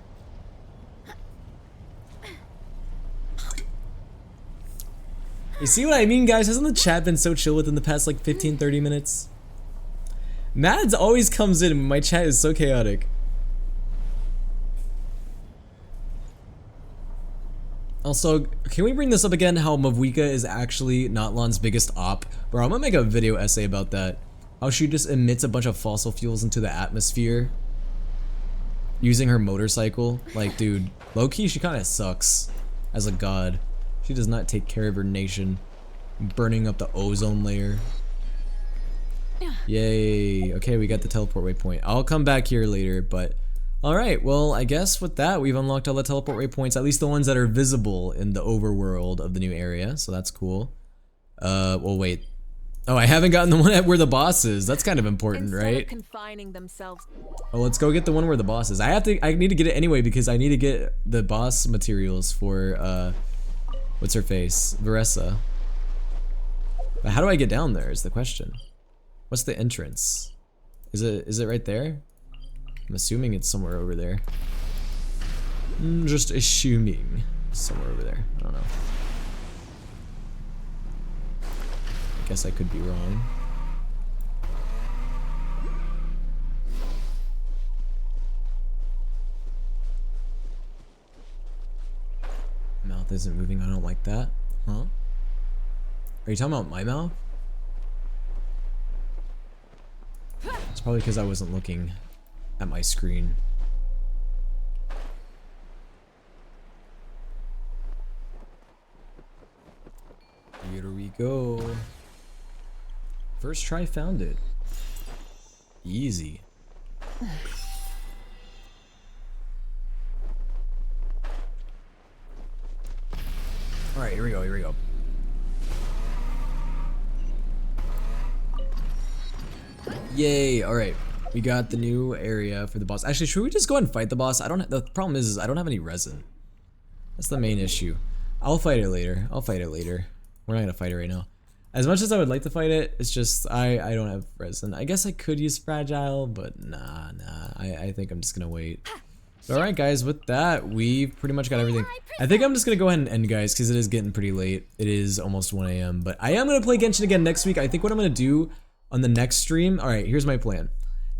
You see what I mean, guys? Hasn't the chat been so chill within the past like 15-30 minutes? Mads always comes in when my chat is so chaotic. Also, can we bring this up again, how Mavuika is actually Notlan's biggest op? Bro, I'm gonna make a video essay about that. How she just emits a bunch of fossil fuels into the atmosphere using her motorcycle. Like, dude, low-key, she kinda sucks as a god. She does not take care of her nation. Burning up the ozone layer. Yay. Okay, we got the teleport waypoint. I'll come back here later, but... Alright, well, I guess with that, we've unlocked all the teleport waypoints, at least the ones that are visible in the overworld of the new area, so that's cool. Well, wait. Oh, I haven't gotten the one at where the boss is. That's kind of important, right? Confining themselves. Oh, let's go get the one where the boss is. I need to get it anyway because I need to get the boss materials for, what's her face? Varesa. But how do I get down there is the question. What's the entrance? Is it right there? I'm assuming it's somewhere over there. Just assuming somewhere over there. I don't know. I guess I could be wrong. Mouth isn't moving. I don't like that. Huh? Are you talking about my mouth? It's probably because I wasn't looking at my screen. Here we go. First try found it. Easy. Alright, here we go, here we go. Yay, alright. We got the new area for the boss. Actually, should we just go ahead and fight the boss? The problem is I don't have any resin. That's the main issue. I'll fight it later. I'll fight it later. We're not gonna fight it right now. As much as I would like to fight it, it's just I don't have resin. I guess I could use fragile, but nah. I think I'm just gonna wait. Alright guys, with that, we've pretty much got everything. I think I'm just gonna go ahead and end, guys, because it is getting pretty late. It is almost 1 AM, but I am gonna play Genshin again next week. I think what I'm gonna do on the next stream, alright, here's my plan.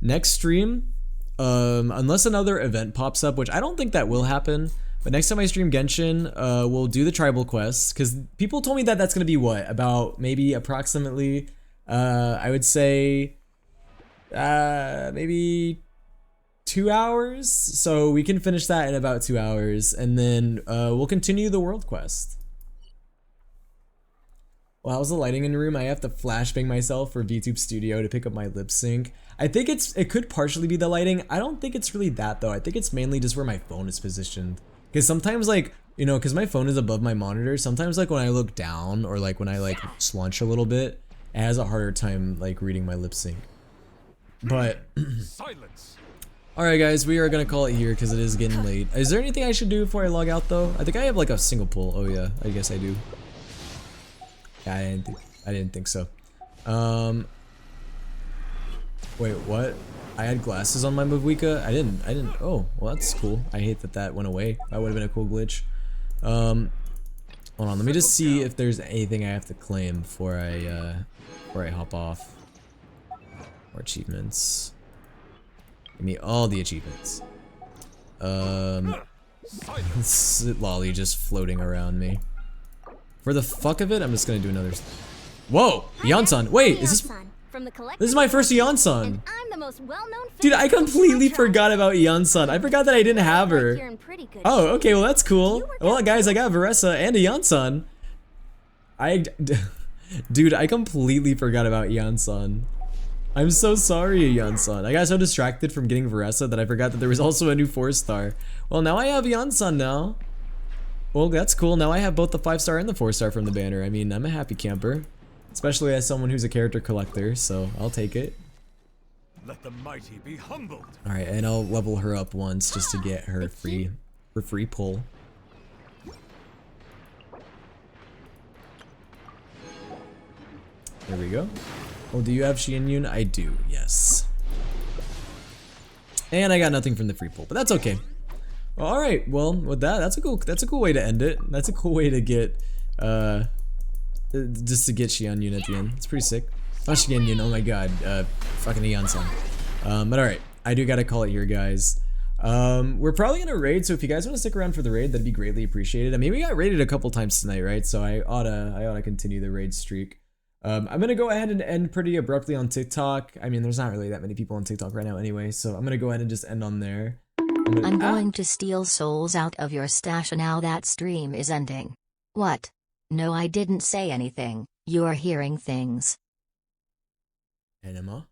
Next stream, unless another event pops up, which I don't think that will happen, but next time I stream Genshin, we'll do the tribal quests, because people told me that that's gonna be what? About maybe approximately, I would say, maybe 2 hours, so we can finish that in about 2 hours, and then we'll continue the world quest. Well, how's the lighting in the room? I have to flashbang myself for VTube Studio to pick up my lip sync. I think it could partially be the lighting. I don't think it's really that though. I think it's mainly just where my phone is positioned. Because sometimes, like, you know, because my phone is above my monitor, sometimes like when I look down or like when I like slouch a little bit, it has a harder time like reading my lip sync. But silence. Alright guys, we are gonna call it here because it is getting late. Is there anything I should do before I log out though? I think I have like a single pull. Oh yeah, I guess I do. Yeah, I didn't think so. Wait, what? I had glasses on my Mavwika? I didn't. Oh, well that's cool. I hate that that went away. That would have been a cool glitch. Hold on, let me just see if there's anything I have to claim before I hop off. Or achievements. Give me all the achievements. Lolly just floating around me. For the fuck of it, I'm just gonna do another. Whoa, Yansan. Wait, is this? This is my first Yansan. Dude, I completely forgot about Yansan. I forgot that I didn't have her. Oh, okay, well that's cool. Well, guys, I got Varesa and a Yansan. Dude, I completely forgot about Yansan. I'm so sorry, Yansan. I got so distracted from getting Varesa that I forgot that there was also a new 4-star. Well, now I have Yansan now. Well, that's cool. Now I have both the 5-star and the 4-star from the banner. I mean, I'm a happy camper. Especially as someone who's a character collector, so I'll take it. Let the mighty be humbled. Alright, and I'll level her up once just to get her free pull. There we go. Well, do you have Xianyun? I do, yes. And I got nothing from the free pull, but that's okay. Well, alright, well, with that, that's a cool way to end it. That's a cool way to get, just to get Xianyun at the end. It's pretty sick. Not Xianyun, oh my god, fucking Eon-san. But alright, I do gotta call it here, guys. We're probably gonna raid, so if you guys want to stick around for the raid, that'd be greatly appreciated. I mean, we got raided a couple times tonight, right? So I oughta continue the raid streak. I'm gonna go ahead and end pretty abruptly on TikTok. I mean, there's not really that many people on TikTok right now anyway, so I'm gonna go ahead and just end on there. I'm going to steal souls out of your stash now that stream is ending. What? No, I didn't say anything. You're hearing things. Enema,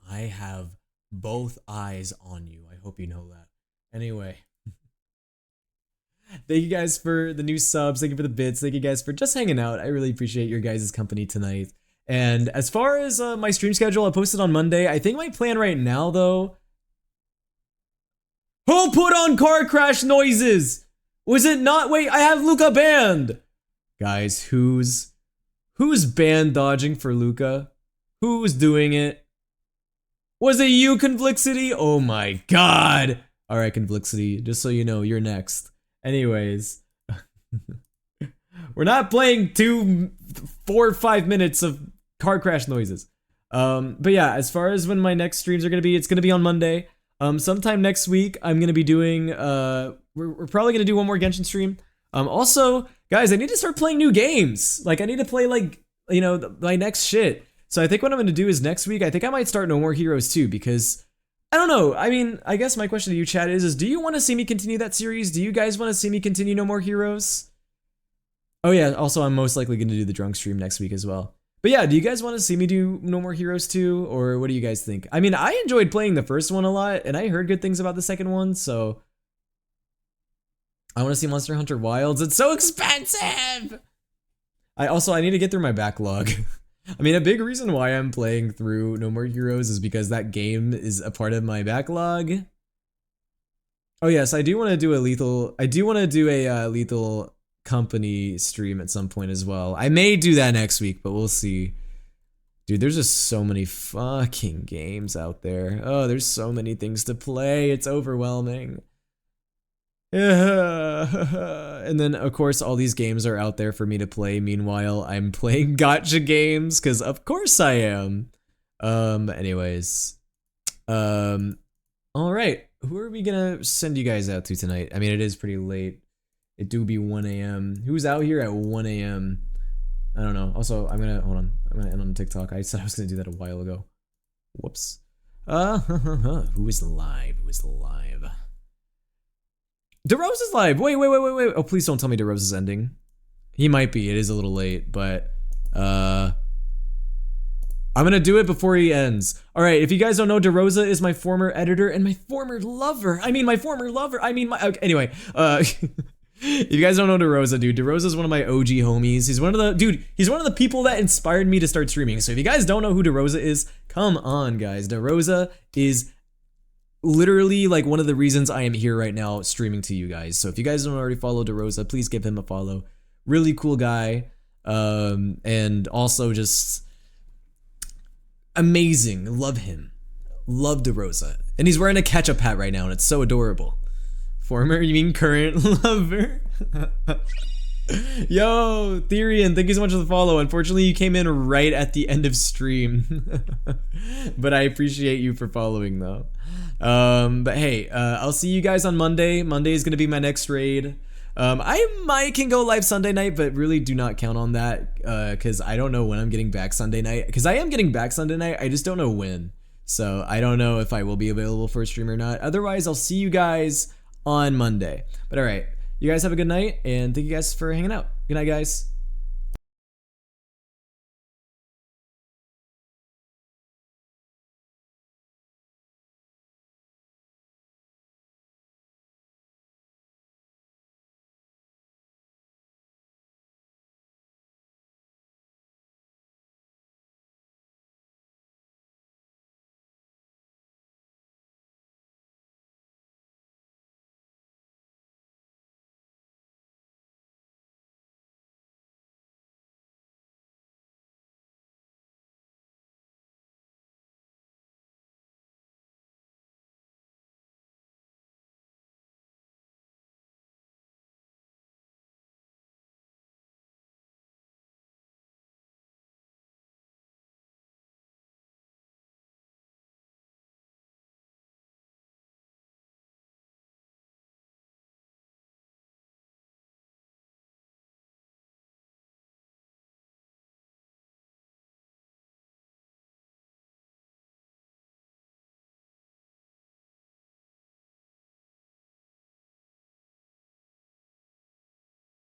I have both eyes on you. I hope you know that. Anyway. Thank you guys for the new subs. Thank you for the bits. Thank you guys for just hanging out. I really appreciate your guys' company tonight. And as far as my stream schedule, I posted on Monday. I think my plan right now, though... Who put on car crash noises? Was it not? Wait, I have Luca banned. Guys, who's banned dodging for Luca? Who's doing it? Was it you, Conflixity? Oh my god. Alright, Conflixity, just so you know, you're next. Anyways. We're not playing 4 or 5 minutes of car crash noises. But yeah, as far as when my next streams are gonna be, it's gonna be on Monday. Sometime next week, I'm gonna be doing, we're probably gonna do one more Genshin stream. Also, guys, I need to start playing new games. Like, I need to play, like, you know, my next shit. So I think what I'm gonna do is next week, I think I might start No More Heroes too, because, I don't know, I mean, I guess my question to you, chat, is do you want to see me continue that series? Do you guys want to see me continue No More Heroes? Oh yeah, also, I'm most likely gonna do the drunk stream next week as well. But yeah, do you guys want to see me do No More Heroes 2, or what do you guys think? I mean, I enjoyed playing the first one a lot, and I heard good things about the second one, so... I want to see Monster Hunter Wilds. It's so expensive! I need to get through my backlog. I mean, a big reason why I'm playing through No More Heroes is because that game is a part of my backlog. Oh yes, I do want to do a Lethal Company stream at some point as well. I may do that next week, but we'll see. Dude, there's just so many fucking games out there. Oh, there's so many things to play. It's overwhelming. And then, of course, all these games are out there for me to play. Meanwhile, I'm playing gacha games, because of course I am. Anyways. Alright. Who are we gonna send you guys out to tonight? I mean, it is pretty late. It do be 1 a.m. Who's out here at 1 a.m.? I don't know. Also, hold on. I'm gonna end on TikTok. I said I was gonna do that a while ago. Whoops. Who is live? Who is live? DeRose is live. Wait. Oh, please don't tell me DeRose is ending. He might be. It is a little late, but I'm gonna do it before he ends. All right. If you guys don't know, DeRosa is my former editor and my former lover. Anyway. If you guys don't know DeRosa, dude, DeRosa is one of my OG homies. He's one of the people that inspired me to start streaming. So if you guys don't know who DeRosa is, come on, guys. DeRosa is literally like one of the reasons I am here right now streaming to you guys. So if you guys don't already follow DeRosa, please give him a follow. Really cool guy. And also just amazing. Love him. Love DeRosa. And he's wearing a ketchup hat right now and it's so adorable. Former, you mean current lover? Yo, Therian, thank you so much for the follow. Unfortunately, you came in right at the end of stream. But I appreciate you for following though. But hey, I'll see you guys on Monday. Monday is going to be my next raid. I can go live Sunday night, but really do not count on that because I don't know when I'm getting back Sunday night. Because I am getting back Sunday night, I just don't know when. So I don't know if I will be available for a stream or not. Otherwise, I'll see you guys on Monday. But all right, you guys have a good night, and thank you guys for hanging out. Good night, guys.